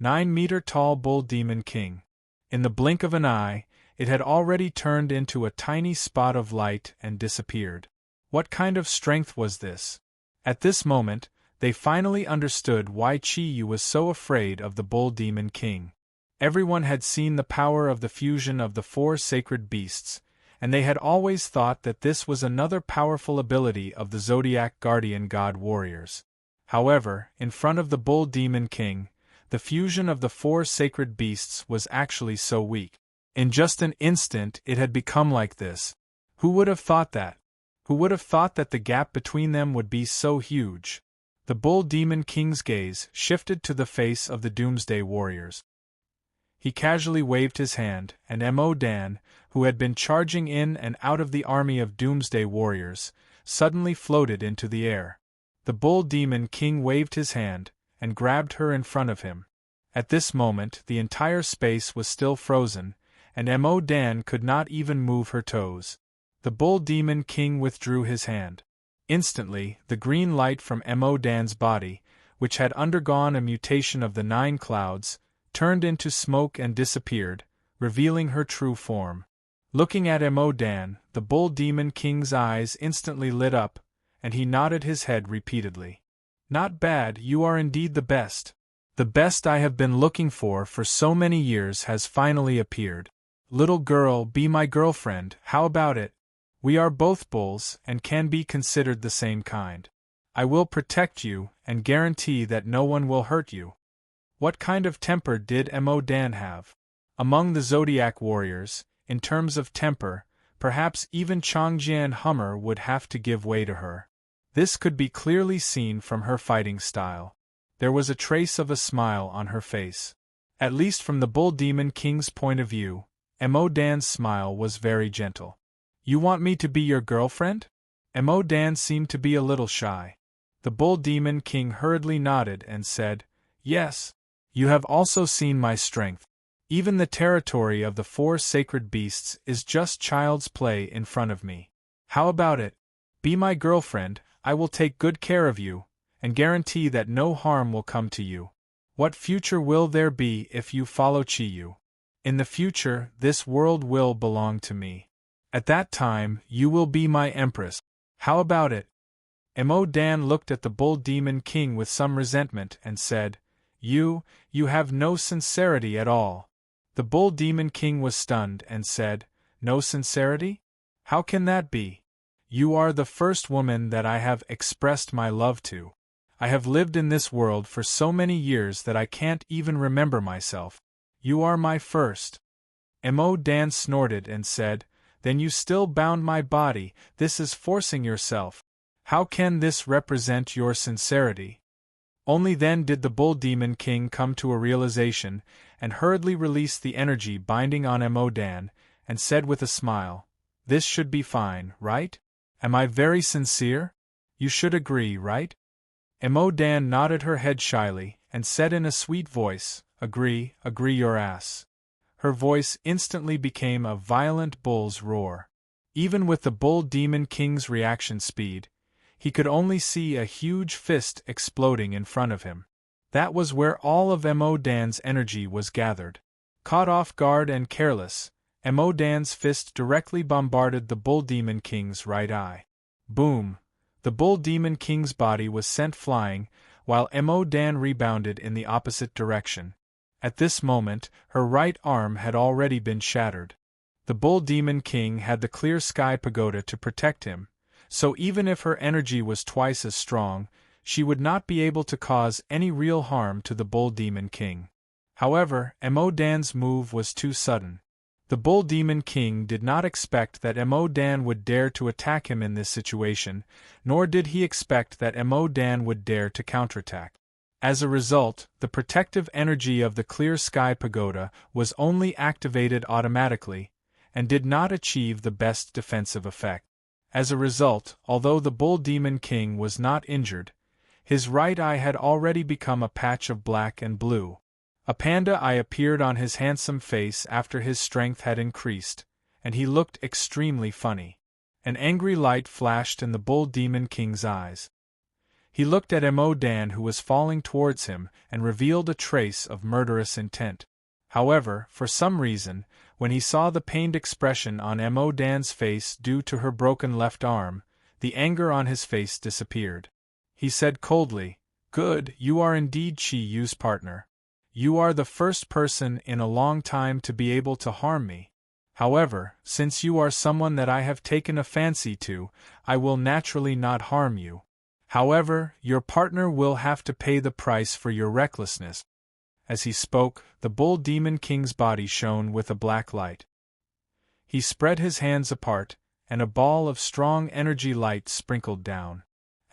9-meter-tall Bull Demon King. In the blink of an eye, it had already turned into a tiny spot of light and disappeared. What kind of strength was this? At this moment, they finally understood why Chiyu was so afraid of the Bull Demon King. Everyone had seen the power of the fusion of the 4 sacred beasts, and they had always thought that this was another powerful ability of the Zodiac Guardian God warriors. However, in front of the Bull Demon King, the fusion of the 4 sacred beasts was actually so weak. In just an instant it had become like this. Who would have thought that? Who would have thought that the gap between them would be so huge? The Bull Demon King's gaze shifted to the face of the Doomsday Warriors. He casually waved his hand, and Mo Dan, who had been charging in and out of the army of Doomsday Warriors, suddenly floated into the air. The Bull Demon King waved his hand, and grabbed her in front of him. At this moment the entire space was still frozen, and Mo Dan could not even move her toes. The Bull Demon King withdrew his hand. Instantly, the green light from Mo Dan's body, which had undergone a mutation of the 9 clouds, turned into smoke and disappeared, revealing her true form. Looking at Mo Dan, the Bull Demon King's eyes instantly lit up, and he nodded his head repeatedly. "Not bad, you are indeed the best. The best I have been looking for so many years has finally appeared. Little girl, be my girlfriend, how about it? We are both bulls and can be considered the same kind. I will protect you and guarantee that no one will hurt you." What kind of temper did Mo Dan have? Among the Zodiac warriors, in terms of temper, perhaps even Changjian Hummer would have to give way to her. This could be clearly seen from her fighting style. There was a trace of a smile on her face. At least from the Bull Demon King's point of view, Mo Dan's smile was very gentle. "You want me to be your girlfriend?" Mo Dan seemed to be a little shy. The Bull Demon King hurriedly nodded and said, "Yes. You have also seen my strength. Even the territory of the 4 sacred beasts is just child's play in front of me. How about it? Be my girlfriend, I will take good care of you, and guarantee that no harm will come to you. What future will there be if you follow Chiyu? In the future, this world will belong to me. At that time, you will be my empress. How about it?" Mo Dan looked at the Bull Demon King with some resentment and said, You have no sincerity at all." The Bull Demon King was stunned and said, "No sincerity? How can that be? You are the first woman that I have expressed my love to. I have lived in this world for so many years that I can't even remember myself. You are my first." Emodan snorted and said, "Then you still bound my body, this is forcing yourself. How can this represent your sincerity?" Only then did the Bull Demon King come to a realization, and hurriedly released the energy binding on Emodan, and said with a smile, "This should be fine, right? Am I very sincere? You should agree, right?" Emodan nodded her head shyly, and said in a sweet voice, "Agree your ass." Her voice instantly became a violent bull's roar. Even with the Bull Demon King's reaction speed, he could only see a huge fist exploding in front of him. That was where all of Emodan's energy was gathered. Caught off guard and careless, Emodan's fist directly bombarded the Bull Demon King's right eye. Boom! The Bull Demon King's body was sent flying, while Emodan rebounded in the opposite direction. At this moment, her right arm had already been shattered. The Bull Demon King had the clear sky pagoda to protect him, so even if her energy was twice as strong, she would not be able to cause any real harm to the Bull Demon King. However, Emodan's move was too sudden. The Bull Demon King did not expect that Emodan would dare to attack him in this situation, nor did he expect that Emodan would dare to counterattack. As a result, the protective energy of the Clear Sky Pagoda was only activated automatically, and did not achieve the best defensive effect. As a result, although the Bull Demon King was not injured, his right eye had already become a patch of black and blue. A panda eye appeared on his handsome face after his strength had increased, and he looked extremely funny. An angry light flashed in the Bull Demon King's eyes. He looked at Emodan, who was falling towards him, and revealed a trace of murderous intent. However, for some reason, when he saw the pained expression on Emodan's face due to her broken left arm, the anger on his face disappeared. He said coldly, "Good, you are indeed Chi Yu's partner. You are the first person in a long time to be able to harm me. However, since you are someone that I have taken a fancy to, I will naturally not harm you. However, your partner will have to pay the price for your recklessness." As he spoke, the Bull Demon King's body shone with a black light. He spread his hands apart, and a ball of strong energy light sprinkled down.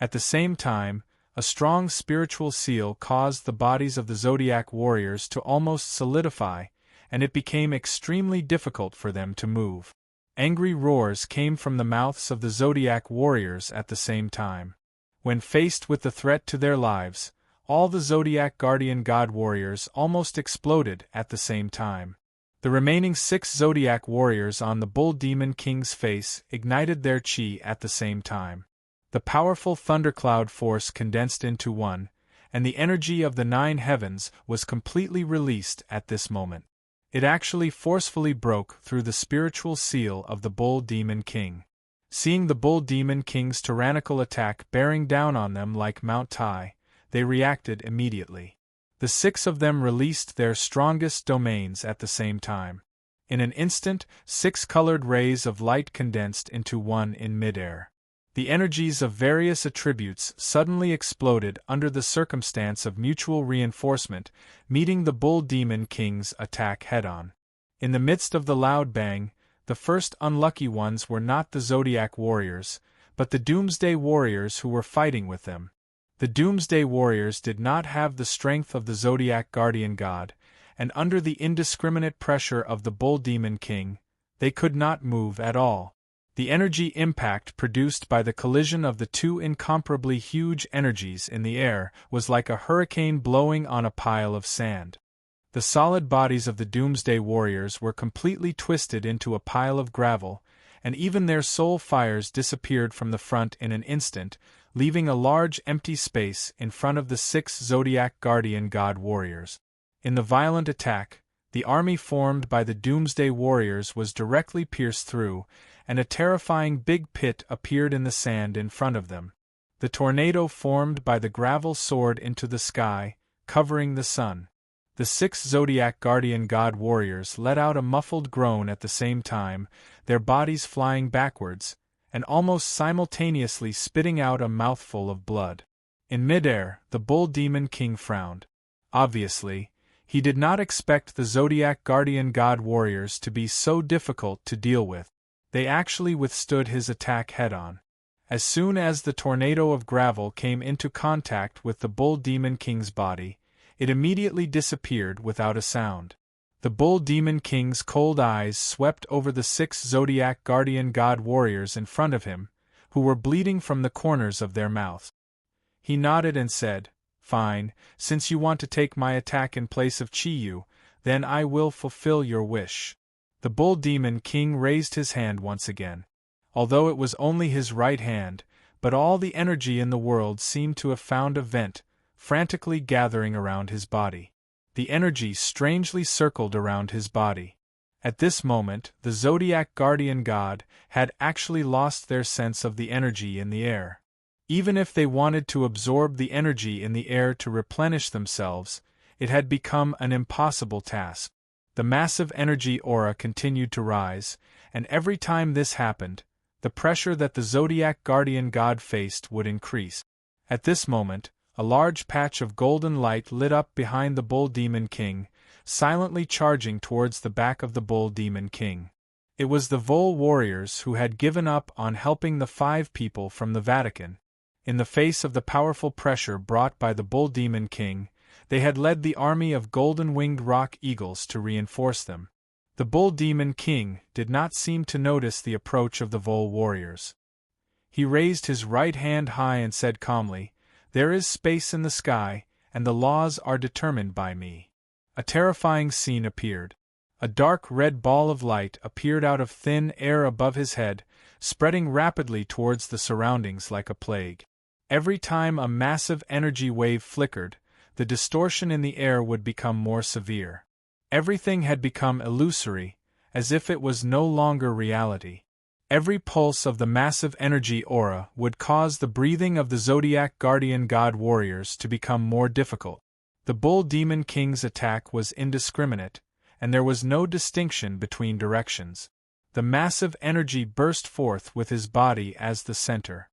At the same time, a strong spiritual seal caused the bodies of the Zodiac warriors to almost solidify, and it became extremely difficult for them to move. Angry roars came from the mouths of the Zodiac warriors at the same time. When faced with the threat to their lives, all the Zodiac Guardian God warriors almost exploded at the same time. The remaining 6 Zodiac warriors on the Bull Demon King's face ignited their chi at the same time. The powerful thundercloud force condensed into one, and the energy of the 9 heavens was completely released at this moment. It actually forcefully broke through the spiritual seal of the Bull Demon King. Seeing the Bull Demon King's tyrannical attack bearing down on them like Mount Tai, they reacted immediately. The 6 of them released their strongest domains at the same time. In an instant, 6 colored rays of light condensed into one in midair. The energies of various attributes suddenly exploded under the circumstance of mutual reinforcement, meeting the Bull Demon King's attack head-on. In the midst of the loud bang, the first unlucky ones were not the Zodiac warriors, but the Doomsday warriors who were fighting with them. The Doomsday warriors did not have the strength of the Zodiac Guardian God, and under the indiscriminate pressure of the Bull Demon King, they could not move at all. The energy impact produced by the collision of the 2 incomparably huge energies in the air was like a hurricane blowing on a pile of sand. The solid bodies of the Doomsday warriors were completely twisted into a pile of gravel, and even their soul fires disappeared from the front in an instant, leaving a large empty space in front of the 6 Zodiac Guardian God warriors. In the violent attack, the army formed by the Doomsday warriors was directly pierced through, and a terrifying big pit appeared in the sand in front of them. The tornado formed by the gravel soared into the sky, covering the sun. The 6 Zodiac Guardian God warriors let out a muffled groan at the same time, their bodies flying backwards, and almost simultaneously spitting out a mouthful of blood. In midair, the Bull Demon King frowned. Obviously, He did not expect the Zodiac Guardian God warriors to be so difficult to deal with. They actually withstood his attack head-on. As soon as the tornado of gravel came into contact with the Bull Demon King's body, it immediately disappeared without a sound. The Bull Demon King's cold eyes swept over the 6 Zodiac Guardian God warriors in front of him, who were bleeding from the corners of their mouths. He nodded and said, "Fine, since you want to take my attack in place of Chi-Yu, then I will fulfill your wish." The Bull Demon King raised his hand once again. Although it was only his right hand, but all the energy in the world seemed to have found a vent, frantically gathering around his body. The energy strangely circled around his body. At this moment, the Zodiac Guardian God had actually lost their sense of the energy in the air. Even if they wanted to absorb the energy in the air to replenish themselves, it had become an impossible task. The massive energy aura continued to rise, and every time this happened, the pressure that the Zodiac Guardian God faced would increase. At this moment, a large patch of golden light lit up behind the Bull Demon King, silently charging towards the back of the Bull Demon King. It was the Vole warriors who had given up on helping the 5 people from the Vatican. In the face of the powerful pressure brought by the Bull Demon King, they had led the army of golden-winged rock eagles to reinforce them. The Bull Demon King did not seem to notice the approach of the Vole warriors. He raised his right hand high and said calmly, "There is space in the sky, and the laws are determined by me." A terrifying scene appeared. A dark red ball of light appeared out of thin air above his head, spreading rapidly towards the surroundings like a plague. Every time a massive energy wave flickered, the distortion in the air would become more severe. Everything had become illusory, as if it was no longer reality. Every pulse of the massive energy aura would cause the breathing of the Zodiac Guardian God warriors to become more difficult. The Bull Demon King's attack was indiscriminate, and there was no distinction between directions. The massive energy burst forth with his body as the center.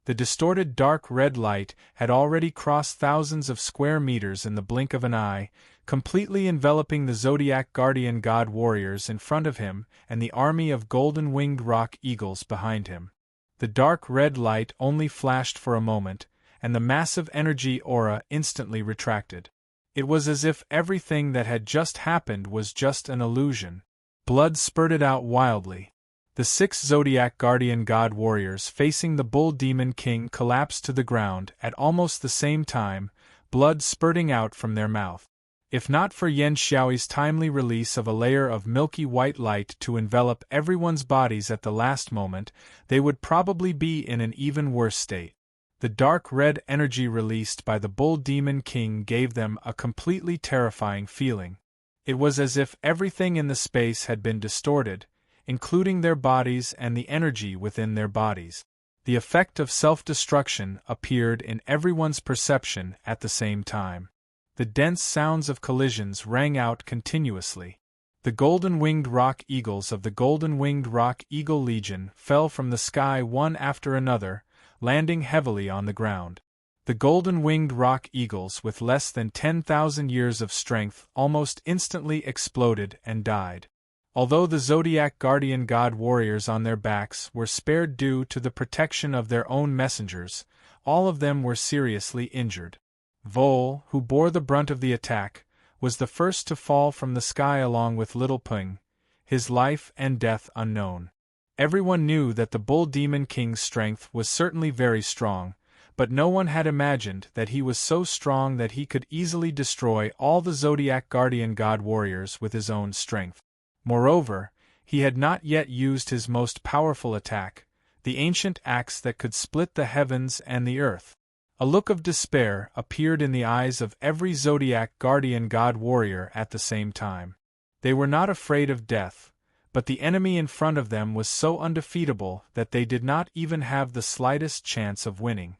The distorted dark red light had already crossed thousands of square meters in the blink of an eye, completely enveloping the Zodiac Guardian God warriors in front of him and the army of golden-winged rock eagles behind him. The dark red light only flashed for a moment, and the massive energy aura instantly retracted. It was as if everything that had just happened was just an illusion. Blood spurted out wildly. The 6 Zodiac Guardian God warriors facing the Bull Demon King collapsed to the ground at almost the same time, blood spurting out from their mouth. If not for Yan Xiaoi's timely release of a layer of milky white light to envelop everyone's bodies at the last moment, they would probably be in an even worse state. The dark red energy released by the Bull Demon King gave them a completely terrifying feeling. It was as if everything in the space had been distorted, including their bodies and the energy within their bodies. The effect of self-destruction appeared in everyone's perception at the same time. The dense sounds of collisions rang out continuously. The golden-winged rock eagles of the golden-winged rock eagle legion fell from the sky one after another, landing heavily on the ground. The golden-winged rock eagles with less than 10,000 years of strength almost instantly exploded and died. Although the Zodiac Guardian God warriors on their backs were spared due to the protection of their own messengers, all of them were seriously injured. Vole, who bore the brunt of the attack, was the first to fall from the sky along with Little Peng, his life and death unknown. Everyone knew that the Bull Demon King's strength was certainly very strong, but no one had imagined that he was so strong that he could easily destroy all the Zodiac Guardian God warriors with his own strength. Moreover, he had not yet used his most powerful attack, the ancient axe that could split the heavens and the earth. A look of despair appeared in the eyes of every Zodiac Guardian God warrior at the same time. They were not afraid of death, but the enemy in front of them was so undefeatable that they did not even have the slightest chance of winning.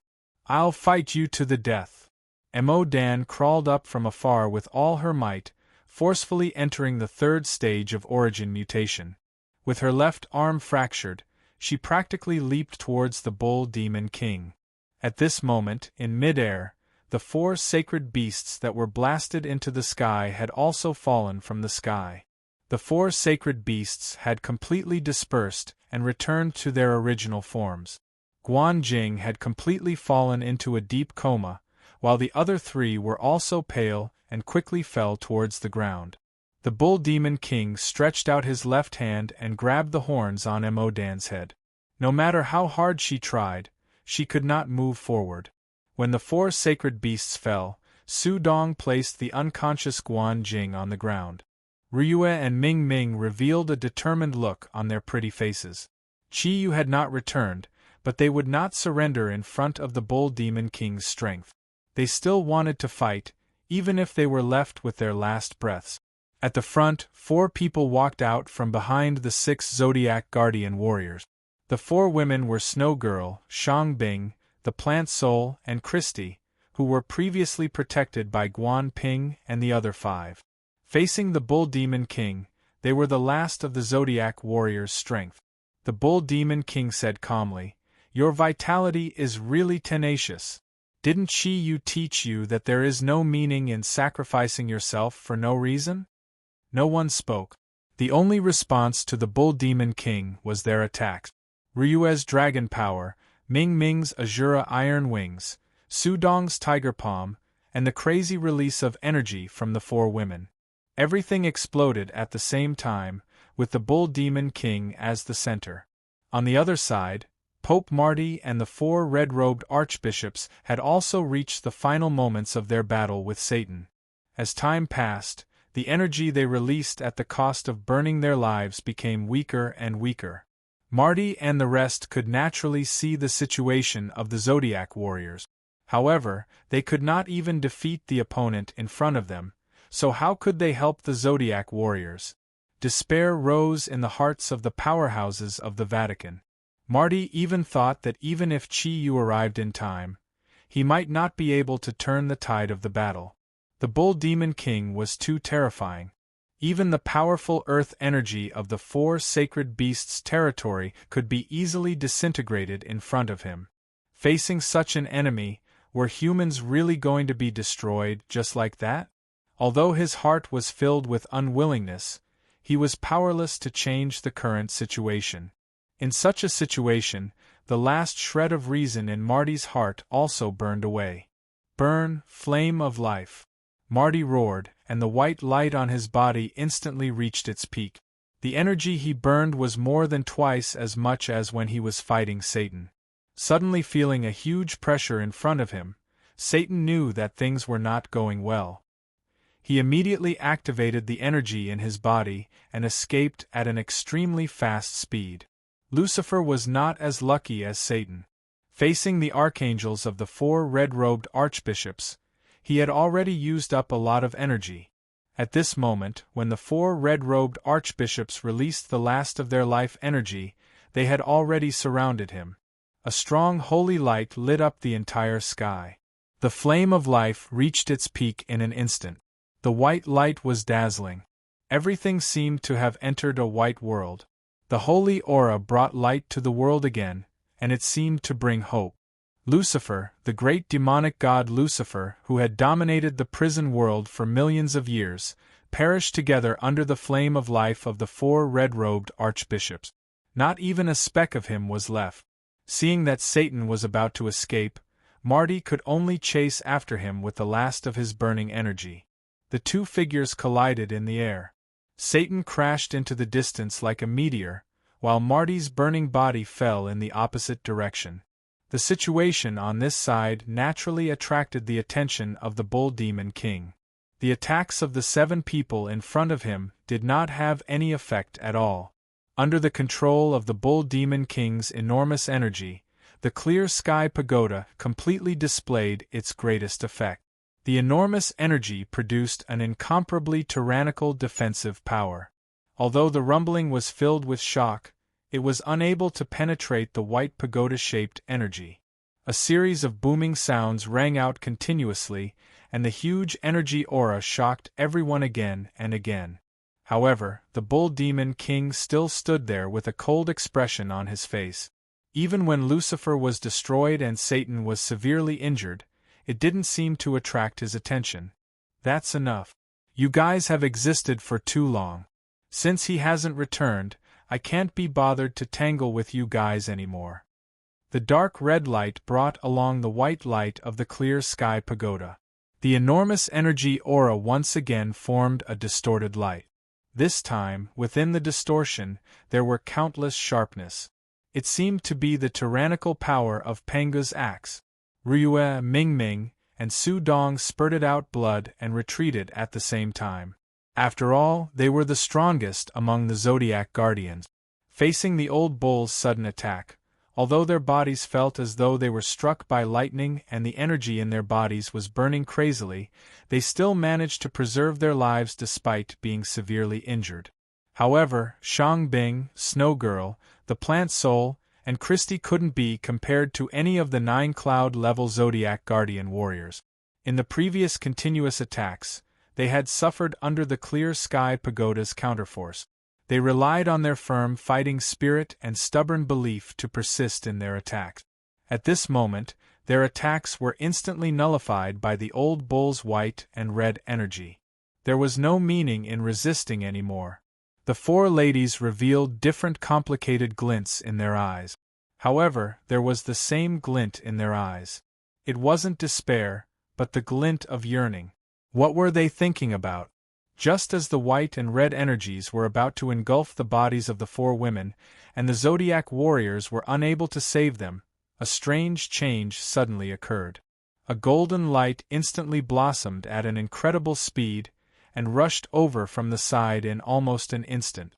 "I'll fight you to the death." Mo Dan crawled up from afar with all her might, forcefully entering the 3rd stage of origin mutation. With her left arm fractured, she practically leaped towards the Bull Demon King. At this moment, in mid-air, The 4 sacred beasts that were blasted into the sky had also fallen from the sky. The 4 sacred beasts had completely dispersed and returned to their original forms. Guan Jing had completely fallen into a deep coma, while the other 3 were also pale and quickly fell towards the ground. The Bull Demon King stretched out his left hand and grabbed the horns on Emodan's head. No matter how hard she tried, she could not move forward. When the 4 sacred beasts fell, Su Dong placed the unconscious Guan Jing on the ground. Ryue and Ming Ming revealed a determined look on their pretty faces. Chi Yu had not returned, but they would not surrender in front of the Bull Demon King's strength. They still wanted to fight, even if they were left with their last breaths. At the front, 4 people walked out from behind the 6 Zodiac Guardian warriors. The 4 women were Snow Girl, Shang Bing, the Plant Soul, and Christy, who were previously protected by Guan Ping and the other 5. Facing the Bull Demon King, they were the last of the Zodiac warriors' strength. The Bull Demon King said calmly, "Your vitality is really tenacious. Didn't Chi Yu teach you that there is no meaning in sacrificing yourself for no reason?" No one spoke. The only response to the Bull Demon King was their attacks. Ryue's dragon power, Ming Ming's Azura iron wings, Su Dong's tiger palm, and the crazy release of energy from the 4 women. Everything exploded at the same time, with the Bull Demon King as the center. On the other side, Pope Marty and the 4 red-robed archbishops had also reached the final moments of their battle with Satan. As time passed, the energy they released at the cost of burning their lives became weaker and weaker. Marty and the rest could naturally see the situation of the Zodiac warriors. However, they could not even defeat the opponent in front of them, so how could they help the Zodiac warriors? Despair rose in the hearts of the powerhouses of the Vatican. Marty even thought that even if Chi Yu arrived in time, he might not be able to turn the tide of the battle. The Bull Demon King was too terrifying. Even the powerful earth energy of the 4 sacred beasts' territory could be easily disintegrated in front of him. Facing such an enemy, were humans really going to be destroyed just like that? Although his heart was filled with unwillingness, he was powerless to change the current situation. In such a situation, the last shred of reason in Marty's heart also burned away. Burn, flame of life! Marty roared, and the white light on his body instantly reached its peak. The energy he burned was more than twice as much as when he was fighting Satan. Suddenly feeling a huge pressure in front of him, Satan knew that things were not going well. He immediately activated the energy in his body and escaped at an extremely fast speed. Lucifer was not as lucky as Satan. Facing the archangels of the 4 red-robed archbishops, he had already used up a lot of energy. At this moment, when the 4 red-robed archbishops released the last of their life energy, they had already surrounded him. A strong holy light lit up the entire sky. The flame of life reached its peak in an instant. The white light was dazzling. Everything seemed to have entered a white world. The holy aura brought light to the world again, and it seemed to bring hope. Lucifer, the great demonic god Lucifer, who had dominated the prison world for millions of years, perished together under the flame of life of the 4 red-robed archbishops. Not even a speck of him was left. Seeing that Satan was about to escape, Marty could only chase after him with the last of his burning energy. The 2 figures collided in the air. Satan crashed into the distance like a meteor, while Marty's burning body fell in the opposite direction. The situation on this side naturally attracted the attention of the Bull Demon King. The attacks of the 7 people in front of him did not have any effect at all. Under the control of the Bull Demon King's enormous energy, the clear sky pagoda completely displayed its greatest effect. The enormous energy produced an incomparably tyrannical defensive power. Although the rumbling was filled with shock, it was unable to penetrate the white pagoda-shaped energy. A series of booming sounds rang out continuously, and the huge energy aura shocked everyone again and again. However, the Bull Demon King still stood there with a cold expression on his face. Even when Lucifer was destroyed and Satan was severely injured, It didn't seem to attract his attention. That's enough. You guys have existed for too long. Since he hasn't returned, I can't be bothered to tangle with you guys anymore. The dark red light brought along the white light of the clear sky pagoda. The enormous energy aura once again formed a distorted light. This time, within the distortion, there were countless sharpness. It seemed to be the tyrannical power of Panga's axe. Ryue, Mingming, and Su Dong spurted out blood and retreated at the same time. After all, they were the strongest among the Zodiac Guardians. Facing the old bull's sudden attack, although their bodies felt as though they were struck by lightning and the energy in their bodies was burning crazily, they still managed to preserve their lives despite being severely injured. However, Shang Bing, Snow Girl, the Plant Soul, and Christie couldn't be compared to any of the 9 cloud-level Zodiac Guardian warriors. In the previous continuous attacks, they had suffered under the clear sky pagoda's counterforce. They relied on their firm fighting spirit and stubborn belief to persist in their attacks. At this moment, their attacks were instantly nullified by the old bull's white and red energy. There was no meaning in resisting anymore. The 4 ladies revealed different complicated glints in their eyes. However, there was the same glint in their eyes. It wasn't despair, but the glint of yearning. What were they thinking about? Just as the white and red energies were about to engulf the bodies of the 4 women, and the Zodiac warriors were unable to save them, a strange change suddenly occurred. A golden light instantly blossomed at an incredible speed, and rushed over from the side in almost an instant.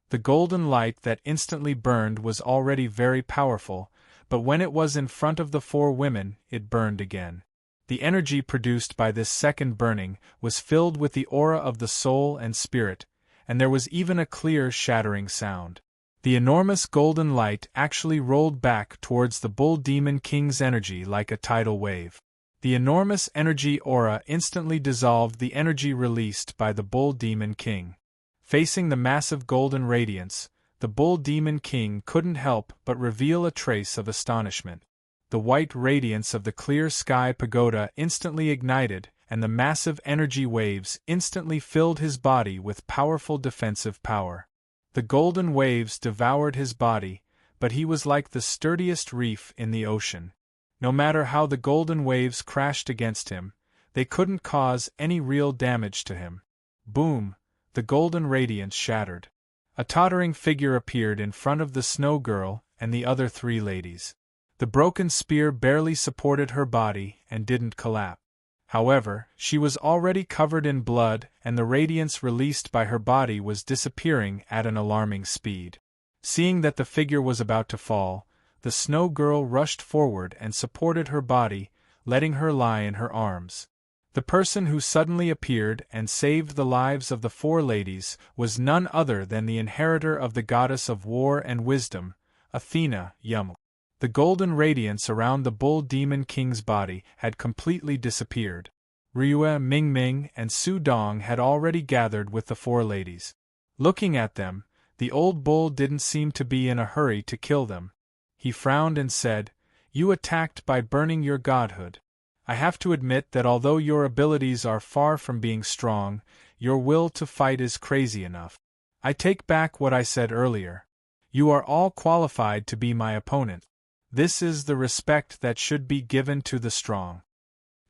The golden light that instantly burned was already very powerful, but when it was in front of the 4 women, it burned again. The energy produced by this second burning was filled with the aura of the soul and spirit, and there was even a clear shattering sound. The enormous golden light actually rolled back towards the Bull Demon King's energy like a tidal wave. The enormous energy aura instantly dissolved the energy released by the Bull Demon King. Facing the massive golden radiance, the Bull Demon King couldn't help but reveal a trace of astonishment. The white radiance of the clear sky pagoda instantly ignited, and the massive energy waves instantly filled his body with powerful defensive power. The golden waves devoured his body, but he was like the sturdiest reef in the ocean. No matter how the golden waves crashed against him, they couldn't cause any real damage to him. Boom! The golden radiance shattered. A tottering figure appeared in front of the Snow Girl and the other 3 ladies. The broken spear barely supported her body and didn't collapse. However, she was already covered in blood, and the radiance released by her body was disappearing at an alarming speed. Seeing that the figure was about to fall, the Snow Girl rushed forward and supported her body, letting her lie in her arms. The person who suddenly appeared and saved the lives of the 4 ladies was none other than the inheritor of the goddess of war and wisdom, Athena, Yum. The golden radiance around the Bull Demon King's body had completely disappeared. Ryue, Mingming, and Su Dong had already gathered with the 4 ladies. Looking at them, the old bull didn't seem to be in a hurry to kill them. He frowned and said, "You attacked by burning your godhood. I have to admit that although your abilities are far from being strong, your will to fight is crazy enough. I take back what I said earlier. You are all qualified to be my opponent. This is the respect that should be given to the strong."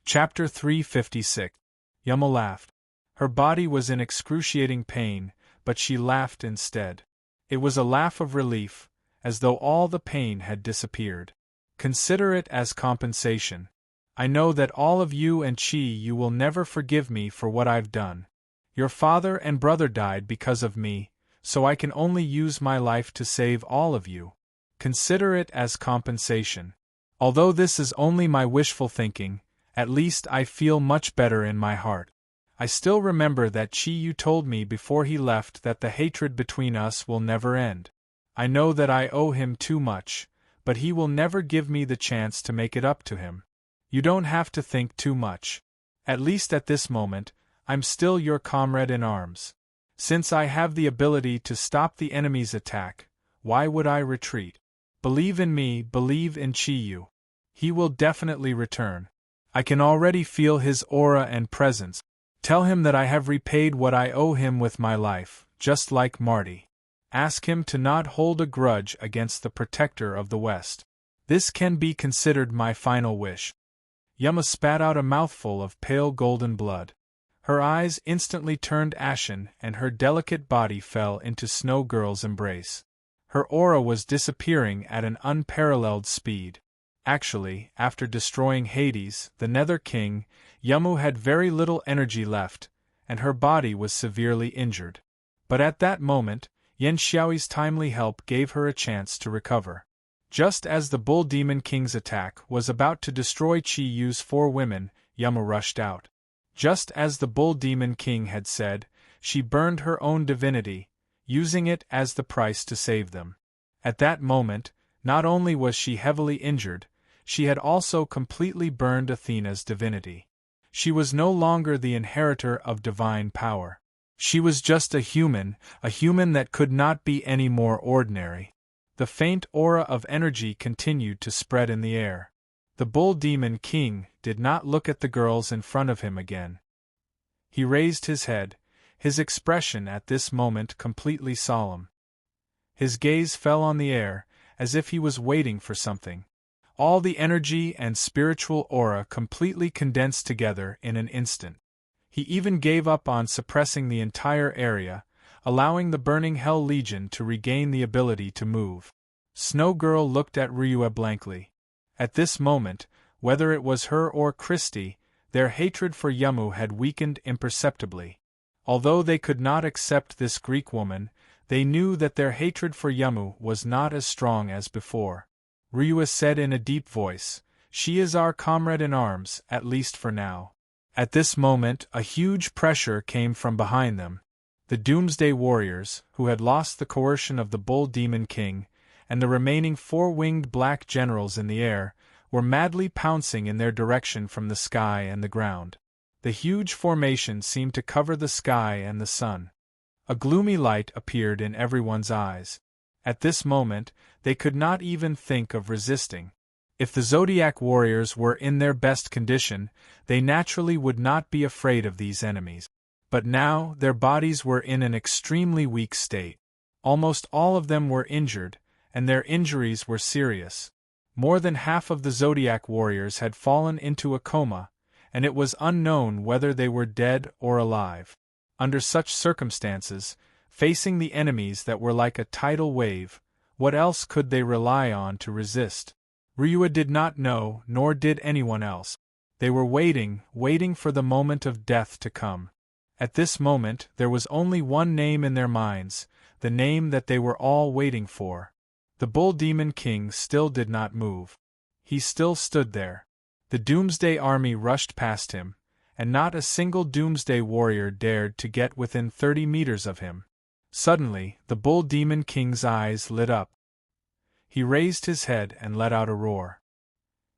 Chapter 356. Yuma laughed. Her body was in excruciating pain, but she laughed instead. It was a laugh of relief, as though all the pain had disappeared. "Consider it as compensation. I know that all of you and you will never forgive me for what I've done. Your father and brother died because of me, so I can only use my life to save all of you. Consider it as compensation. Although this is only my wishful thinking, at least I feel much better in my heart. I still remember that Chi-Yu told me before he left that the hatred between us will never end. I know that I owe him too much, but he will never give me the chance to make it up to him. You don't have to think too much. At least at this moment, I'm still your comrade in arms. Since I have the ability to stop the enemy's attack, why would I retreat? Believe in me, believe in Chi-Yu. He will definitely return. I can already feel his aura and presence. Tell him that I have repaid what I owe him with my life, just like Marty. Ask him to not hold a grudge against the protector of the West. This can be considered my final wish." Yama spat out a mouthful of pale golden blood. Her eyes instantly turned ashen and her delicate body fell into Snow Girl's embrace. Her aura was disappearing at an unparalleled speed. Actually, after destroying Hades, the Nether King, Yamu had very little energy left, and her body was severely injured. But at that moment, Yen Xiaoi's timely help gave her a chance to recover. Just as the Bull Demon King's attack was about to destroy Qi Yu's 4 women, Yamu rushed out. Just as the Bull Demon King had said, she burned her own divinity, using it as the price to save them. At that moment, not only was she heavily injured, she had also completely burned Athena's divinity. She was no longer the inheritor of divine power. She was just a human that could not be any more ordinary. The faint aura of energy continued to spread in the air. The Bull Demon King did not look at the girls in front of him again. He raised his head, his expression at this moment completely solemn. His gaze fell on the air, as if he was waiting for something. All the energy and spiritual aura completely condensed together in an instant. He even gave up on suppressing the entire area, allowing the Burning Hell Legion to regain the ability to move. Snow Girl looked at Ryue blankly. At this moment, whether it was her or Christie, their hatred for Yamu had weakened imperceptibly. Although they could not accept this Greek woman, they knew that their hatred for Yamu was not as strong as before. Ryue said in a deep voice, "She is our comrade in arms, at least for now." At this moment, a huge pressure came from behind them. The Doomsday Warriors, who had lost the coercion of the Bull Demon King, and the remaining 4-winged black generals in the air, were madly pouncing in their direction from the sky and the ground. The huge formation seemed to cover the sky and the sun. A gloomy light appeared in everyone's eyes. At this moment, they could not even think of resisting. If the Zodiac warriors were in their best condition, they naturally would not be afraid of these enemies. But now, their bodies were in an extremely weak state. Almost all of them were injured, and their injuries were serious. More than half of the Zodiac warriors had fallen into a coma, and it was unknown whether they were dead or alive. Under such circumstances, facing the enemies that were like a tidal wave, what else could they rely on to resist? Ryue did not know, nor did anyone else. They were waiting for the moment of death to come. At this moment, there was only one name in their minds, the name that they were all waiting for. The Bull Demon King still did not move. He still stood there. The Doomsday Army rushed past him, and not a single Doomsday warrior dared to get within 30 meters of him. Suddenly, the Bull Demon King's eyes lit up. He raised his head and let out a roar.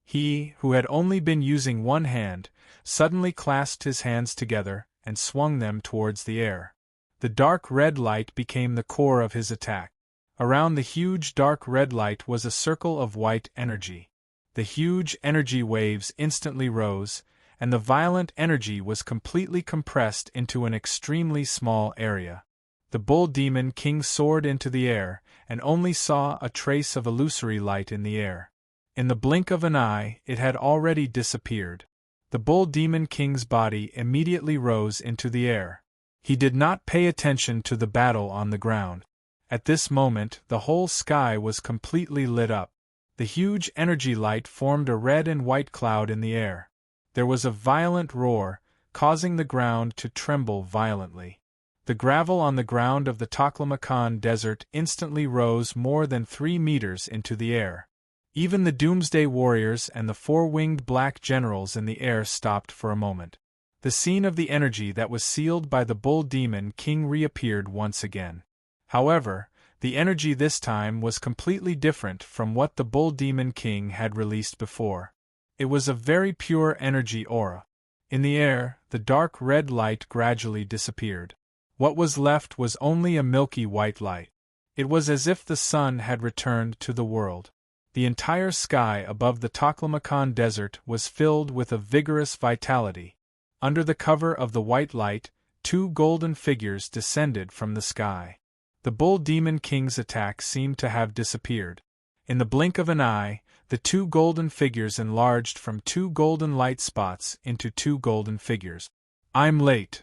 He, who had only been using one hand, suddenly clasped his hands together and swung them towards the air. The dark red light became the core of his attack. Around the huge dark red light was a circle of white energy. The huge energy waves instantly rose, and the violent energy was completely compressed into an extremely small area. The Bull Demon King soared into the air, and only saw a trace of illusory light in the air. In the blink of an eye, it had already disappeared. The Bull Demon King's body immediately rose into the air. He did not pay attention to the battle on the ground. At this moment, the whole sky was completely lit up. The huge energy light formed a red and white cloud in the air. There was a violent roar, causing the ground to tremble violently. The gravel on the ground of the Taklamakan Desert instantly rose more than 3 meters into the air. Even the Doomsday Warriors and the 4-winged black generals in the air stopped for a moment. The scene of the energy that was sealed by the Bull Demon King reappeared once again. However, the energy this time was completely different from what the Bull Demon King had released before. It was a very pure energy aura. In the air, the dark red light gradually disappeared. What was left was only a milky white light. It was as if the sun had returned to the world. The entire sky above the Taklamakan Desert was filled with a vigorous vitality. Under the cover of the white light, two golden figures descended from the sky. The Bull Demon King's attack seemed to have disappeared. In the blink of an eye, the two golden figures enlarged from two golden light spots into two golden figures. "I'm late."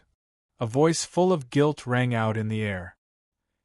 A voice full of guilt rang out in the air.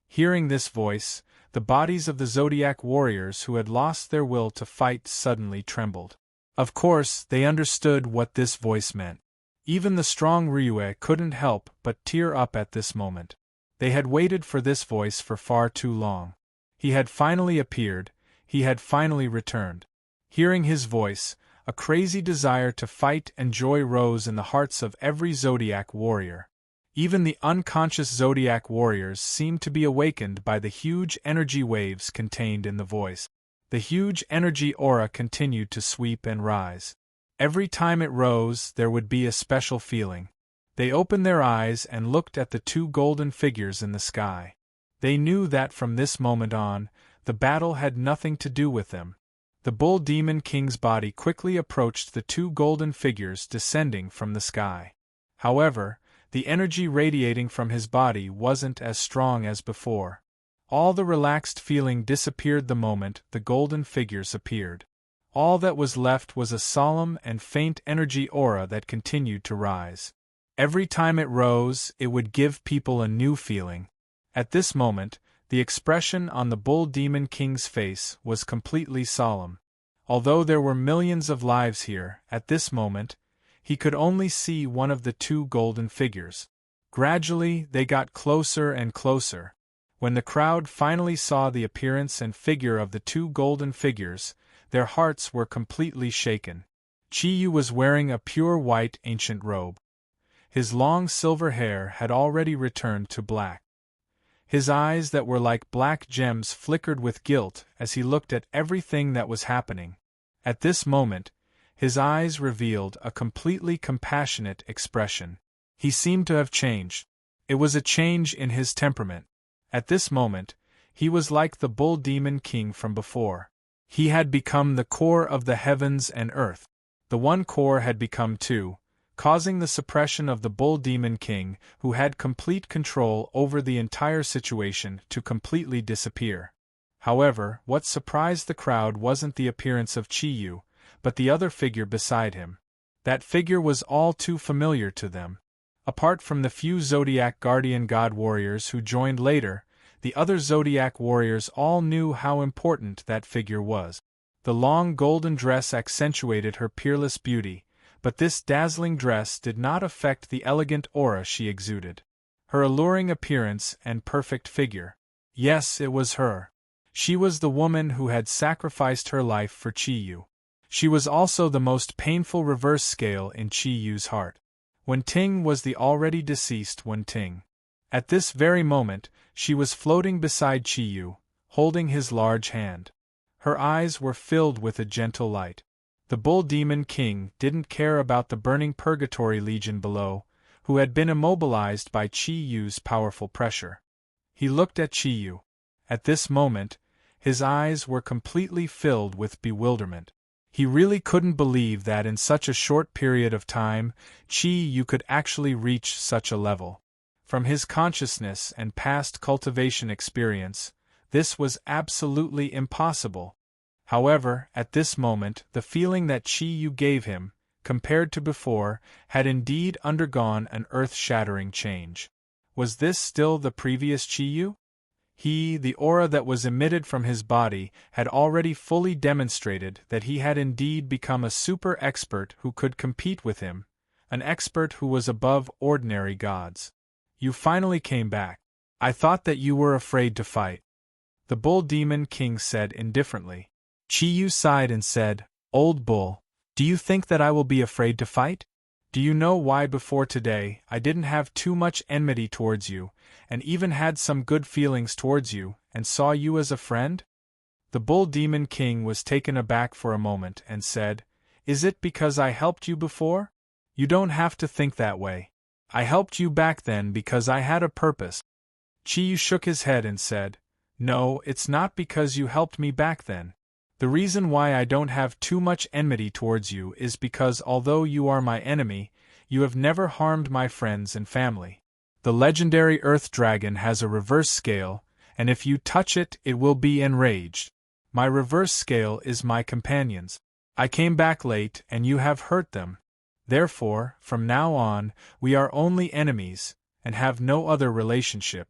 Hearing this voice, the bodies of the Zodiac warriors who had lost their will to fight suddenly trembled. Of course, they understood what this voice meant. Even the strong Ryue couldn't help but tear up at this moment. They had waited for this voice for far too long. He had finally appeared, he had finally returned. Hearing his voice, a crazy desire to fight and joy rose in the hearts of every Zodiac warrior. Even the unconscious Zodiac warriors seemed to be awakened by the huge energy waves contained in the voice. The huge energy aura continued to sweep and rise. Every time it rose, there would be a special feeling. They opened their eyes and looked at the two golden figures in the sky. They knew that from this moment on, the battle had nothing to do with them. The Bull Demon King's body quickly approached the two golden figures descending from the sky. However, the energy radiating from his body wasn't as strong as before. All the relaxed feeling disappeared the moment the golden figures appeared. All that was left was a solemn and faint energy aura that continued to rise. Every time it rose, it would give people a new feeling. At this moment, the expression on the Bull Demon King's face was completely solemn. Although there were millions of lives here, at this moment, he could only see one of the two golden figures. Gradually, they got closer and closer. When the crowd finally saw the appearance and figure of the two golden figures, their hearts were completely shaken. Chiyu was wearing a pure white ancient robe. His long silver hair had already returned to black. His eyes that were like black gems flickered with guilt as he looked at everything that was happening. At this moment, his eyes revealed a completely compassionate expression. He seemed to have changed. It was a change in his temperament. At this moment, he was like the Bull Demon King from before. He had become the core of the heavens and earth. The one core had become two, causing the suppression of the Bull Demon King, who had complete control over the entire situation, to completely disappear. However, what surprised the crowd wasn't the appearance of Chiyu, but the other figure beside him. That figure was all too familiar to them. Apart from the few Zodiac Guardian God warriors who joined later, the other Zodiac warriors all knew how important that figure was. The long golden dress accentuated her peerless beauty, but this dazzling dress did not affect the elegant aura she exuded. Her alluring appearance and perfect figure. Yes, it was her. She was the woman who had sacrificed her life for Chiyu. She was also the most painful reverse scale in Chiyu's heart. Wen Ting was the already deceased Wen Ting. At this very moment, she was floating beside Chiyu, holding his large hand. Her eyes were filled with a gentle light. The Bull Demon King didn't care about the burning Purgatory Legion below, who had been immobilized by Chiyu's powerful pressure. He looked at Chiyu. At this moment, his eyes were completely filled with bewilderment. He really couldn't believe that in such a short period of time, Chiyu could actually reach such a level. From his consciousness and past cultivation experience, this was absolutely impossible. However, at this moment, the feeling that Chiyu gave him, compared to before, had indeed undergone an earth-shattering change. Was this still the previous Chiyu? The aura that was emitted from his body, had already fully demonstrated that he had indeed become a super expert who could compete with him, an expert who was above ordinary gods. You finally came back. I thought that you were afraid to fight. The Bull Demon King said indifferently. Chiyu sighed and said, Old Bull, do you think that I will be afraid to fight? Do you know why before today I didn't have too much enmity towards you, and even had some good feelings towards you, and saw you as a friend? The Bull Demon King was taken aback for a moment and said, Is it because I helped you before? You don't have to think that way. I helped you back then because I had a purpose. Chiyu shook his head and said, No, it's not because you helped me back then. The reason why I don't have too much enmity towards you is because although you are my enemy, you have never harmed my friends and family. The legendary Earth Dragon has a reverse scale, and if you touch it, it will be enraged. My reverse scale is my companions. I came back late and you have hurt them. Therefore, from now on, we are only enemies, and have no other relationship.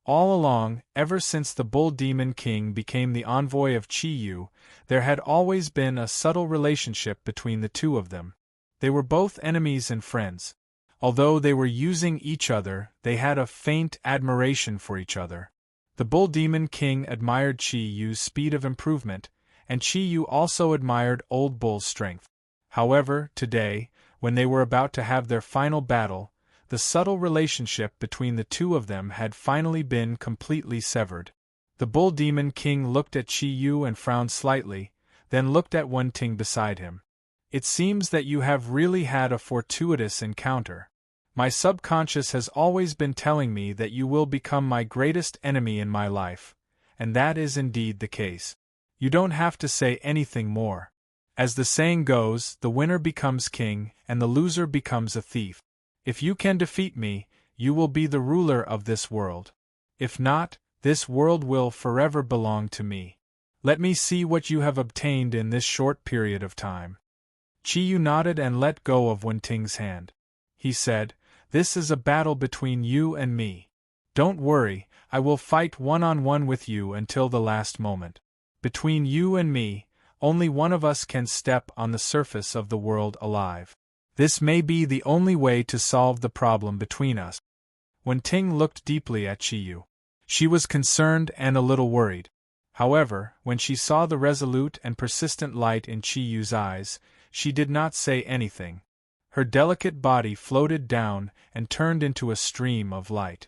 All along, ever since the Bull Demon King became the envoy of Chi-Yu, there had always been a subtle relationship between the two of them. They were both enemies and friends. Although they were using each other, they had a faint admiration for each other. The Bull Demon King admired Chi-Yu's speed of improvement, and Chi-Yu also admired Old Bull's strength. However, today, when they were about to have their final battle, the subtle relationship between the two of them had finally been completely severed. The Bull Demon King looked at Chi-Yu and frowned slightly, then looked at Wen-Ting beside him. It seems that you have really had a fortuitous encounter. My subconscious has always been telling me that you will become my greatest enemy in my life, and that is indeed the case. You don't have to say anything more. As the saying goes, the winner becomes king, and the loser becomes a thief. If you can defeat me, you will be the ruler of this world. If not, this world will forever belong to me. Let me see what you have obtained in this short period of time. Chi-Yu nodded and let go of Wen-Ting's hand. He said, "This is a battle between you and me. Don't worry, I will fight one-on-one with you until the last moment. Between you and me, only one of us can step on the surface of the world alive. This may be the only way to solve the problem between us." Wen-Ting looked deeply at Chi-Yu. She was concerned and a little worried. However, when she saw the resolute and persistent light in Chi-Yu's eyes, she did not say anything. Her delicate body floated down and turned into a stream of light.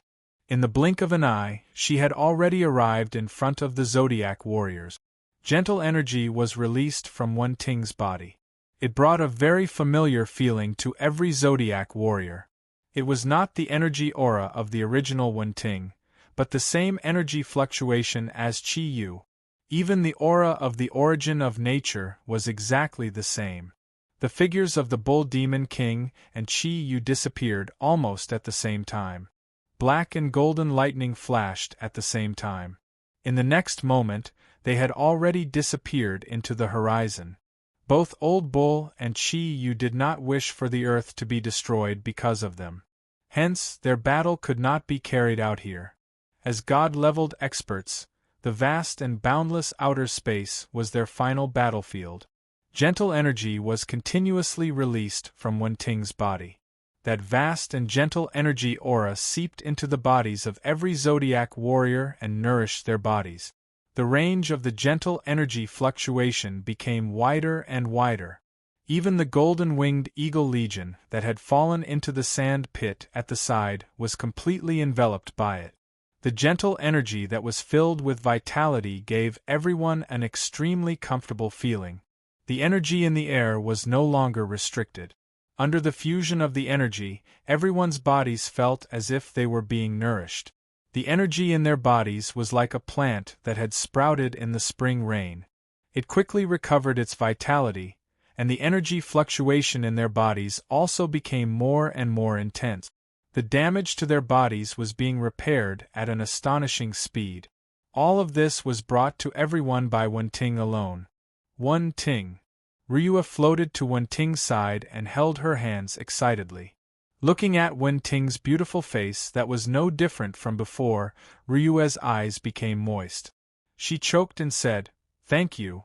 In the blink of an eye, she had already arrived in front of the Zodiac warriors. Gentle energy was released from Wen-Ting's body. It brought a very familiar feeling to every Zodiac warrior. It was not the energy aura of the original Wen-Ting, but the same energy fluctuation as Chi-Yu. Even the aura of the origin of nature was exactly the same. The figures of the Bull Demon King and Chi-Yu disappeared almost at the same time. Black and golden lightning flashed at the same time. In the next moment, they had already disappeared into the horizon. Both Old Bull and Chi-Yu did not wish for the earth to be destroyed because of them. Hence, their battle could not be carried out here. As God-leveled experts, the vast and boundless outer space was their final battlefield. Gentle energy was continuously released from Wen-Ting's body. That vast and gentle energy aura seeped into the bodies of every Zodiac warrior and nourished their bodies. The range of the gentle energy fluctuation became wider and wider. Even the golden-winged eagle legion that had fallen into the sand pit at the side was completely enveloped by it. The gentle energy that was filled with vitality gave everyone an extremely comfortable feeling. The energy in the air was no longer restricted. Under the fusion of the energy, everyone's bodies felt as if they were being nourished. The energy in their bodies was like a plant that had sprouted in the spring rain. It quickly recovered its vitality, and the energy fluctuation in their bodies also became more and more intense. The damage to their bodies was being repaired at an astonishing speed. All of this was brought to everyone by Wen-Ting alone. Wen-Ting. Ryua floated to Wen-Ting's side and held her hands excitedly. Looking at Wen-Ting's beautiful face that was no different from before, Ryua's eyes became moist. She choked and said, "Thank you."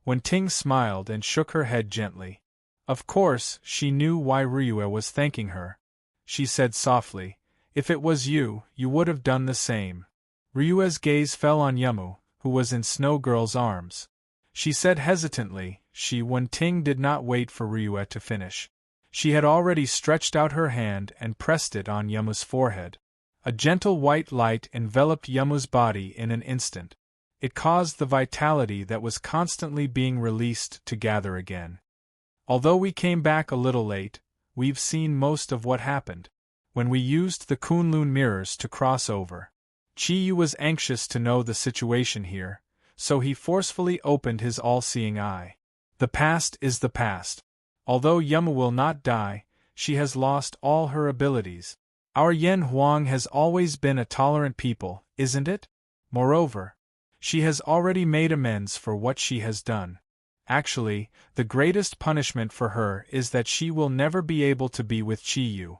Wen-Ting smiled and shook her head gently. Of course, she knew why Ryua was thanking her. She said softly, "If it was you, you would have done the same." Ryua's gaze fell on Yamu, who was in Snow Girl's arms. She said hesitantly, Wen-Ting did not wait for Ryua to finish. She had already stretched out her hand and pressed it on Yamu's forehead. A gentle white light enveloped Yamu's body in an instant. It caused the vitality that was constantly being released to gather again. Although we came back a little late, we've seen most of what happened. When we used the Kunlun mirrors to cross over, Chi-Yu was anxious to know the situation here, so he forcefully opened his all-seeing eye. The past is the past. Although Yuma will not die, she has lost all her abilities. Our Yen Huang has always been a tolerant people, isn't it? Moreover, she has already made amends for what she has done. Actually, the greatest punishment for her is that she will never be able to be with Chiyu.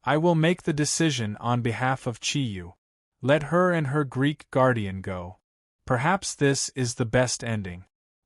I will make the decision on behalf of Chiyu. Let her and her Greek guardian go. Perhaps this is the best ending.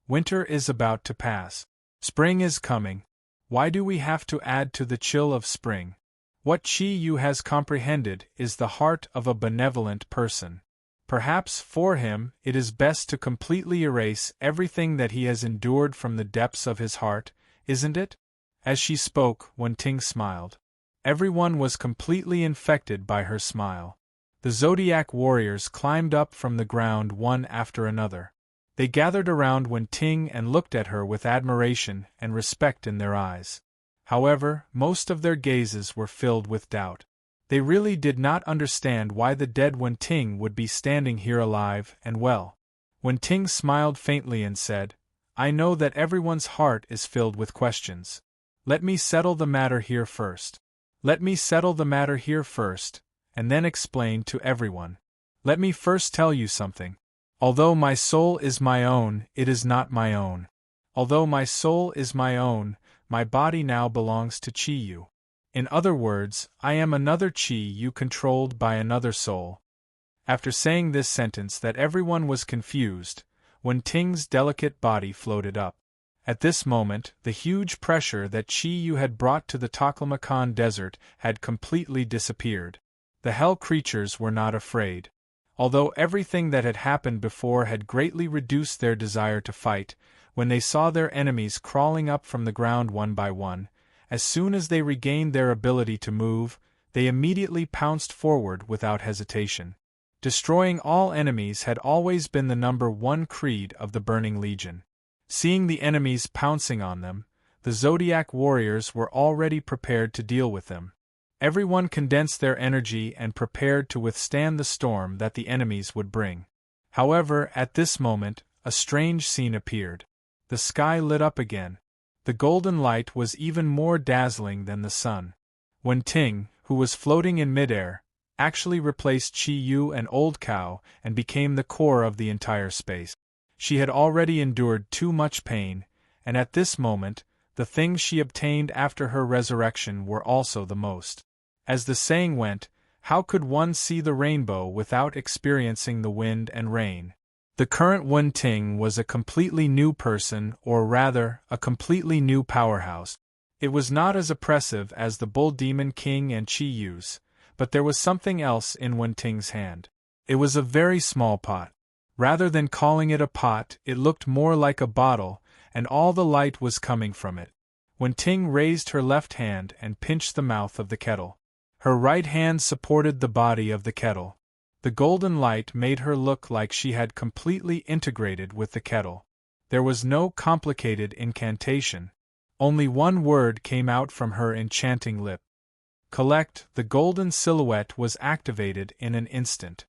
Winter is about to pass. Spring is coming. Why do we have to add to the chill of spring? What Chiyu has comprehended is the heart of a benevolent person. Perhaps for him it is best to completely erase everything that he has endured from the depths of his heart, isn't it? As she spoke, Wen-Ting smiled. Everyone was completely infected by her smile. The Zodiac warriors climbed up from the ground one after another. They gathered around Wen-Ting and looked at her with admiration and respect in their eyes. However, most of their gazes were filled with doubt. They really did not understand why the dead Wen-Ting would be standing here alive and well. Wen-Ting smiled faintly and said, I know that everyone's heart is filled with questions. Let me settle the matter here first. Let me settle the matter here first, and then explain to everyone. Let me first tell you something. Although my soul is my own, it is not my own. Although my soul is my own, my body now belongs to Chiyu. In other words, I am another Chiyu controlled by another soul. After saying this sentence that everyone was confused, Wen-Ting's delicate body floated up. At this moment, the huge pressure that Chiyu had brought to the Taklamakan desert had completely disappeared. The hell creatures were not afraid. Although everything that had happened before had greatly reduced their desire to fight, when they saw their enemies crawling up from the ground one by one, as soon as they regained their ability to move, they immediately pounced forward without hesitation. Destroying all enemies had always been the #1 creed of the Burning Legion. Seeing the enemies pouncing on them, the Zodiac warriors were already prepared to deal with them. Everyone condensed their energy and prepared to withstand the storm that the enemies would bring. However, at this moment, a strange scene appeared. The sky lit up again. The golden light was even more dazzling than the sun. Wen-Ting, who was floating in midair, actually replaced Chiyu and Old Cow and became the core of the entire space. She had already endured too much pain, and at this moment, the things she obtained after her resurrection were also the most. As the saying went, how could one see the rainbow without experiencing the wind and rain? The current Wen-Ting was a completely new person, or rather, a completely new powerhouse. It was not as oppressive as the Bull Demon King and Chiyu's, but there was something else in Wen-Ting's hand. It was a very small pot. Rather than calling it a pot, it looked more like a bottle, and all the light was coming from it. Wen-Ting raised her left hand and pinched the mouth of the kettle. Her right hand supported the body of the kettle. The golden light made her look like she had completely integrated with the kettle. There was no complicated incantation. Only one word came out from her enchanting lip. Collect. The golden silhouette was activated in an instant.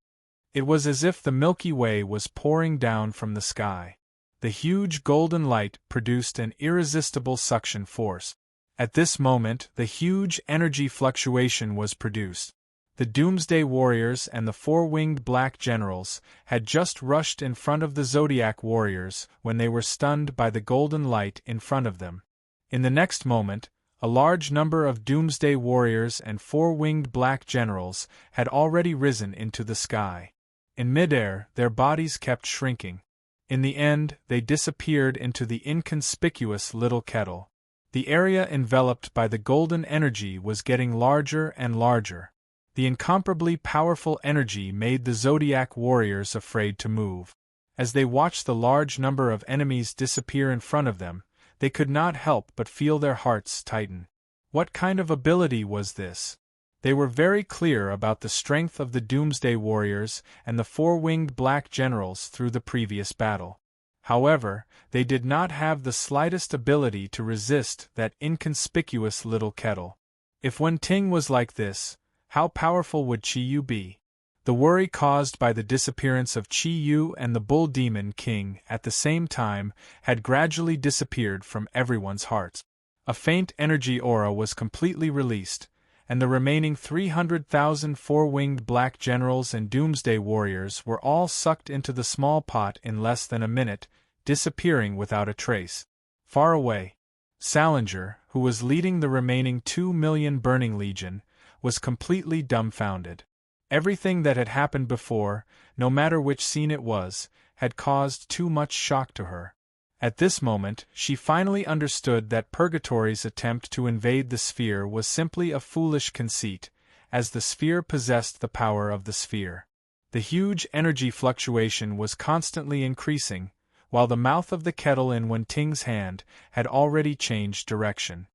It was as if the Milky Way was pouring down from the sky. The huge golden light produced an irresistible suction force. At this moment, the huge energy fluctuation was produced. The Doomsday Warriors and the four-winged Black Generals had just rushed in front of the Zodiac Warriors when they were stunned by the golden light in front of them. In the next moment, a large number of Doomsday Warriors and four-winged Black Generals had already risen into the sky. In midair, their bodies kept shrinking. In the end, they disappeared into the inconspicuous little kettle. The area enveloped by the golden energy was getting larger and larger. The incomparably powerful energy made the Zodiac warriors afraid to move. As they watched the large number of enemies disappear in front of them, they could not help but feel their hearts tighten. What kind of ability was this? They were very clear about the strength of the Doomsday Warriors and the four-winged Black Generals through the previous battle. However, they did not have the slightest ability to resist that inconspicuous little kettle. If Wen-Ting was like this, how powerful would Chiyu be? The worry caused by the disappearance of Chi Yu and the Bull Demon King at the same time had gradually disappeared from everyone's hearts. A faint energy aura was completely released, and the remaining 300,000 four-winged black generals and doomsday warriors were all sucked into the small pot in less than a minute, disappearing without a trace. Far away, Salinger, who was leading the remaining 2 million Burning Legion, was completely dumbfounded. Everything that had happened before, no matter which scene it was, had caused too much shock to her. At this moment, she finally understood that Purgatory's attempt to invade the sphere was simply a foolish conceit, as the sphere possessed the power of the sphere. The huge energy fluctuation was constantly increasing, while the mouth of the kettle in Wenting's hand had already changed direction.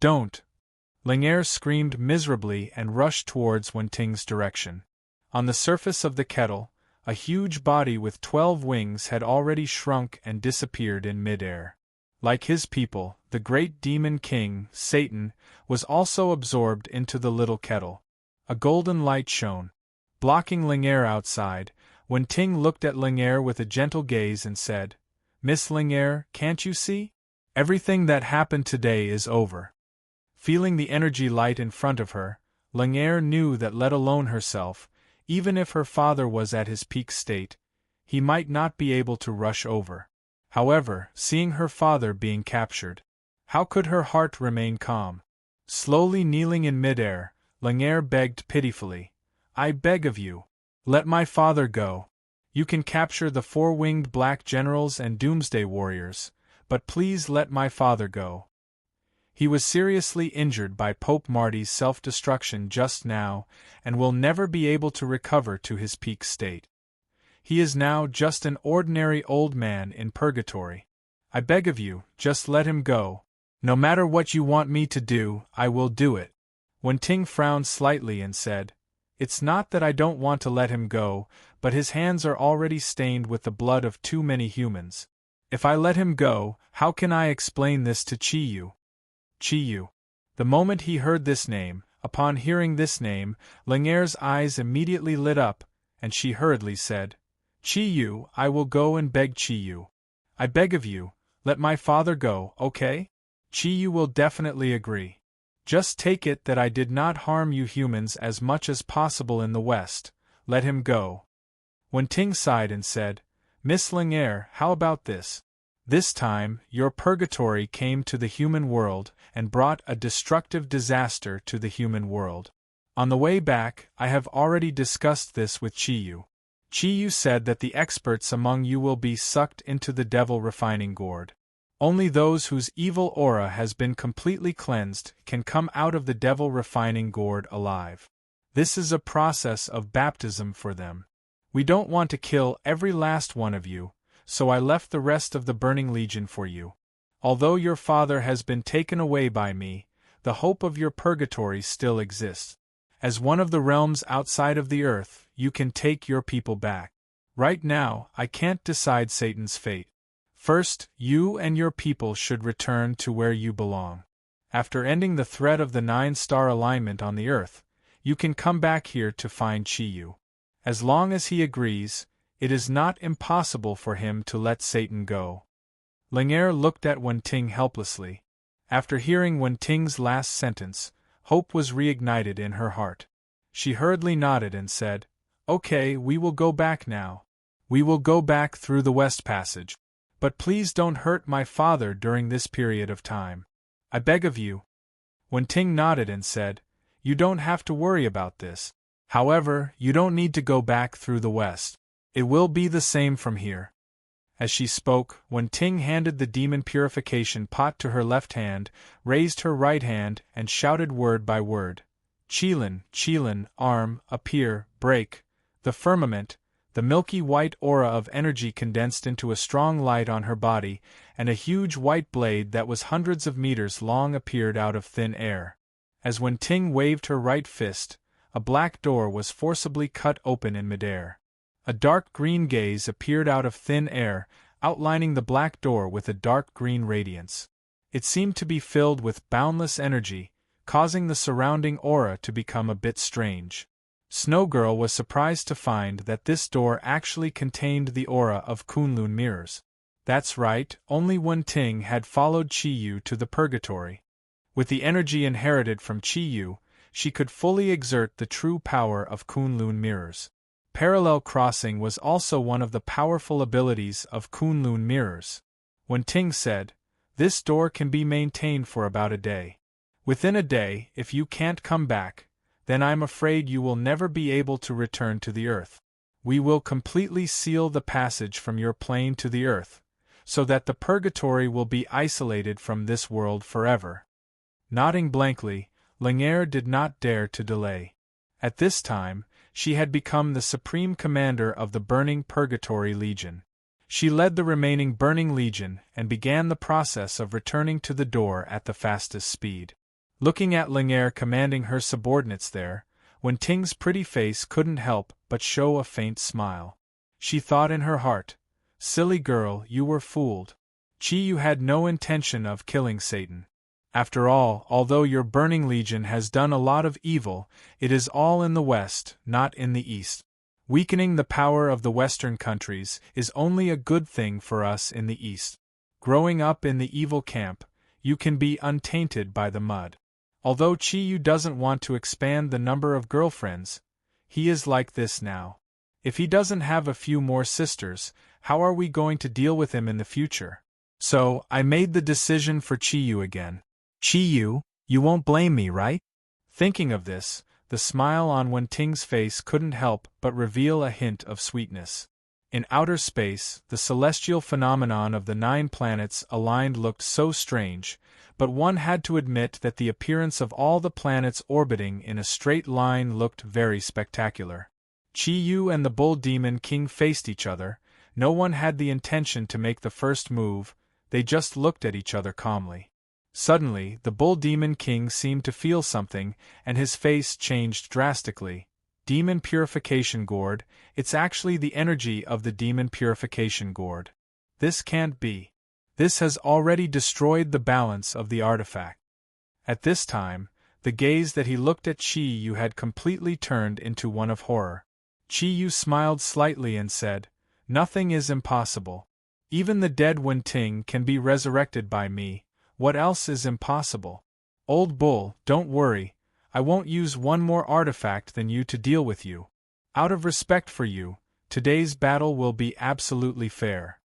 "Don't!" Ling'er screamed miserably and rushed towards Wenting's direction. On the surface of the kettle, a huge body with 12 wings had already shrunk and disappeared in midair. Like his people, the great demon king, Satan, was also absorbed into the little kettle. A golden light shone, blocking Ling'er outside. Wenting looked at Ling'er with a gentle gaze and said, "Miss Ling'er, can't you see? Everything that happened today is over." Feeling the energy light in front of her, Ling'er knew that let alone herself, even if her father was at his peak state, he might not be able to rush over. However, seeing her father being captured, how could her heart remain calm? Slowly kneeling in midair, Ling'er begged pitifully, "I beg of you, let my father go. You can capture the four-winged black generals and doomsday warriors, but please let my father go. He was seriously injured by Pope Marty's self-destruction just now, and will never be able to recover to his peak state. He is now just an ordinary old man in purgatory. I beg of you, just let him go. No matter what you want me to do, I will do it." Wenting frowned slightly and said, "It's not that I don't want to let him go, but his hands are already stained with the blood of too many humans. If I let him go, how can I explain this to Chi Yu?" Chi Yu. The moment he heard this name, upon hearing this name, Ling'er's eyes immediately lit up, and she hurriedly said, "Chi Yu, I will go and beg Chi Yu. I beg of you, let my father go, okay? Chi Yu will definitely agree. Just take it that I did not harm you humans as much as possible in the West, let him go." Wenting sighed and said, "Miss Ling'er, how about this? This time, your purgatory came to the human world and brought a destructive disaster to the human world. On the way back, I have already discussed this with Chi Yu. Chi Yu said that the experts among you will be sucked into the devil refining gourd. Only those whose evil aura has been completely cleansed can come out of the devil refining gourd alive. This is a process of baptism for them. We don't want to kill every last one of you, so I left the rest of the Burning Legion for you. Although your father has been taken away by me, the hope of your purgatory still exists. As one of the realms outside of the earth, you can take your people back. Right now, I can't decide Satan's fate. First, you and your people should return to where you belong. After ending the threat of the 9-star alignment on the earth, you can come back here to find Chi Yu. As long as he agrees, it is not impossible for him to let Satan go." Ling'er looked at Wenting helplessly. After hearing Wenting's last sentence, hope was reignited in her heart. She hurriedly nodded and said, "Okay, we will go back now. We will go back through the West Passage. But please don't hurt my father during this period of time. I beg of you." Wenting nodded and said, "You don't have to worry about this. However, you don't need to go back through the West. It will be the same from here." As she spoke, Wenting handed the demon purification pot to her left hand, raised her right hand, and shouted word by word. "Qilin, Qilin, arm, appear, break." The firmament, the milky white aura of energy condensed into a strong light on her body, and a huge white blade that was hundreds of meters long appeared out of thin air. As Wenting waved her right fist, a black door was forcibly cut open in midair. A dark green gaze appeared out of thin air, outlining the black door with a dark green radiance. It seemed to be filled with boundless energy, causing the surrounding aura to become a bit strange. Snow Girl was surprised to find that this door actually contained the aura of Kunlun mirrors. That's right, only Wen Ting had followed Qiyu to the purgatory. With the energy inherited from Qiyu, she could fully exert the true power of Kunlun mirrors. Parallel crossing was also one of the powerful abilities of Kunlun mirrors. Wen Ting said, "This door can be maintained for about a day. Within a day, if you can't come back, then I'm afraid you will never be able to return to the earth. We will completely seal the passage from your plane to the earth, so that the purgatory will be isolated from this world forever." Nodding blankly, Lingere did not dare to delay. At this time, she had become the supreme commander of the Burning Purgatory Legion. She led the remaining Burning Legion and began the process of returning to the door at the fastest speed. Looking at Lingere commanding her subordinates there, Wen Ting's pretty face couldn't help but show a faint smile. She thought in her heart, "Silly girl, you were fooled. Qiyu had no intention of killing Satan. After all, although your Burning Legion has done a lot of evil, it is all in the West, not in the East. Weakening the power of the Western countries is only a good thing for us in the East. Growing up in the evil camp, you can be untainted by the mud. Although Qiyu doesn't want to expand the number of girlfriends, he is like this now. If he doesn't have a few more sisters, how are we going to deal with him in the future? So, I made the decision for Qiyu again. Qiyu, you won't blame me, right?" Thinking of this, the smile on Wen Ting's face couldn't help but reveal a hint of sweetness. In outer space, the celestial phenomenon of the 9 planets aligned looked so strange, but one had to admit that the appearance of all the planets orbiting in a straight line looked very spectacular. Qiyu and the Bull Demon King faced each other. No one had the intention to make the first move, they just looked at each other calmly. Suddenly, the Bull Demon King seemed to feel something, and his face changed drastically. "Demon Purification Gourd, it's actually the energy of the Demon Purification Gourd. This can't be. This has already destroyed the balance of the artifact." At this time, the gaze that he looked at Qiyu had completely turned into one of horror. Qiyu smiled slightly and said, "Nothing is impossible. Even the dead Wen Ting can be resurrected by me. What else is impossible? Old Bull, don't worry, I won't use one more artifact than you to deal with you. Out of respect for you, today's battle will be absolutely fair."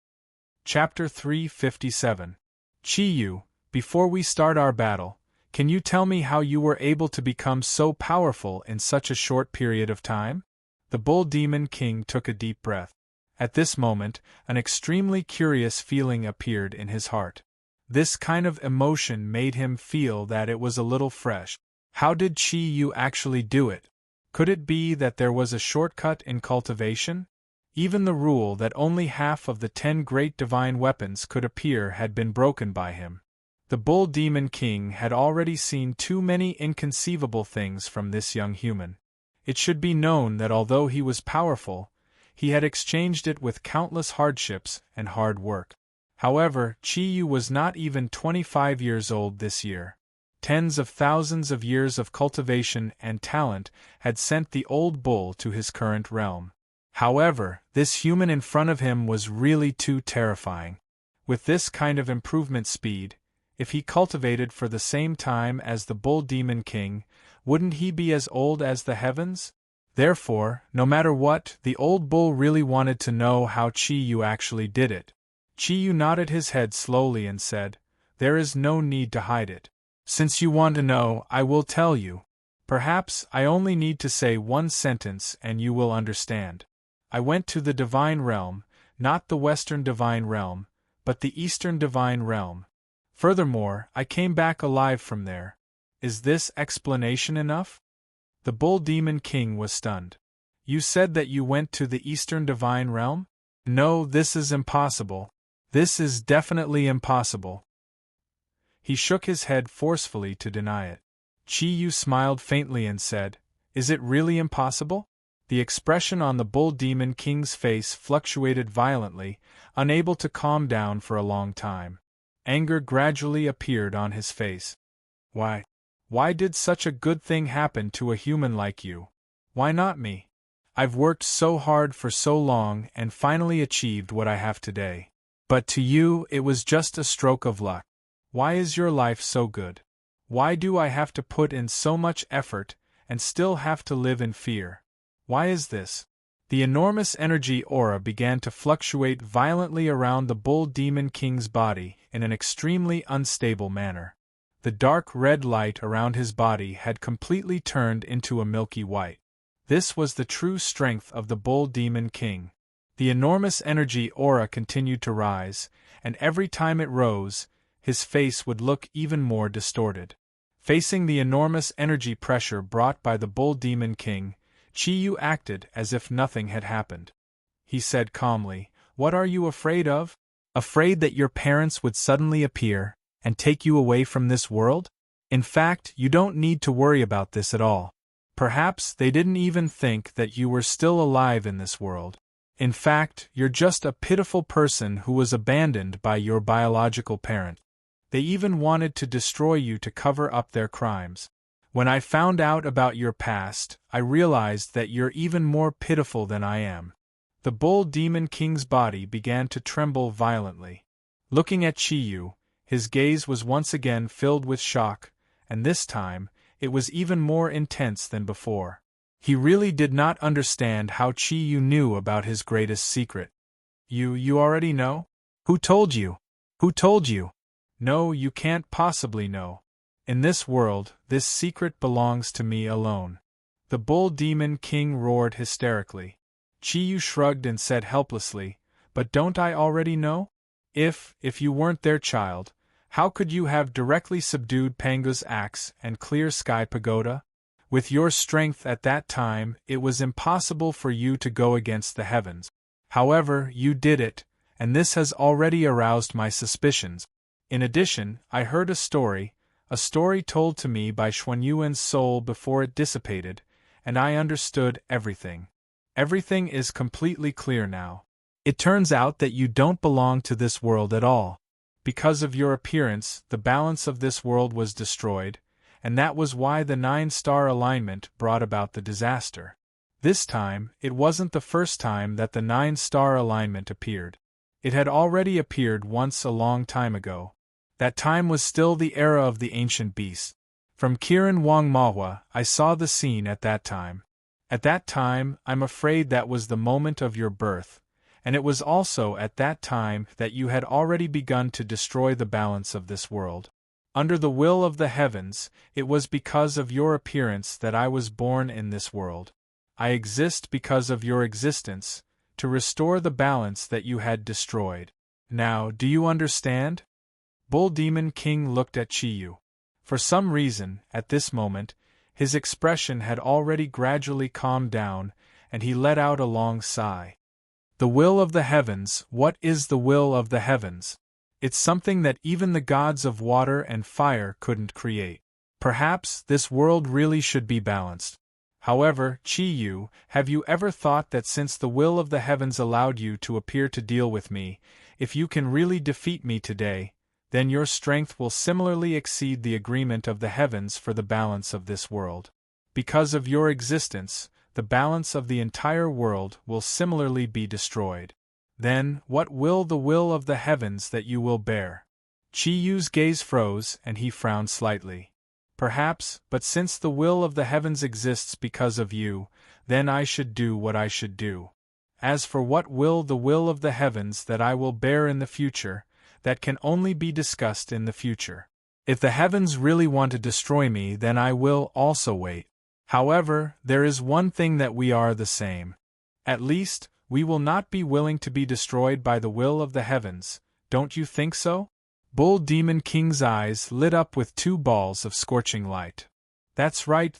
Chapter 357. Qiyu, before we start our battle, can you tell me how you were able to become so powerful in such a short period of time? The Bull Demon King took a deep breath. At this moment, an extremely curious feeling appeared in his heart. This kind of emotion made him feel that it was a little fresh. How did Qiyu actually do it? Could it be that there was a shortcut in cultivation? Even the rule that only half of the 10 great divine weapons could appear had been broken by him. The Bull Demon King had already seen too many inconceivable things from this young human. It should be known that although he was powerful, he had exchanged it with countless hardships and hard work. However, Qiyu was not even 25 years old this year. Tens of thousands of years of cultivation and talent had sent the old bull to his current realm. However, this human in front of him was really too terrifying. With this kind of improvement speed, if he cultivated for the same time as the Bull Demon King, wouldn't he be as old as the heavens? Therefore, no matter what, the old bull really wanted to know how Qiyu actually did it. Qiyu nodded his head slowly and said, "There is no need to hide it. Since you want to know, I will tell you. Perhaps I only need to say one sentence and you will understand. I went to the Divine Realm, not the Western Divine Realm, but the Eastern Divine Realm. Furthermore, I came back alive from there. Is this explanation enough?" The Bull Demon King was stunned. "You said that you went to the Eastern Divine Realm? No, this is impossible. This is definitely impossible." He shook his head forcefully to deny it. Qiyu smiled faintly and said, "Is it really impossible?" The expression on the Bull Demon King's face fluctuated violently, unable to calm down for a long time. Anger gradually appeared on his face. Why did such a good thing happen to a human like you? Why not me? I've worked so hard for so long and finally achieved what I have today. But to you, it was just a stroke of luck. Why is your life so good? Why do I have to put in so much effort and still have to live in fear? Why is this? The enormous energy aura began to fluctuate violently around the Bull Demon King's body in an extremely unstable manner. The dark red light around his body had completely turned into a milky white. This was the true strength of the Bull Demon King. The enormous energy aura continued to rise, and every time it rose, his face would look even more distorted. Facing the enormous energy pressure brought by the Bull Demon King, Chi-Yu acted as if nothing had happened. He said calmly, "What are you afraid of? Afraid that your parents would suddenly appear and take you away from this world? In fact, you don't need to worry about this at all. Perhaps they didn't even think that you were still alive in this world. In fact, you're just a pitiful person who was abandoned by your biological parent. They even wanted to destroy you to cover up their crimes. When I found out about your past, I realized that you're even more pitiful than I am." The Bull Demon King's body began to tremble violently. Looking at Chi-Yu, his gaze was once again filled with shock, and this time, it was even more intense than before. He really did not understand how Chi-Yu knew about his greatest secret. You already know? Who told you? Who told you? No, you can't possibly know. In this world, this secret belongs to me alone. The Bull Demon King roared hysterically. Chi-Yu shrugged and said helplessly, "But don't I already know? If you weren't their child, how could you have directly subdued Panga's axe and Clear Sky Pagoda? With your strength at that time, it was impossible for you to go against the heavens. However, you did it, and this has already aroused my suspicions. In addition, I heard a story told to me by Xuanyuan's soul before it dissipated, and I understood everything. Everything is completely clear now. It turns out that you don't belong to this world at all. Because of your appearance, the balance of this world was destroyed, and that was why the 9-star alignment brought about the disaster. This time, it wasn't the first time that the 9-star alignment appeared. It had already appeared once a long time ago. That time was still the era of the ancient beasts. From Kirin Wang Mahua, I saw the scene at that time. At that time, I'm afraid that was the moment of your birth, and it was also at that time that you had already begun to destroy the balance of this world. Under the will of the heavens, it was because of your appearance that I was born in this world. I exist because of your existence, to restore the balance that you had destroyed. Now, do you understand?" Bull Demon King looked at Chi-Yu. For some reason, at this moment, his expression had already gradually calmed down, and he let out a long sigh. "The will of the heavens, what is the will of the heavens? It's something that even the gods of water and fire couldn't create. Perhaps this world really should be balanced. However, Chi-Yu, have you ever thought that since the will of the heavens allowed you to appear to deal with me, if you can really defeat me today, then your strength will similarly exceed the agreement of the heavens for the balance of this world. Because of your existence, the balance of the entire world will similarly be destroyed. Then, what will the will of the heavens that you will bear?" Chi-Yu's gaze froze and he frowned slightly. "Perhaps, but since the will of the heavens exists because of you, then I should do what I should do. As for what will the will of the heavens that I will bear in the future, that can only be discussed in the future. If the heavens really want to destroy me, then I will also wait. However, there is one thing that we are the same. At least, we will not be willing to be destroyed by the will of the heavens, don't you think so?" Bull Demon King's eyes lit up with 2 balls of scorching light. That's right.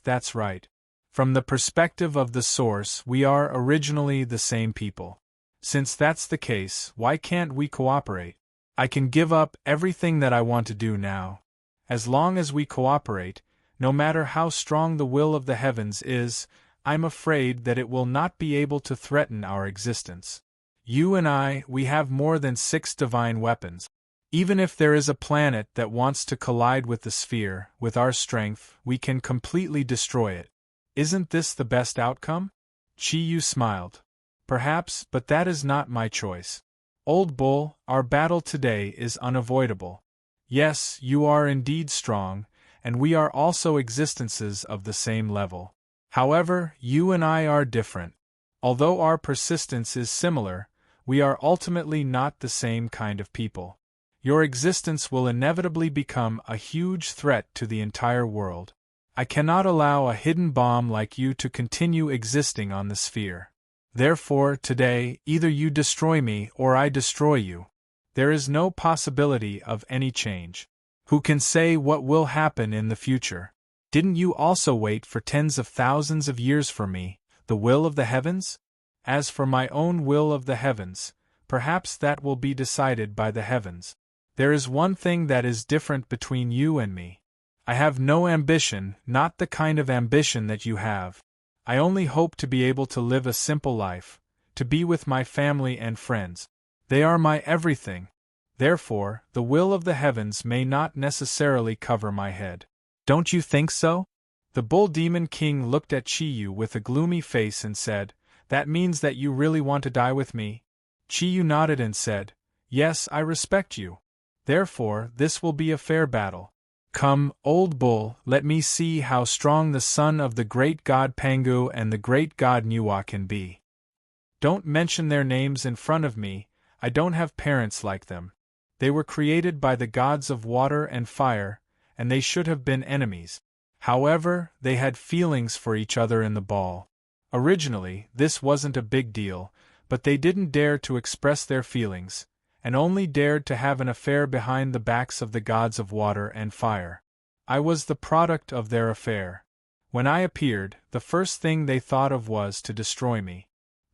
From the perspective of the source, we are originally the same people. Since that's the case, why can't we cooperate? I can give up everything that I want to do now. As long as we cooperate, no matter how strong the will of the heavens is, I'm afraid that it will not be able to threaten our existence. You and we have more than 6 divine weapons. Even if there is a planet that wants to collide with the sphere, with our strength, we can completely destroy it. Isn't this the best outcome? Chi-Yu smiled. Perhaps, but that is not my choice. Old Bull, our battle today is unavoidable. Yes, you are indeed strong, and we are also existences of the same level. However, you and I are different. Although our persistence is similar, we are ultimately not the same kind of people. Your existence will inevitably become a huge threat to the entire world. I cannot allow a hidden bomb like you to continue existing on the sphere. Therefore, today, either you destroy me or I destroy you. There is no possibility of any change. Who can say what will happen in the future? Didn't you also wait for tens of thousands of years for me, the will of the heavens? As for my own will of the heavens, perhaps that will be decided by the heavens. There is one thing that is different between you and me. I have no ambition, not the kind of ambition that you have. I only hope to be able to live a simple life, to be with my family and friends. They are my everything. Therefore, the will of the heavens may not necessarily cover my head. Don't you think so? The Bull Demon King looked at Chi-Yu with a gloomy face and said, That means that you really want to die with me? Chi-Yu nodded and said, Yes, I respect you. Therefore, this will be a fair battle. Come, Old Bull, let me see how strong the son of the great god Pangu and the great god Nuwa can be. Don't mention their names in front of me, I don't have parents like them. They were created by the gods of water and fire, and they should have been enemies. However, they had feelings for each other in the ball. Originally, this wasn't a big deal, but they didn't dare to express their feelings, and only dared to have an affair behind the backs of the gods of water and fire. I was the product of their affair. When I appeared, the first thing they thought of was to destroy me.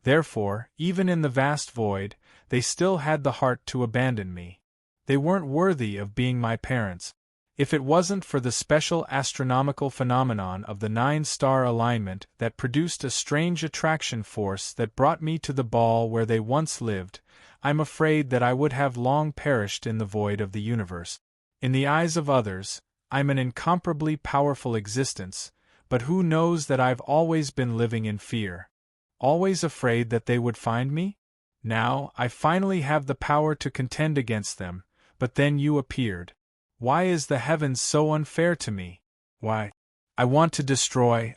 Therefore, even in the vast void, they still had the heart to abandon me. They weren't worthy of being my parents. If it wasn't for the special astronomical phenomenon of the 9-star alignment that produced a strange attraction force that brought me to the ball where they once lived, I'm afraid that I would have long perished in the void of the universe. In the eyes of others, I'm an incomparably powerful existence, but who knows that I've always been living in fear? Always afraid that they would find me? Now, I finally have the power to contend against them, but then you appeared. Why is the heavens so unfair to me? Why? I want to destroy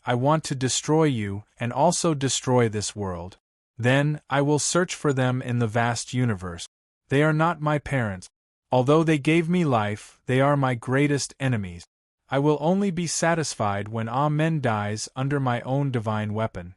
you, and also destroy this world. Then, I will search for them in the vast universe. They are not my parents. Although they gave me life, they are my greatest enemies. I will only be satisfied when Amen dies under my own divine weapon.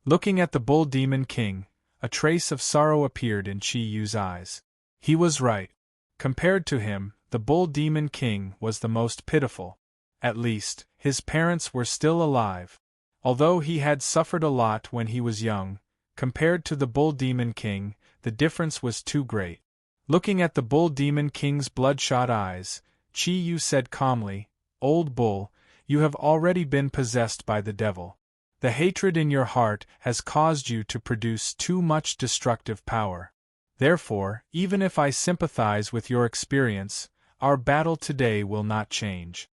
Looking at the Bull Demon King, a trace of sorrow appeared in Chi-Yu's eyes. He was right. Compared to him, the Bull Demon King was the most pitiful. At least, his parents were still alive. Although he had suffered a lot when he was young, compared to the Bull Demon King, the difference was too great. Looking at the Bull Demon King's bloodshot eyes, Chi-Yu said calmly, Old Bull, you have already been possessed by the devil. The hatred in your heart has caused you to produce too much destructive power. Therefore, even if I sympathize with your experience, our battle today will not change.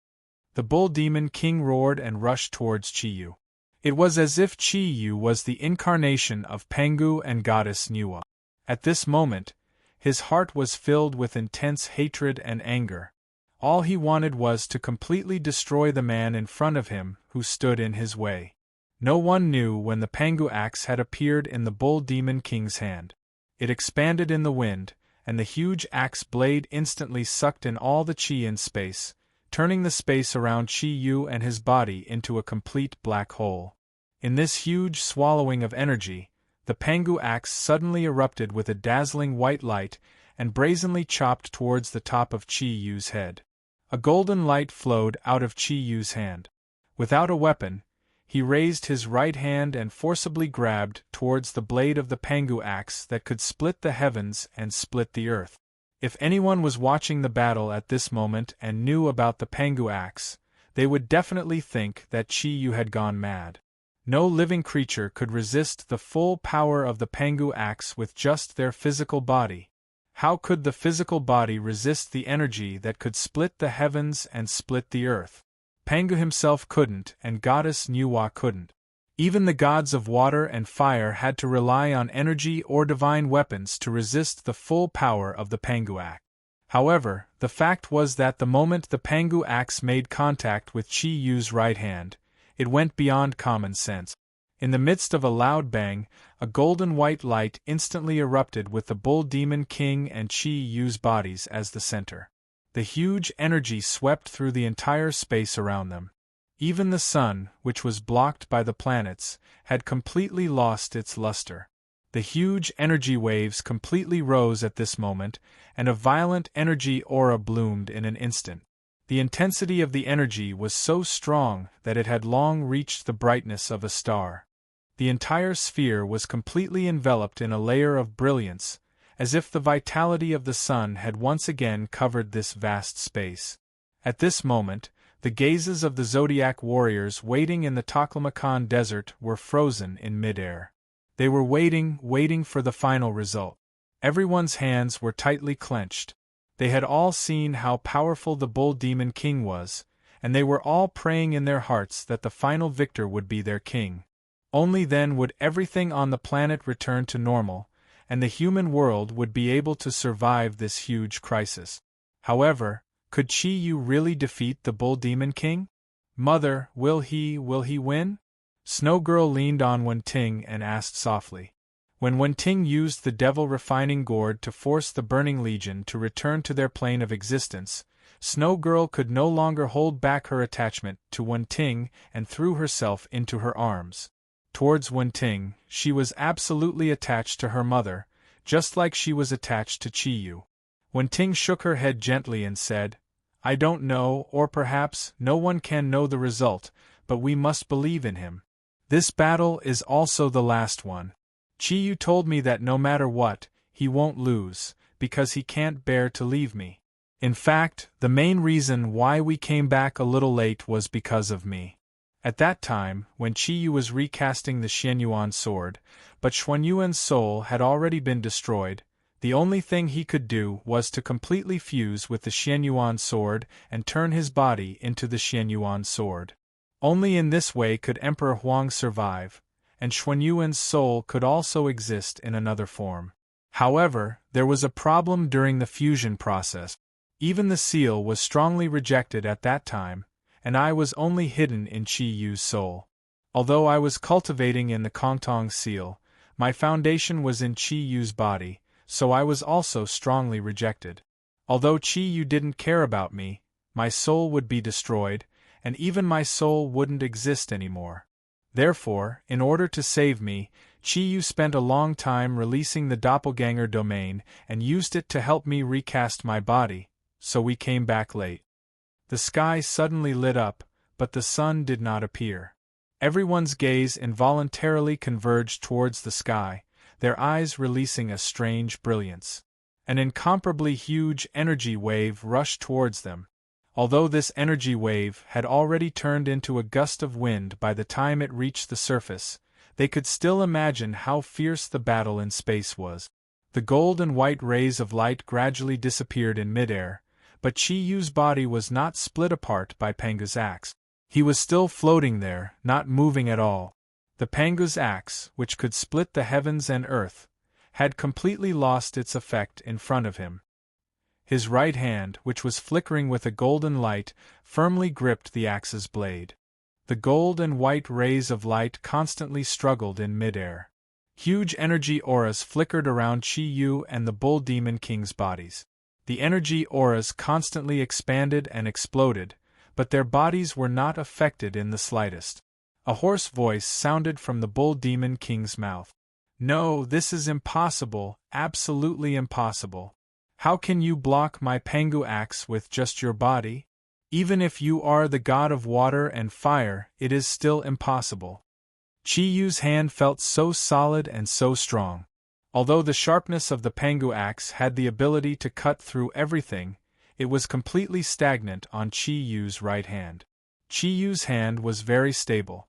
The Bull Demon King roared and rushed towards Chi-Yu. It was as if Chi-Yu was the incarnation of Pangu and goddess Nuwa. At this moment, his heart was filled with intense hatred and anger. All he wanted was to completely destroy the man in front of him who stood in his way. No one knew when the Pangu axe had appeared in the Bull Demon King's hand. It expanded in the wind, and the huge axe blade instantly sucked in all the chi in space, turning the space around Chi-Yu and his body into a complete black hole. In this huge swallowing of energy, the Pangu axe suddenly erupted with a dazzling white light and brazenly chopped towards the top of Chi-Yu's head. A golden light flowed out of Chi-Yu's hand. Without a weapon, he raised his right hand and forcibly grabbed towards the blade of the Pangu axe that could split the heavens and split the earth. If anyone was watching the battle at this moment and knew about the Pangu axe, they would definitely think that Chi-Yu had gone mad. No living creature could resist the full power of the Pangu axe with just their physical body. How could the physical body resist the energy that could split the heavens and split the earth? Pangu himself couldn't, and goddess Nuwa couldn't. Even the gods of water and fire had to rely on energy or divine weapons to resist the full power of the Pangu axe. However, the fact was that the moment the Pangu axe made contact with Chi Yu's right hand, it went beyond common sense. In the midst of a loud bang, a golden white light instantly erupted with the Bull Demon King and Chi Yu's bodies as the center. The huge energy swept through the entire space around them. Even the sun, which was blocked by the planets, had completely lost its luster. The huge energy waves completely rose at this moment, and a violent energy aura bloomed in an instant. The intensity of the energy was so strong that it had long reached the brightness of a star. The entire sphere was completely enveloped in a layer of brilliance, as if the vitality of the sun had once again covered this vast space. At this moment, the gazes of the Zodiac warriors waiting in the Taklamakan desert were frozen in midair. They were waiting for the final result. Everyone's hands were tightly clenched. They had all seen how powerful the Bull Demon King was, and they were all praying in their hearts that the final victor would be their king. Only then would everything on the planet return to normal, and the human world would be able to survive this huge crisis. However, could Chi Yu really defeat the Bull Demon King? Mother, will he win? Snow Girl leaned on Wen Ting and asked softly. When Wen Ting used the devil refining gourd to force the Burning Legion to return to their plane of existence, Snow Girl could no longer hold back her attachment to Wen Ting and threw herself into her arms. Towards Wen Ting, she was absolutely attached to her mother, just like she was attached to Chi Yu. Wen Ting shook her head gently and said, I don't know, or perhaps no one can know the result, but we must believe in him. This battle is also the last one. Chi Yu told me that no matter what, he won't lose, because he can't bear to leave me. In fact, the main reason why we came back a little late was because of me. At that time, when Chi Yu was recasting the Xianyuan sword, but Xuanyuan's soul had already been destroyed, the only thing he could do was to completely fuse with the Xianyuan sword and turn his body into the Xianyuan sword. Only in this way could Emperor Huang survive, and Xuanyuan's soul could also exist in another form. However, there was a problem during the fusion process. Even the seal was strongly rejected at that time, and I was only hidden in Chi Yu's soul. Although I was cultivating in the Kongtong seal, my foundation was in Chi Yu's body, so I was also strongly rejected. Although Chi Yu didn't care about me, my soul would be destroyed, and even my soul wouldn't exist anymore. Therefore, in order to save me, Chi Yu spent a long time releasing the doppelganger domain and used it to help me recast my body, so we came back late. The sky suddenly lit up, but the sun did not appear. Everyone's gaze involuntarily converged towards the sky, their eyes releasing a strange brilliance. An incomparably huge energy wave rushed towards them. Although this energy wave had already turned into a gust of wind by the time it reached the surface, they could still imagine how fierce the battle in space was. The gold and white rays of light gradually disappeared in midair, but Chi Yu's body was not split apart by Pangu's axe. He was still floating there, not moving at all. The Pangu's axe, which could split the heavens and earth, had completely lost its effect in front of him. His right hand, which was flickering with a golden light, firmly gripped the axe's blade. The gold and white rays of light constantly struggled in midair. Huge energy auras flickered around Chi Yu and the Bull Demon King's bodies. The energy auras constantly expanded and exploded, but their bodies were not affected in the slightest. A hoarse voice sounded from the Bull Demon King's mouth. No, this is impossible, absolutely impossible. How can you block my Pangu axe with just your body? Even if you are the god of water and fire, it is still impossible. Chi Yu's hand felt so solid and so strong. Although the sharpness of the Pangu axe had the ability to cut through everything, it was completely stagnant on Chi Yu's right hand. Chi Yu's hand was very stable.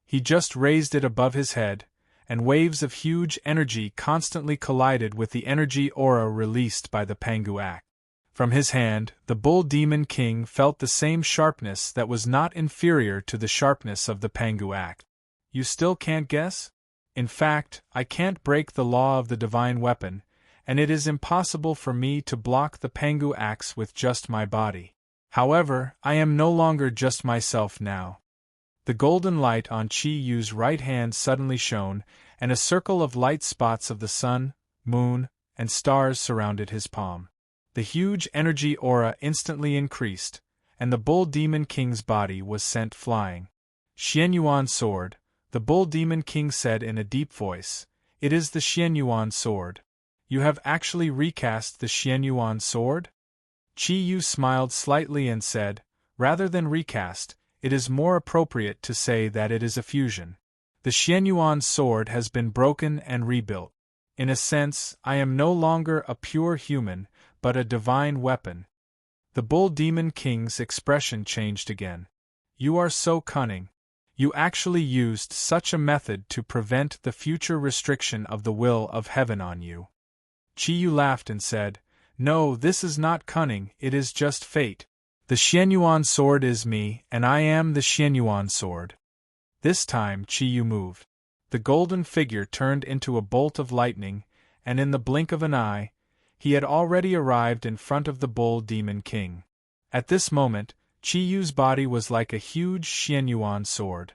He just raised it above his head, and waves of huge energy constantly collided with the energy aura released by the Pangu axe. From his hand, the Bull Demon King felt the same sharpness that was not inferior to the sharpness of the Pangu axe. You still can't guess? In fact, I can't break the law of the divine weapon, and it is impossible for me to block the Pengu axe with just my body. However, I am no longer just myself now. The golden light on Chi Yu's right hand suddenly shone, and a circle of light spots of the sun, moon, and stars surrounded his palm. The huge energy aura instantly increased, and the Bull Demon King's body was sent flying. Xianyuan sword, the Bull Demon King said in a deep voice. It is the Xianyuan sword. You have actually recast the Xianyuan sword? Chi Yu smiled slightly and said, rather than recast, it is more appropriate to say that it is a fusion. The Xianyuan sword has been broken and rebuilt. In a sense, I am no longer a pure human, but a divine weapon. The Bull Demon King's expression changed again. You are so cunning. You actually used such a method to prevent the future restriction of the will of heaven on you. Chi Yu laughed and said, no, this is not cunning, it is just fate. The Xianyuan sword is me, and I am the Xianyuan sword. This time Chi Yu moved. The golden figure turned into a bolt of lightning, and in the blink of an eye, he had already arrived in front of the Bull Demon King. At this moment, Chi Yu's body was like a huge Xianyuan sword.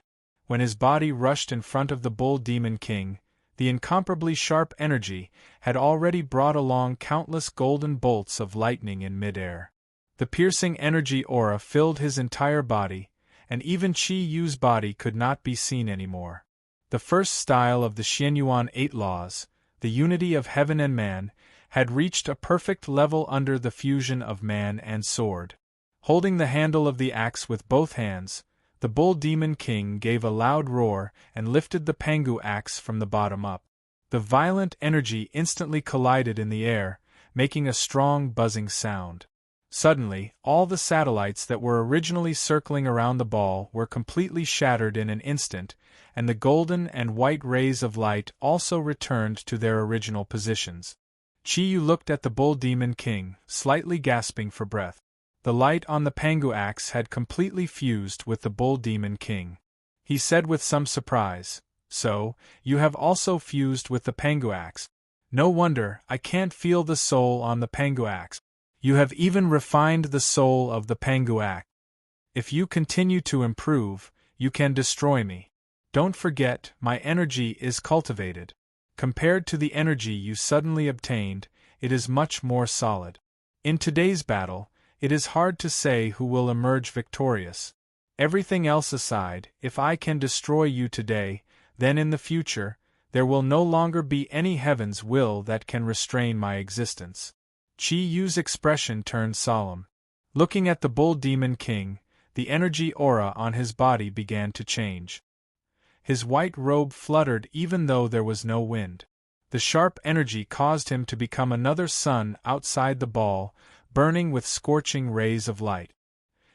When his body rushed in front of the Bull Demon King, the incomparably sharp energy had already brought along countless golden bolts of lightning in midair. The piercing energy aura filled his entire body, and even Chi Yu's body could not be seen anymore. The first style of the Xianyuan 8 laws, the unity of heaven and man, had reached a perfect level under the fusion of man and sword. Holding the handle of the axe with both hands, the Bull Demon King gave a loud roar and lifted the Pengu axe from the bottom up. The violent energy instantly collided in the air, making a strong buzzing sound. Suddenly, all the satellites that were originally circling around the ball were completely shattered in an instant, and the golden and white rays of light also returned to their original positions. Chi Yu looked at the Bull Demon King, slightly gasping for breath. The light on the Pengu axe had completely fused with the Bull Demon King. He said with some surprise, so, you have also fused with the Pengu axe. No wonder, I can't feel the soul on the Pengu axe. You have even refined the soul of the Pengu axe. If you continue to improve, you can destroy me. Don't forget, my energy is cultivated. Compared to the energy you suddenly obtained, it is much more solid. In today's battle, it is hard to say who will emerge victorious. Everything else aside, if I can destroy you today, then in the future, there will no longer be any heaven's will that can restrain my existence. Chi Yu's expression turned solemn. Looking at the Bull Demon King, the energy aura on his body began to change. His white robe fluttered even though there was no wind. The sharp energy caused him to become another sun outside the ball, burning with scorching rays of light.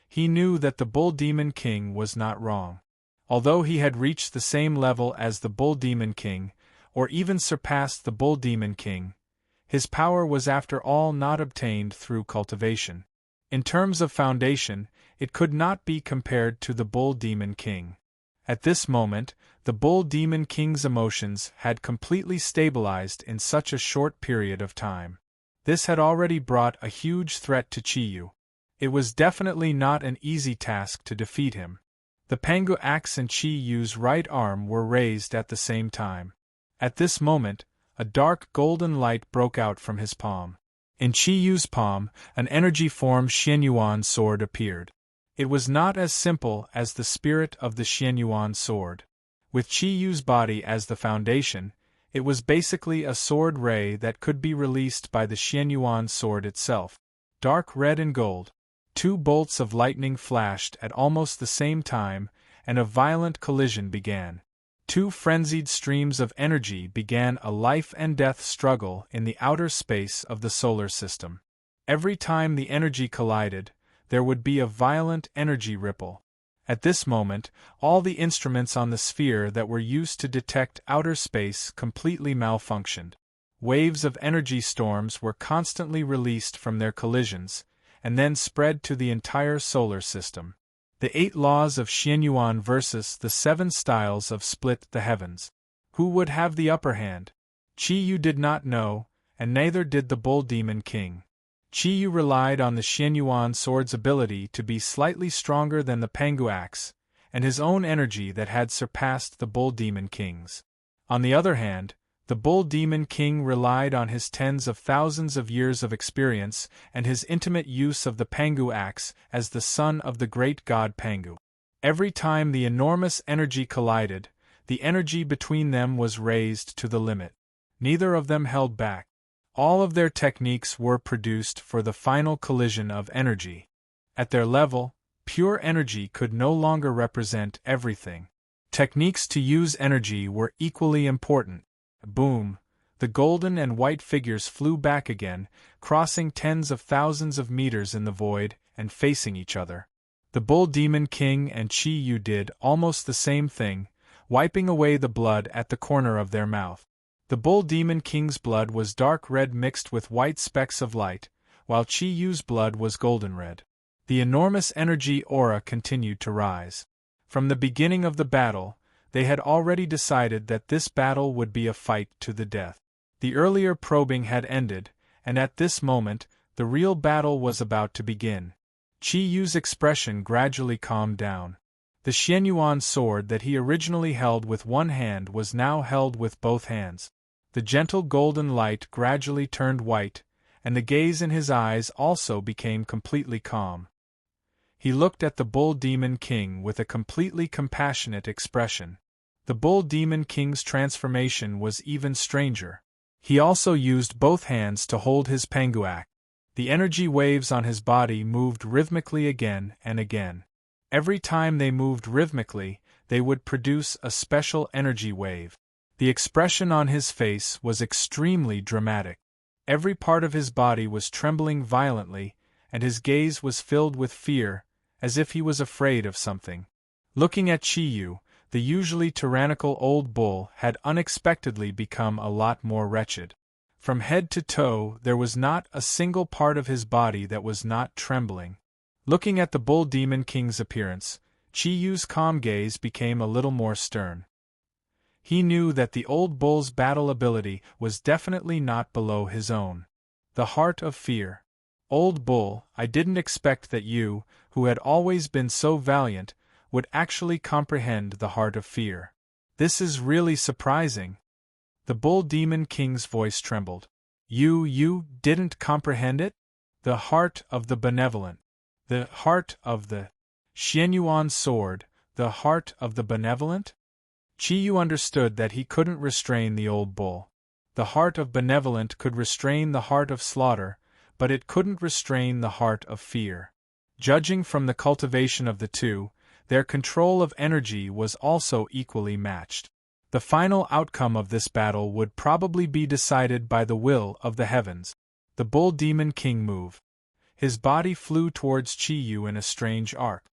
He knew that the Bull Demon King was not wrong. Although he had reached the same level as the Bull Demon King, or even surpassed the Bull Demon King, his power was after all not obtained through cultivation. In terms of foundation, it could not be compared to the Bull Demon King. At this moment, the Bull Demon King's emotions had completely stabilized in such a short period of time. This had already brought a huge threat to Chi Yu. It was definitely not an easy task to defeat him. The Pengu axe and Chi Yu's right arm were raised at the same time. At this moment, a dark golden light broke out from his palm. In Chi Yu's palm, an energy-formed Xianyuan sword appeared. It was not as simple as the spirit of the Xianyuan sword. With Chi Yu's body as the foundation, it was basically a sword ray that could be released by the Xianyuan sword itself. Dark red and gold. 2 bolts of lightning flashed at almost the same time, and a violent collision began. 2 frenzied streams of energy began a life-and-death struggle in the outer space of the solar system. Every time the energy collided, there would be a violent energy ripple. At this moment, all the instruments on the sphere that were used to detect outer space completely malfunctioned. Waves of energy storms were constantly released from their collisions, and then spread to the entire solar system. The 8 laws of Xianyuan versus the 7 styles of split the heavens. Who would have the upper hand? Qi Yu did not know, and neither did the Bull Demon King. Qi Yu relied on the Xianyuan sword's ability to be slightly stronger than the Pangu axe, and his own energy that had surpassed the Bull Demon King's. On the other hand, the Bull Demon King relied on his tens of thousands of years of experience and his intimate use of the Pangu axe as the son of the great god Pangu. Every time the enormous energy collided, the energy between them was raised to the limit. Neither of them held back. All of their techniques were produced for the final collision of energy. At their level, pure energy could no longer represent everything. Techniques to use energy were equally important. Boom! The golden and white figures flew back again, crossing tens of thousands of meters in the void and facing each other. The Bull Demon King and Qi Yu did almost the same thing, wiping away the blood at the corner of their mouth. The Bull Demon King's blood was dark red mixed with white specks of light, while Qi Yu's blood was golden red. The enormous energy aura continued to rise. From the beginning of the battle, they had already decided that this battle would be a fight to the death. The earlier probing had ended, and at this moment, the real battle was about to begin. Qi Yu's expression gradually calmed down. The Xianyuan sword that he originally held with one hand was now held with both hands. The gentle golden light gradually turned white, and the gaze in his eyes also became completely calm. He looked at the Bull Demon King with a completely compassionate expression. The Bull Demon King's transformation was even stranger. He also used both hands to hold his Pangu axe. The energy waves on his body moved rhythmically again and again. Every time they moved rhythmically, they would produce a special energy wave. The expression on his face was extremely dramatic. Every part of his body was trembling violently, and his gaze was filled with fear, as if he was afraid of something. Looking at Qi Yu, the usually tyrannical old bull had unexpectedly become a lot more wretched. From head to toe, there was not a single part of his body that was not trembling. Looking at the Bull Demon King's appearance, Qi Yu's calm gaze became a little more stern. He knew that the old bull's battle ability was definitely not below his own. The heart of fear. Old bull, I didn't expect that you, who had always been so valiant, would actually comprehend the heart of fear. This is really surprising. The Bull Demon King's voice trembled. You didn't comprehend it? The heart of the benevolent. The heart of the Xianyuan sword, the heart of the benevolent? Qi Yu understood that he couldn't restrain the old bull. The heart of benevolent could restrain the heart of slaughter, but it couldn't restrain the heart of fear. Judging from the cultivation of the two, their control of energy was also equally matched. The final outcome of this battle would probably be decided by the will of the heavens. The Bull Demon King moved. His body flew towards Qi Yu in a strange arc.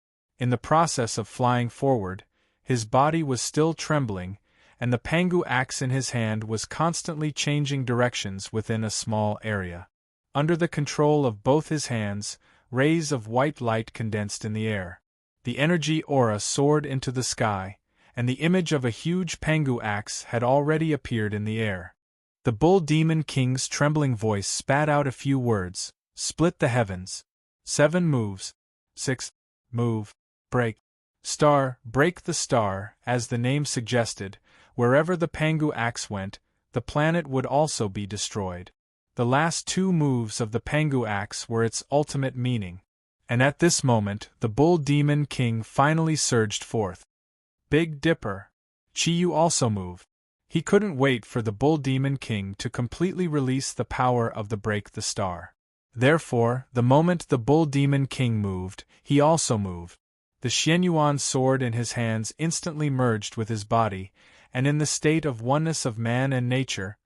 In the process of flying forward, his body was still trembling, and the Pangu axe in his hand was constantly changing directions within a small area. Under the control of both his hands, rays of white light condensed in the air. The energy aura soared into the sky, and the image of a huge Pangu axe had already appeared in the air. The Bull Demon King's trembling voice spat out a few words: split the heavens. 7 moves. 6. Move. Break. Star. Break the star, as the name suggested. Wherever the Pangu axe went, the planet would also be destroyed. The last 2 moves of the Pangu axe were its ultimate meaning. And at this moment, the Bull Demon King finally surged forth. Big Dipper. Qi Yu also moved. He couldn't wait for the Bull Demon King to completely release the power of the Break the Star. Therefore, the moment the Bull Demon King moved, he also moved. The Xianyuan sword in his hands instantly merged with his body, and in the state of oneness of man and nature,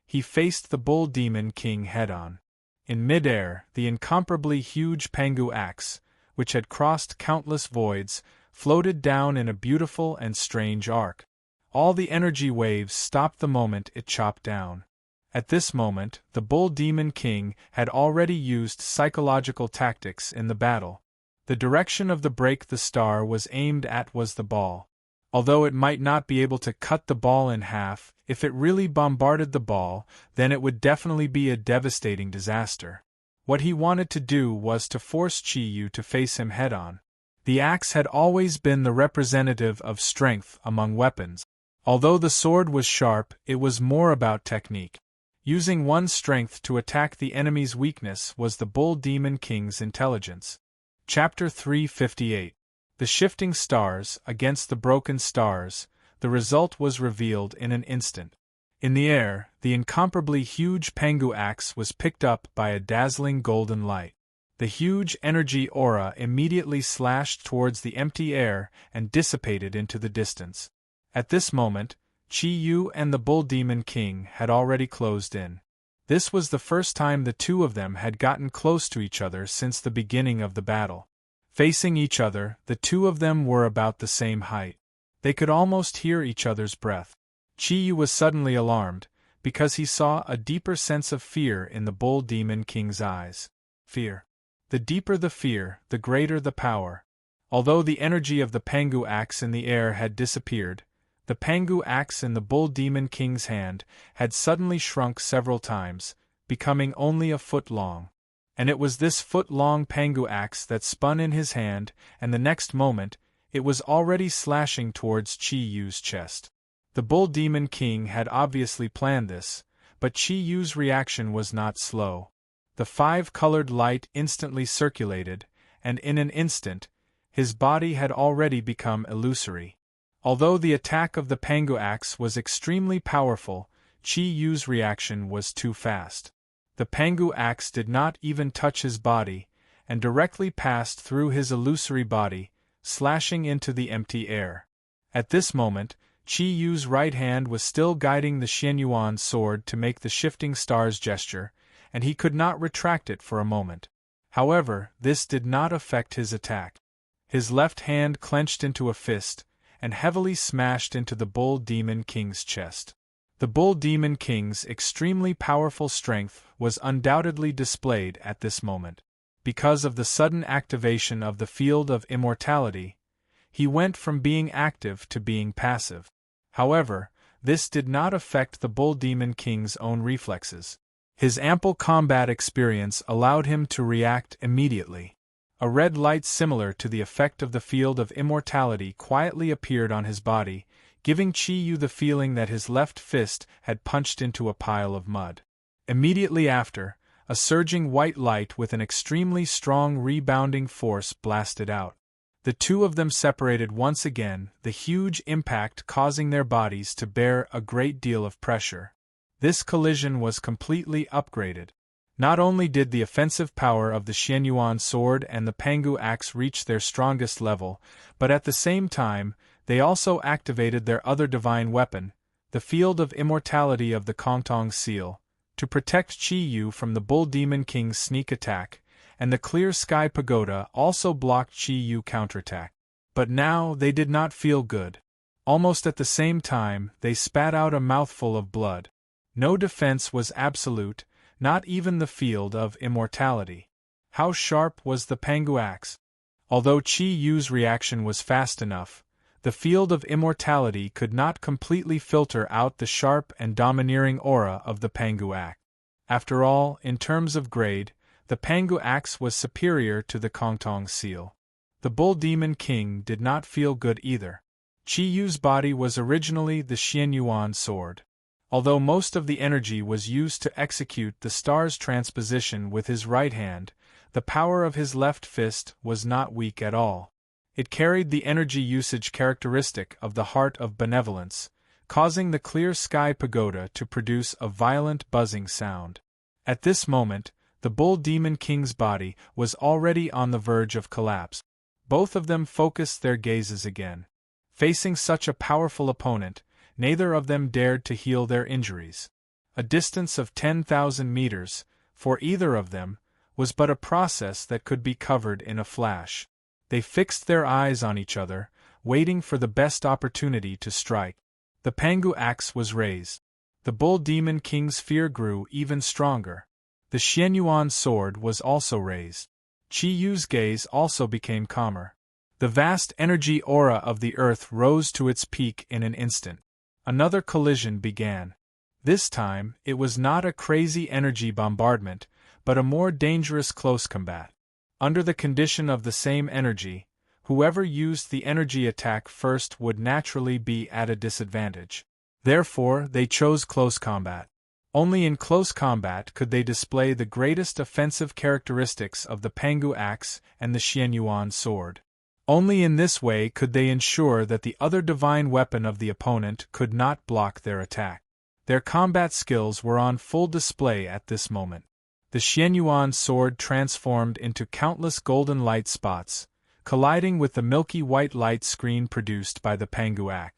he faced the Bull Demon King head-on. In mid-air, the incomparably huge Pangu axe, which had crossed countless voids, floated down in a beautiful and strange arc. All the energy waves stopped the moment it chopped down. At this moment, the Bull Demon King had already used psychological tactics in the battle. The direction of the break the star was aimed at was the ball. Although it might not be able to cut the ball in half, if it really bombarded the ball, then it would definitely be a devastating disaster. What he wanted to do was to force Chi-Yu to face him head-on. The axe had always been the representative of strength among weapons. Although the sword was sharp, it was more about technique. Using one's strength to attack the enemy's weakness was the Bull Demon King's intelligence. Chapter 358. The Shifting Stars Against the Broken Stars. The result was revealed in an instant. In the air, the incomparably huge Pengu axe was picked up by a dazzling golden light. The huge energy aura immediately slashed towards the empty air and dissipated into the distance. At this moment, Chi-Yu and the Bull Demon King had already closed in. This was the first time the two of them had gotten close to each other since the beginning of the battle. Facing each other, the two of them were about the same height. They could almost hear each other's breath. Chi-Yu was suddenly alarmed, because he saw a deeper sense of fear in the Bull Demon King's eyes. Fear. The deeper the fear, the greater the power. Although the energy of the Pengu axe in the air had disappeared, the Pengu axe in the Bull Demon King's hand had suddenly shrunk several times, becoming only a foot long. And it was this foot-long Pengu axe that spun in his hand, and the next moment, it was already slashing towards Chi-Yu's chest. The Bull Demon King had obviously planned this, but Chi-Yu's reaction was not slow. The five-colored light instantly circulated, and in an instant, his body had already become illusory. Although the attack of the Pengu axe was extremely powerful, Chi-Yu's reaction was too fast. The Pengu axe did not even touch his body, and directly passed through his illusory body, slashing into the empty air. At this moment, Chi-Yu's right hand was still guiding the Xianyuan sword to make the shifting stars gesture, and he could not retract it for a moment. However, this did not affect his attack. His left hand clenched into a fist, and heavily smashed into the Bull Demon King's chest. The Bull Demon King's extremely powerful strength was undoubtedly displayed at this moment. Because of the sudden activation of the field of immortality, he went from being active to being passive. However, this did not affect the Bull Demon King's own reflexes. His ample combat experience allowed him to react immediately. A red light similar to the effect of the field of immortality quietly appeared on his body, giving Chi-Yu the feeling that his left fist had punched into a pile of mud. Immediately after, a surging white light with an extremely strong rebounding force blasted out. The two of them separated once again, the huge impact causing their bodies to bear a great deal of pressure. This collision was completely upgraded. Not only did the offensive power of the Xianyuan sword and the Pengu axe reach their strongest level, but at the same time, they also activated their other divine weapon, the field of immortality of the Kongtong seal, to protect Chi-Yu from the Bull Demon King's sneak attack, and the Clear Sky Pagoda also blocked Chi-Yu counterattack. But now they did not feel good. Almost at the same time, they spat out a mouthful of blood. No defense was absolute, not even the field of immortality. How sharp was the Pengu axe? Although Chi-Yu's reaction was fast enough, the field of immortality could not completely filter out the sharp and domineering aura of the Pengu axe. After all, in terms of grade, the Pengu axe was superior to the Kongtong seal. The Bull Demon King did not feel good either. Chi-Yu's body was originally the Xianyuan sword. Although most of the energy was used to execute the star's transposition with his right hand, the power of his left fist was not weak at all. It carried the energy usage characteristic of the heart of benevolence, causing the Clear Sky Pagoda to produce a violent buzzing sound. At this moment, the Bull Demon King's body was already on the verge of collapse. Both of them focused their gazes again. Facing such a powerful opponent, neither of them dared to heal their injuries. A distance of 10,000 meters, for either of them, was but a process that could be covered in a flash. They fixed their eyes on each other, waiting for the best opportunity to strike. The Pengu axe was raised. The Bull Demon King's fear grew even stronger. The Xianyuan sword was also raised. Chi Yu's gaze also became calmer. The vast energy aura of the earth rose to its peak in an instant. Another collision began. This time, it was not a crazy energy bombardment, but a more dangerous close combat. Under the condition of the same energy, whoever used the energy attack first would naturally be at a disadvantage. Therefore, they chose close combat. Only in close combat could they display the greatest offensive characteristics of the Pangu axe and the Xianyuan sword. Only in this way could they ensure that the other divine weapon of the opponent could not block their attack. Their combat skills were on full display at this moment. The Xianyuan sword transformed into countless golden light spots, colliding with the milky white light screen produced by the Pangu axe.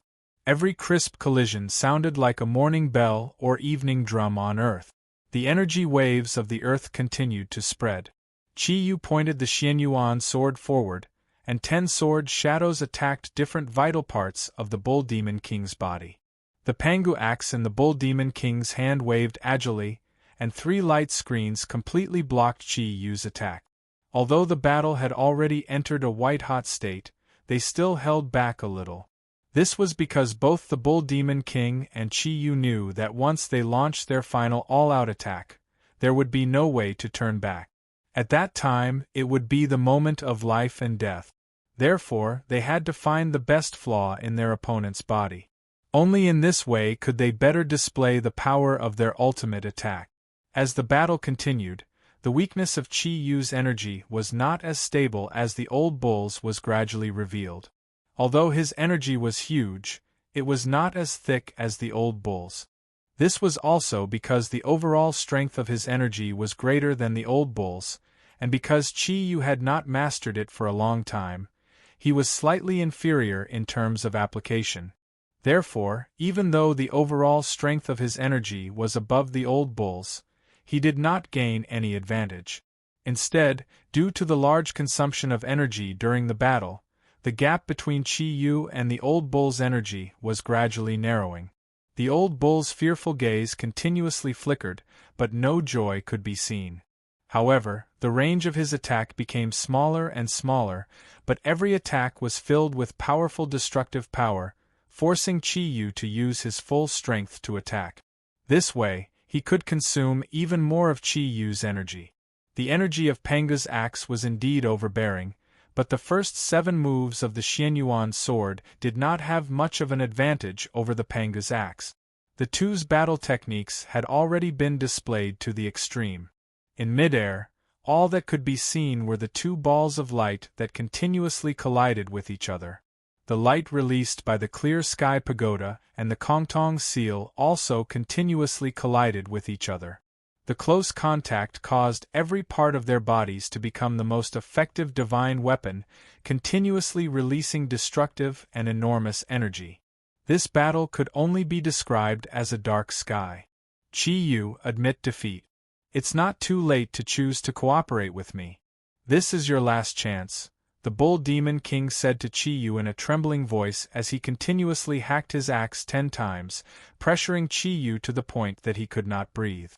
Every crisp collision sounded like a morning bell or evening drum on Earth. The energy waves of the Earth continued to spread. Chi Yu pointed the Xianyuan sword forward, and 10 sword shadows attacked different vital parts of the Bull Demon King's body. The Pangu axe in the Bull Demon King's hand waved agilely, and 3 light screens completely blocked Chi Yu's attack. Although the battle had already entered a white-hot state, they still held back a little. This was because both the Bull Demon King and Chi Yu knew that once they launched their final all-out attack, there would be no way to turn back. At that time, it would be the moment of life and death. Therefore, they had to find the best flaw in their opponent's body. Only in this way could they better display the power of their ultimate attack. As the battle continued, the weakness of Chi Yu's energy was not as stable as the old bull's was gradually revealed. Although his energy was huge, it was not as thick as the old bull's. This was also because the overall strength of his energy was greater than the old bull's, and because Chi Yu had not mastered it for a long time, he was slightly inferior in terms of application. Therefore, even though the overall strength of his energy was above the old bull's, he did not gain any advantage. Instead, due to the large consumption of energy during the battle, the gap between Chi Yu and the old bull's energy was gradually narrowing. The old bull's fearful gaze continuously flickered, but no joy could be seen. However, the range of his attack became smaller and smaller, but every attack was filled with powerful destructive power, forcing Chi Yu to use his full strength to attack. This way, he could consume even more of Chi Yu's energy. The energy of Pangu's axe was indeed overbearing, but the first 7 moves of the Xianyuan sword did not have much of an advantage over the Pangu's axe. The two's battle techniques had already been displayed to the extreme. In midair, all that could be seen were the 2 balls of light that continuously collided with each other. The light released by the Clear Sky Pagoda and the Kongtong Seal also continuously collided with each other. The close contact caused every part of their bodies to become the most effective divine weapon, continuously releasing destructive and enormous energy. This battle could only be described as a dark sky. Chi Yu, admit defeat. It's not too late to choose to cooperate with me. This is your last chance, the Bull Demon King said to Chi Yu in a trembling voice as he continuously hacked his axe 10 times, pressuring Chi Yu to the point that he could not breathe.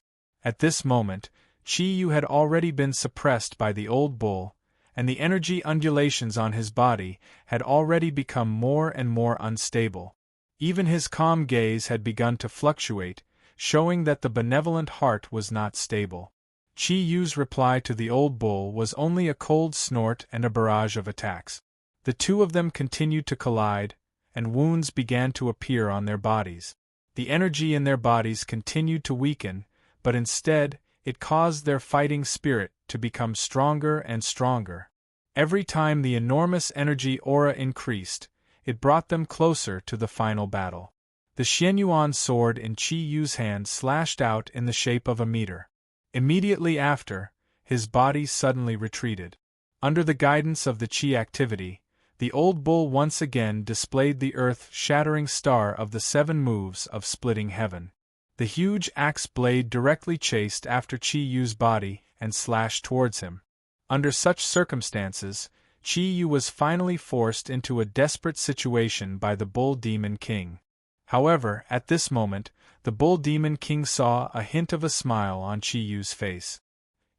At this moment, Chi Yu had already been suppressed by the old bull, and the energy undulations on his body had already become more and more unstable. Even his calm gaze had begun to fluctuate, showing that the benevolent heart was not stable. Chi Yu's reply to the old bull was only a cold snort and a barrage of attacks. The 2 of them continued to collide, and wounds began to appear on their bodies. The energy in their bodies continued to weaken, but instead, it caused their fighting spirit to become stronger and stronger. Every time the enormous energy aura increased, it brought them closer to the final battle. The Xianyuan sword in Chi Yu's hand slashed out in the shape of a meteor. Immediately after, his body suddenly retreated. Under the guidance of the Chi activity, the old bull once again displayed the earth-shattering star of the 7 moves of splitting heaven. The huge axe blade directly chased after Chi Yu's body and slashed towards him. Under such circumstances, Chi Yu was finally forced into a desperate situation by the Bull Demon King. However, at this moment, the Bull Demon King saw a hint of a smile on Chi Yu's face.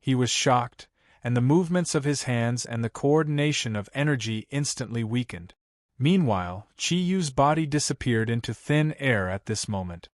He was shocked, and the movements of his hands and the coordination of energy instantly weakened. Meanwhile, Chi Yu's body disappeared into thin air at this moment.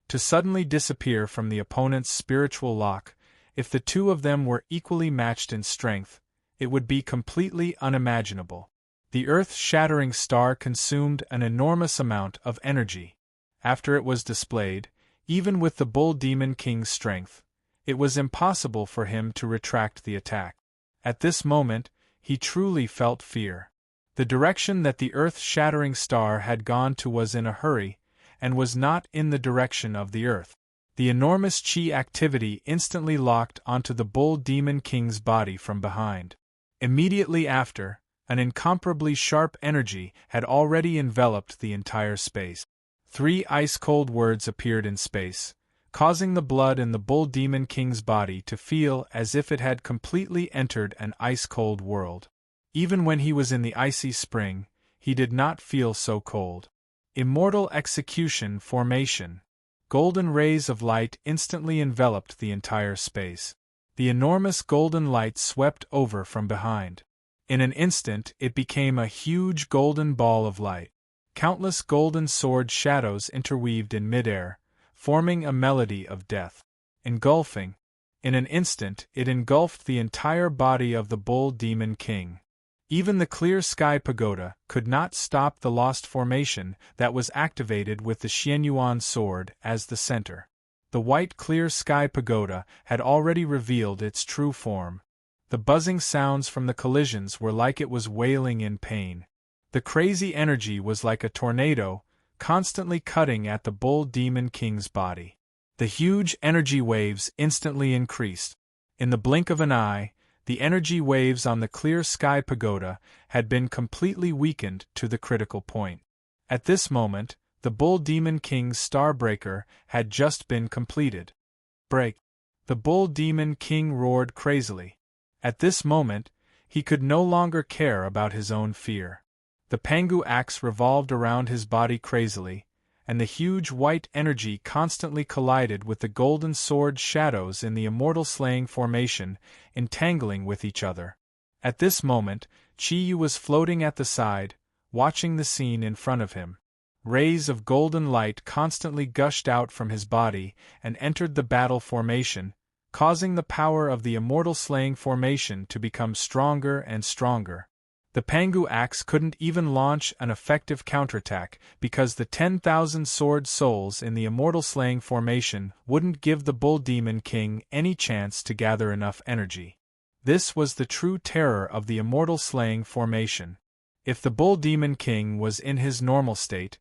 To suddenly disappear from the opponent's spiritual lock, if the two of them were equally matched in strength, it would be completely unimaginable. The earth-shattering star consumed an enormous amount of energy. After it was displayed, even with the Bull Demon King's strength, it was impossible for him to retract the attack. At this moment, he truly felt fear. The direction that the earth-shattering star had gone to was in a hurry, and was not in the direction of the earth. The enormous chi activity instantly locked onto the Bull Demon King's body from behind. Immediately after, an incomparably sharp energy had already enveloped the entire space. 3 ice-cold words appeared in space, causing the blood in the Bull Demon King's body to feel as if it had completely entered an ice-cold world. Even when he was in the icy spring, he did not feel so cold. Immortal Execution Formation. Golden rays of light instantly enveloped the entire space. The enormous golden light swept over from behind. In an instant, it became a huge golden ball of light. Countless golden sword shadows interweaved in midair, forming a melody of death. Engulfing. In an instant, it engulfed the entire body of the Bull Demon King. Even the clear sky pagoda could not stop the lost formation that was activated with the Xianyuan sword as the center. The white clear sky pagoda had already revealed its true form. The buzzing sounds from the collisions were like it was wailing in pain. The crazy energy was like a tornado, constantly cutting at the Bull Demon King's body. The huge energy waves instantly increased. In the blink of an eye, the energy waves on the clear sky pagoda had been completely weakened to the critical point. At this moment, the Bull Demon King's Starbreaker had just been completed. Break! The Bull Demon King roared crazily. At this moment, he could no longer care about his own fear. The Pangu axe revolved around his body crazily, and the huge white energy constantly collided with the golden sword shadows in the immortal slaying formation, entangling with each other. At this moment, Chi Yu was floating at the side, watching the scene in front of him. Rays of golden light constantly gushed out from his body and entered the battle formation, causing the power of the immortal slaying formation to become stronger and stronger. The Pangu axe couldn't even launch an effective counterattack because the 10,000 sword souls in the immortal slaying formation wouldn't give the Bull Demon King any chance to gather enough energy. This was the true terror of the immortal slaying formation. If the Bull Demon King was in his normal state,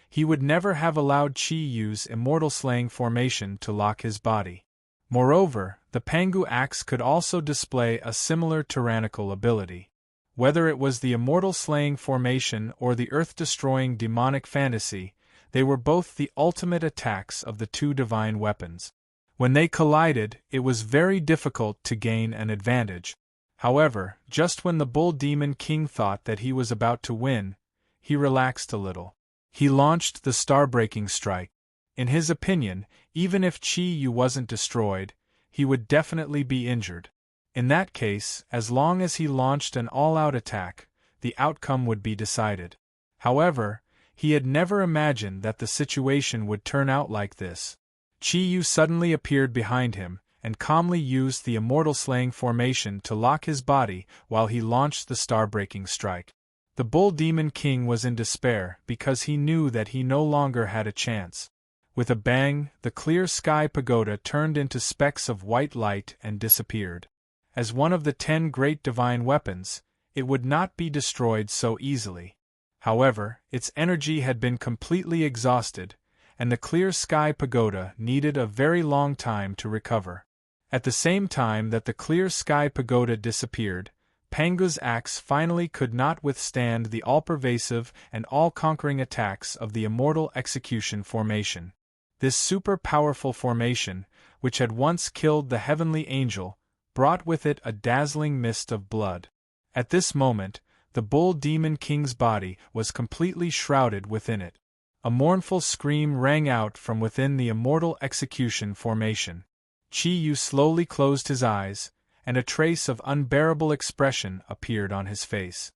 he would never have allowed Chi Yu's immortal slaying formation to lock his body. Moreover, the Pangu axe could also display a similar tyrannical ability. Whether it was the immortal slaying formation or the earth-destroying demonic fantasy, they were both the ultimate attacks of the two divine weapons. When they collided, it was very difficult to gain an advantage. However, just when the Bull Demon King thought that he was about to win, he relaxed a little. He launched the star-breaking strike. In his opinion, even if Chi Yu wasn't destroyed, he would definitely be injured. In that case, as long as he launched an all-out attack, the outcome would be decided. However, he had never imagined that the situation would turn out like this. Chi Yu suddenly appeared behind him, and calmly used the immortal slaying formation to lock his body while he launched the star-breaking strike. The Bull Demon King was in despair because he knew that he no longer had a chance. With a bang, the clear sky pagoda turned into specks of white light and disappeared. As one of the 10 great divine weapons, it would not be destroyed so easily. However, its energy had been completely exhausted, and the clear sky pagoda needed a very long time to recover. At the same time that the clear sky pagoda disappeared, Pangu's axe finally could not withstand the all-pervasive and all-conquering attacks of the immortal execution formation. This super-powerful formation, which had once killed the heavenly angel, brought with it a dazzling mist of blood. At this moment, the Bull Demon King's body was completely shrouded within it. A mournful scream rang out from within the immortal execution formation. Chi Yu slowly closed his eyes, and a trace of unbearable expression appeared on his face.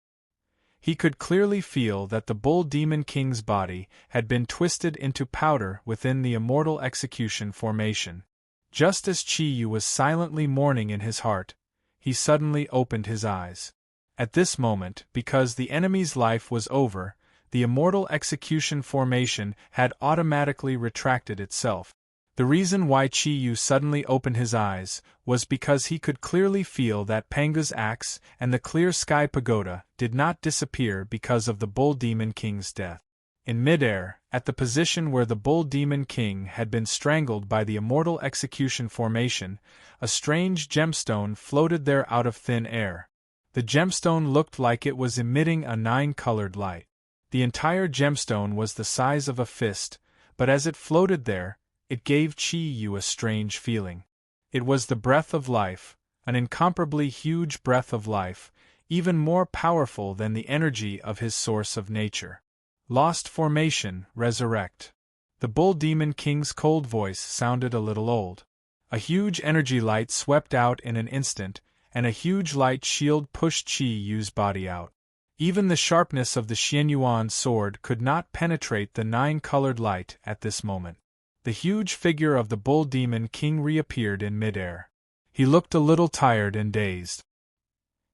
He could clearly feel that the Bull Demon King's body had been twisted into powder within the immortal execution formation. Just as Chi Yu was silently mourning in his heart, he suddenly opened his eyes. At this moment, because the enemy's life was over, the immortal execution formation had automatically retracted itself. The reason why Chi Yu suddenly opened his eyes was because he could clearly feel that Pangu's axe and the clear sky pagoda did not disappear because of the Bull Demon King's death. In midair, at the position where the Bull Demon King had been strangled by the immortal execution formation, a strange gemstone floated there out of thin air. The gemstone looked like it was emitting a 9-colored light. The entire gemstone was the size of a fist, but as it floated there, it gave Chi Yu a strange feeling. It was the breath of life, an incomparably huge breath of life, even more powerful than the energy of his source of nature. Lost formation, resurrect. The Bull Demon King's cold voice sounded a little old. A huge energy light swept out in an instant, and a huge light shield pushed Chi Yu's body out. Even the sharpness of the Xianyuan sword could not penetrate the 9-colored light at this moment. The huge figure of the Bull Demon King reappeared in midair. He looked a little tired and dazed.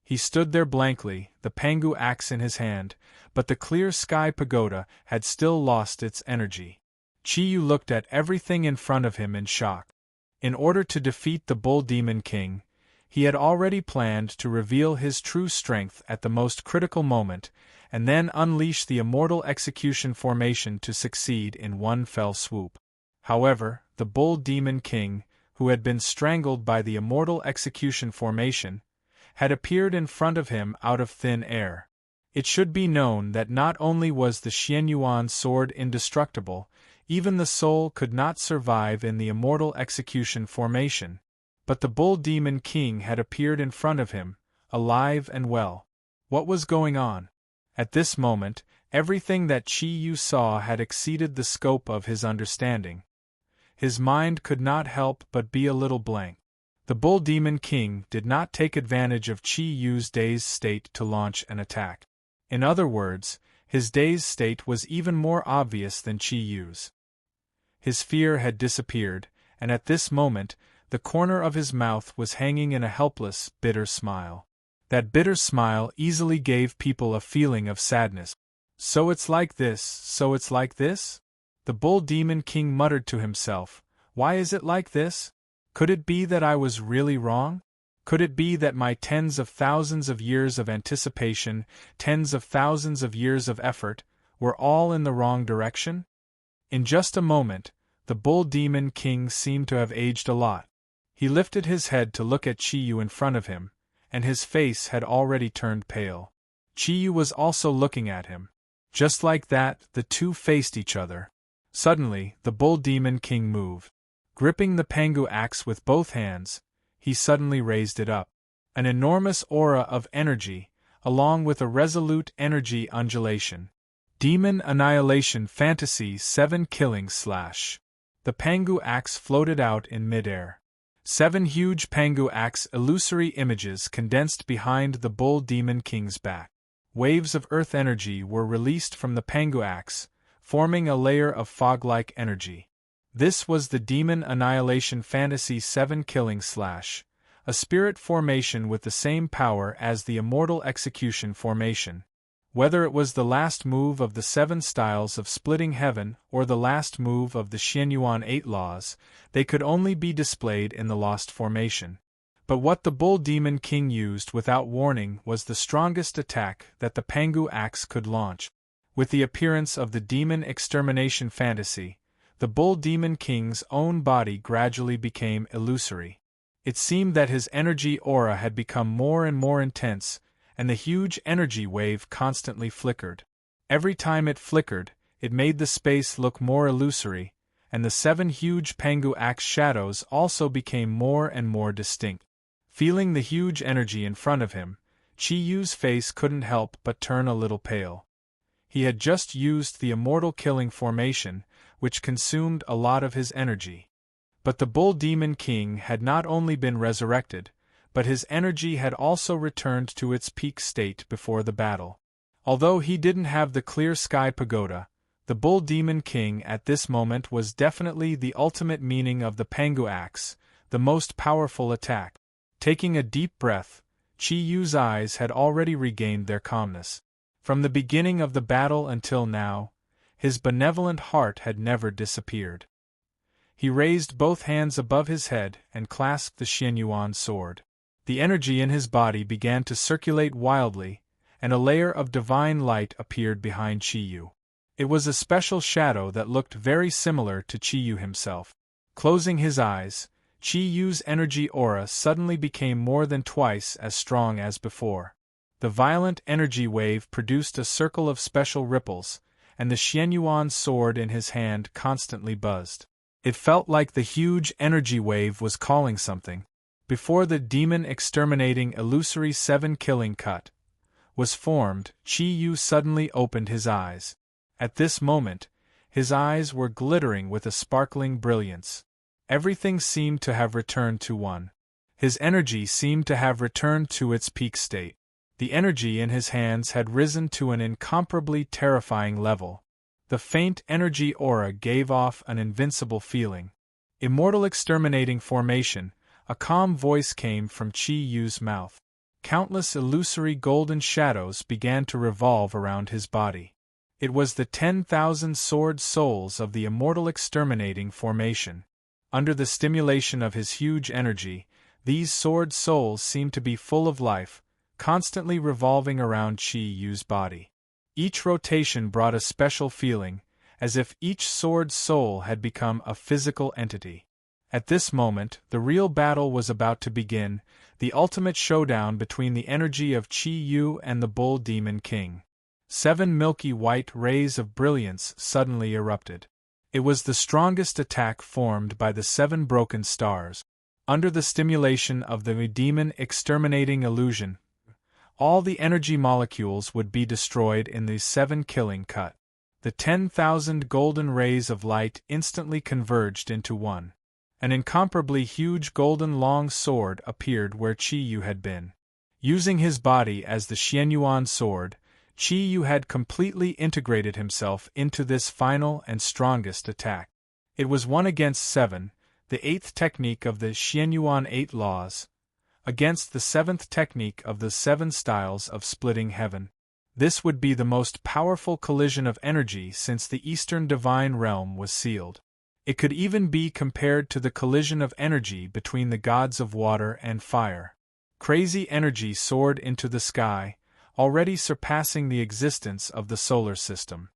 He stood there blankly, the Pangu axe in his hand, but the clear sky pagoda had still lost its energy. Chi Yu looked at everything in front of him in shock. In order to defeat the Bull Demon King, he had already planned to reveal his true strength at the most critical moment, and then unleash the immortal execution formation to succeed in one fell swoop. However, the Bull Demon King, who had been strangled by the immortal execution formation, had appeared in front of him out of thin air. It should be known that not only was the Xianyuan sword indestructible, even the soul could not survive in the immortal execution formation, but the Bull Demon King had appeared in front of him, alive and well. What was going on? At this moment, everything that Chi Yu saw had exceeded the scope of his understanding. His mind could not help but be a little blank. The Bull Demon King did not take advantage of Chi Yu's dazed state to launch an attack. In other words, his dazed state was even more obvious than Chi Yu's. His fear had disappeared, and at this moment, the corner of his mouth was hanging in a helpless, bitter smile. That bitter smile easily gave people a feeling of sadness. So it's like this, so it's like this? The Bull Demon King muttered to himself, why is it like this? Could it be that I was really wrong? Could it be that my tens of thousands of years of anticipation, tens of thousands of years of effort, were all in the wrong direction? In just a moment, the Bull Demon King seemed to have aged a lot. He lifted his head to look at Chi Yu in front of him, and his face had already turned pale. Chi Yu was also looking at him. Just like that, the two faced each other. Suddenly, the Bull Demon King moved. Gripping the Pangu axe with both hands, he suddenly raised it up. An enormous aura of energy, along with a resolute energy undulation. Demon Annihilation Fantasy 7 Killing Slash. The Pangu axe floated out in midair. 7 huge Pangu axe illusory images condensed behind the Bull Demon King's back. Waves of earth energy were released from the Pangu axe, forming a layer of fog-like energy. This was the Demon Annihilation Fantasy 7 Killing Slash, a spirit formation with the same power as the Immortal Execution formation. Whether it was the last move of the 7 styles of splitting heaven or the last move of the Xianyuan 8 laws, they could only be displayed in the Lost formation. But what the Bull Demon King used without warning was the strongest attack that the Pangu axe could launch. With the appearance of the Demon Extermination Fantasy, the Bull Demon King's own body gradually became illusory. It seemed that his energy aura had become more and more intense, and the huge energy wave constantly flickered. Every time it flickered, it made the space look more illusory, and the 7 huge Pangu axe shadows also became more and more distinct. Feeling the huge energy in front of him, Chi Yu's face couldn't help but turn a little pale. He had just used the Immortal Killing formation, which consumed a lot of his energy. But the Bull Demon King had not only been resurrected, but his energy had also returned to its peak state before the battle. Although he didn't have the clear sky pagoda, the Bull Demon King at this moment was definitely the ultimate meaning of the Pangu axe, the most powerful attack. Taking a deep breath, Chi Yu's eyes had already regained their calmness. From the beginning of the battle until now, his benevolent heart had never disappeared. He raised both hands above his head and clasped the Xianyuan sword. The energy in his body began to circulate wildly, and a layer of divine light appeared behind Chi Yu. It was a special shadow that looked very similar to Chi Yu himself. Closing his eyes, Chi Yu's energy aura suddenly became more than twice as strong as before. The violent energy wave produced a circle of special ripples, and the Xianyuan sword in his hand constantly buzzed. It felt like the huge energy wave was calling something. Before the demon-exterminating illusory 7-killing cut was formed, Chi Yu suddenly opened his eyes. At this moment, his eyes were glittering with a sparkling brilliance. Everything seemed to have returned to one. His energy seemed to have returned to its peak state. The energy in his hands had risen to an incomparably terrifying level. The faint energy aura gave off an invincible feeling. Immortal exterminating formation, a calm voice came from Chi Yu's mouth. Countless illusory golden shadows began to revolve around his body. It was the 10,000 sword souls of the immortal exterminating formation. Under the stimulation of his huge energy, these sword souls seemed to be full of life, constantly revolving around Chi Yu's body. Each rotation brought a special feeling, as if each sword soul had become a physical entity. At this moment, the real battle was about to begin, the ultimate showdown between the energy of Chi Yu and the Bull Demon King. 7 milky white rays of brilliance suddenly erupted. It was the strongest attack formed by the 7 broken stars. Under the stimulation of the demon-exterminating illusion, all the energy molecules would be destroyed in the 7-killing cut. The 10,000 golden rays of light instantly converged into one. An incomparably huge golden long sword appeared where Chi Yu had been. Using his body as the Xianyuan sword, Chi Yu had completely integrated himself into this final and strongest attack. It was 1 against 7, the 8th technique of the Xianyuan 8 laws, against the 7th technique of the 7 styles of splitting heaven. This would be the most powerful collision of energy since the Eastern Divine Realm was sealed. It could even be compared to the collision of energy between the gods of water and fire. Crazy energy soared into the sky, already surpassing the existence of the solar system.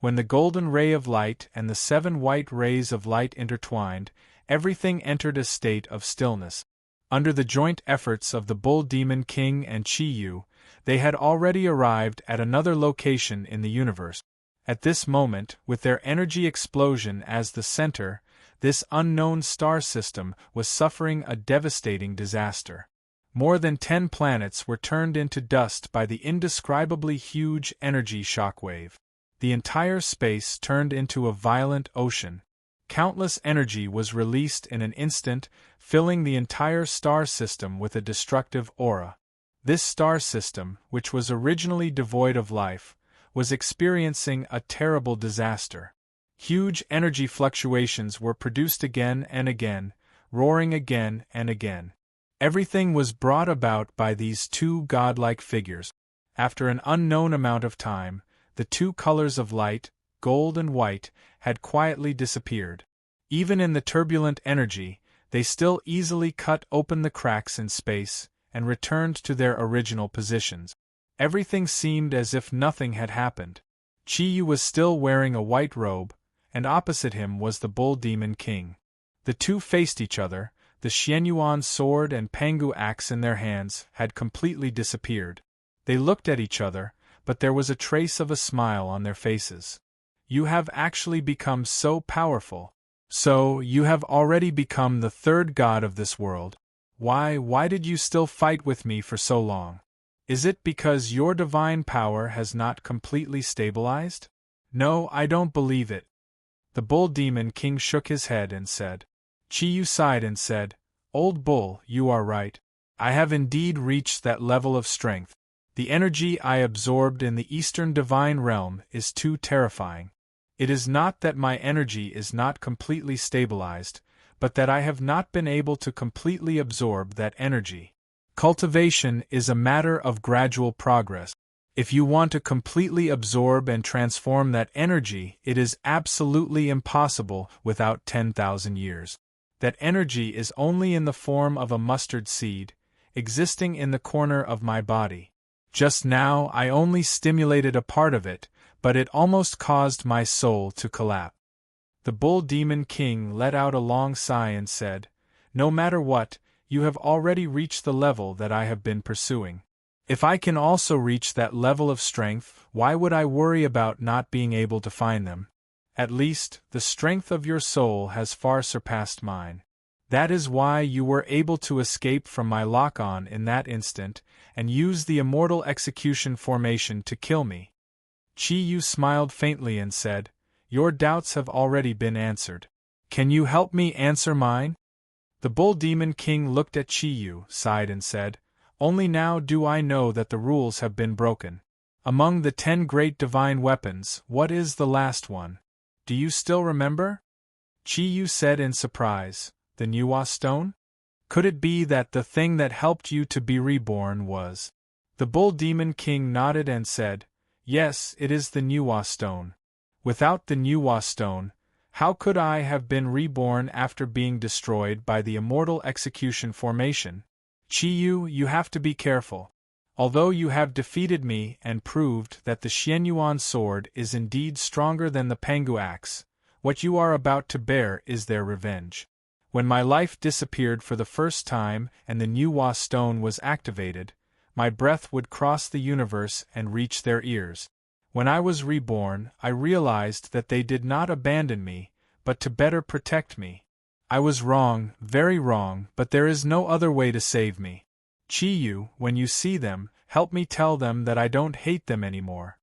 When the golden ray of light and the 7 white rays of light intertwined, everything entered a state of stillness. Under the joint efforts of the Bull Demon King and Chi Yu, they had already arrived at another location in the universe. At this moment, with their energy explosion as the center, this unknown star system was suffering a devastating disaster. More than 10 planets were turned into dust by the indescribably huge energy shockwave. The entire space turned into a violent ocean. Countless energy was released in an instant, filling the entire star system with a destructive aura. This star system, which was originally devoid of life, was experiencing a terrible disaster. Huge energy fluctuations were produced again and again, roaring again and again. Everything was brought about by these 2 godlike figures. After an unknown amount of time, the 2 colors of light, gold and white, had quietly disappeared. Even in the turbulent energy, they still easily cut open the cracks in space and returned to their original positions. Everything seemed as if nothing had happened. Chi Yu was still wearing a white robe, and opposite him was the Bull Demon King. The 2 faced each other. The Xianyuan sword and Pangu axe in their hands had completely disappeared. They looked at each other, but there was a trace of a smile on their faces. You have actually become so powerful. So, you have already become the 3rd god of this world. Why did you still fight with me for so long? Is it because your divine power has not completely stabilized? No, I don't believe it. The Bull Demon King shook his head and said. Chi Yu sighed and said, Old Bull, you are right. I have indeed reached that level of strength. The energy I absorbed in the Eastern Divine Realm is too terrifying. It is not that my energy is not completely stabilized, but that I have not been able to completely absorb that energy. Cultivation is a matter of gradual progress. If you want to completely absorb and transform that energy, it is absolutely impossible without 10,000 years. That energy is only in the form of a mustard seed, existing in the corner of my body. Just now I only stimulated a part of it, but it almost caused my soul to collapse. The Bull Demon King let out a long sigh and said, "No matter what, you have already reached the level that I have been pursuing. If I can also reach that level of strength, why would I worry about not being able to find them? At least, the strength of your soul has far surpassed mine. That is why you were able to escape from my lock-on in that instant, and use the immortal execution formation to kill me." Chi-Yu smiled faintly and said, "Your doubts have already been answered. Can you help me answer mine?" The Bull Demon King looked at Chi-Yu, sighed and said, "Only now do I know that the rules have been broken. Among the 10 great divine weapons, what is the last one? Do you still remember?" Chi-Yu said in surprise, "The Nuwa Stone? Could it be that the thing that helped you to be reborn was—" The Bull Demon King nodded and said, "Yes, it is the Nuwa Stone. Without the Nuwa Stone, how could I have been reborn after being destroyed by the immortal execution formation? Chi-Yu, you have to be careful. Although you have defeated me and proved that the Xianyuan sword is indeed stronger than the Pangu axe, what you are about to bear is their revenge. When my life disappeared for the first time and the Nuwa Stone was activated, my breath would cross the universe and reach their ears. When I was reborn, I realized that they did not abandon me, but to better protect me. I was wrong, very wrong, but there is no other way to save me. Chi-Yu, when you see them, help me tell them that I don't hate them anymore."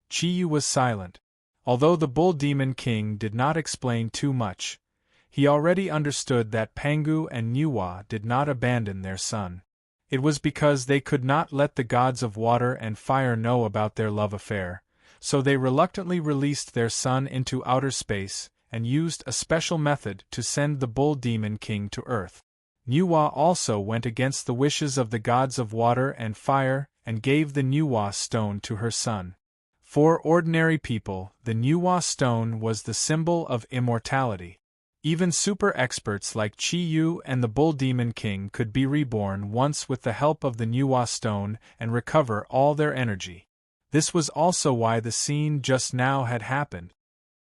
Chi-Yu was silent. Although the Bull Demon King did not explain too much, he already understood that Pangu and Nuwa did not abandon their son. It was because they could not let the gods of water and fire know about their love affair, so they reluctantly released their son into outer space and used a special method to send the Bull Demon King to Earth. Nuwa also went against the wishes of the gods of water and fire and gave the Nuwa Stone to her son. For ordinary people, the Nuwa Stone was the symbol of immortality. Even super experts like Chi-Yu and the Bull Demon King could be reborn once with the help of the Nuwa Stone and recover all their energy. This was also why the scene just now had happened.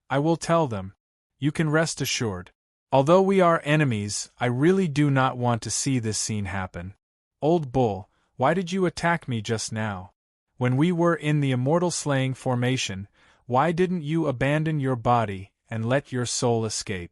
I will tell them. You can rest assured. Although we are enemies, I really do not want to see this scene happen. Old Bull, why did you attack me just now? When we were in the immortal slaying formation, why didn't you abandon your body and let your soul escape?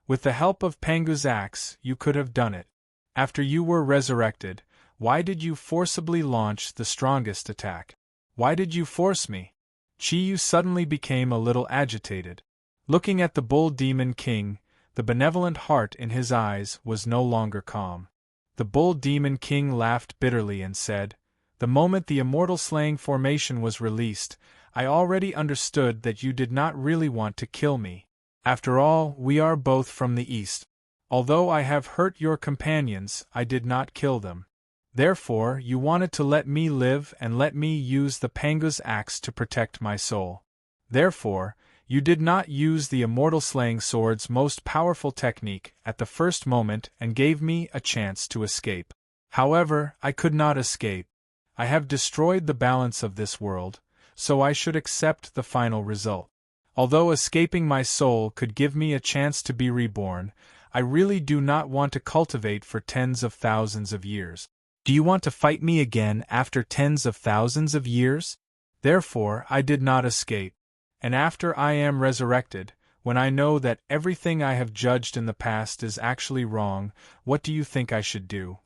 With the help of Pangu's axe, you could have done it. After you were resurrected, why did you forcibly launch the strongest attack? Why did you force me? Chi-Yu suddenly became a little agitated. Looking at the Bull Demon King, the benevolent heart in his eyes was no longer calm. The Bull Demon King laughed bitterly and said, "The moment the immortal slaying formation was released, I already understood that you did not really want to kill me. After all, we are both from the East. Although I have hurt your companions, I did not kill them. Therefore, you wanted to let me live and let me use the Pangu's axe to protect my soul. Therefore, you did not use the immortal slaying sword's most powerful technique at the first moment and gave me a chance to escape. However, I could not escape. I have destroyed the balance of this world, so I should accept the final result. Although escaping my soul could give me a chance to be reborn, I really do not want to cultivate for tens of thousands of years. Do you want to fight me again after tens of thousands of years? Therefore, I did not escape. And after I am resurrected, when I know that everything I have judged in the past is actually wrong, what do you think I should do?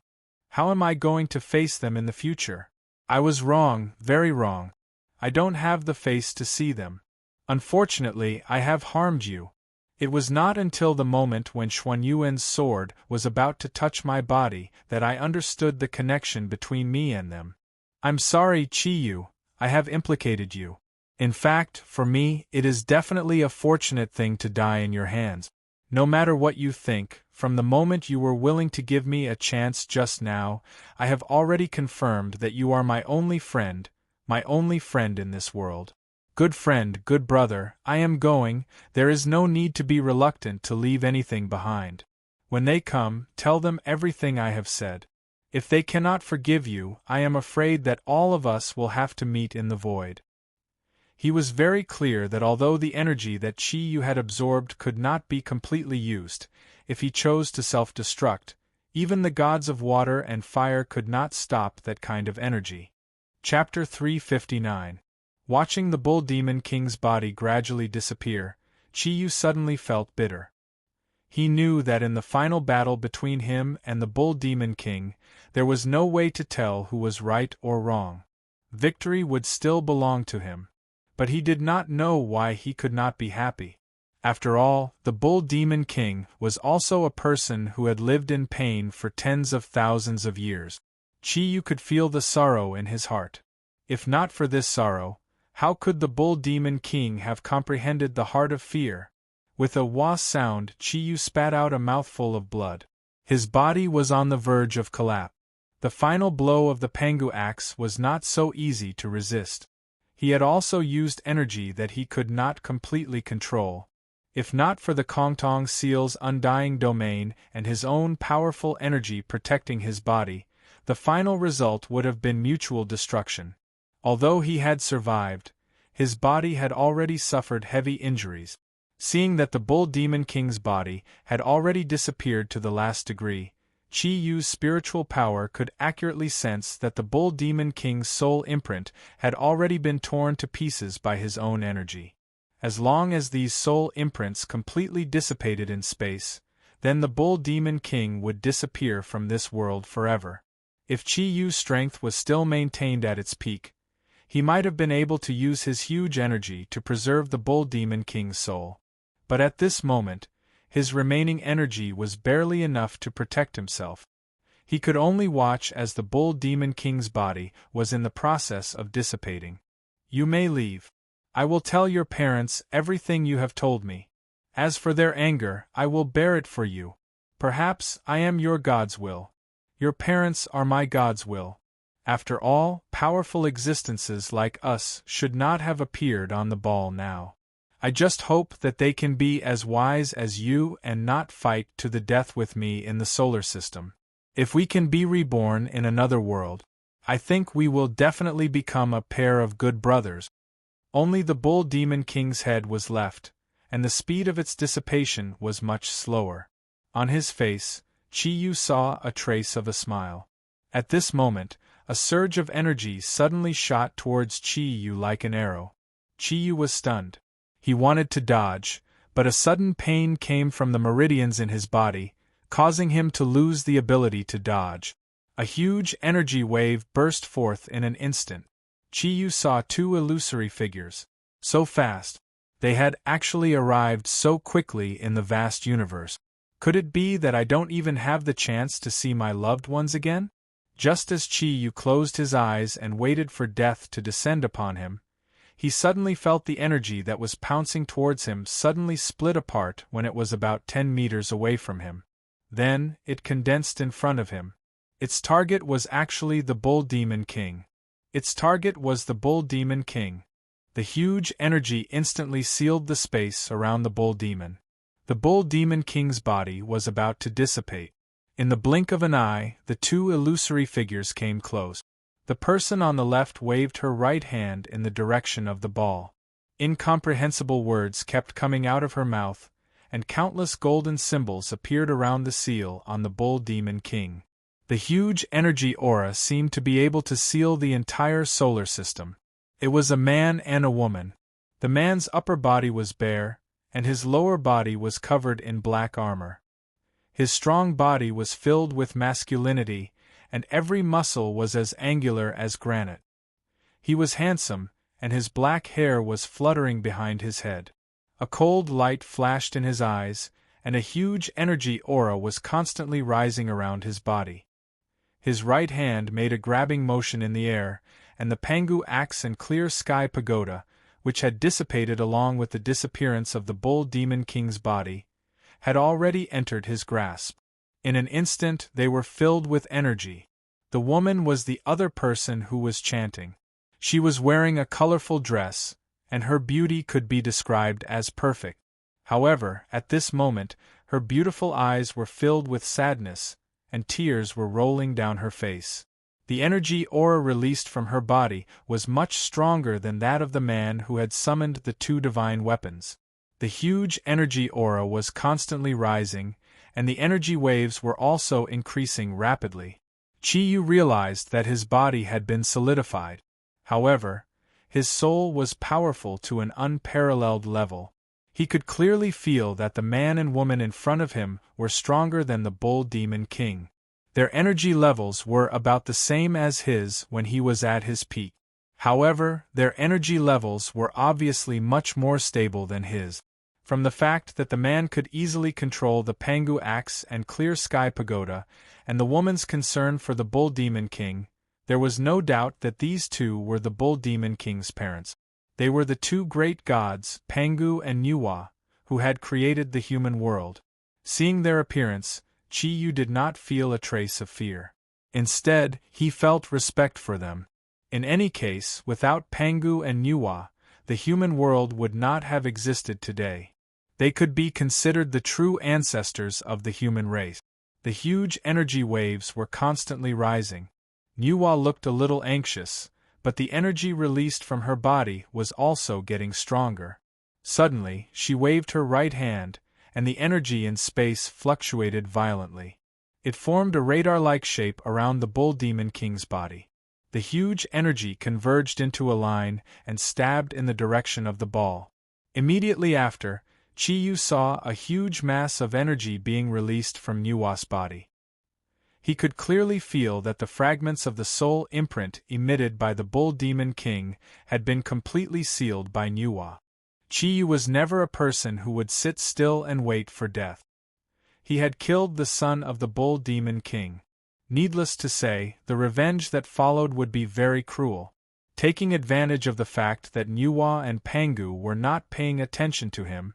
How am I going to face them in the future? I was wrong, very wrong. I don't have the face to see them. Unfortunately, I have harmed you. It was not until the moment when Xuanyuan's sword was about to touch my body that I understood the connection between me and them. I'm sorry, Qiyu, I have implicated you. In fact, for me, it is definitely a fortunate thing to die in your hands. No matter what you think, from the moment you were willing to give me a chance just now, I have already confirmed that you are my only friend in this world. Good friend, good brother, I am going, there is no need to be reluctant to leave anything behind. When they come, tell them everything I have said. If they cannot forgive you, I am afraid that all of us will have to meet in the void. He was very clear that although the energy that Qiyu had absorbed could not be completely used, if he chose to self-destruct, even the gods of water and fire could not stop that kind of energy. Chapter 359. Watching the Bull Demon King's body gradually disappear, Qiyu suddenly felt bitter. He knew that in the final battle between him and the Bull Demon King, there was no way to tell who was right or wrong. Victory would still belong to him. But he did not know why he could not be happy. After all, the Bull Demon King was also a person who had lived in pain for tens of thousands of years. Qiyu could feel the sorrow in his heart. If not for this sorrow, how could the Bull Demon King have comprehended the heart of fear? With a wah sound, Qiyu spat out a mouthful of blood. His body was on the verge of collapse. The final blow of the Pangu axe was not so easy to resist. He had also used energy that he could not completely control. If not for the Kongtong Seal's undying domain and his own powerful energy protecting his body, the final result would have been mutual destruction. Although he had survived, his body had already suffered heavy injuries. Seeing that the Bull Demon King's body had already disappeared to the last degree, Qiyu's spiritual power could accurately sense that the Bull Demon King's soul imprint had already been torn to pieces by his own energy. As long as these soul imprints completely dissipated in space, then the Bull Demon King would disappear from this world forever. If Qiyu's strength was still maintained at its peak, he might have been able to use his huge energy to preserve the Bull Demon King's soul. But at this moment, his remaining energy was barely enough to protect himself. He could only watch as the Bull Demon King's body was in the process of dissipating. You may leave. I will tell your parents everything you have told me. As for their anger, I will bear it for you. Perhaps I am your God's will. Your parents are my God's will. After all, powerful existences like us should not have appeared on the ball now. I just hope that they can be as wise as you and not fight to the death with me in the solar system. If we can be reborn in another world, I think we will definitely become a pair of good brothers. Only the Bull Demon King's head was left, and the speed of its dissipation was much slower. On his face, Qiyu saw a trace of a smile. At this moment, a surge of energy suddenly shot towards Qiyu like an arrow. Qiyu was stunned. He wanted to dodge, but a sudden pain came from the meridians in his body, causing him to lose the ability to dodge. A huge energy wave burst forth in an instant. Qiyu saw two illusory figures. So fast. They had actually arrived so quickly in the vast universe. Could it be that I don't even have the chance to see my loved ones again? Just as Qiyu closed his eyes and waited for death to descend upon him, he suddenly felt the energy that was pouncing towards him suddenly split apart when it was about 10 meters away from him. Then, it condensed in front of him. Its target was actually the Bull Demon King. Its target was the Bull Demon King. The huge energy instantly sealed the space around the Bull Demon. The Bull Demon King's body was about to dissipate. In the blink of an eye, the two illusory figures came close. The person on the left waved her right hand in the direction of the ball. Incomprehensible words kept coming out of her mouth, and countless golden symbols appeared around the seal on the Bull Demon King. The huge energy aura seemed to be able to seal the entire solar system. It was a man and a woman. The man's upper body was bare, and his lower body was covered in black armor. His strong body was filled with masculinity, and every muscle was as angular as granite. He was handsome, and his black hair was fluttering behind his head. A cold light flashed in his eyes, and a huge energy aura was constantly rising around his body. His right hand made a grabbing motion in the air, and the Pangu axe and clear sky pagoda, which had dissipated along with the disappearance of the Bull Demon King's body, had already entered his grasp. In an instant they were filled with energy. The woman was the other person who was chanting. She was wearing a colorful dress, and her beauty could be described as perfect. However, at this moment, her beautiful eyes were filled with sadness, and tears were rolling down her face. The energy aura released from her body was much stronger than that of the man who had summoned the two divine weapons. The huge energy aura was constantly rising, and the energy waves were also increasing rapidly. Chi-Yu realized that his body had been solidified. However, his soul was powerful to an unparalleled level. He could clearly feel that the man and woman in front of him were stronger than the Bull Demon King. Their energy levels were about the same as his when he was at his peak. However, their energy levels were obviously much more stable than his. From the fact that the man could easily control the Pangu axe and clear sky pagoda, and the woman's concern for the Bull Demon King, there was no doubt that these two were the Bull Demon King's parents. They were the two great gods, Pangu and Nuwa, who had created the human world. Seeing their appearance, Chi-Yu did not feel a trace of fear. Instead, he felt respect for them. In any case, without Pangu and Nuwa, the human world would not have existed today. They could be considered the true ancestors of the human race. The huge energy waves were constantly rising. Nuwa looked a little anxious, but the energy released from her body was also getting stronger. Suddenly, she waved her right hand, and the energy in space fluctuated violently. It formed a radar-like shape around the Bull Demon King's body. The huge energy converged into a line and stabbed in the direction of the ball. Immediately after, Chi-Yu saw a huge mass of energy being released from Nuwa's body. He could clearly feel that the fragments of the soul imprint emitted by the Bull Demon King had been completely sealed by Nuwa. Chi-Yu was never a person who would sit still and wait for death. He had killed the son of the Bull Demon King. Needless to say, the revenge that followed would be very cruel. Taking advantage of the fact that Nuwa and Pangu were not paying attention to him,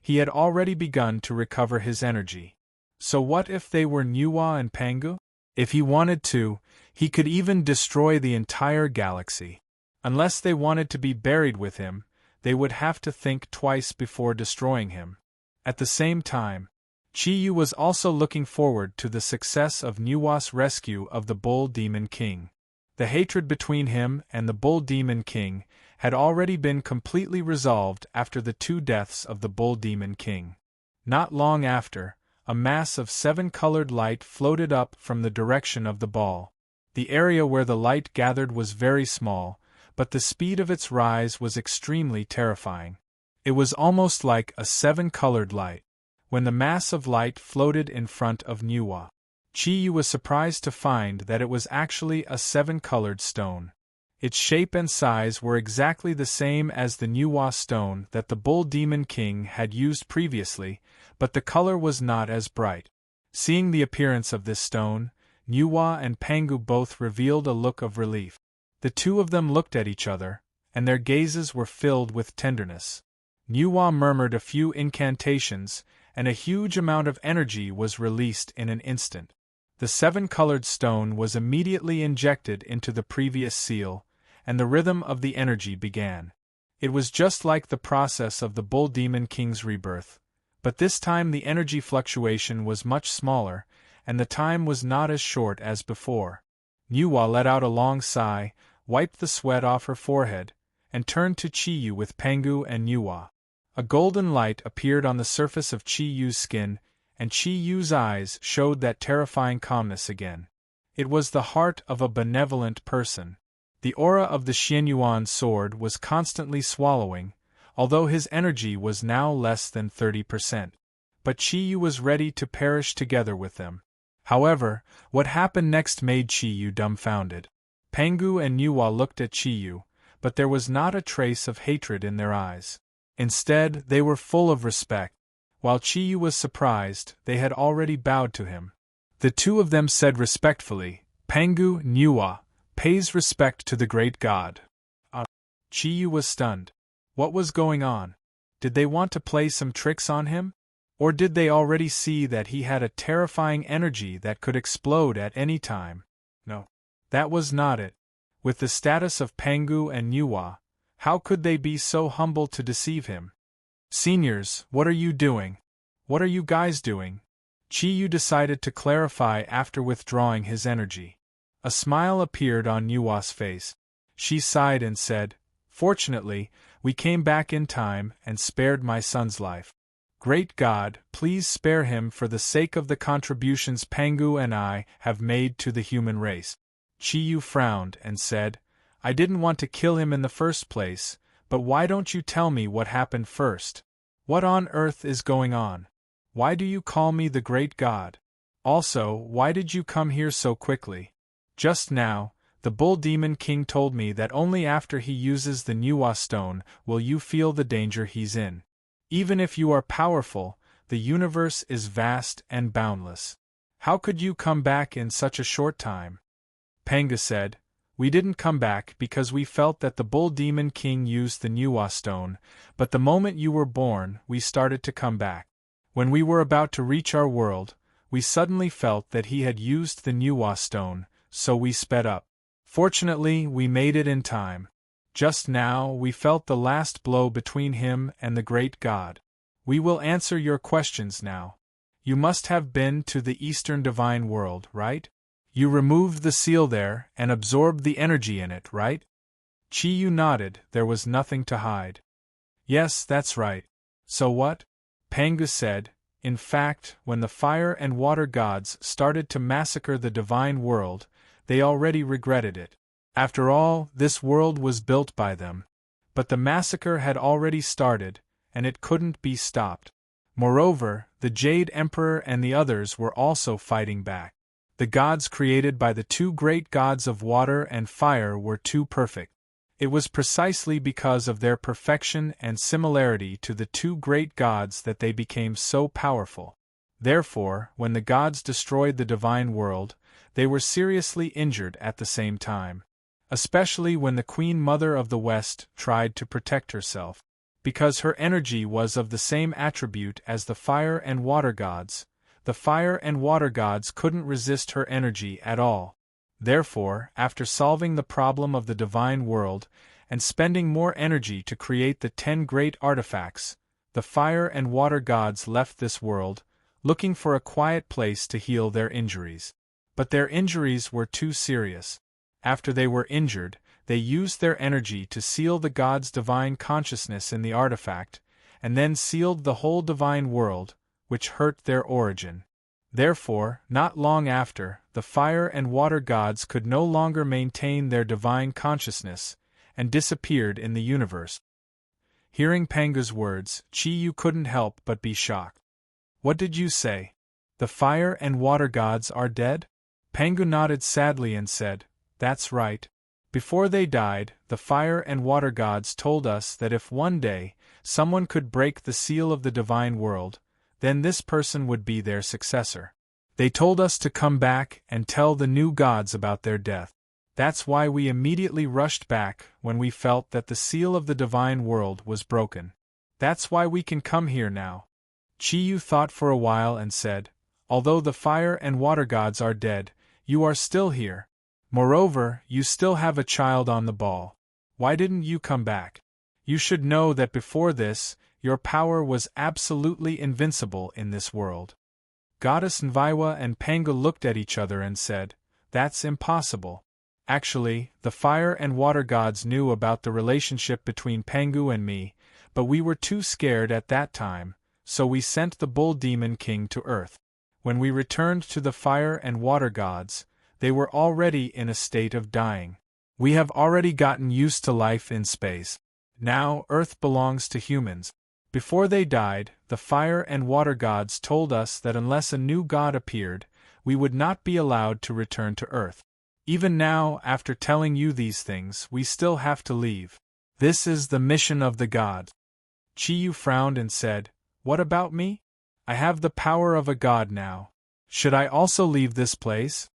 he had already begun to recover his energy. So what if they were Nuwa and Pangu? If he wanted to, he could even destroy the entire galaxy. Unless they wanted to be buried with him, they would have to think twice before destroying him. At the same time, Chi-Yu was also looking forward to the success of Nuwa's rescue of the Bull Demon King. The hatred between him and the Bull Demon King had already been completely resolved after the two deaths of the Bull Demon King. Not long after, a mass of 7-colored light floated up from the direction of the ball. The area where the light gathered was very small, but the speed of its rise was extremely terrifying. It was almost like a 7-colored light. When the mass of light floated in front of Nuwa, Chi-Yu was surprised to find that it was actually a 7-colored stone. Its shape and size were exactly the same as the Nuwa stone that the Bull Demon King had used previously, but the color was not as bright. Seeing the appearance of this stone, Nuwa and Pangu both revealed a look of relief. The two of them looked at each other, and their gazes were filled with tenderness. Nuwa murmured a few incantations, and a huge amount of energy was released in an instant. The 7-colored stone was immediately injected into the previous seal, and the rhythm of the energy began. It was just like the process of the Bull Demon King's rebirth, but this time the energy fluctuation was much smaller, and the time was not as short as before. Nuwa let out a long sigh, wiped the sweat off her forehead, and turned to Chi-Yu with Pangu and Nuwa. A golden light appeared on the surface of Chi-Yu's skin, and Chi-Yu's eyes showed that terrifying calmness again. It was the heart of a benevolent person. The aura of the Xianyuan sword was constantly swallowing, although his energy was now less than 30%. But Chi-Yu was ready to perish together with them. However, what happened next made Chi-Yu dumbfounded. Pangu and Nuwa looked at Chi-Yu, but there was not a trace of hatred in their eyes. Instead, they were full of respect. While Chiyu was surprised, they had already bowed to him. The two of them said respectfully, "Pangu Nyua pays respect to the great god." Chiyu was stunned. What was going on? Did they want to play some tricks on him? Or did they already see that he had a terrifying energy that could explode at any time? No. That was not it. With the status of Pangu and Nyua, how could they be so humble to deceive him? "Seniors, what are you doing? What are you guys doing?" Chiyu decided to clarify after withdrawing his energy. A smile appeared on Nyua's face. She sighed and said, "Fortunately, we came back in time and spared my son's life. Great God, please spare him for the sake of the contributions Pangu and I have made to the human race." Chiyu frowned and said, "I didn't want to kill him in the first place, but why don't you tell me what happened first? What on earth is going on? Why do you call me the great god? Also, why did you come here so quickly? Just now, the Bull Demon King told me that only after he uses the Nyua stone will you feel the danger he's in. Even if you are powerful, the universe is vast and boundless. How could you come back in such a short time?" Panga said, "We didn't come back because we felt that the Bull Demon King used the Nyua stone, but the moment you were born, we started to come back. When we were about to reach our world, we suddenly felt that he had used the Nyua stone, so we sped up. Fortunately, we made it in time. Just now, we felt the last blow between him and the great god. We will answer your questions now. You must have been to the Eastern Divine World, right? You removed the seal there and absorbed the energy in it, right?" Chiyu nodded. There was nothing to hide. "Yes, that's right. So what?" Pangu said, "In fact, when the fire and water gods started to massacre the divine world, they already regretted it. After all, this world was built by them. But the massacre had already started, and it couldn't be stopped. Moreover, the Jade Emperor and the others were also fighting back. The gods created by the two great gods of water and fire were too perfect. It was precisely because of their perfection and similarity to the two great gods that they became so powerful. Therefore, when the gods destroyed the divine world, they were seriously injured at the same time. Especially when the Queen Mother of the West tried to protect herself. Because her energy was of the same attribute as the fire and water gods, the fire and water gods couldn't resist her energy at all. Therefore, after solving the problem of the divine world, and spending more energy to create the 10 great artifacts, the fire and water gods left this world, looking for a quiet place to heal their injuries. But their injuries were too serious. After they were injured, they used their energy to seal the gods' divine consciousness in the artifact, and then sealed the whole divine world, which hurt their origin. Therefore, not long after, the fire and water gods could no longer maintain their divine consciousness, and disappeared in the universe." Hearing Panga's words, Chiyu couldn't help but be shocked. "What did you say? The fire and water gods are dead?" Pangu nodded sadly and said, "That's right. Before they died, the fire and water gods told us that if one day, someone could break the seal of the divine world, then this person would be their successor. They told us to come back and tell the new gods about their death. That's why we immediately rushed back when we felt that the seal of the divine world was broken. That's why we can come here now." Chiyu thought for a while and said, "Although the fire and water gods are dead, you are still here. Moreover, you still have a child on the ball. Why didn't you come back? You should know that before this, your power was absolutely invincible in this world." Goddess Nviwa and Panga looked at each other and said, "That's impossible." Actually, the fire and water gods knew about the relationship between Pangu and me, but we were too scared at that time, so we sent the Bull Demon King to Earth. When we returned to the fire and water gods, they were already in a state of dying. We have already gotten used to life in space. Now Earth belongs to humans. Before they died, the fire and water gods told us that unless a new god appeared, we would not be allowed to return to Earth. Even now, after telling you these things, we still have to leave. This is the mission of the gods. Chiyu frowned and said, "What about me? I have the power of a god now. Should I also leave this place?"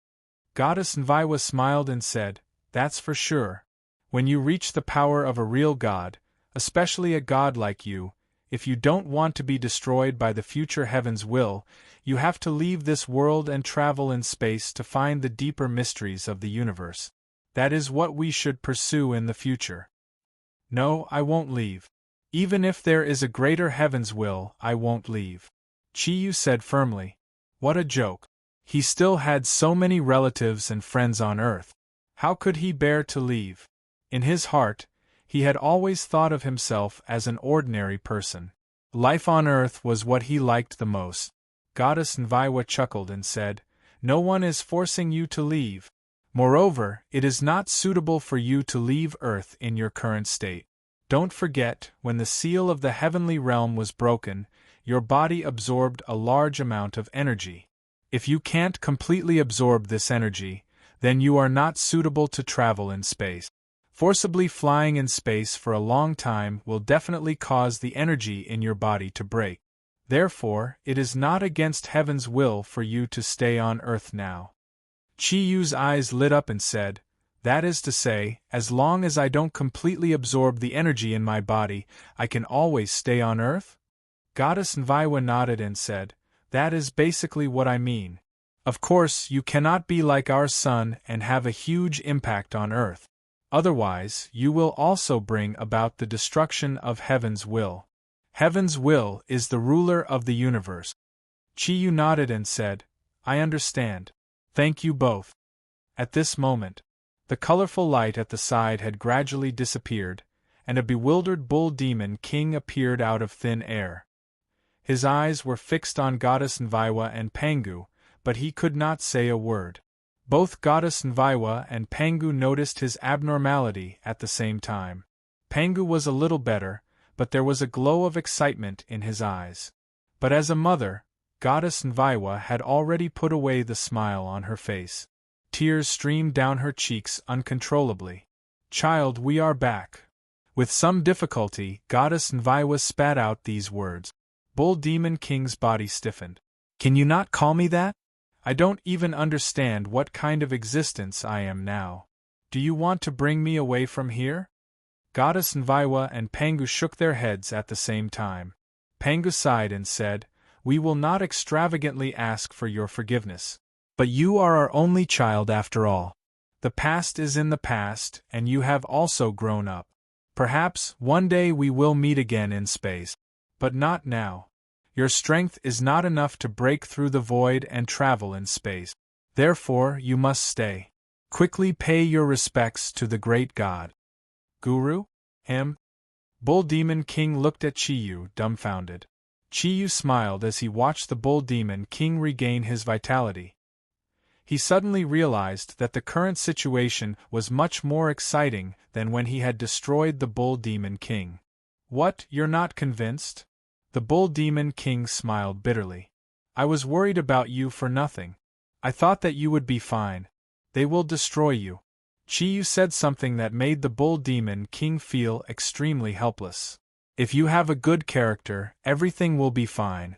Goddess Nviwa smiled and said, "That's for sure. When you reach the power of a real god, especially a god like you, if you don't want to be destroyed by the future heaven's will, you have to leave this world and travel in space to find the deeper mysteries of the universe. That is what we should pursue in the future." "No, I won't leave. Even if there is a greater heaven's will, I won't leave," Chiyu said firmly. What a joke. He still had so many relatives and friends on Earth. How could he bear to leave? In his heart, he had always thought of himself as an ordinary person. Life on Earth was what he liked the most. Goddess Nviwa chuckled and said, "No one is forcing you to leave. Moreover, it is not suitable for you to leave Earth in your current state. Don't forget, when the seal of the heavenly realm was broken, your body absorbed a large amount of energy. If you can't completely absorb this energy, then you are not suitable to travel in space. Forcibly flying in space for a long time will definitely cause the energy in your body to break. Therefore, it is not against heaven's will for you to stay on Earth now." Chiyu's eyes lit up and said, "That is to say, as long as I don't completely absorb the energy in my body, I can always stay on Earth?" Goddess Nviwa nodded and said, "That is basically what I mean. Of course, you cannot be like our sun and have a huge impact on Earth. Otherwise, you will also bring about the destruction of Heaven's will. Heaven's will is the ruler of the universe." Chiyu nodded and said, "I understand. Thank you both." At this moment, the colorful light at the side had gradually disappeared, and a bewildered bull demon king appeared out of thin air. His eyes were fixed on Goddess Nviwa and Pangu, but he could not say a word. Both Goddess Nviwa and Pangu noticed his abnormality at the same time. Pangu was a little better, but there was a glow of excitement in his eyes. But as a mother, Goddess Nviwa had already put away the smile on her face. Tears streamed down her cheeks uncontrollably. "Child, we are back." With some difficulty, Goddess Nviwa spat out these words. Bull Demon King's body stiffened. "Can you not call me that? I don't even understand what kind of existence I am now. Do you want to bring me away from here?" Goddess Nviwa and Pangu shook their heads at the same time. Pangu sighed and said, "We will not extravagantly ask for your forgiveness. But you are our only child after all. The past is in the past, and you have also grown up. Perhaps one day we will meet again in space. But not now. Your strength is not enough to break through the void and travel in space. Therefore, you must stay. Quickly pay your respects to the great god." "Guru? Him?" Bull Demon King looked at Chiyu, dumbfounded. Chiyu smiled as he watched the Bull Demon King regain his vitality. He suddenly realized that the current situation was much more exciting than when he had destroyed the Bull Demon King. "What, you're not convinced?" The Bull Demon King smiled bitterly. "I was worried about you for nothing. I thought that you would be fine. They will destroy you." Chiyu said something that made the Bull Demon King feel extremely helpless. "If you have a good character, everything will be fine."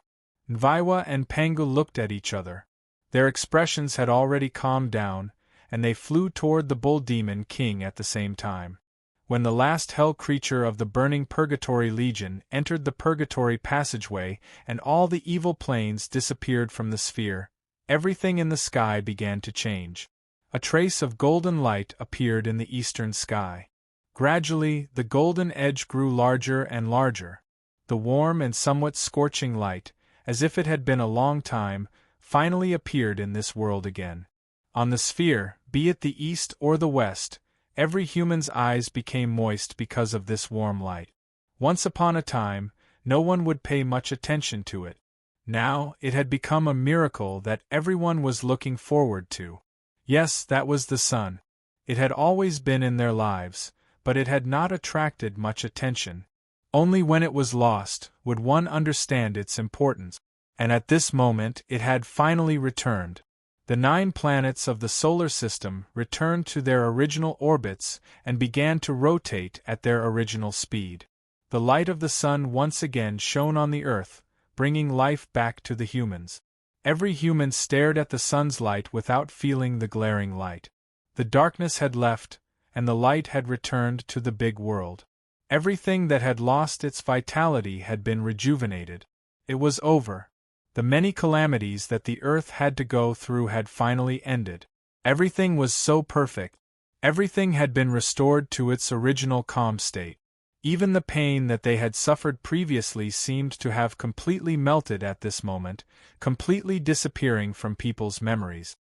Nviwa and Pangu looked at each other. Their expressions had already calmed down, and they flew toward the Bull Demon King at the same time. When the last hell creature of the burning Purgatory Legion entered the Purgatory passageway and all the evil planes disappeared from the sphere, everything in the sky began to change. A trace of golden light appeared in the eastern sky. Gradually, the golden edge grew larger and larger. The warm and somewhat scorching light, as if it had been a long time, finally appeared in this world again. On the sphere, be it the east or the west, every human's eyes became moist because of this warm light. Once upon a time, no one would pay much attention to it. Now, it had become a miracle that everyone was looking forward to. Yes, that was the sun. It had always been in their lives, but it had not attracted much attention. Only when it was lost would one understand its importance. And at this moment it had finally returned. The 9 planets of the solar system returned to their original orbits and began to rotate at their original speed. The light of the sun once again shone on the earth, bringing life back to the humans. Every human stared at the sun's light without feeling the glaring light. The darkness had left, and the light had returned to the big world. Everything that had lost its vitality had been rejuvenated. It was over. The many calamities that the earth had to go through had finally ended. Everything was so perfect. Everything had been restored to its original calm state. Even the pain that they had suffered previously seemed to have completely melted at this moment, completely disappearing from people's memories.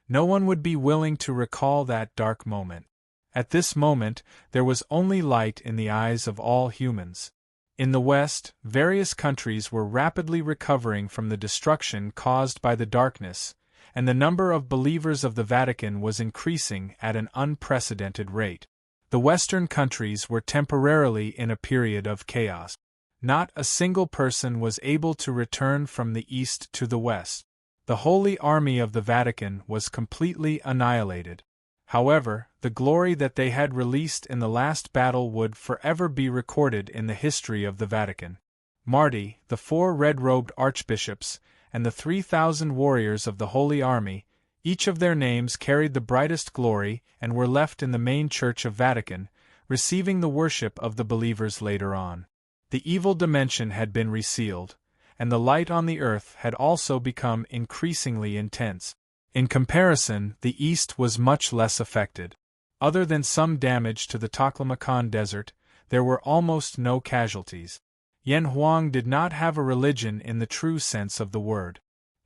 No one would be willing to recall that dark moment. At this moment, there was only light in the eyes of all humans. In the West, various countries were rapidly recovering from the destruction caused by the darkness, and the number of believers of the Vatican was increasing at an unprecedented rate. The Western countries were temporarily in a period of chaos. Not a single person was able to return from the East to the West. The Holy Army of the Vatican was completely annihilated. However, the glory that they had released in the last battle would forever be recorded in the history of the Vatican. Marty, the 4 red-robed archbishops, and the 3,000 warriors of the Holy Army, each of their names carried the brightest glory and were left in the main church of Vatican, receiving the worship of the believers later on. The evil dimension had been resealed, and the light on the earth had also become increasingly intense. In comparison, the East was much less affected. Other than some damage to the Taklamakan Desert, there were almost no casualties. Yen Huang did not have a religion in the true sense of the word.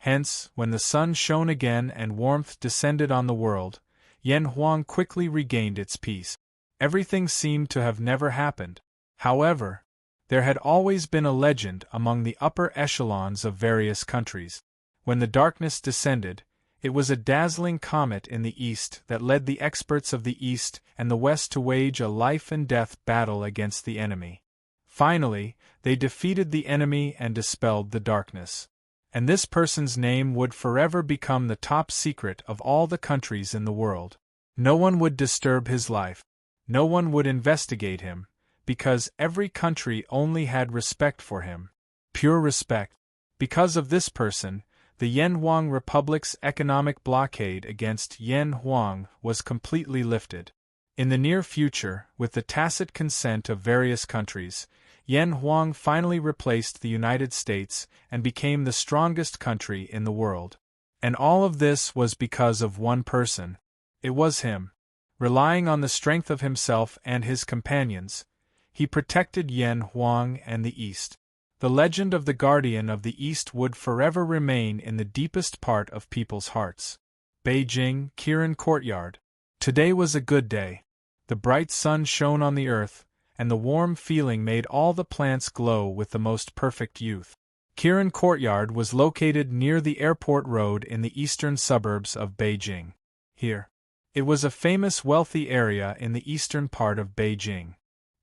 Hence, when the sun shone again and warmth descended on the world, Yen Huang quickly regained its peace. Everything seemed to have never happened. However, there had always been a legend among the upper echelons of various countries. When the darkness descended, it was a dazzling comet in the east that led the experts of the east and the west to wage a life-and-death battle against the enemy. Finally, they defeated the enemy and dispelled the darkness. And this person's name would forever become the top secret of all the countries in the world. No one would disturb his life. No one would investigate him, because every country only had respect for him. Pure respect. Because of this person, the Yen Huang Republic's economic blockade against Yen Huang was completely lifted. In the near future, with the tacit consent of various countries, Yen Huang finally replaced the United States and became the strongest country in the world. And all of this was because of one person. It was him. Relying on the strength of himself and his companions, he protected Yen Huang and the East. The legend of the Guardian of the East would forever remain in the deepest part of people's hearts. Beijing, Kirin Courtyard. Today was a good day. The bright sun shone on the earth, and the warm feeling made all the plants glow with the most perfect youth. Kirin Courtyard was located near the airport road in the eastern suburbs of Beijing. Here, it was a famous wealthy area in the eastern part of Beijing.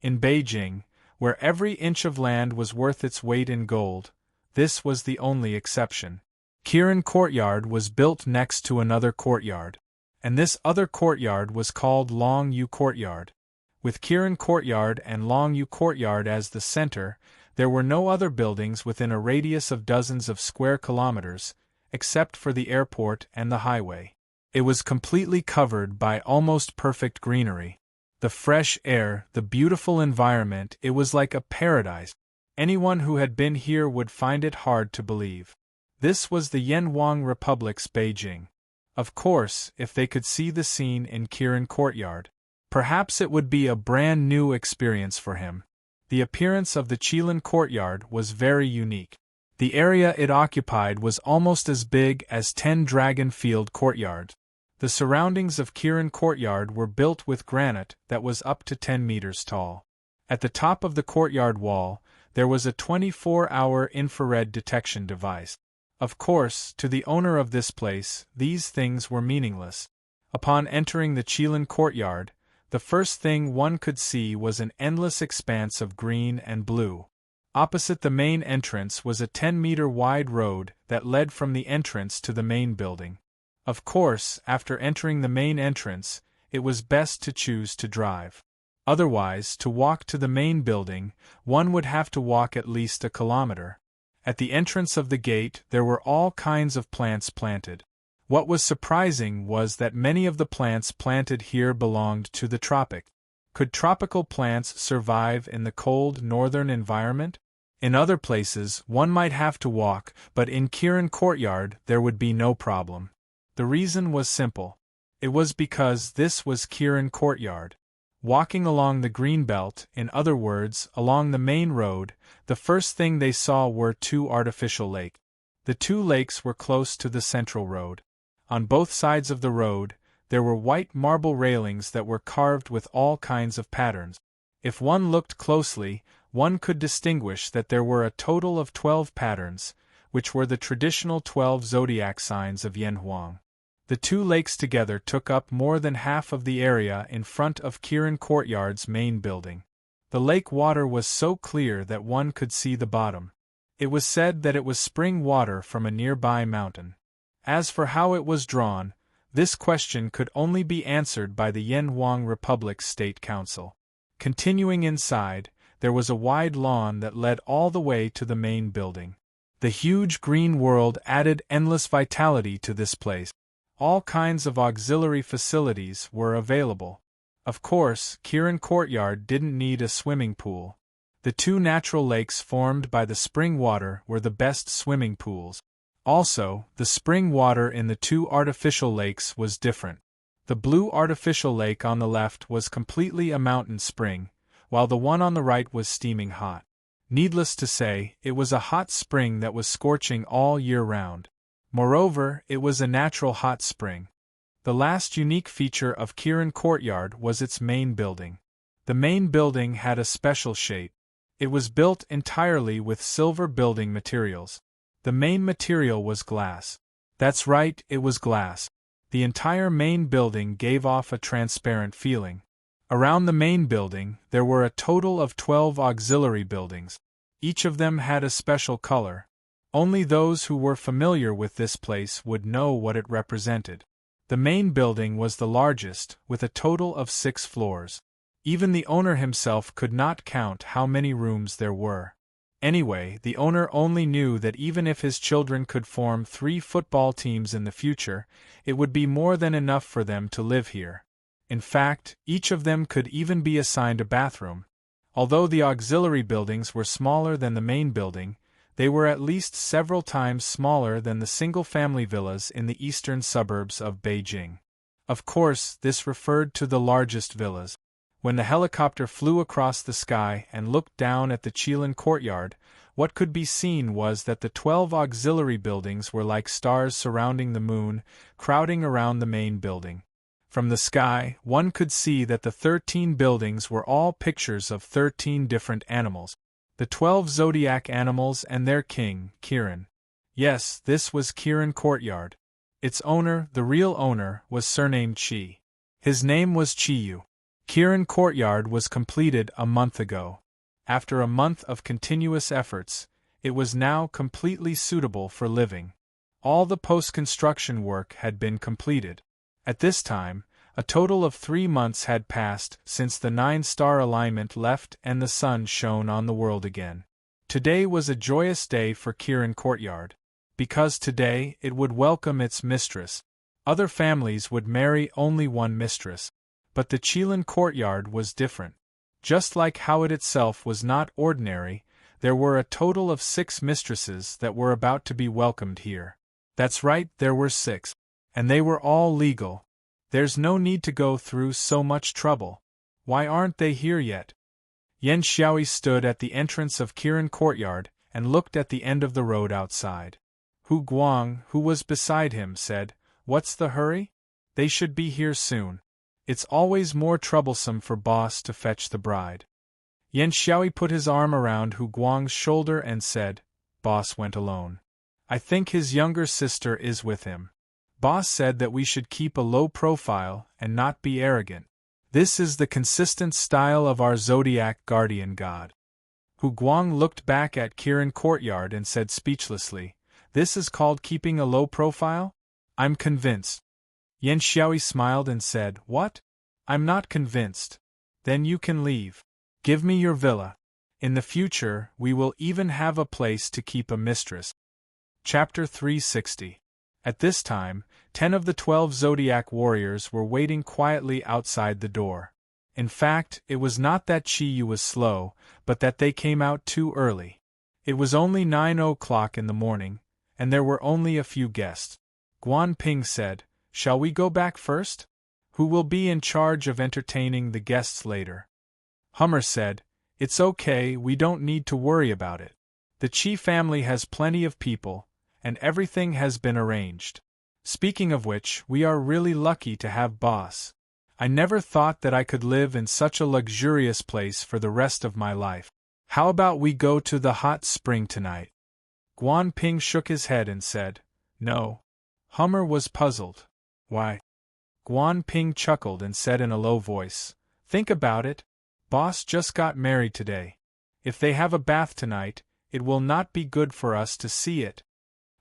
In Beijing, where every inch of land was worth its weight in gold, this was the only exception. Kirin Courtyard was built next to another courtyard, and this other courtyard was called Long Yu Courtyard. With Kirin Courtyard and Long Yu Courtyard as the center, there were no other buildings within a radius of dozens of square kilometers, except for the airport and the highway. It was completely covered by almost perfect greenery. The fresh air, the beautiful environment, it was like a paradise. Anyone who had been here would find it hard to believe. This was the Yen Huang Republic's Beijing. Of course, if they could see the scene in Kirin Courtyard, perhaps it would be a brand new experience for him. The appearance of the Qilin Courtyard was very unique. The area it occupied was almost as big as 10 Dragon Field courtyards. The surroundings of Kirin Courtyard were built with granite that was up to 10 meters tall. At the top of the courtyard wall, there was a 24-hour infrared detection device. Of course, to the owner of this place, these things were meaningless. Upon entering the Qilin Courtyard, the first thing one could see was an endless expanse of green and blue. Opposite the main entrance was a 10-meter wide road that led from the entrance to the main building. Of course, after entering the main entrance, it was best to choose to drive. Otherwise, to walk to the main building, one would have to walk at least a kilometer. At the entrance of the gate there were all kinds of plants planted. What was surprising was that many of the plants planted here belonged to the tropics. Could tropical plants survive in the cold northern environment? In other places, one might have to walk, but in Kirin Courtyard there would be no problem. The reason was simple. It was because this was Kirin Courtyard. Walking along the green belt, in other words, along the main road, the first thing they saw were two artificial lakes. The two lakes were close to the central road. On both sides of the road, there were white marble railings that were carved with all kinds of patterns. If one looked closely, one could distinguish that there were a total of 12 patterns, which were the traditional 12 zodiac signs of Yanhuang. The two lakes together took up more than half of the area in front of Kirin Courtyard's main building. The lake water was so clear that one could see the bottom. It was said that it was spring water from a nearby mountain. As for how it was drawn, this question could only be answered by the Yanhuang Republic's State Council. Continuing inside, there was a wide lawn that led all the way to the main building. The huge green world added endless vitality to this place. All kinds of auxiliary facilities were available. Of course, Kirin Courtyard didn't need a swimming pool. The two natural lakes formed by the spring water were the best swimming pools. Also, the spring water in the two artificial lakes was different. The blue artificial lake on the left was completely a mountain spring, while the one on the right was steaming hot. Needless to say, it was a hot spring that was scorching all year round. Moreover, it was a natural hot spring. The last unique feature of Kirin Courtyard was its main building. The main building had a special shape. It was built entirely with silver building materials. The main material was glass. That's right, it was glass. The entire main building gave off a transparent feeling. Around the main building, there were a total of 12 auxiliary buildings. Each of them had a special color. Only those who were familiar with this place would know what it represented. The main building was the largest, with a total of 6 floors. Even the owner himself could not count how many rooms there were. Anyway, the owner only knew that even if his children could form 3 football teams in the future, it would be more than enough for them to live here. In fact, each of them could even be assigned a bathroom. Although the auxiliary buildings were smaller than the main building, they were at least several times smaller than the single-family villas in the eastern suburbs of Beijing. Of course, this referred to the largest villas. When the helicopter flew across the sky and looked down at the Qilin Courtyard, what could be seen was that the 12 auxiliary buildings were like stars surrounding the moon, crowding around the main building. From the sky, one could see that the 13 buildings were all pictures of 13 different animals. The 12 zodiac animals and their king, Kirin. Yes, this was Kirin Courtyard. Its owner, the real owner, was surnamed Qi. His name was Qiyu. Kirin Courtyard was completed a month ago. After a month of continuous efforts, it was now completely suitable for living. All the post-construction work had been completed. At this time, a total of 3 months had passed since the 9-star alignment left and the sun shone on the world again. Today was a joyous day for Kirin Courtyard. Because today it would welcome its mistress. Other families would marry only one mistress. But the Qilin Courtyard was different. Just like how it itself was not ordinary, there were a total of 6 mistresses that were about to be welcomed here. That's right, there were 6. And they were all legal. There's no need to go through so much trouble. Why aren't they here yet? Yan Xiaoyi stood at the entrance of Kirin Courtyard and looked at the end of the road outside. Hu Guang, who was beside him, said, "What's the hurry? They should be here soon. It's always more troublesome for boss to fetch the bride." Yan Xiaoyi put his arm around Hu Guang's shoulder and said, "Boss went alone. I think his younger sister is with him. Boss said that we should keep a low profile and not be arrogant. This is the consistent style of our Zodiac guardian god." Hu Guang looked back at Kirin Courtyard and said speechlessly, "This is called keeping a low profile? I'm convinced." Yan Xiaoyi smiled and said, "What? I'm not convinced. Then you can leave. Give me your villa. In the future, we will even have a place to keep a mistress. Chapter 360. At this time, 10 of the 12 Zodiac warriors were waiting quietly outside the door. In fact, it was not that Chi-Yu was slow, but that they came out too early. It was only 9 o'clock in the morning, and there were only a few guests. Guan Ping said, "Shall we go back first? Who will be in charge of entertaining the guests later?" Hummer said, "It's okay, we don't need to worry about it. The Chi family has plenty of people, and everything has been arranged. Speaking of which, we are really lucky to have Boss. I never thought that I could live in such a luxurious place for the rest of my life. How about we go to the hot spring tonight?" Guan Ping shook his head and said, "No." Hummer was puzzled. "Why?" Guan Ping chuckled and said in a low voice, "Think about it. Boss just got married today. If they have a bath tonight, it will not be good for us to see it."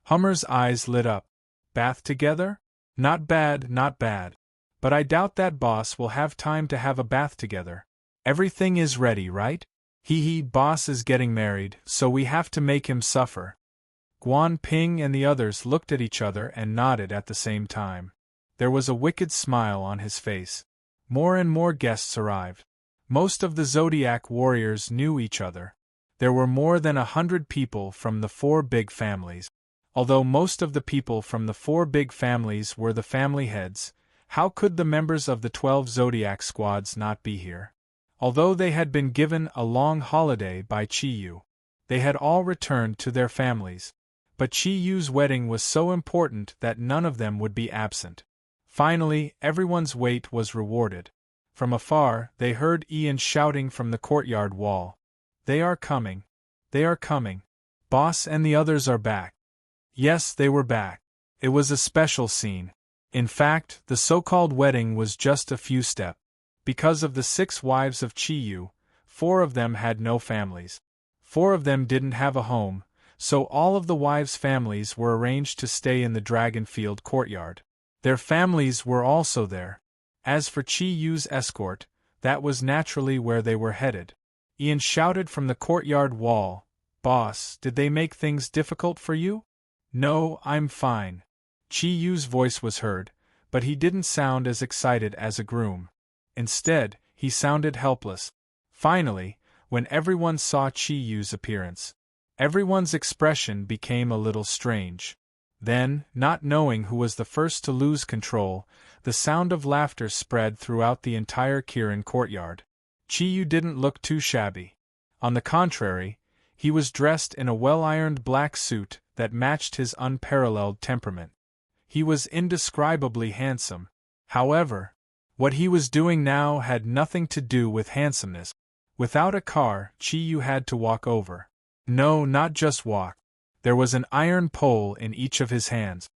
Hummer's eyes lit up. "Bath together? Not bad, not bad. But I doubt that Boss will have time to have a bath together. Everything is ready, right? Boss is getting married, so we have to make him suffer." Guan Ping and the others looked at each other and nodded at the same time. There was a wicked smile on his face. More and more guests arrived. Most of the Zodiac warriors knew each other. There were more than 100 people from the 4 big families. Although most of the people from the 4 big families were the family heads, how could the members of the 12 Zodiac squads not be here? Although they had been given a long holiday by Chi-Yu, they had all returned to their families. But Chi-Yu's wedding was so important that none of them would be absent. Finally, everyone's wait was rewarded. From afar, they heard Ian shouting from the courtyard wall, "They are coming! They are coming! Boss and the others are back!" Yes, they were back. It was a special scene. In fact, the so-called wedding was just a few steps. Because of the 6 wives of Chi-Yu, 4 of them had no families. 4 of them didn't have a home, so all of the wives' families were arranged to stay in the Dragonfield courtyard. Their families were also there. As for Chi-Yu's escort, that was naturally where they were headed. Ian shouted from the courtyard wall, "Boss, did they make things difficult for you?" "No, I'm fine." Chi-Yu's voice was heard, but he didn't sound as excited as a groom. Instead, he sounded helpless. Finally, when everyone saw Chi-Yu's appearance, everyone's expression became a little strange. Then, not knowing who was the first to lose control, the sound of laughter spread throughout the entire Kirin courtyard. Chi-Yu didn't look too shabby. On the contrary, he was dressed in a well-ironed black suit that matched his unparalleled temperament. He was indescribably handsome. However, what he was doing now had nothing to do with handsomeness. Without a car, Chi-Yu had to walk over. No, not just walk. There was an iron pole in each of his hands.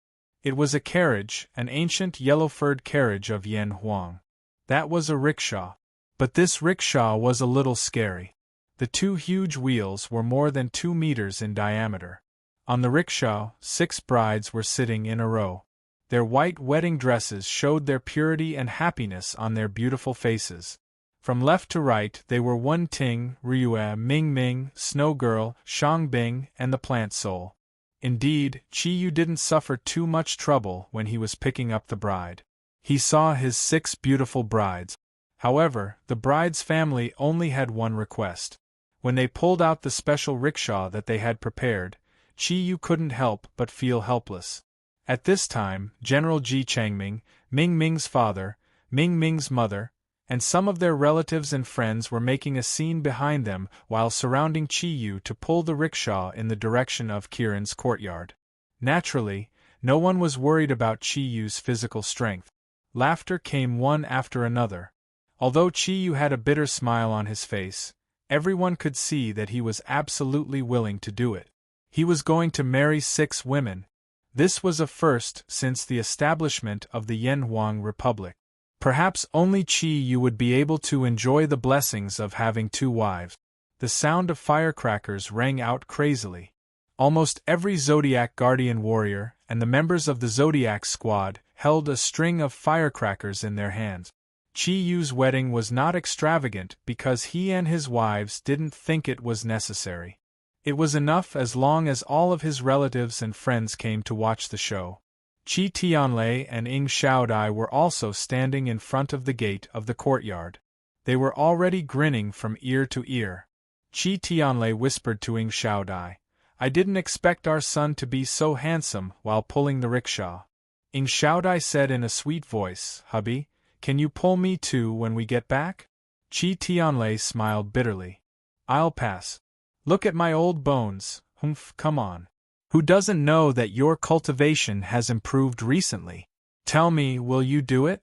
It was a carriage, an ancient yellow-furred carriage of Yan Huang. That was a rickshaw. But this rickshaw was a little scary. The 2 huge wheels were more than 2 meters in diameter. On the rickshaw, 6 brides were sitting in a row. Their white wedding dresses showed their purity and happiness on their beautiful faces. From left to right they were Wen Ting, Ryue, Ming Ming, Snow Girl, Shang Bing, and the Plant Soul. Indeed, Chi-Yu didn't suffer too much trouble when he was picking up the bride. He saw his 6 beautiful brides. However, the bride's family only had one request. When they pulled out the special rickshaw that they had prepared, Chi-Yu couldn't help but feel helpless. At this time, General Ji Changming, Ming Ming's father, Ming Ming's mother, and some of their relatives and friends were making a scene behind them while surrounding Chi-Yu to pull the rickshaw in the direction of Kirin's courtyard. Naturally, no one was worried about Chi-Yu's physical strength. Laughter came one after another. Although Chi-Yu had a bitter smile on his face, everyone could see that he was absolutely willing to do it. He was going to marry 6 women. This was a first since the establishment of the Yanhuang Republic. Perhaps only Chi-Yu would be able to enjoy the blessings of having 2 wives. The sound of firecrackers rang out crazily. Almost every Zodiac Guardian warrior and the members of the Zodiac squad held a string of firecrackers in their hands. Chi Yu's wedding was not extravagant because he and his wives didn't think it was necessary. It was enough as long as all of his relatives and friends came to watch the show. Chi Tianlei and Ing Xiaodai were also standing in front of the gate of the courtyard. They were already grinning from ear to ear. Chi Tianlei whispered to Ing Xiaodai, "I didn't expect our son to be so handsome while pulling the rickshaw." Ing Xiaodai said in a sweet voice, "Hubby, can you pull me too when we get back?" Chi Tianlei smiled bitterly. "I'll pass. Look at my old bones, humph, come on. Who doesn't know that your cultivation has improved recently? Tell me, will you do it?"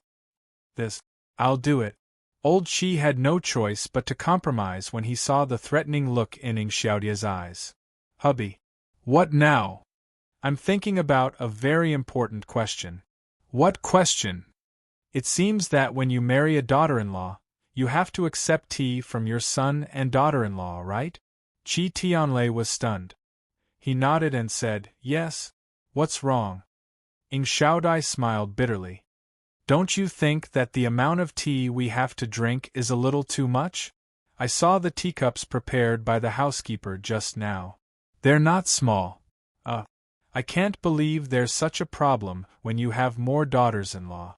"I'll do it." Old Chi had no choice but to compromise when he saw the threatening look in Ing Xiaodai's eyes. "Hubby." "What now?" "I'm thinking about a very important question." "What question?" "It seems that when you marry a daughter-in-law, you have to accept tea from your son and daughter-in-law, right?" Chi Tianlei was stunned. He nodded and said, "Yes. What's wrong?" Ing Xiaodai smiled bitterly. "Don't you think that the amount of tea we have to drink is a little too much? I saw the teacups prepared by the housekeeper just now. They're not small. I can't believe there's such a problem when you have more daughters-in-law."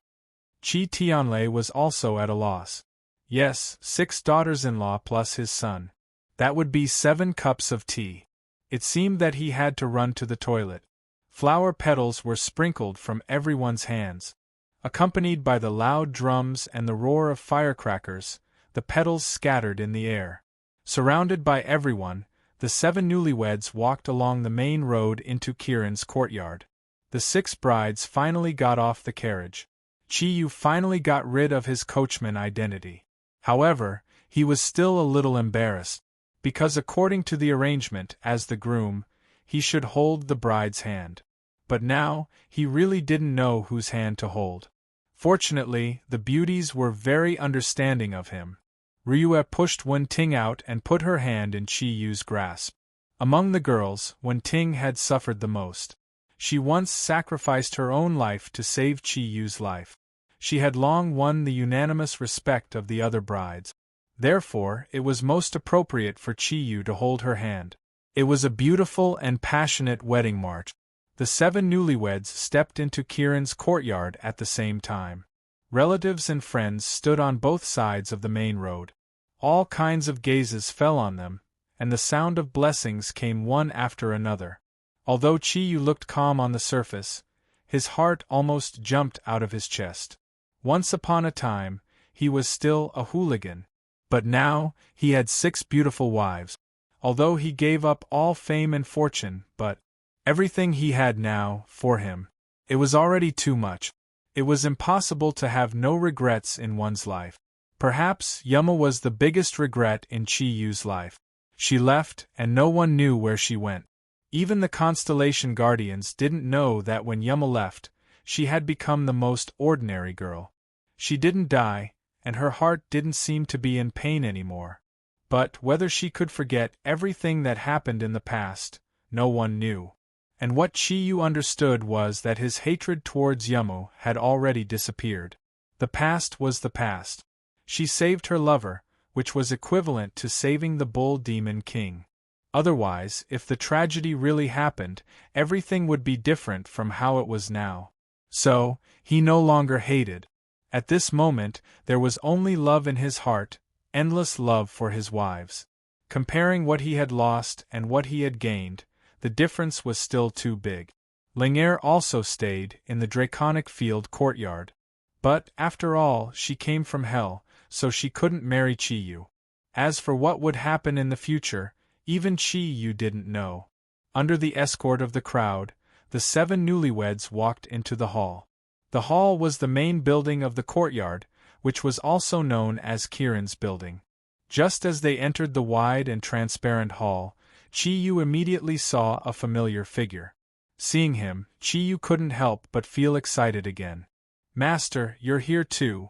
Chi Tianlei was also at a loss. Yes, 6 daughters-in-law plus his son. That would be 7 cups of tea. It seemed that he had to run to the toilet. Flower petals were sprinkled from everyone's hands. Accompanied by the loud drums and the roar of firecrackers, the petals scattered in the air. Surrounded by everyone, the 7 newlyweds walked along the main road into Kiran's courtyard. The 6 brides finally got off the carriage. Chi Yu finally got rid of his coachman identity. However, he was still a little embarrassed, because according to the arrangement as the groom, he should hold the bride's hand. But now, he really didn't know whose hand to hold. Fortunately, the beauties were very understanding of him. Ryue pushed Wen Ting out and put her hand in Chi Yu's grasp. Among the girls, Wen Ting had suffered the most. She once sacrificed her own life to save Chi Yu's life. She had long won the unanimous respect of the other brides. Therefore, it was most appropriate for Chi Yu to hold her hand. It was a beautiful and passionate wedding march. The 7 newlyweds stepped into Kiran's courtyard at the same time. Relatives and friends stood on both sides of the main road. All kinds of gazes fell on them, and the sound of blessings came one after another. Although Chi Yu looked calm on the surface, his heart almost jumped out of his chest. Once upon a time, he was still a hooligan. But now, he had 6 beautiful wives. Although he gave up all fame and fortune, but everything he had now, for him. It was already too much. It was impossible to have no regrets in one's life. Perhaps Yuma was the biggest regret in Chi Yu's life. She left, and no one knew where she went. Even the constellation guardians didn't know that when Yuma left, she had become the most ordinary girl. She didn't die, and her heart didn't seem to be in pain anymore. But whether she could forget everything that happened in the past, no one knew. And what Chi Yu understood was that his hatred towards Yumu had already disappeared. The past was the past. She saved her lover, which was equivalent to saving the bull demon king. Otherwise, if the tragedy really happened, everything would be different from how it was now. So, he no longer hated. At this moment, there was only love in his heart, endless love for his wives. Comparing what he had lost and what he had gained, the difference was still too big. Ling'er also stayed in the Draconic Field courtyard. But, after all, she came from hell, so she couldn't marry Chi Yu. As for what would happen in the future, even Chi Yu didn't know. Under the escort of the crowd, the 7 newlyweds walked into the hall. The hall was the main building of the courtyard, which was also known as Kiran's building. Just as they entered the wide and transparent hall, Chi Yu immediately saw a familiar figure. Seeing him, Chi Yu couldn't help but feel excited again. "Master, you're here too."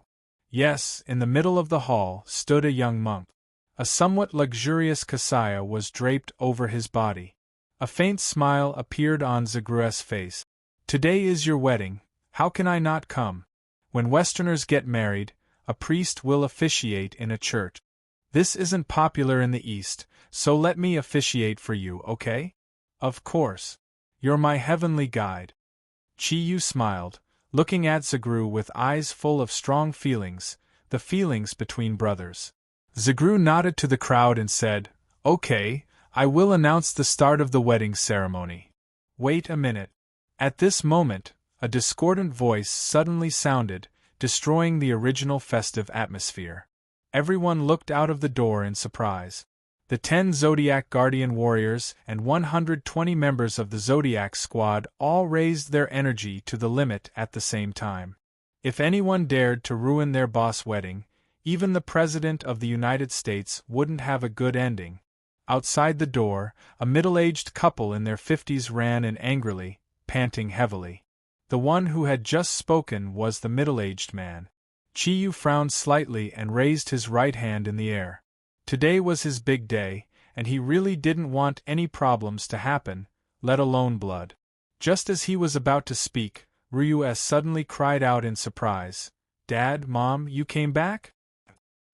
Yes, in the middle of the hall stood a young monk. A somewhat luxurious kasaya was draped over his body. A faint smile appeared on Zagrue's face. "Today is your wedding, how can I not come? When Westerners get married, a priest will officiate in a church. This isn't popular in the East, so let me officiate for you, okay? Of course. You're my heavenly guide. Chi-Yu smiled, looking at Zagru with eyes full of strong feelings, the feelings between brothers. Zagru nodded to the crowd and said, "Okay, I will announce the start of the wedding ceremony." Wait a minute. At this moment, a discordant voice suddenly sounded, destroying the original festive atmosphere. Everyone looked out of the door in surprise. The 10 Zodiac Guardian warriors and 120 members of the Zodiac squad all raised their energy to the limit at the same time. If anyone dared to ruin their boss wedding, even the President of the United States wouldn't have a good ending. Outside the door, a middle-aged couple in their 50s ran in angrily, panting heavily. The one who had just spoken was the middle-aged man. Chi-Yu frowned slightly and raised his right hand in the air. Today was his big day, and he really didn't want any problems to happen, let alone blood. Just as he was about to speak, Ryuya suddenly cried out in surprise, "Dad, Mom, you came back?"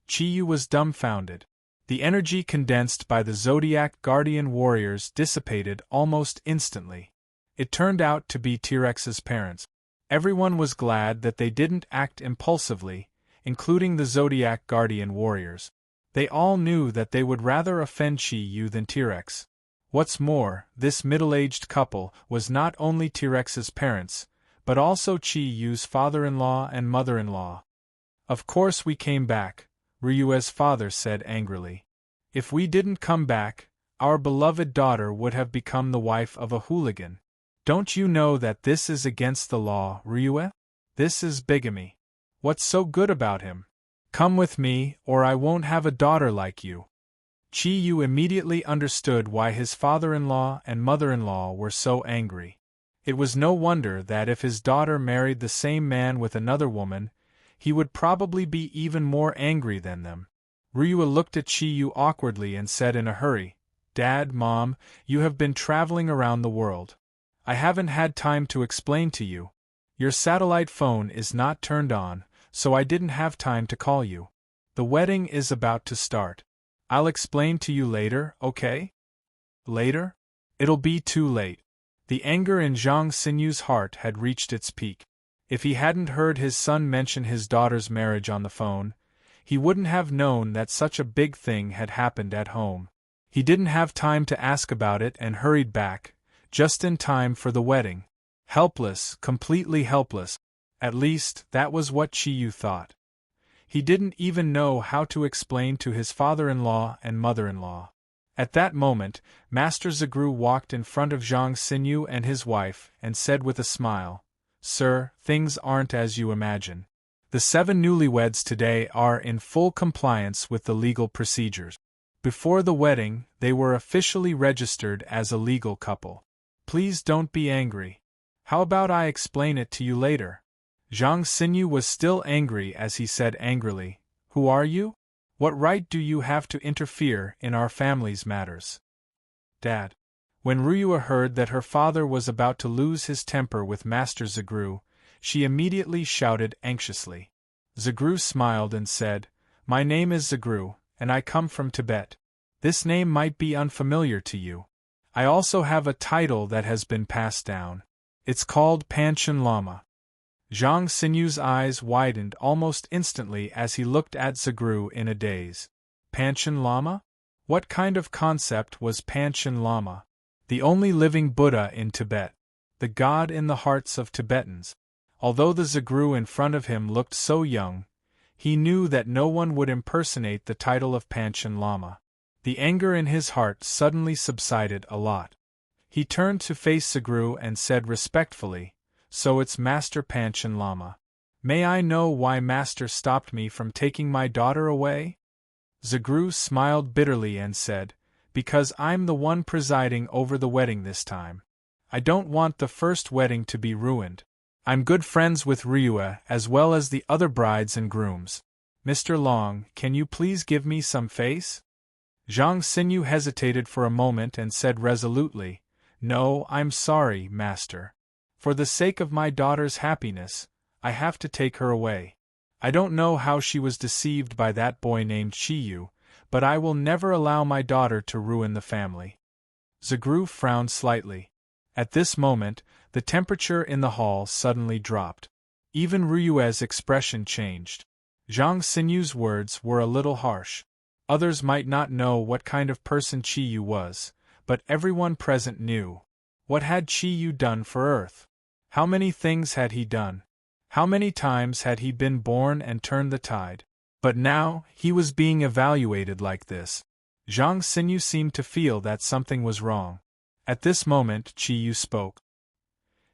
Chi-Yu was dumbfounded. The energy condensed by the Zodiac Guardian warriors dissipated almost instantly. It turned out to be T-Rex's parents. Everyone was glad that they didn't act impulsively, including the Zodiac Guardian warriors. They all knew that they would rather offend Chi-Yu than T-Rex. What's more, this middle-aged couple was not only T-Rex's parents, but also Chi-Yu's father-in-law and mother-in-law. "Of course we came back," Ryuya's father said angrily. "If we didn't come back, our beloved daughter would have become the wife of a hooligan. Don't you know that this is against the law, Ryuya? This is bigamy. What's so good about him? Come with me, or I won't have a daughter like you." Chi-Yu immediately understood why his father-in-law and mother-in-law were so angry. It was no wonder that if his daughter married the same man with another woman, he would probably be even more angry than them. Ryuya looked at Chi-Yu awkwardly and said in a hurry, "Dad, Mom, you have been traveling around the world. I haven't had time to explain to you. Your satellite phone is not turned on, so I didn't have time to call you. The wedding is about to start. I'll explain to you later, okay?" Later? It'll be too late. The anger in Zhang Sinyu's heart had reached its peak. If he hadn't heard his son mention his daughter's marriage on the phone, he wouldn't have known that such a big thing had happened at home. He didn't have time to ask about it and hurried back, just in time for the wedding. Helpless, completely helpless. At least, that was what Chi-Yu thought. He didn't even know how to explain to his father-in-law and mother-in-law. At that moment, Master Zagru walked in front of Zhang Sinyu and his wife and said with a smile, "Sir, things aren't as you imagine. The 7 newlyweds today are in full compliance with the legal procedures. Before the wedding, they were officially registered as a legal couple. Please don't be angry. How about I explain it to you later?" Zhang Sinyu was still angry as he said angrily, "Who are you? What right do you have to interfere in our family's matters?" "Dad." When Ryuya heard that her father was about to lose his temper with Master Zagru, she immediately shouted anxiously. Zagru smiled and said, "My name is Zagru, and I come from Tibet. This name might be unfamiliar to you. I also have a title that has been passed down. It's called Panchen Lama." Zhang Sinyu's eyes widened almost instantly as he looked at Zagru in a daze. Panchen Lama? What kind of concept was Panchen Lama? The only living Buddha in Tibet. The god in the hearts of Tibetans. Although the Zagru in front of him looked so young, he knew that no one would impersonate the title of Panchen Lama. The anger in his heart suddenly subsided a lot. He turned to face Zagru and said respectfully, "So it's Master Panchen Lama. May I know why Master stopped me from taking my daughter away?" Zagru smiled bitterly and said, "Because I'm the one presiding over the wedding this time. I don't want the first wedding to be ruined. I'm good friends with Ryuya as well as the other brides and grooms. Mr. Long, can you please give me some face?" Zhang Sinyu hesitated for a moment and said resolutely, "No, I'm sorry, Master. For the sake of my daughter's happiness, I have to take her away. I don't know how she was deceived by that boy named Chiyu, but I will never allow my daughter to ruin the family. Zagru frowned slightly. At this moment, the temperature in the hall suddenly dropped. Even Ryue's expression changed. Zhang Sinyu's words were a little harsh. Others might not know what kind of person Chiyu was, but everyone present knew. What had Chiyu done for Earth? How many things had he done? How many times had he been born and turned the tide? But now, he was being evaluated like this. Zhang Sinyu seemed to feel that something was wrong. At this moment, Chiyu spoke.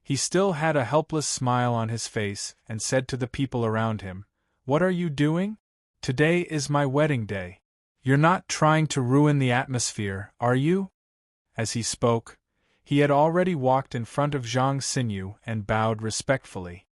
He still had a helpless smile on his face and said to the people around him, "What are you doing? Today is my wedding day. You're not trying to ruin the atmosphere, are you?" As he spoke, he had already walked in front of Zhang Sinyu and bowed respectfully.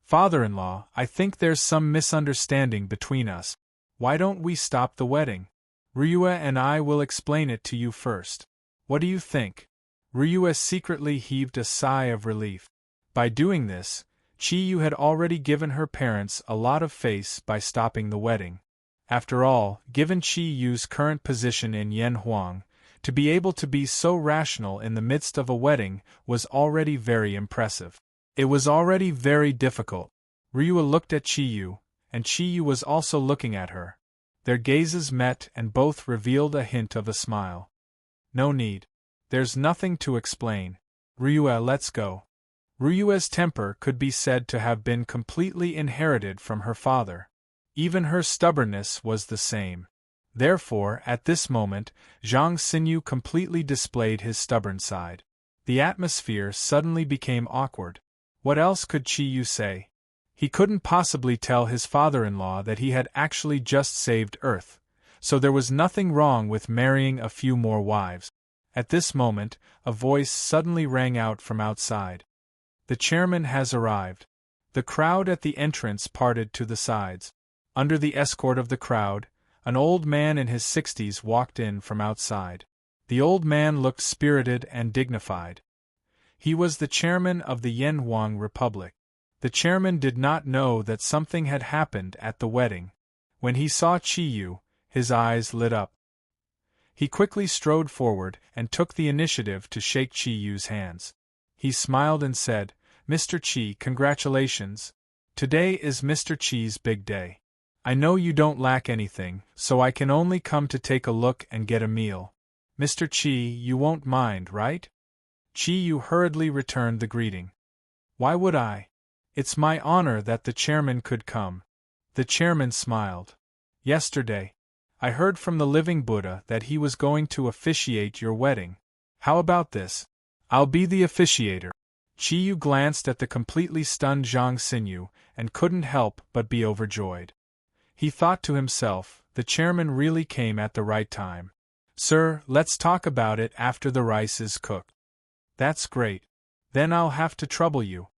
"Father-in-law, I think there's some misunderstanding between us. Why don't we stop the wedding? Ryue and I will explain it to you first. What do you think?" Ryue secretly heaved a sigh of relief. By doing this, Chiyu had already given her parents a lot of face by stopping the wedding. After all, given Chiyu's current position in Yanhuang, to be able to be so rational in the midst of a wedding was already very impressive. It was already very difficult. Ryue looked at Chiyu, and Chiyu was also looking at her. Their gazes met and both revealed a hint of a smile. "No need. There's nothing to explain. Ryue, let's go." Ryue's temper could be said to have been completely inherited from her father. Even her stubbornness was the same. Therefore, at this moment, Zhang Sinyu completely displayed his stubborn side. The atmosphere suddenly became awkward. What else could Chiyu say? He couldn't possibly tell his father-in-law that he had actually just saved Earth, so there was nothing wrong with marrying a few more wives. At this moment, a voice suddenly rang out from outside. "The chairman has arrived." The crowd at the entrance parted to the sides. Under the escort of the crowd, an old man in his 60s walked in from outside. The old man looked spirited and dignified. He was the chairman of the Yanhuang Republic. The chairman did not know that something had happened at the wedding. When he saw Chiyu, his eyes lit up. He quickly strode forward and took the initiative to shake Chiyu's hands. He smiled and said, "Mr. Chi, congratulations. Today is Mr. Chi's big day. I know you don't lack anything, so I can only come to take a look and get a meal. Mr. Chi, you won't mind, right?" Chiyu hurriedly returned the greeting. "Why would I? It's my honor that the chairman could come." The chairman smiled. "Yesterday, I heard from the living Buddha that he was going to officiate your wedding. How about this? I'll be the officiator." Chiyu glanced at the completely stunned Zhang Sinyu and couldn't help but be overjoyed. He thought to himself, the chairman really came at the right time. "Sir, let's talk about it after the rice is cooked." "That's great. Then I'll have to trouble you."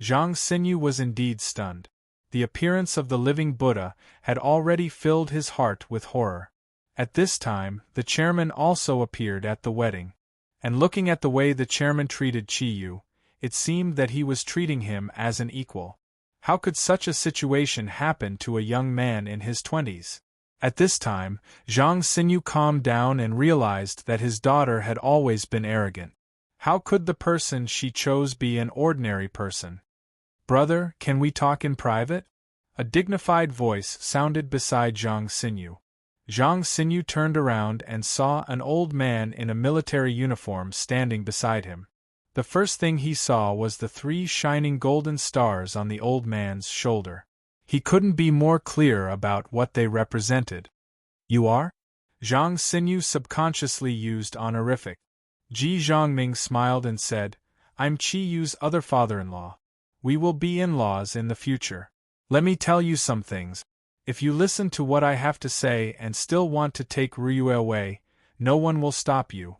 Zhang Sinyu was indeed stunned. The appearance of the living Buddha had already filled his heart with horror. At this time, the chairman also appeared at the wedding. And looking at the way the chairman treated Chiyu, it seemed that he was treating him as an equal. How could such a situation happen to a young man in his 20s? At this time, Zhang Sinyu calmed down and realized that his daughter had always been arrogant. How could the person she chose be an ordinary person? "Brother, can we talk in private?" A dignified voice sounded beside Zhang Sinyu. Zhang Sinyu turned around and saw an old man in a military uniform standing beside him. The first thing he saw was the 3 shining golden stars on the old man's shoulder. He couldn't be more clear about what they represented. "You are?" Zhang Sinyu subconsciously used honorific. Ji Zhongming smiled and said, "I'm Chiyu's other father-in-law. We will be in-laws in the future. Let me tell you some things. If you listen to what I have to say and still want to take Ryue away, no one will stop you."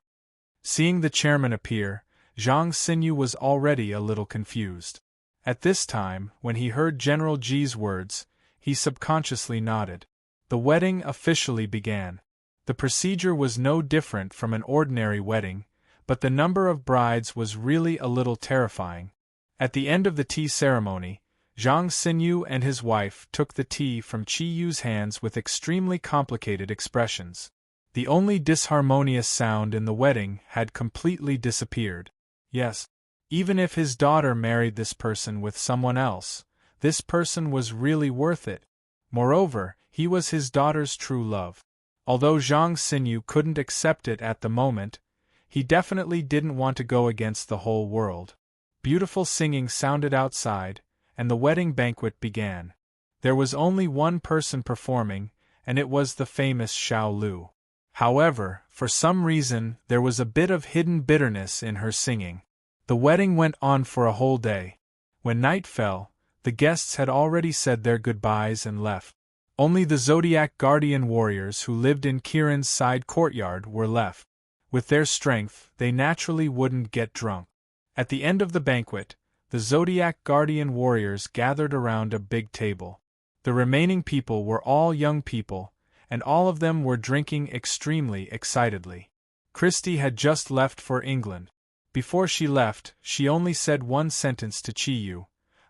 Seeing the chairman appear, Zhang Sinyu was already a little confused. At this time, when he heard General Ji's words, he subconsciously nodded. The wedding officially began. The procedure was no different from an ordinary wedding, but the number of brides was really a little terrifying. At the end of the tea ceremony, Zhang Xinyu and his wife took the tea from Qi Yu's hands with extremely complicated expressions. The only disharmonious sound in the wedding had completely disappeared. Yes, even if his daughter married this person with someone else, this person was really worth it. Moreover, he was his daughter's true love. Although Zhang Xinyu couldn't accept it at the moment, he definitely didn't want to go against the whole world. Beautiful singing sounded outside, and the wedding banquet began. There was only one person performing, and it was the famous Xiao Lu. However, for some reason, there was a bit of hidden bitterness in her singing. The wedding went on for a whole day. When night fell, the guests had already said their goodbyes and left. Only the Zodiac guardian warriors who lived in Kirin's side courtyard were left. With their strength, they naturally wouldn't get drunk. At the end of the banquet, the Zodiac guardian warriors gathered around a big table. The remaining people were all young people, and all of them were drinking extremely excitedly. Christie had just left for England. Before she left, she only said one sentence to Qi Yu: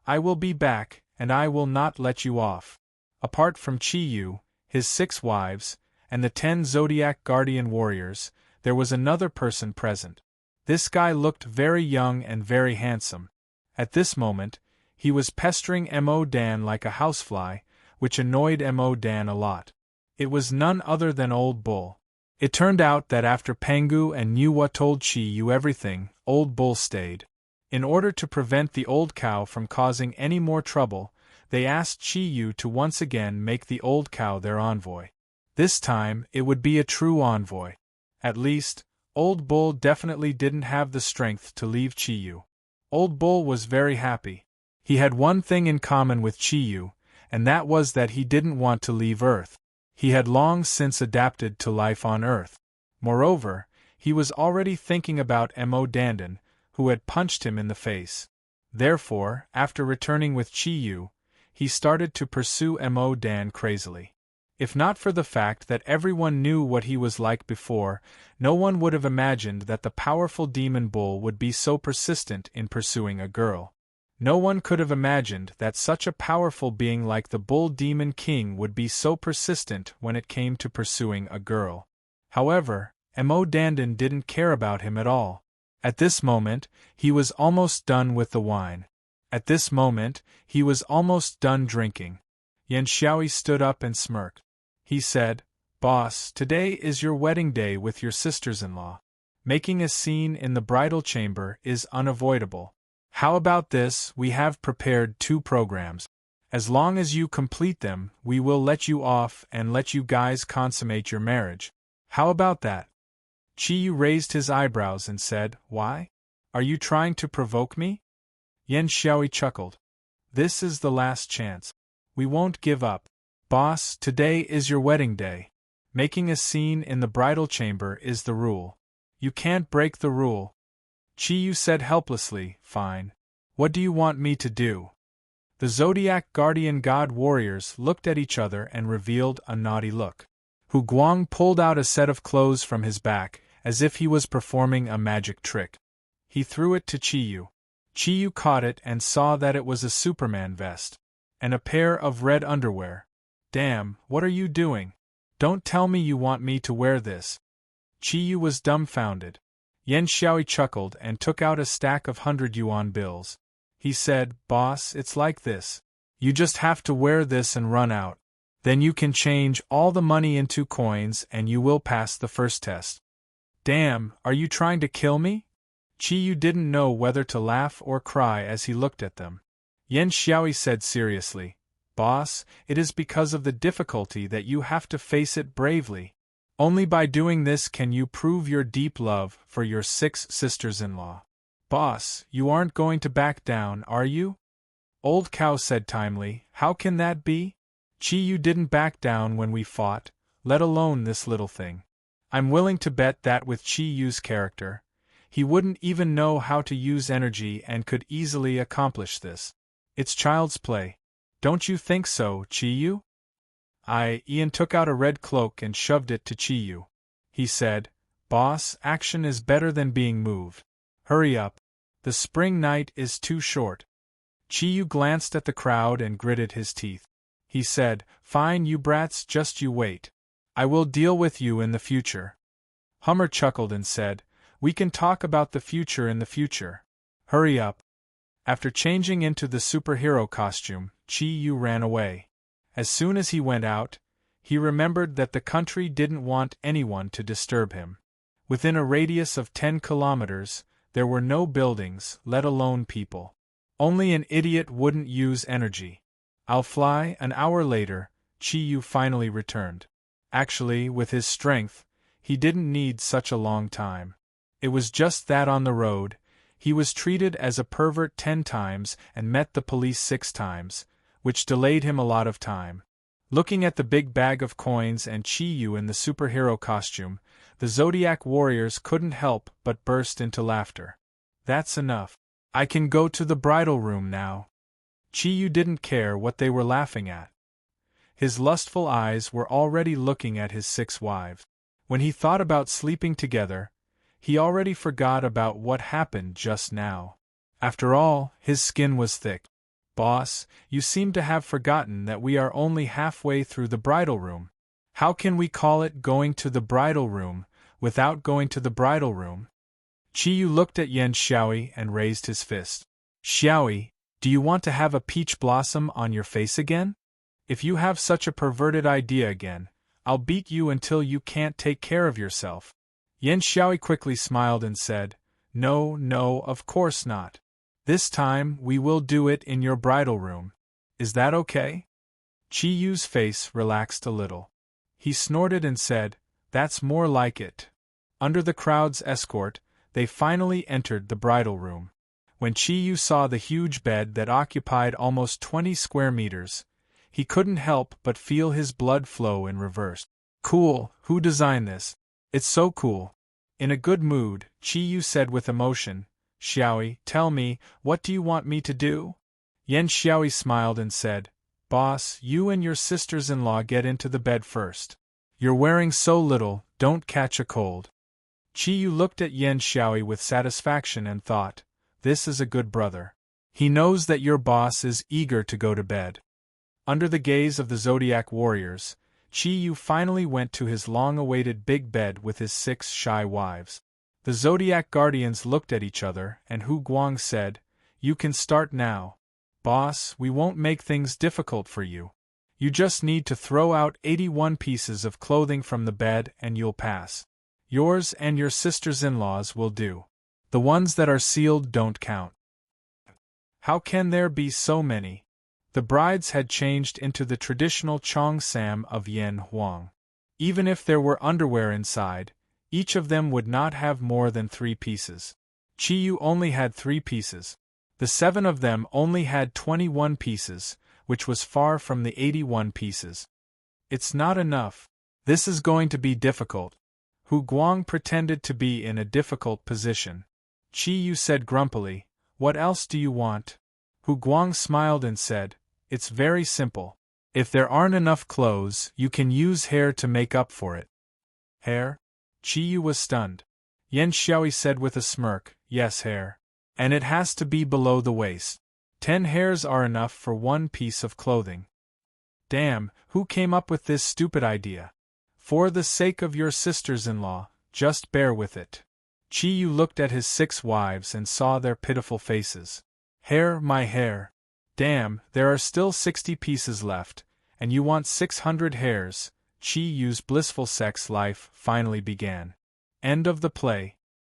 "I will be back, and I will not let you off." Apart from Qi Yu, his 6 wives, and the 10 Zodiac guardian warriors, there was another person present. This guy looked very young and very handsome. At this moment, he was pestering Mo Dan like a housefly, which annoyed Mo Dan a lot. It was none other than Old Bull. It turned out that after Pangu and Nuwa told Qi Yu everything, Old Bull stayed. In order to prevent the old cow from causing any more trouble, they asked Qi Yu to once again make the old cow their envoy. This time, it would be a true envoy. At least, Old Bull definitely didn't have the strength to leave Qi Yu. Old Bull was very happy. He had one thing in common with Qi Yu, and that was that he didn't want to leave Earth. He had long since adapted to life on Earth. Moreover, he was already thinking about Mo Dandan, who had punched him in the face. Therefore, after returning with Qi Yu, he started to pursue Mo Dan crazily. If not for the fact that everyone knew what he was like before, no one would have imagined that the powerful demon bull would be so persistent in pursuing a girl. No one could have imagined that such a powerful being like the Bull Demon King would be so persistent when it came to pursuing a girl. However, Mo Dandan didn't care about him at all. At this moment, he was almost done with the wine. At this moment, he was almost done drinking. Yan Xiaoi stood up and smirked. He said, "Boss, today is your wedding day with your sisters-in-law. Making a scene in the bridal chamber is unavoidable. How about this? We have prepared 2 programs. As long as you complete them, we will let you off and let you guys consummate your marriage. How about that?" Qi Yu raised his eyebrows and said, "Why? Are you trying to provoke me?" Yan Xiaoi chuckled. "This is the last chance. We won't give up. Boss, today is your wedding day. Making a scene in the bridal chamber is the rule. You can't break the rule." Qi Yu said helplessly, "Fine. What do you want me to do?" The Zodiac Guardian God warriors looked at each other and revealed a naughty look. Hu Guang pulled out a set of clothes from his back, as if he was performing a magic trick. He threw it to Qi Yu. Qi Yu caught it and saw that it was a Superman vest. And a pair of red underwear. "Damn, what are you doing? Don't tell me you want me to wear this." Qi Yu was dumbfounded. Yan Xiaoi chuckled and took out a stack of 100 yuan bills. He said, "Boss, it's like this. You just have to wear this and run out. Then you can change all the money into coins and you will pass the first test." "Damn, are you trying to kill me?" Qi Yu didn't know whether to laugh or cry as he looked at them. Yan Xiaoi said seriously, "Boss, it is because of the difficulty that you have to face it bravely. Only by doing this can you prove your deep love for your 6 sisters-in-law. Boss, you aren't going to back down, are you?" Old Cow said timely, "How can that be? Qi Yu didn't back down when we fought, let alone this little thing. I'm willing to bet that with Qi Yu's character, he wouldn't even know how to use energy and could easily accomplish this. It's child's play. Don't you think so, Qi Yu?" Ian took out a red cloak and shoved it to Qi Yu. He said, "Boss, action is better than being moved. Hurry up. The spring night is too short." Chi Yu glanced at the crowd and gritted his teeth. He said, "Fine, you brats, just you wait. I will deal with you in the future." Hummer chuckled and said, "We can talk about the future in the future. Hurry up." After changing into the superhero costume, Chi Yu ran away. As soon as he went out, he remembered that the country didn't want anyone to disturb him. Within a radius of 10 kilometers, there were no buildings, let alone people. Only an idiot wouldn't use energy. "I'll fly." An hour later, Chi Yu finally returned. Actually, with his strength, he didn't need such a long time. It was just that on the road, he was treated as a pervert 10 times and met the police 6 times, which delayed him a lot of time. Looking at the big bag of coins and Chi Yu in the superhero costume, the Zodiac warriors couldn't help but burst into laughter. "That's enough. I can go to the bridal room now." Chi Yu didn't care what they were laughing at. His lustful eyes were already looking at his 6 wives. When he thought about sleeping together, he already forgot about what happened just now. After all, his skin was thick. "Boss, you seem to have forgotten that we are only halfway through the bridal room. How can we call it going to the bridal room without going to the bridal room?" Chi Yu looked at Yan Xiaoyi and raised his fist. "Xiaoyi, do you want to have a peach blossom on your face again? If you have such a perverted idea again, I'll beat you until you can't take care of yourself." Yan Xiaoyi quickly smiled and said, "No, no, of course not. This time we will do it in your bridal room. Is that okay?" Chi Yu's face relaxed a little. He snorted and said, "That's more like it." Under the crowd's escort, they finally entered the bridal room. When Chi Yu saw the huge bed that occupied almost 20 square meters, he couldn't help but feel his blood flow in reverse. "Cool, who designed this? It's so cool." In a good mood, Chi Yu said with emotion, "Xiaoyi, tell me, what do you want me to do?" Yan Xiaoyi smiled and said, "Boss, you and your sisters-in-law get into the bed first. You're wearing so little, don't catch a cold." Chi Yu looked at Yan Xiaoyi with satisfaction and thought, "This is a good brother. He knows that your boss is eager to go to bed." Under the gaze of the Zodiac warriors, Chi Yu finally went to his long-awaited big bed with his 6 shy wives. The Zodiac guardians looked at each other, and Hu Guang said, "You can start now. Boss, we won't make things difficult for you. You just need to throw out 81 pieces of clothing from the bed and you'll pass. Yours and your sisters-in-law's will do. The ones that are sealed don't count." "How can there be so many?" The brides had changed into the traditional cheongsam of Yan Huang. Even if there were underwear inside, each of them would not have more than 3 pieces. Chi Yu only had 3 pieces. The 7 of them only had 21 pieces, which was far from the 81 pieces. "It's not enough. This is going to be difficult." Hu Guang pretended to be in a difficult position. Chi Yu said grumpily, "What else do you want?" Hu Guang smiled and said, "It's very simple. If there aren't enough clothes, you can use hair to make up for it." "Hair?" Chi Yu was stunned. Yan Xiaoyi said with a smirk, "Yes, hair. And it has to be below the waist. 10 hairs are enough for 1 piece of clothing." "Damn, who came up with this stupid idea? For the sake of your sisters-in-law, just bear with it." Chi Yu looked at his 6 wives and saw their pitiful faces. "Hair, my hair. Damn, there are still 60 pieces left, and you want 600 hairs." Chi Yu's blissful sex life finally began. End of the play.